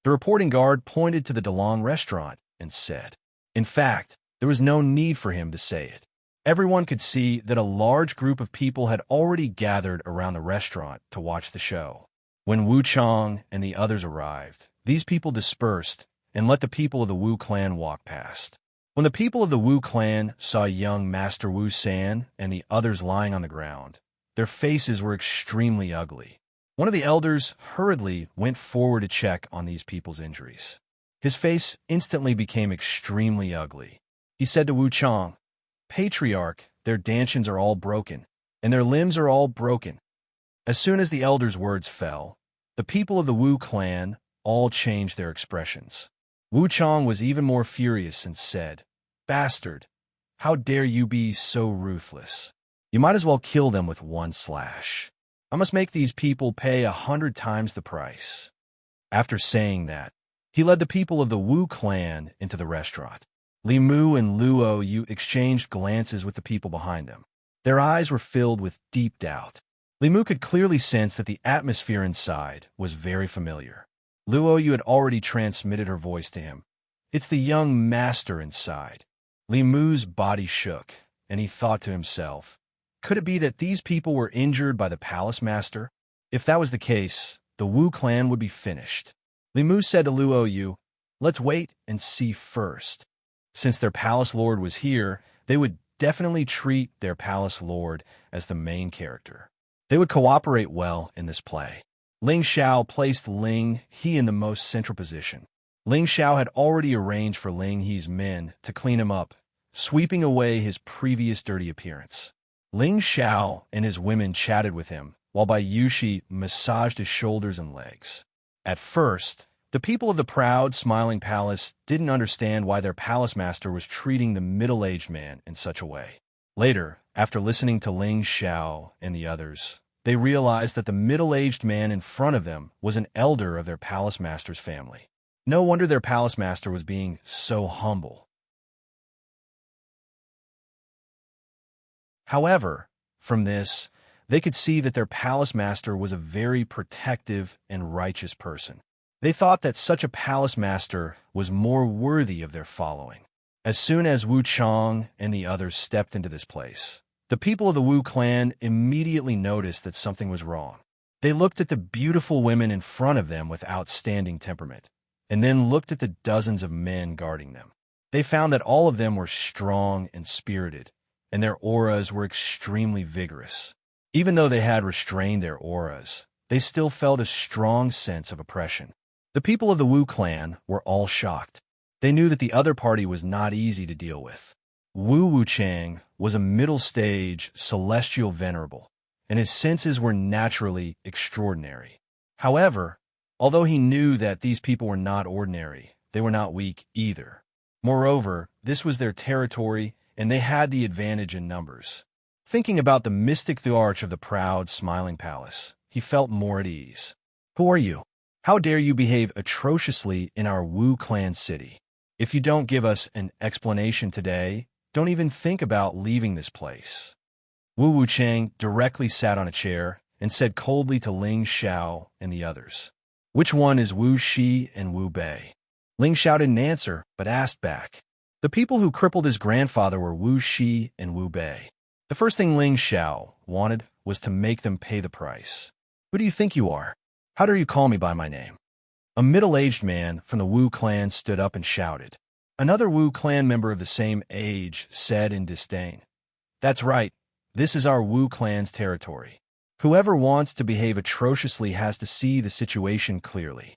The reporting guard pointed to the DeLong restaurant and said, in fact, there was no need for him to say it. Everyone could see that a large group of people had already gathered around the restaurant to watch the show. When Wu Chong and the others arrived, these people dispersed and let the people of the Wu clan walk past. When the people of the Wu clan saw young Master Wu San and the others lying on the ground, their faces were extremely ugly. One of the elders hurriedly went forward to check on these people's injuries. His face instantly became extremely ugly. He said to Wu Chong, Patriarch, their dantians are all broken, and their limbs are all broken. As soon as the elder's words fell, the people of the Wu clan all changed their expressions. Wu Chong was even more furious and said, Bastard, how dare you be so ruthless? You might as well kill them with one slash. I must make these people pay 100 times the price. After saying that, he led the people of the Wu clan into the restaurant. Li Mu and Luo Yu exchanged glances with the people behind them. Their eyes were filled with deep doubt. Li Mu could clearly sense that the atmosphere inside was very familiar. Luo Yu had already transmitted her voice to him. It's the young master inside. Li Mu's body shook, and he thought to himself, could it be that these people were injured by the palace master? If that was the case, the Wu clan would be finished. Li Mu said to Luo Yu, let's wait and see first. Since their palace lord was here, they would definitely treat their palace lord as the main character. They would cooperate well in this play. Ling Xiao placed Ling He in the most central position. Ling Xiao had already arranged for Ling He's men to clean him up, sweeping away his previous dirty appearance. Ling Xiao and his women chatted with him, while Bai Yushi massaged his shoulders and legs. At first, The people of the proud, smiling palace didn't understand why their palace master was treating the middle-aged man in such a way. Later, after listening to Ling Xiao and the others, they realized that the middle-aged man in front of them was an elder of their palace master's family. No wonder their palace master was being so humble. However, from this, they could see that their palace master was a very protective and righteous person. They thought that such a palace master was more worthy of their following. As soon as Wu Chang and the others stepped into this place, the people of the Wu clan immediately noticed that something was wrong. They looked at the beautiful women in front of them with outstanding temperament, and then looked at the dozens of men guarding them. They found that all of them were strong and spirited, and their auras were extremely vigorous. Even though they had restrained their auras, they still felt a strong sense of oppression. The people of the Wu clan were all shocked. They knew that the other party was not easy to deal with. Wu Wuchang was a middle-stage celestial venerable, and his senses were naturally extraordinary. However, although he knew that these people were not ordinary, they were not weak either. Moreover, this was their territory, and they had the advantage in numbers. Thinking about the mystic thearch of the proud, smiling palace, he felt more at ease. Who are you? How dare you behave atrociously in our Wu clan city? If you don't give us an explanation today, don't even think about leaving this place. Wu Wuchang directly sat on a chair and said coldly to Ling Xiao and the others, "Which one is Wu Shi and Wu Bei?" Ling Xiao didn't answer, but asked back. The people who crippled his grandfather were Wu Shi and Wu Bei. The first thing Ling Xiao wanted was to make them pay the price. Who do you think you are? How dare you call me by my name? A middle-aged man from the Wu clan stood up and shouted. Another Wu clan member of the same age said in disdain, "That's right, this is our Wu clan's territory. Whoever wants to behave atrociously has to see the situation clearly."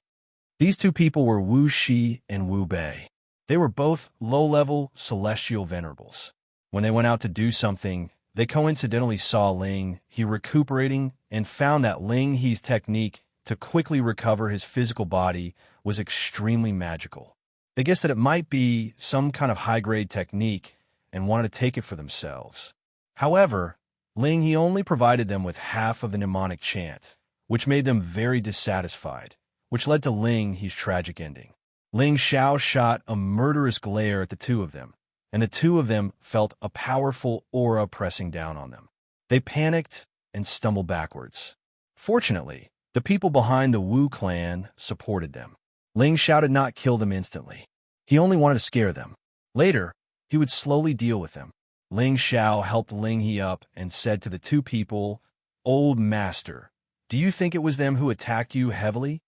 These two people were Wu Shi and Wu Bei. They were both low-level celestial venerables. When they went out to do something, they coincidentally saw Ling He recuperating and found that Ling He's technique to quickly recover his physical body was extremely magical. They guessed that it might be some kind of high-grade technique and wanted to take it for themselves. However, Ling He only provided them with half of the mnemonic chant, which made them very dissatisfied, which led to Ling He's tragic ending. Ling Xiao shot a murderous glare at the two of them, and the two of them felt a powerful aura pressing down on them. They panicked and stumbled backwards. Fortunately, the people behind the Wu clan supported them. Ling Xiao did not kill them instantly. He only wanted to scare them. Later, he would slowly deal with them. Ling Xiao helped Ling He up and said to the two people, "Old master, do you think it was them who attacked you heavily?"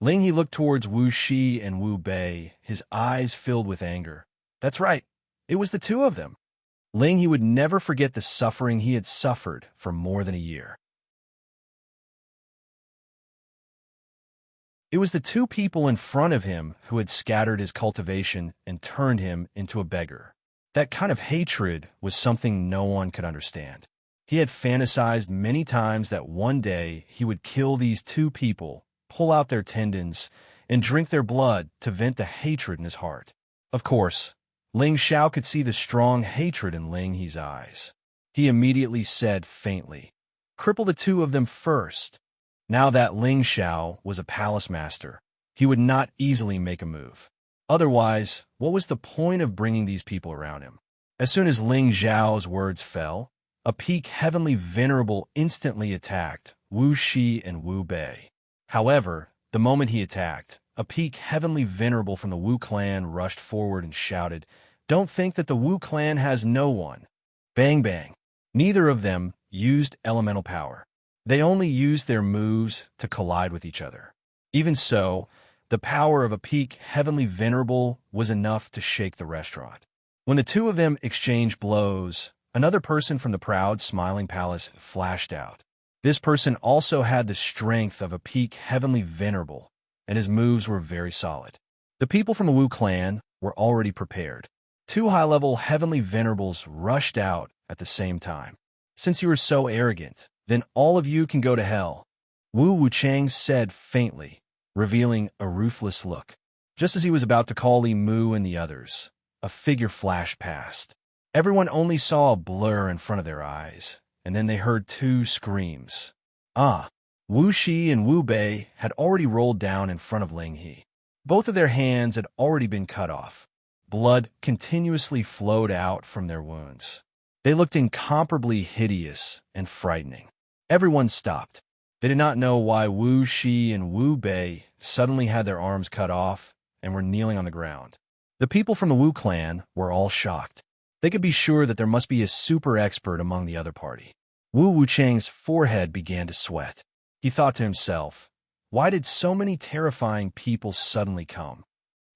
Ling He looked towards Wu Shi and Wu Bei, his eyes filled with anger. "That's right, it was the two of them." Ling He would never forget the suffering he had suffered for more than a year. It was the two people in front of him who had scattered his cultivation and turned him into a beggar. That kind of hatred was something no one could understand. He had fantasized many times that one day he would kill these two people, pull out their tendons, and drink their blood to vent the hatred in his heart. Of course, Ling Xiao could see the strong hatred in Ling He's eyes. He immediately said faintly, "Cripple the two of them first." Now that Ling Xiao was a palace master, he would not easily make a move. Otherwise, what was the point of bringing these people around him? As soon as Ling Xiao's words fell, a peak heavenly venerable instantly attacked Wu Shi and Wu Bei. However, the moment he attacked, a peak heavenly venerable from the Wu clan rushed forward and shouted, "Don't think that the Wu clan has no one." Bang bang. Neither of them used elemental power. They only used their moves to collide with each other. Even so, the power of a peak heavenly venerable was enough to shake the restaurant. When the two of them exchanged blows, another person from the proud, smiling palace flashed out. This person also had the strength of a peak heavenly venerable, and his moves were very solid. The people from the Wu clan were already prepared. Two high-level heavenly venerables rushed out at the same time. "Since you are so arrogant, then all of you can go to hell," Wu Wuchang said faintly. revealing a ruthless look. Just as he was about to call Li Mu and the others, a figure flashed past. Everyone only saw a blur in front of their eyes, and then they heard two screams. Ah! Wu Shi and Wu Bei had already rolled down in front of Ling He. Both of their hands had already been cut off. Blood continuously flowed out from their wounds. They looked incomparably hideous and frightening. Everyone stopped. They did not know why Wu Shi and Wu Bei suddenly had their arms cut off and were kneeling on the ground. The people from the Wu clan were all shocked. They could be sure that there must be a super expert among the other party. Wu Wuchang's forehead began to sweat. He thought to himself, why did so many terrifying people suddenly come?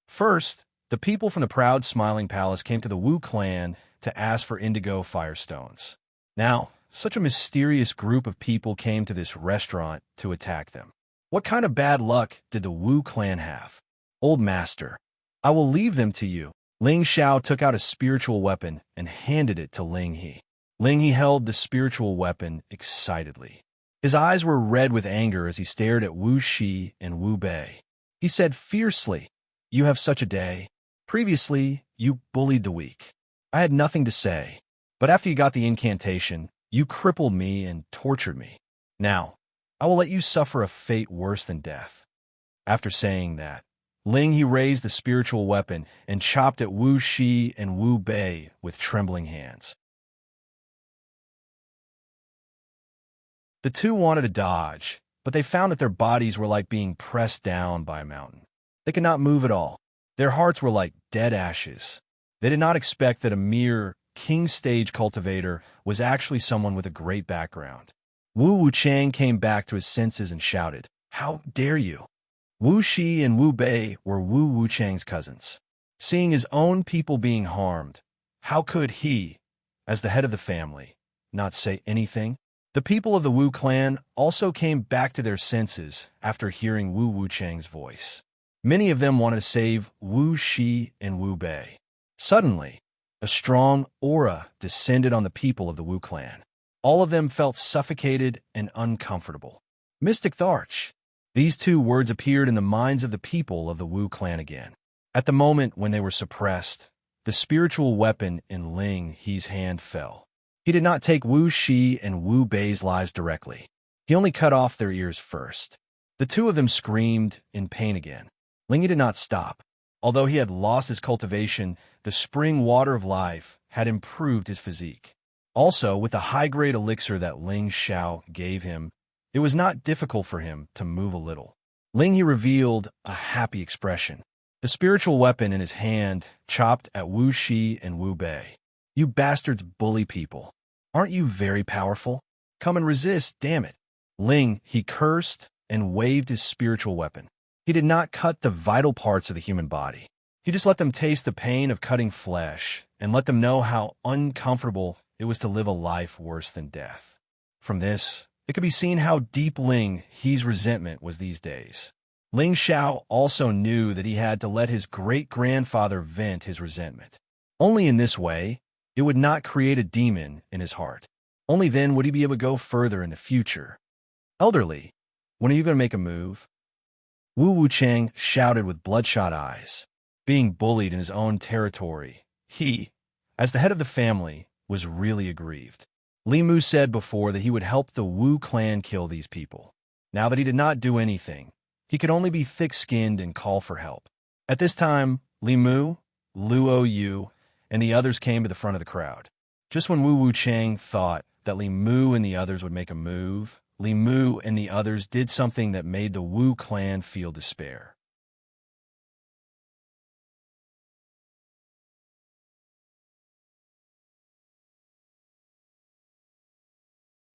First, the people from the proud Smiling Palace came to the Wu clan to ask for indigo firestones. Now, such a mysterious group of people came to this restaurant to attack them. What kind of bad luck did the Wu clan have? Old master, I will leave them to you. Ling Xiao took out a spiritual weapon and handed it to Ling He. Ling He held the spiritual weapon excitedly. His eyes were red with anger as he stared at Wu Shi and Wu Bei. He said fiercely, "You have such a day. Previously, you bullied the weak. I had nothing to say. But after you got the incantation, you crippled me and tortured me. Now, I will let you suffer a fate worse than death." After saying that, Ling He raised the spiritual weapon and chopped at Wu Shi and Wu Bei with trembling hands. The two wanted to dodge, but they found that their bodies were like being pressed down by a mountain. They could not move at all. Their hearts were like dead ashes. They did not expect that a mere king stage cultivator was actually someone with a great background. Wu Wuchang came back to his senses and shouted, "How dare you!" Wu Shi and Wu Bei were Wu Wuchang's cousins. Seeing his own people being harmed, how could he, as the head of the family, not say anything? The people of the Wu clan also came back to their senses after hearing Wu Wuchang's voice. Many of them wanted to save Wu Shi and Wu Bei. Suddenly, a strong aura descended on the people of the Wu clan. All of them felt suffocated and uncomfortable. Mystic Tharch. These two words appeared in the minds of the people of the Wu clan again. At the moment when they were suppressed, the spiritual weapon in Ling He's hand fell. He did not take Wu Shi and Wu Bei's lives directly. He only cut off their ears first. The two of them screamed in pain again. Ling He did not stop. Although he had lost his cultivation, the spring water of life had improved his physique. Also, with the high-grade elixir that Ling Xiao gave him, it was not difficult for him to move a little. Ling He revealed a happy expression. The spiritual weapon in his hand chopped at Wu Shi and Wu Bei. "You bastards bully people. Aren't you very powerful? Come and resist, damn it." Ling He cursed and waved his spiritual weapon. He did not cut the vital parts of the human body. He just let them taste the pain of cutting flesh and let them know how uncomfortable it was to live a life worse than death. From this, it could be seen how deep Ling He's resentment was these days. Ling Xiao also knew that he had to let his great-grandfather vent his resentment. Only in this way, it would not create a demon in his heart. Only then would he be able to go further in the future. "Elderly, when are you going to make a move?" Wu Wuchang shouted with bloodshot eyes. Being bullied in his own territory, he, as the head of the family, was really aggrieved. Li Mu said before that he would help the Wu clan kill these people. Now that he did not do anything, he could only be thick-skinned and call for help. At this time, Li Mu, Luo Yu, and the others came to the front of the crowd. Just when Wu Wuchang thought that Li Mu and the others would make a move, Li Mu and the others did something that made the Wu clan feel despair.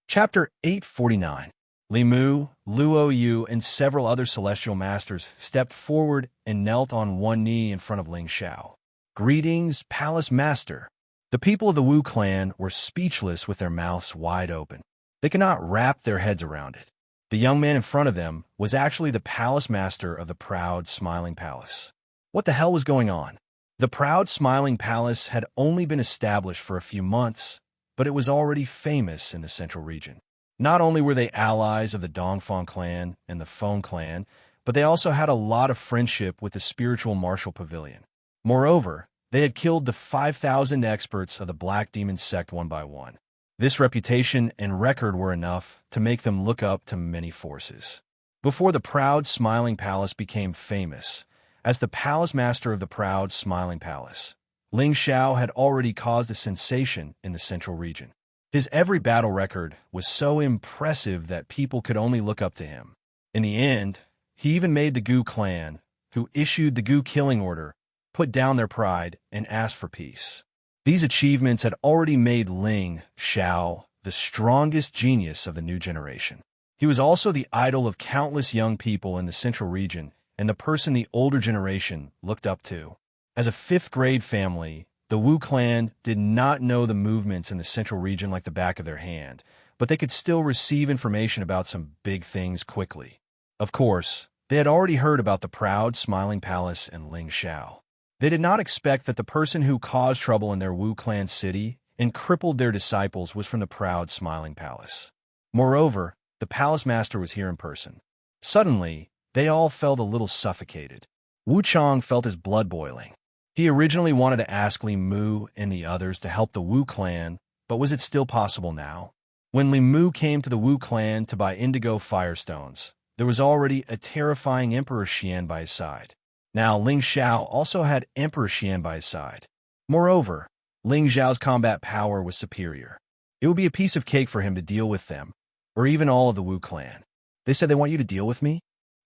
Chapter 849. Li Mu, Luo Yu, and several other celestial masters stepped forward and knelt on one knee in front of Ling Xiao. "Greetings, Palace Master." The people of the Wu clan were speechless with their mouths wide open. They could not wrap their heads around it. The young man in front of them was actually the Palace Master of the proud Smiling Palace. What the hell was going on? The proud Smiling Palace had only been established for a few months, but it was already famous in the central region. Not only were they allies of the Dongfang clan and the Feng clan, but they also had a lot of friendship with the spiritual martial pavilion. Moreover, they had killed the 5,000 experts of the Black Demon sect one by one. This reputation and record were enough to make them look up to many forces. Before the Proud Smiling Palace became famous, as the Palace Master of the Proud Smiling Palace, Ling Xiao had already caused a sensation in the central region. His every battle record was so impressive that people could only look up to him. In the end, he even made the Gu clan, who issued the Gu killing order, put down their pride and ask for peace. These achievements had already made Ling Xiao the strongest genius of the new generation. He was also the idol of countless young people in the central region and the person the older generation looked up to. As a fifth-grade family, the Wu clan did not know the movements in the central region like the back of their hand, but they could still receive information about some big things quickly. Of course, they had already heard about the Proud Smiling Palace and Ling Xiao. They did not expect that the person who caused trouble in their Wu clan city and crippled their disciples was from the Proud Smiling Palace. Moreover, the palace master was here in person. Suddenly, they all felt a little suffocated. Wu Chang felt his blood boiling. He originally wanted to ask Li Mu and the others to help the Wu clan, but was it still possible now? When Li Mu came to the Wu clan to buy indigo firestones, there was already a terrifying Emperor Xian by his side. Now Ling Xiao also had Emperor Xian by his side. Moreover, Ling Xiao's combat power was superior. It would be a piece of cake for him to deal with them, or even all of the Wu clan. They said they want you to deal with me?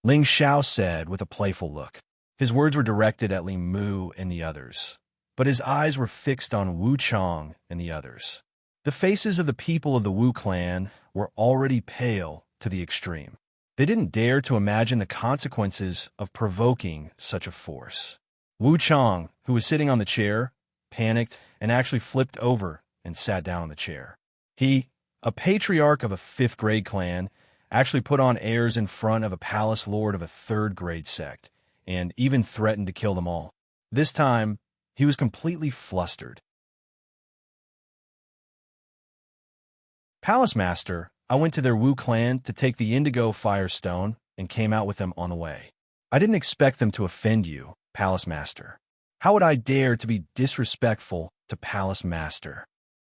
Ling Xiao said with a playful look. His words were directed at Li Mu and the others, but his eyes were fixed on Wu Chang and the others. The faces of the people of the Wu clan were already pale to the extreme. They didn't dare to imagine the consequences of provoking such a force. Wu Chang, who was sitting on the chair, panicked and actually flipped over and sat down on the chair. He, a patriarch of a fifth-grade clan, actually put on airs in front of a palace lord of a third-grade sect, and even threatened to kill them all. This time, he was completely flustered. Palace Master, I went to their Wu clan to take the indigo firestone and came out with them on the way. I didn't expect them to offend you, Palace Master. How would I dare to be disrespectful to Palace Master?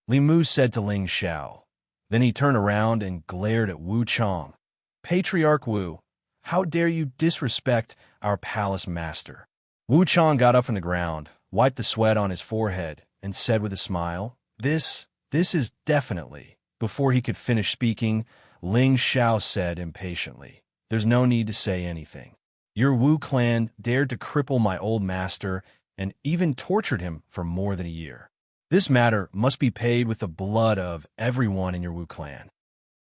Li Mu said to Ling Xiao. Then he turned around and glared at Wu Chang. Patriarch Wu, how dare you disrespect our Palace Master? Wu Chang got up from the ground, wiped the sweat on his forehead, and said with a smile, This is definitely. Before he could finish speaking, Ling Xiao said impatiently, There's no need to say anything. Your Wu clan dared to cripple my old master and even tortured him for more than a year. This matter must be paid with the blood of everyone in your Wu clan.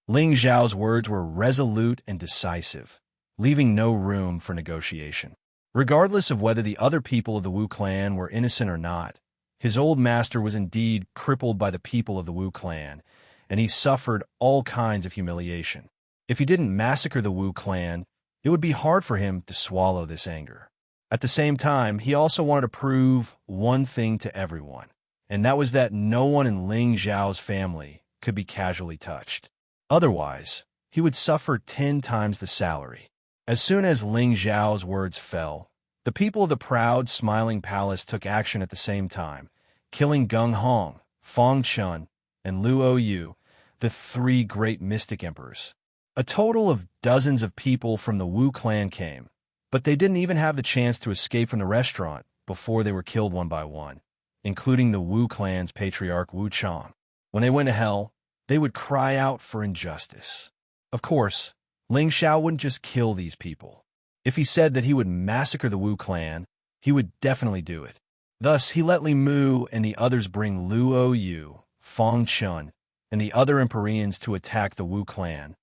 Ling Xiao's words were resolute and decisive, leaving no room for negotiation. Regardless of whether the other people of the Wu clan were innocent or not, his old master was indeed crippled by the people of the Wu clan, and he suffered all kinds of humiliation. If he didn't massacre the Wu clan, it would be hard for him to swallow this anger. At the same time, he also wanted to prove one thing to everyone, and that was that no one in Ling Xiao's family could be casually touched. Otherwise, he would suffer 10 times the salary. As soon as Ling Xiao's words fell, the people of the Proud Smiling Palace took action at the same time, killing Gung Hong, Fong Chun, and Luo Yu, the 3 great mystic emperors. A total of dozens of people from the Wu clan came, but they didn't even have the chance to escape from the restaurant before they were killed one by one, including the Wu clan's patriarch Wu Chang. When they went to hell, they would cry out for injustice. Of course, Ling Xiao wouldn't just kill these people. If he said that he would massacre the Wu clan, he would definitely do it. Thus, he let Li Mu and the others bring Luo Yu, Fong Chun, and the other Empyreans to attack the Wu clan,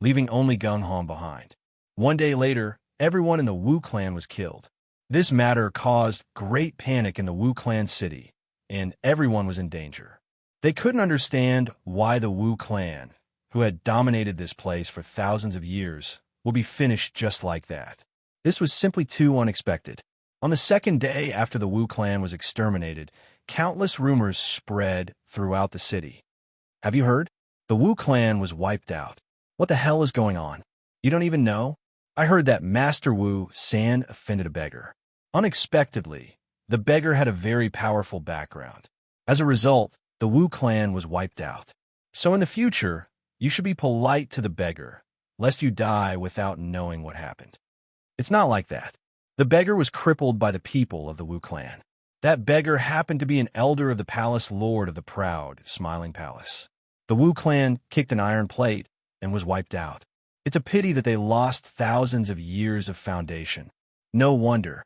leaving only Gung Hong behind. One day later, everyone in the Wu clan was killed. This matter caused great panic in the Wu clan city, and everyone was in danger. They couldn't understand why the Wu clan, who had dominated this place for thousands of years, would be finished just like that. This was simply too unexpected. On the second day after the Wu clan was exterminated, countless rumors spread throughout the city. Have you heard? The Wu clan was wiped out. What the hell is going on? You don't even know? I heard that Master Wu San offended a beggar. Unexpectedly, the beggar had a very powerful background. As a result, the Wu clan was wiped out. So in the future, you should be polite to the beggar, lest you die without knowing what happened. It's not like that. The beggar was crippled by the people of the Wu clan. That beggar happened to be an elder of the palace lord of the proud, smiling palace. The Wu clan kicked an iron plate and was wiped out. It's a pity that they lost thousands of years of foundation. No wonder.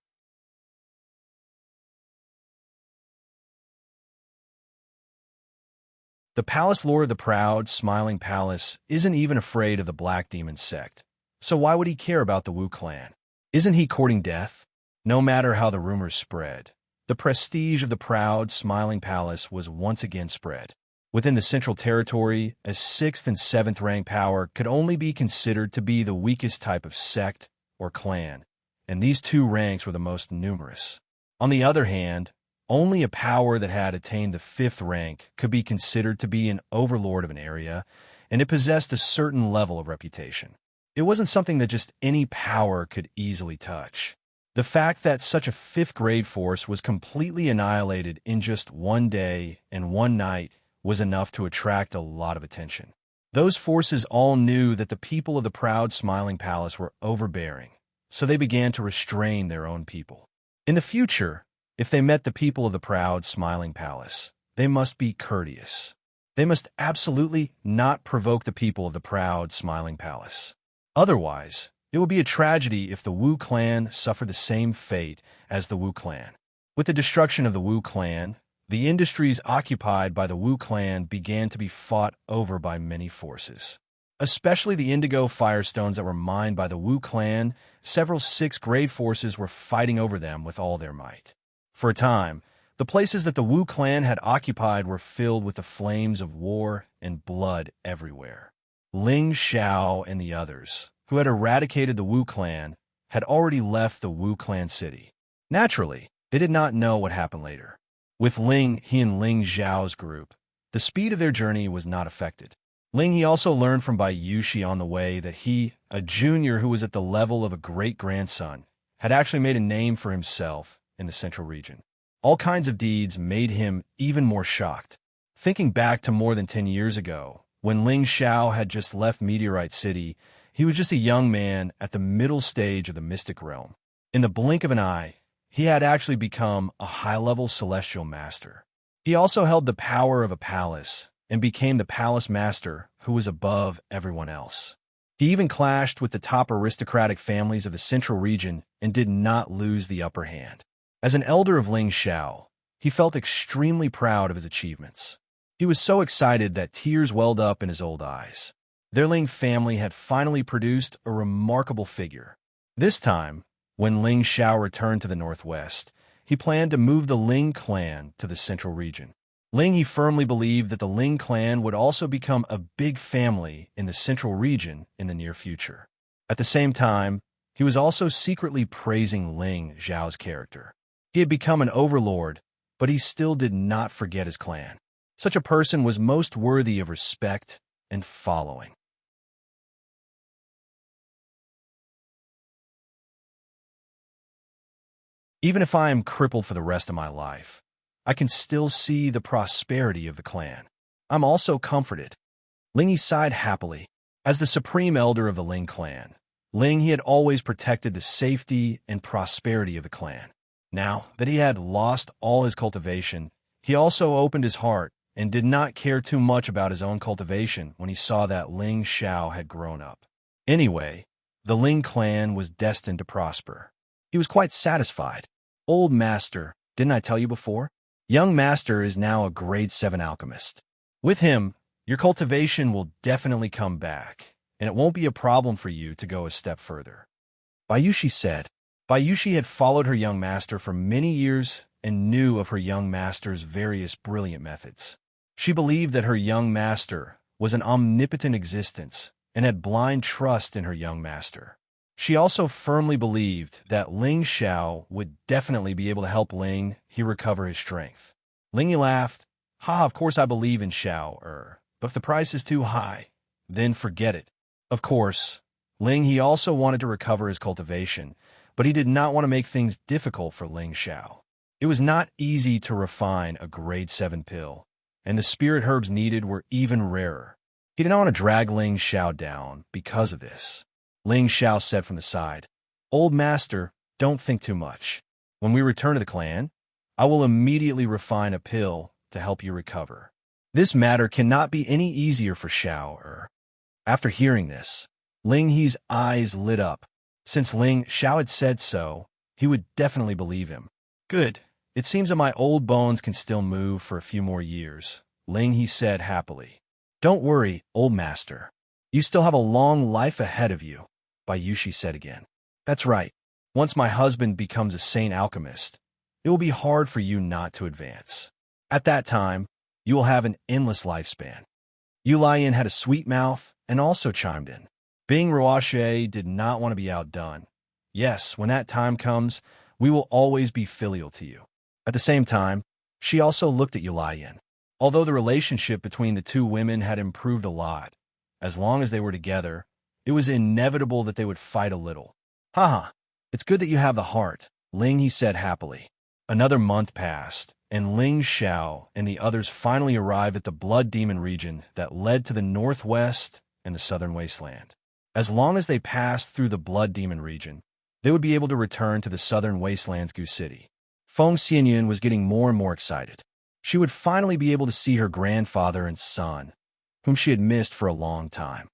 The palace lord of the proud, smiling palace isn't even afraid of the Black Demon sect. So why would he care about the Wu clan? Isn't he courting death? No matter how the rumors spread, the prestige of the proud, smiling palace was once again spread. Within the Central Territory, a 6th and 7th rank power could only be considered to be the weakest type of sect or clan, and these two ranks were the most numerous. On the other hand, only a power that had attained the 5th rank could be considered to be an overlord of an area, and it possessed a certain level of reputation. It wasn't something that just any power could easily touch. The fact that such a 5th-grade force was completely annihilated in just one day and one night was enough to attract a lot of attention. Those forces all knew that the people of the proud, smiling palace were overbearing, so they began to restrain their own people. In the future, if they met the people of the proud, smiling palace, they must be courteous. They must absolutely not provoke the people of the proud, smiling palace. Otherwise, it would be a tragedy if the Wu clan suffered the same fate as the Wu clan. With the destruction of the Wu clan, the industries occupied by the Wu clan began to be fought over by many forces. Especially the indigo firestones that were mined by the Wu clan, several 6th-grade forces were fighting over them with all their might. For a time, the places that the Wu clan had occupied were filled with the flames of war and blood everywhere. Ling Xiao and the others, who had eradicated the Wu clan, had already left the Wu clan city. Naturally, they did not know what happened later. With Ling He and Ling Xiao's group, the speed of their journey was not affected. Ling He also learned from Bai Yushi on the way that he, a junior who was at the level of a great-grandson, had actually made a name for himself in the central region. All kinds of deeds made him even more shocked. Thinking back to more than 10 years ago, when Ling Xiao had just left Meteorite City, he was just a young man at the middle stage of the mystic realm. In the blink of an eye, he had actually become a high-level celestial master. He also held the power of a palace and became the palace master who was above everyone else. He even clashed with the top aristocratic families of the central region and did not lose the upper hand. As an elder of Ling Xiao, he felt extremely proud of his achievements. He was so excited that tears welled up in his old eyes. Their Ling family had finally produced a remarkable figure. This time, when Ling Xiao returned to the northwest, he planned to move the Ling clan to the central region. Ling He firmly believed that the Ling clan would also become a big family in the central region in the near future. At the same time, he was also secretly praising Ling Xiao's character. He had become an overlord, but he still did not forget his clan. Such a person was most worthy of respect and following. Even if I am crippled for the rest of my life, I can still see the prosperity of the clan. I'm also comforted. Ling He sighed happily. As the supreme elder of the Ling clan, Ling He had always protected the safety and prosperity of the clan. Now that he had lost all his cultivation, he also opened his heart and did not care too much about his own cultivation when he saw that Ling Xiao had grown up. Anyway, the Ling clan was destined to prosper. He was quite satisfied. Old Master, didn't I tell you before? Young Master is now a grade 7 alchemist. With him, your cultivation will definitely come back, and it won't be a problem for you to go a step further. Bayushi said. Bayushi had followed her young master for many years and knew of her young master's various brilliant methods. She believed that her young master was an omnipotent existence and had blind trust in her young master. She also firmly believed that Ling Xiao would definitely be able to help Ling He recover his strength. Ling He laughed. Of course I believe in Xiao, but if the price is too high, then forget it. Of course, Ling he also wanted to recover his cultivation, but he did not want to make things difficult for Ling Xiao. It was not easy to refine a grade 7 pill, and the spirit herbs needed were even rarer. He did not want to drag Ling Xiao down because of this. Ling Xiao said from the side, "Old master, don't think too much. When we return to the clan, I will immediately refine a pill to help you recover. This matter cannot be any easier for Xiao." After hearing this, Ling He's eyes lit up. Since Ling Xiao had said so, he would definitely believe him. Good. It seems that my old bones can still move for a few more years, Ling He said happily. Don't worry, old master. You still have a long life ahead of you, Bai Yushi said again. That's right. Once my husband becomes a saint alchemist, it will be hard for you not to advance. At that time, you will have an endless lifespan. Yu Lian had a sweet mouth and also chimed in. Bing Ruaxue did not want to be outdone. Yes, when that time comes, we will always be filial to you. At the same time, she also looked at Yu Lian. Although the relationship between the two women had improved a lot, as long as they were together, it was inevitable that they would fight a little. Haha, it's good that you have the heart, Ling he said happily. Another month passed, and Ling Xiao and the others finally arrived at the Blood Demon region that led to the northwest and the southern wasteland. As long as they passed through the Blood Demon region, they would be able to return to the southern wasteland's Gu City. Feng Xianyan was getting more and more excited. She would finally be able to see her grandfather and son, whom she had missed for a long time.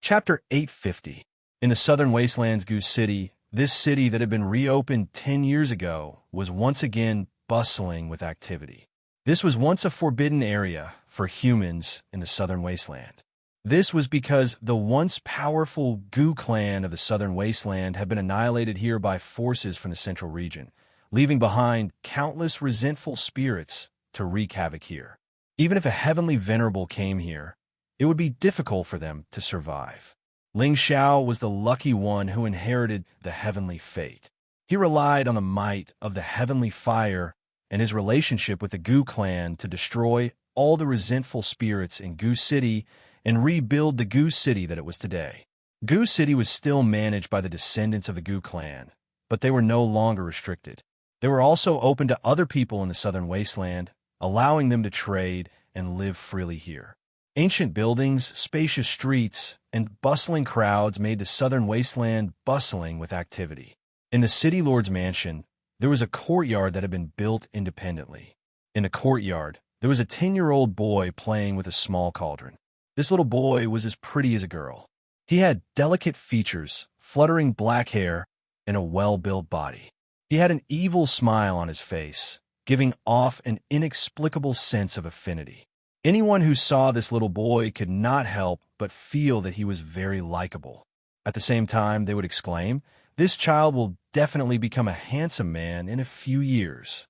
Chapter 850. In the southern wasteland's Gu City, this city that had been reopened 10 years ago was once again bustling with activity. This was once a forbidden area for humans in the southern wasteland. This was because the once powerful Gu clan of the southern wasteland had been annihilated here by forces from the central region, leaving behind countless resentful spirits to wreak havoc here. Even if a heavenly venerable came here, it would be difficult for them to survive. Ling Xiao was the lucky one who inherited the heavenly fate. He relied on the might of the heavenly fire and his relationship with the Gu clan to destroy all the resentful spirits in Gu City and rebuild the Gu City that it was today. Gu City was still managed by the descendants of the Gu clan, but they were no longer restricted. They were also open to other people in the southern wasteland, allowing them to trade and live freely here. Ancient buildings, spacious streets, and bustling crowds made the southern wasteland bustling with activity. In the city lord's mansion, there was a courtyard that had been built independently. In the courtyard, there was a 10-year-old boy playing with a small cauldron. This little boy was as pretty as a girl. He had delicate features, fluttering black hair, and a well-built body. He had an evil smile on his face, giving off an inexplicable sense of affinity. Anyone who saw this little boy could not help but feel that he was very likable. At the same time, they would exclaim, "This child will definitely become a handsome man in a few years."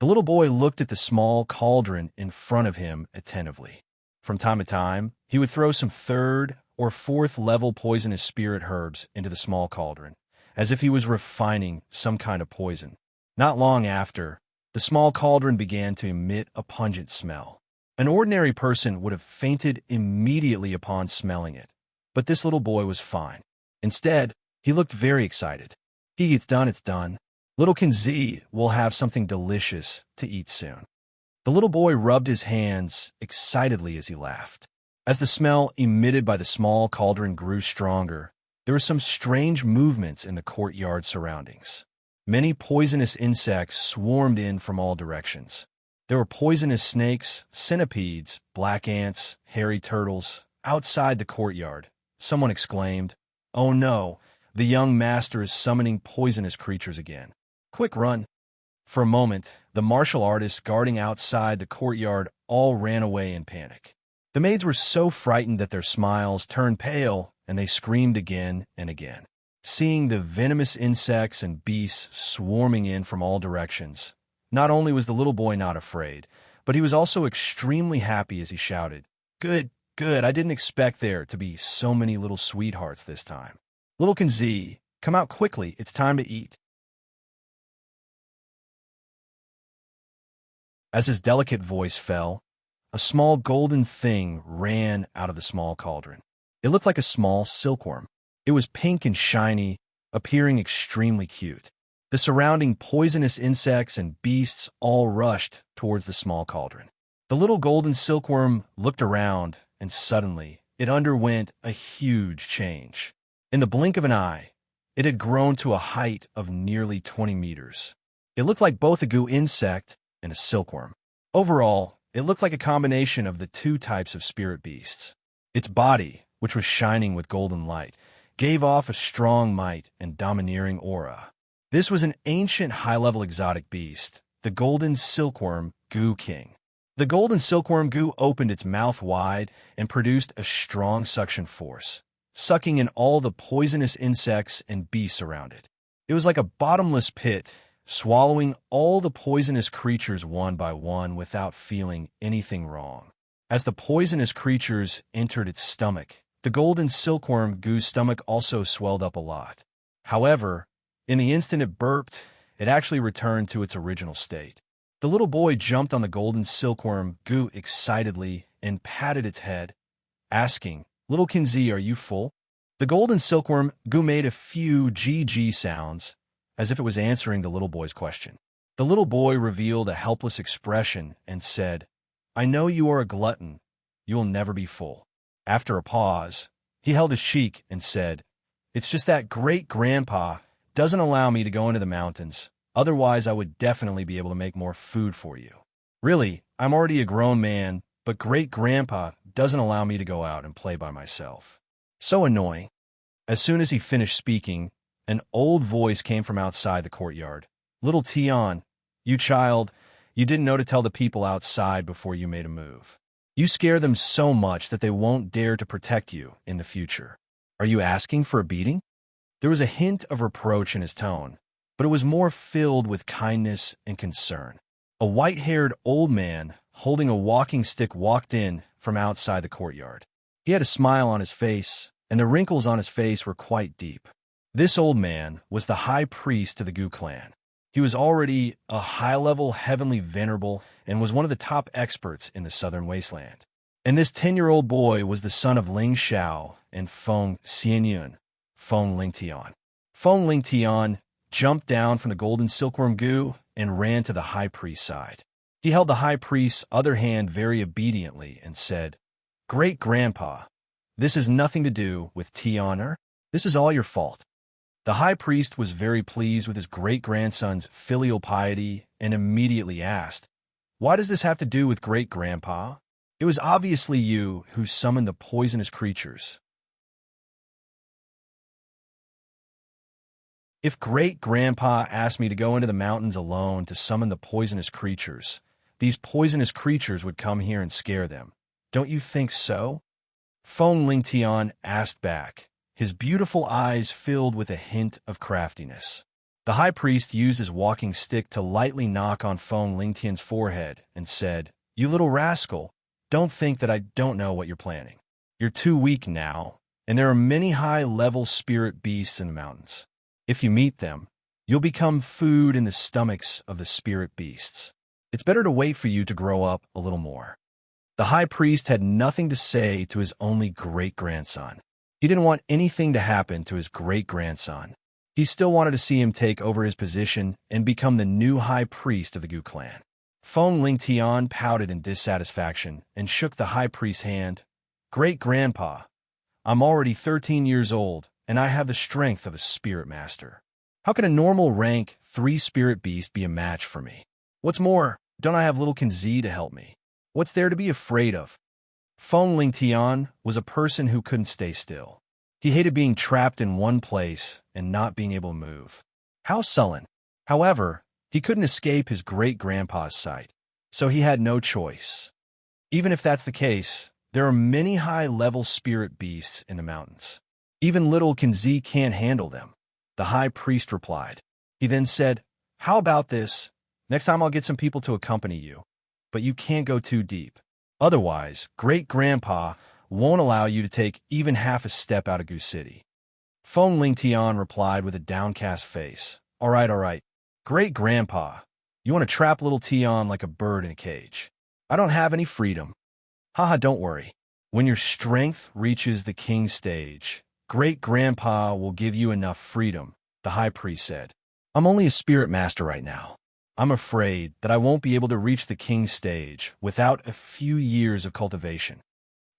The little boy looked at the small cauldron in front of him attentively. From time to time, he would throw some 3rd or 4th level poisonous spirit herbs into the small cauldron, as if he was refining some kind of poison. Not long after, the small cauldron began to emit a pungent smell. An ordinary person would have fainted immediately upon smelling it, but this little boy was fine. Instead, he looked very excited. It's done, it's done. Little Kenzi will have something delicious to eat soon." The little boy rubbed his hands excitedly as he laughed. As the smell emitted by the small cauldron grew stronger, there were some strange movements in the courtyard surroundings. Many poisonous insects swarmed in from all directions. There were poisonous snakes, centipedes, black ants, hairy turtles. Outside the courtyard, someone exclaimed, "Oh no, the young master is summoning poisonous creatures again. Quick, run!" For a moment, the martial artists guarding outside the courtyard all ran away in panic. The maids were so frightened that their smiles turned pale and they screamed again and again. Seeing the venomous insects and beasts swarming in from all directions, not only was the little boy not afraid, but he was also extremely happy as he shouted, "Good, good, I didn't expect there to be so many little sweethearts this time. Little Kenzi, come out quickly, it's time to eat." As his delicate voice fell, a small golden thing ran out of the small cauldron. It looked like a small silkworm. It was pink and shiny, appearing extremely cute. The surrounding poisonous insects and beasts all rushed towards the small cauldron. The little golden silkworm looked around, and suddenly it underwent a huge change. In the blink of an eye, it had grown to a height of nearly 20 meters. It looked like both a goo insect and a silkworm. Overall, it looked like a combination of the two types of spirit beasts. Its body, which was shining with golden light, gave off a strong might and domineering aura. This was an ancient high-level exotic beast, the golden silkworm goo king. The golden silkworm goo opened its mouth wide and produced a strong suction force, sucking in all the poisonous insects and beasts around it. It was like a bottomless pit, swallowing all the poisonous creatures one by one without feeling anything wrong. As the poisonous creatures entered its stomach, the golden silkworm goo's stomach also swelled up a lot. However, in the instant it burped, it actually returned to its original state. The little boy jumped on the golden silkworm goo excitedly and patted its head, asking, "Little Kinzi, are you full?" The golden silkworm goo made a few GG sounds, as if it was answering the little boy's question. The little boy revealed a helpless expression and said, "I know you are a glutton. You will never be full." After a pause, he held his cheek and said, "It's just that great-grandpa doesn't allow me to go into the mountains. Otherwise, I would definitely be able to make more food for you. Really, I'm already a grown man, but great-grandpa doesn't allow me to go out and play by myself. So annoying." As soon as he finished speaking, an old voice came from outside the courtyard. "Little Tian, you child, you didn't know to tell the people outside before you made a move. You scare them so much that they won't dare to protect you in the future. Are you asking for a beating?" There was a hint of reproach in his tone, but it was more filled with kindness and concern. A white-haired old man holding a walking stick walked in from outside the courtyard. He had a smile on his face, and the wrinkles on his face were quite deep. This old man was the high priest to the Gu clan. He was already a high-level heavenly venerable and was one of the top experts in the southern wasteland. And this 10-year-old boy was the son of Ling Xiao and Feng Xianyun, Feng Lingtian. Feng Lingtian jumped down from the golden silkworm goo and ran to the high priest's side. He held the high priest's other hand very obediently and said, "Great-grandpa, this has nothing to do with Tianer. This is all your fault." The high priest was very pleased with his great-grandson's filial piety and immediately asked, "Why does this have to do with great-grandpa? It was obviously you who summoned the poisonous creatures." "If great-grandpa asked me to go into the mountains alone to summon the poisonous creatures, these poisonous creatures would come here and scare them. Don't you think so?" Feng Lingtian asked back, his beautiful eyes filled with a hint of craftiness. The high priest used his walking stick to lightly knock on Feng Lingtian's forehead and said, "You little rascal, don't think that I don't know what you're planning. You're too weak now, and there are many high-level spirit beasts in the mountains. If you meet them, you'll become food in the stomachs of the spirit beasts. It's better to wait for you to grow up a little more." The high priest had nothing to say to his only great-grandson. He didn't want anything to happen to his great-grandson. He still wanted to see him take over his position and become the new high priest of the Gu clan. Feng Lingtian pouted in dissatisfaction and shook the high priest's hand. "Great-grandpa, I'm already 13 years old, and I have the strength of a spirit master. How can a normal rank 3 spirit beast be a match for me? What's more, don't I have little Kinzi to help me? What's there to be afraid of?" Feng Lingtian was a person who couldn't stay still. He hated being trapped in one place and not being able to move. How sullen. However, he couldn't escape his great-grandpa's sight, so he had no choice. Even if that's the case, there are many high-level spirit beasts in the mountains. Even little Kinzi can't handle them, the high priest replied. He then said, "How about this? Next time I'll get some people to accompany you, but you can't go too deep. Otherwise, great-grandpa won't allow you to take even half a step out of Gu City." Feng Lingtian replied with a downcast face, All right. Great-grandpa, You want to trap little Tion like a bird in a cage. I don't have any freedom. Haha, don't worry. When your strength reaches the king stage, Great-Grandpa will give you enough freedom, the high priest said. I'm only a spirit master right now. I'm afraid that I won't be able to reach the king stage without a few years of cultivation.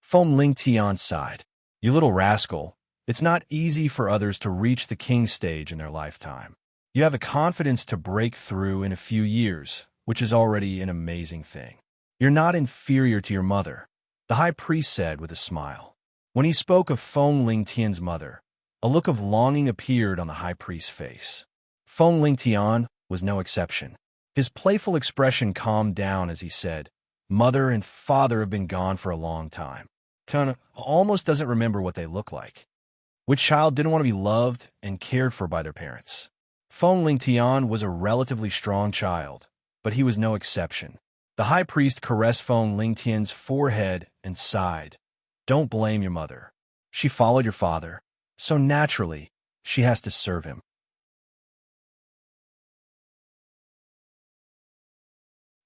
Feng Ling Tian sighed. You little rascal, it's not easy for others to reach the king stage in their lifetime. You have the confidence to break through in a few years, which is already an amazing thing. You're not inferior to your mother, the high priest said with a smile. When he spoke of Feng Ling Tian's mother, a look of longing appeared on the high priest's face. Feng Ling Tian was no exception. His playful expression calmed down as he said, Mother and father have been gone for a long time. Tian almost doesn't remember what they look like. Which child didn't want to be loved and cared for by their parents? Feng Ling Tian was a relatively strong child, but he was no exception. The high priest caressed Feng Ling Tian's forehead and sighed. Don't blame your mother. She followed your father, so naturally, she has to serve him.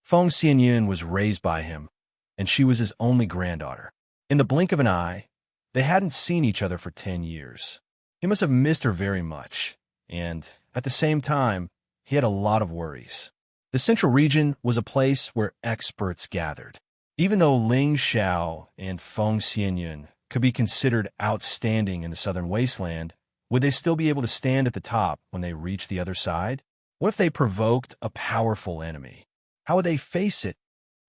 Feng Xianxia was raised by him, and she was his only granddaughter. In the blink of an eye, they hadn't seen each other for 10 years. He must have missed her very much, and, at the same time, he had a lot of worries. The central region was a place where experts gathered. Even though Ling Xiao and Feng Xianxia could be considered outstanding in the southern wasteland, would they still be able to stand at the top when they reached the other side? What if they provoked a powerful enemy? How would they face it?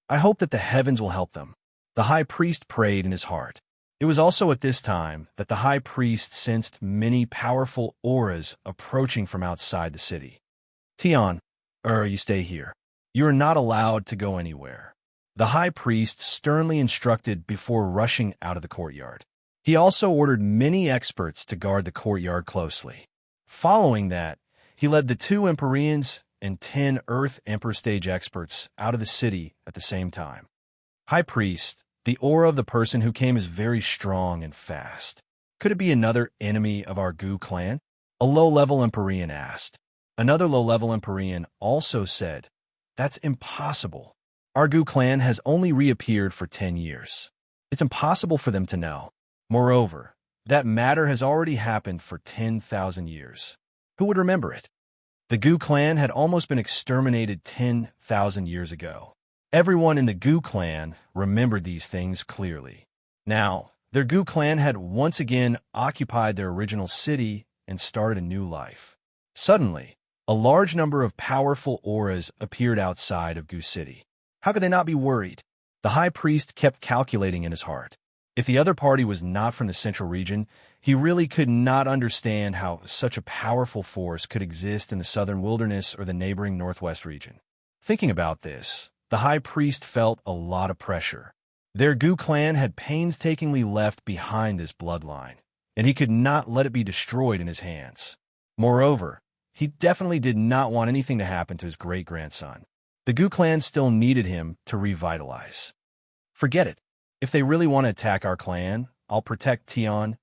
I hope that the heavens will help them. The high priest prayed in his heart. It was also at this time that the high priest sensed many powerful auras approaching from outside the city. Tian, you stay here. You are not allowed to go anywhere. The high priest sternly instructed before rushing out of the courtyard. He also ordered many experts to guard the courtyard closely. Following that, he led the 2 Empyreans and 10 Earth Emperor stage experts out of the city at the same time. High priest, the aura of the person who came is very strong and fast. Could it be another enemy of our Gu clan? A low-level Empyrean asked. Another low-level Empyrean also said, That's impossible. Our Gu clan has only reappeared for 10 years. It's impossible for them to know. Moreover, that matter has already happened for 10,000 years. Who would remember it? The Gu clan had almost been exterminated 10,000 years ago. Everyone in the Gu clan remembered these things clearly. Now, their Gu clan had once again occupied their original city and started a new life. Suddenly, a large number of powerful auras appeared outside of Gu City. How could they not be worried? The high priest kept calculating in his heart. If the other party was not from the central region, he really could not understand how such a powerful force could exist in the southern wilderness or the neighboring northwest region. Thinking about this, the high priest felt a lot of pressure. Their Gu clan had painstakingly left behind this bloodline, and he could not let it be destroyed in his hands. Moreover, he definitely did not want anything to happen to his great-grandson. The Gu clan still needed him to revitalize. Forget it. If they really want to attack our clan, I'll protect Tian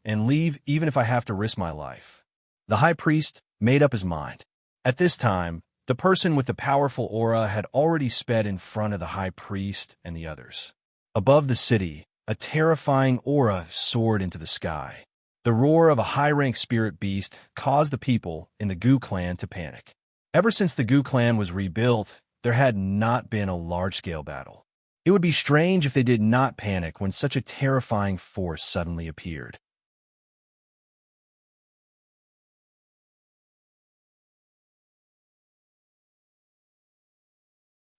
and leave even if I have to risk my life. The high priest made up his mind. At this time, the person with the powerful aura had already sped in front of the high priest and the others. Above the city, a terrifying aura soared into the sky. The roar of a high-rank spirit beast caused the people in the Gu clan to panic. Ever since the Gu clan was rebuilt, there had not been a large-scale battle. It would be strange if they did not panic when such a terrifying force suddenly appeared.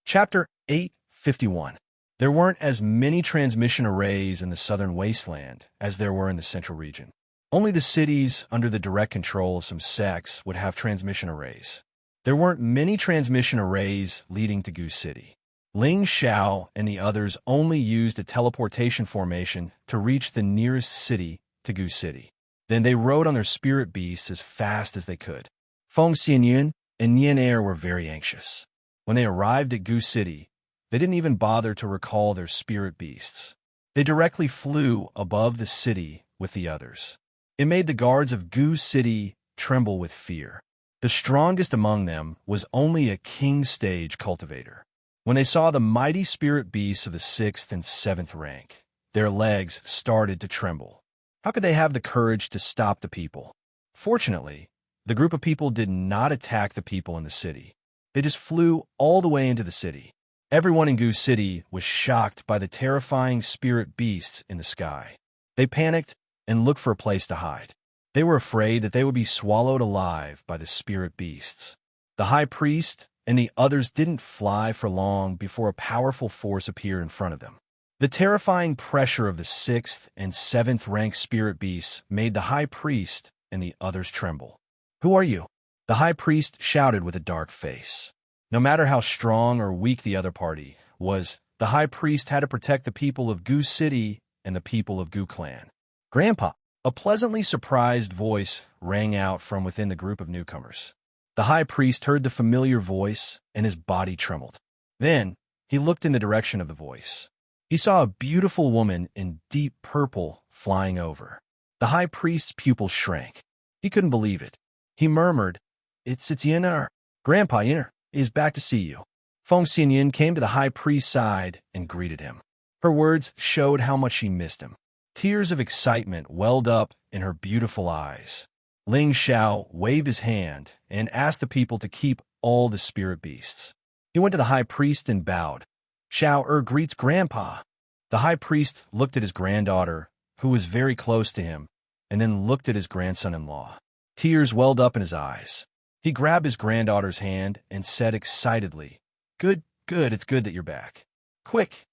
Chapter 851. There weren't as many transmission arrays in the southern wasteland as there were in the central region. Only the cities under the direct control of some sects would have transmission arrays. There weren't many transmission arrays leading to Gu City. Ling Xiao and the others only used a teleportation formation to reach the nearest city to Gu City. Then they rode on their spirit beasts as fast as they could. Feng Xianxia and Nian Er were very anxious. When they arrived at Gu City, they didn't even bother to recall their spirit beasts. They directly flew above the city with the others. It made the guards of Gu City tremble with fear. The strongest among them was only a king-stage cultivator. When they saw the mighty spirit beasts of the 6th and 7th rank, their legs started to tremble. How could they have the courage to stop the people? Fortunately, the group of people did not attack the people in the city. They just flew all the way into the city. Everyone in Goose City was shocked by the terrifying spirit beasts in the sky. They panicked and looked for a place to hide. They were afraid that they would be swallowed alive by the spirit beasts. The high priest and the others didn't fly for long before a powerful force appeared in front of them. The terrifying pressure of the 6th and 7th rank spirit beasts made the high priest and the others tremble. "Who are you?" The high priest shouted with a dark face. No matter how strong or weak the other party was, the high priest had to protect the people of Goose City and the people of Goo Clan. "Grandpa!" A pleasantly surprised voice rang out from within the group of newcomers. The high priest heard the familiar voice, and his body trembled. Then, he looked in the direction of the voice. He saw a beautiful woman in deep purple flying over. The high priest's pupils shrank. He couldn't believe it. He murmured, It's Yinar. Grandpa Yinar is back to see you." Feng Xianyin came to the high priest's side and greeted him. Her words showed how much she missed him. Tears of excitement welled up in her beautiful eyes. Ling Xiao waved his hand and asked the people to keep all the spirit beasts. He went to the high priest and bowed. "Xiao greets Grandpa." The high priest looked at his granddaughter, who was very close to him, and then looked at his grandson-in-law. Tears welled up in his eyes. He grabbed his granddaughter's hand and said excitedly, Good, it's good that you're back. Quick,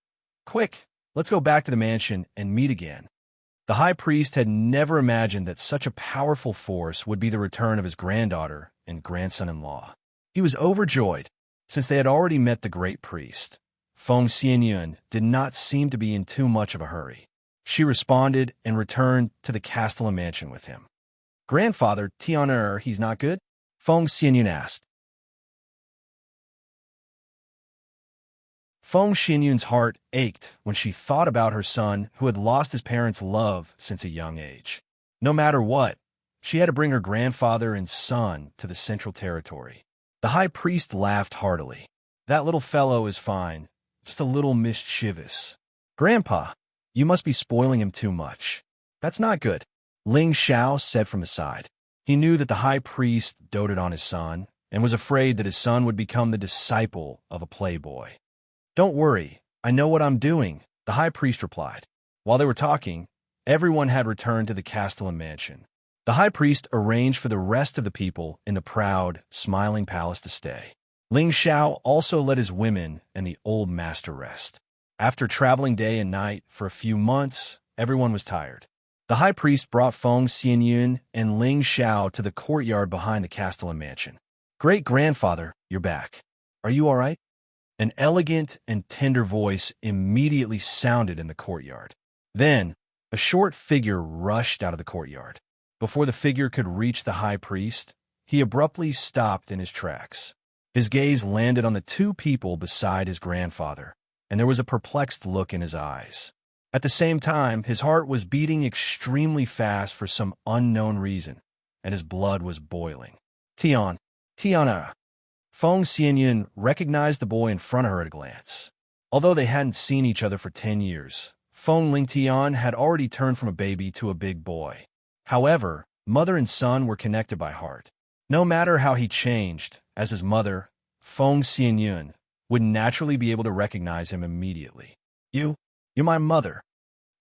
let's go back to the mansion and meet again." The high priest had never imagined that such a powerful force would be the return of his granddaughter and grandson-in-law. He was overjoyed, since they had already met the great priest. Feng Xianyun did not seem to be in too much of a hurry. She responded and returned to the Castellan mansion with him. "Grandfather, Tianer, he's not good?" Feng Xianyun asked. Feng Xianyun's heart ached when she thought about her son who had lost his parents' love since a young age. No matter what, she had to bring her grandfather and son to the Central Territory. The high priest laughed heartily. "That little fellow is fine, just a little mischievous." "Grandpa, you must be spoiling him too much. That's not good," Ling Xiao said from the side. He knew that the high priest doted on his son and was afraid that his son would become the disciple of a playboy. "Don't worry, I know what I'm doing," the high priest replied. While they were talking, everyone had returned to the Castellan mansion. The high priest arranged for the rest of the people in the proud, smiling palace to stay. Ling Xiao also let his women and the old master rest. After traveling day and night for a few months, everyone was tired. The high priest brought Feng Xianyun and Ling Xiao to the courtyard behind the Castellan mansion. "Great-grandfather, you're back. Are you all right?" An elegant and tender voice immediately sounded in the courtyard. Then, a short figure rushed out of the courtyard. Before the figure could reach the high priest, he abruptly stopped in his tracks. His gaze landed on the two people beside his grandfather, and there was a perplexed look in his eyes. At the same time, his heart was beating extremely fast for some unknown reason, and his blood was boiling. Tiana. Feng Xianyun recognized the boy in front of her at a glance. Although they hadn't seen each other for 10 years, Feng Lingtian had already turned from a baby to a big boy. However, mother and son were connected by heart. No matter how he changed, as his mother, Feng Xianyun, would naturally be able to recognize him immediately. You're my mother,"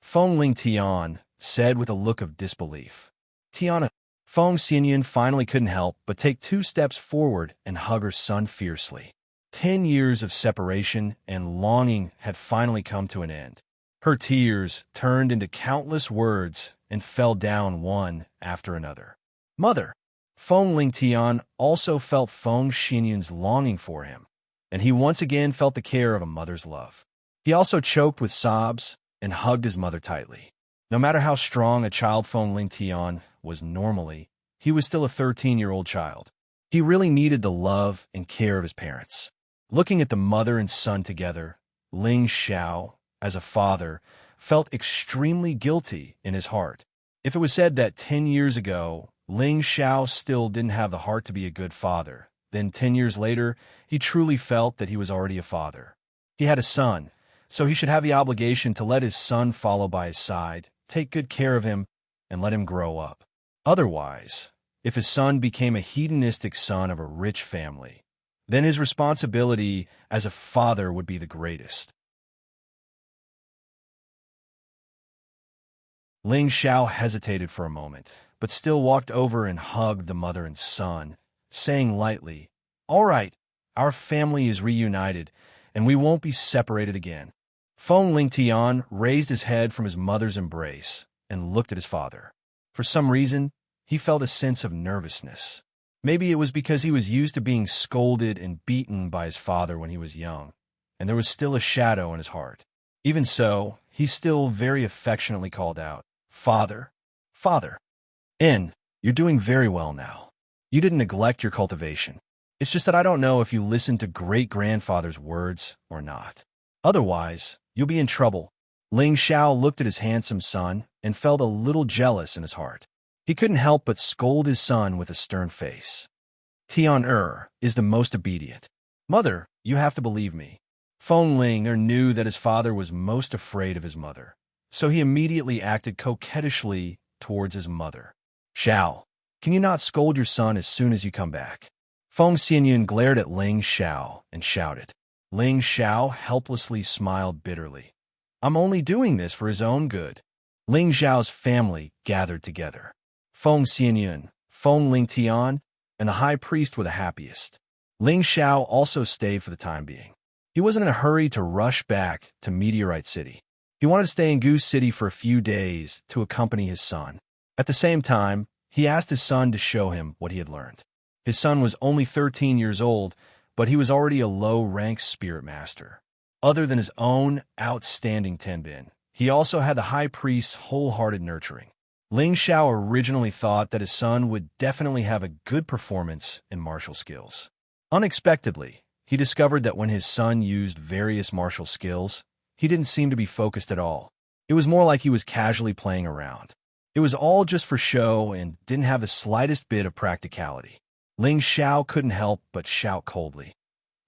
Feng Lingtian said with a look of disbelief. "Tiana." Feng Xianyun finally couldn't help but take 2 steps forward and hug her son fiercely. 10 years of separation and longing had finally come to an end. Her tears turned into countless words and fell down one after another. "Mother!" Feng Lingtian also felt Feng Xianyun's longing for him, and he once again felt the care of a mother's love. He also choked with sobs and hugged his mother tightly. No matter how strong a child Feng Lingtian was normally, he was still a 13-year-old child. He really needed the love and care of his parents. Looking at the mother and son together, Ling Xiao, as a father, felt extremely guilty in his heart. If it was said that 10 years ago, Ling Xiao still didn't have the heart to be a good father. Then 10 years later, he truly felt that he was already a father. He had a son, so he should have the obligation to let his son follow by his side, take good care of him, and let him grow up. Otherwise, if his son became a hedonistic son of a rich family, then his responsibility as a father would be the greatest. Ling Xiao hesitated for a moment, but still walked over and hugged the mother and son, saying lightly, "All right, our family is reunited, and we won't be separated again." Feng Lingtian raised his head from his mother's embrace and looked at his father. For some reason, he felt a sense of nervousness. Maybe it was because he was used to being scolded and beaten by his father when he was young, and there was still a shadow in his heart. Even so, he still very affectionately called out, "Father, Father." You're doing very well now. You didn't neglect your cultivation. It's just that I don't know if you listened to great-grandfather's words or not. Otherwise, you'll be in trouble." Ling Xiao looked at his handsome son and felt a little jealous in his heart. He couldn't help but scold his son with a stern face. Tian is the most obedient. Mother, you have to believe me. Feng Ling knew that his father was most afraid of his mother, so he immediately acted coquettishly towards his mother. "Xiao, can you not scold your son as soon as you come back?" Feng Xianyun glared at Ling Xiao and shouted. Ling Xiao helplessly smiled bitterly. "I'm only doing this for his own good." Ling Xiao's family gathered together. Feng Xianyun, Feng Lingtian, and the high priest were the happiest. Ling Xiao also stayed for the time being. He wasn't in a hurry to rush back to Meteorite City. He wanted to stay in Goose City for a few days to accompany his son. At the same time, he asked his son to show him what he had learned. His son was only 13 years old, but he was already a low-ranked spirit master. Other than his own outstanding tenbin, he also had the high priest's wholehearted nurturing. Ling Xiao originally thought that his son would definitely have a good performance in martial skills. Unexpectedly, he discovered that when his son used various martial skills, he didn't seem to be focused at all. It was more like he was casually playing around. It was all just for show and didn't have the slightest bit of practicality. Ling Xiao couldn't help but shout coldly,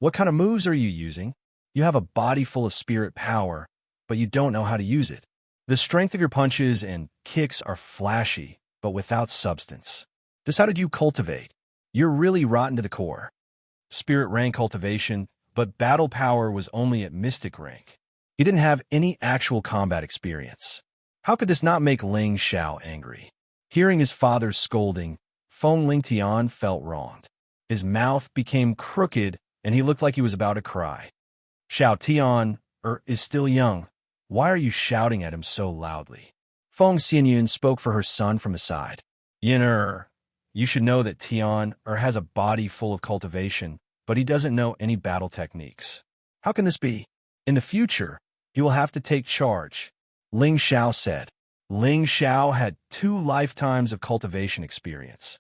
"What kind of moves are you using? You have a body full of spirit power, but you don't know how to use it. The strength of your punches and kicks are flashy, but without substance. Just how did you cultivate? You're really rotten to the core." Spirit rank cultivation, but battle power was only at mystic rank. He didn't have any actual combat experience. How could this not make Ling Xiao angry? Hearing his father's scolding, Feng Lingtian felt wronged. His mouth became crooked, and he looked like he was about to cry. "Xiao Tian is still young. Why are you shouting at him so loudly?" Feng Xianyun spoke for her son from the side. "Yin you should know that Tian has a body full of cultivation, but he doesn't know any battle techniques. How can this be? In the future, he will have to take charge," Ling Xiao said. Ling Xiao had 2 lifetimes of cultivation experience.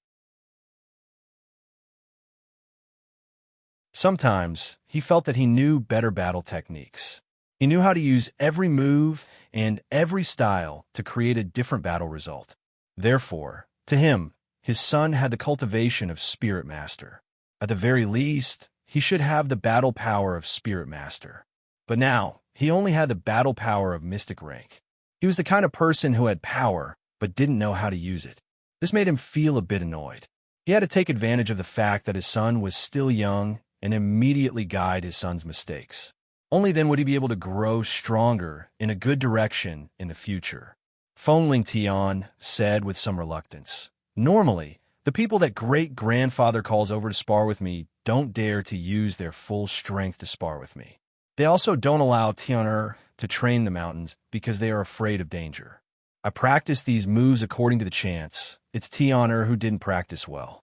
Sometimes, he felt that he knew better battle techniques. He knew how to use every move and every style to create a different battle result. Therefore, to him, his son had the cultivation of Spirit Master. At the very least, he should have the battle power of Spirit Master. But now, he only had the battle power of Mystic rank. He was the kind of person who had power, but didn't know how to use it. This made him feel a bit annoyed. He had to take advantage of the fact that his son was still young and immediately guide his son's mistakes. Only then would he be able to grow stronger in a good direction in the future. Feng Lingtian said with some reluctance, "Normally, the people that great-grandfather calls over to spar with me don't dare to use their full strength to spar with me. They also don't allow Tian to train the mountains because they are afraid of danger. I practice these moves according to the chance. It's Tian who didn't practice well."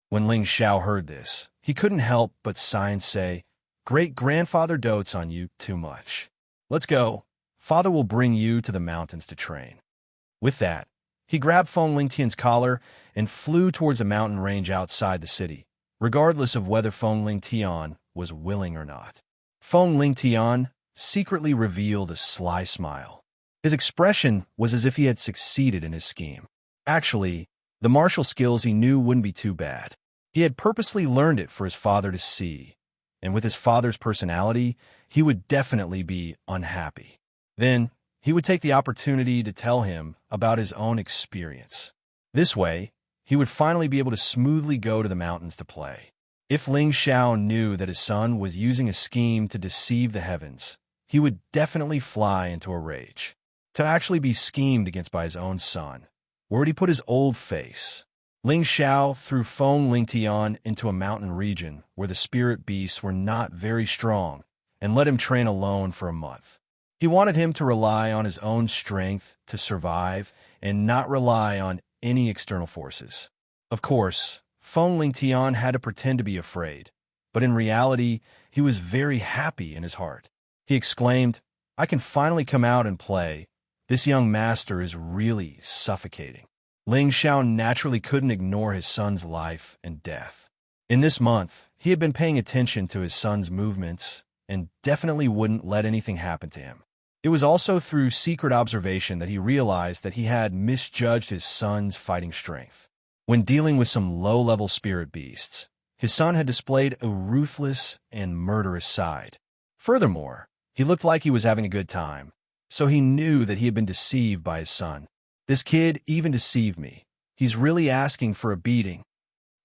When Ling Xiao heard this, he couldn't help but sigh and say, "Great-grandfather dotes on you too much. Let's go. Father will bring you to the mountains to train." With that, he grabbed Feng Lingtian's collar and flew towards a mountain range outside the city, regardless of whether Feng Lingtian was willing or not. Feng Lingtian secretly revealed a sly smile. His expression was as if he had succeeded in his scheme. Actually, The martial skills he knew wouldn't be too bad. He had purposely learned it for his father to see, and with his father's personality, he would definitely be unhappy. Then, he would take the opportunity to tell him about his own experience. This way, he would finally be able to smoothly go to the mountains to play. If Ling Xiao knew that his son was using a scheme to deceive the heavens, he would definitely fly into a rage. To actually be schemed against by his own son. Where would he put his old face? Ling Xiao threw Feng Lingtian into a mountain region where the spirit beasts were not very strong and let him train alone for a month. He wanted him to rely on his own strength to survive and not rely on any external forces. Of course, Feng Lingtian had to pretend to be afraid, but in reality, he was very happy in his heart. He exclaimed, "I can finally come out and play. This young master is really suffocating." Ling Xiao naturally couldn't ignore his son's life and death. In this month, he had been paying attention to his son's movements and definitely wouldn't let anything happen to him. It was also through secret observation that he realized that he had misjudged his son's fighting strength. When dealing with some low-level spirit beasts, his son had displayed a ruthless and murderous side. Furthermore, he looked like he was having a good time, so he knew that he had been deceived by his son. This kid even deceived me. He's really asking for a beating.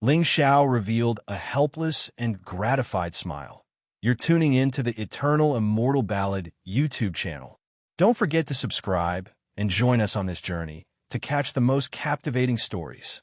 Ling Xiao revealed a helpless and gratified smile. You're tuning in to the Eternal Immortal Ballad YouTube channel. Don't forget to subscribe and join us on this journey to catch the most captivating stories.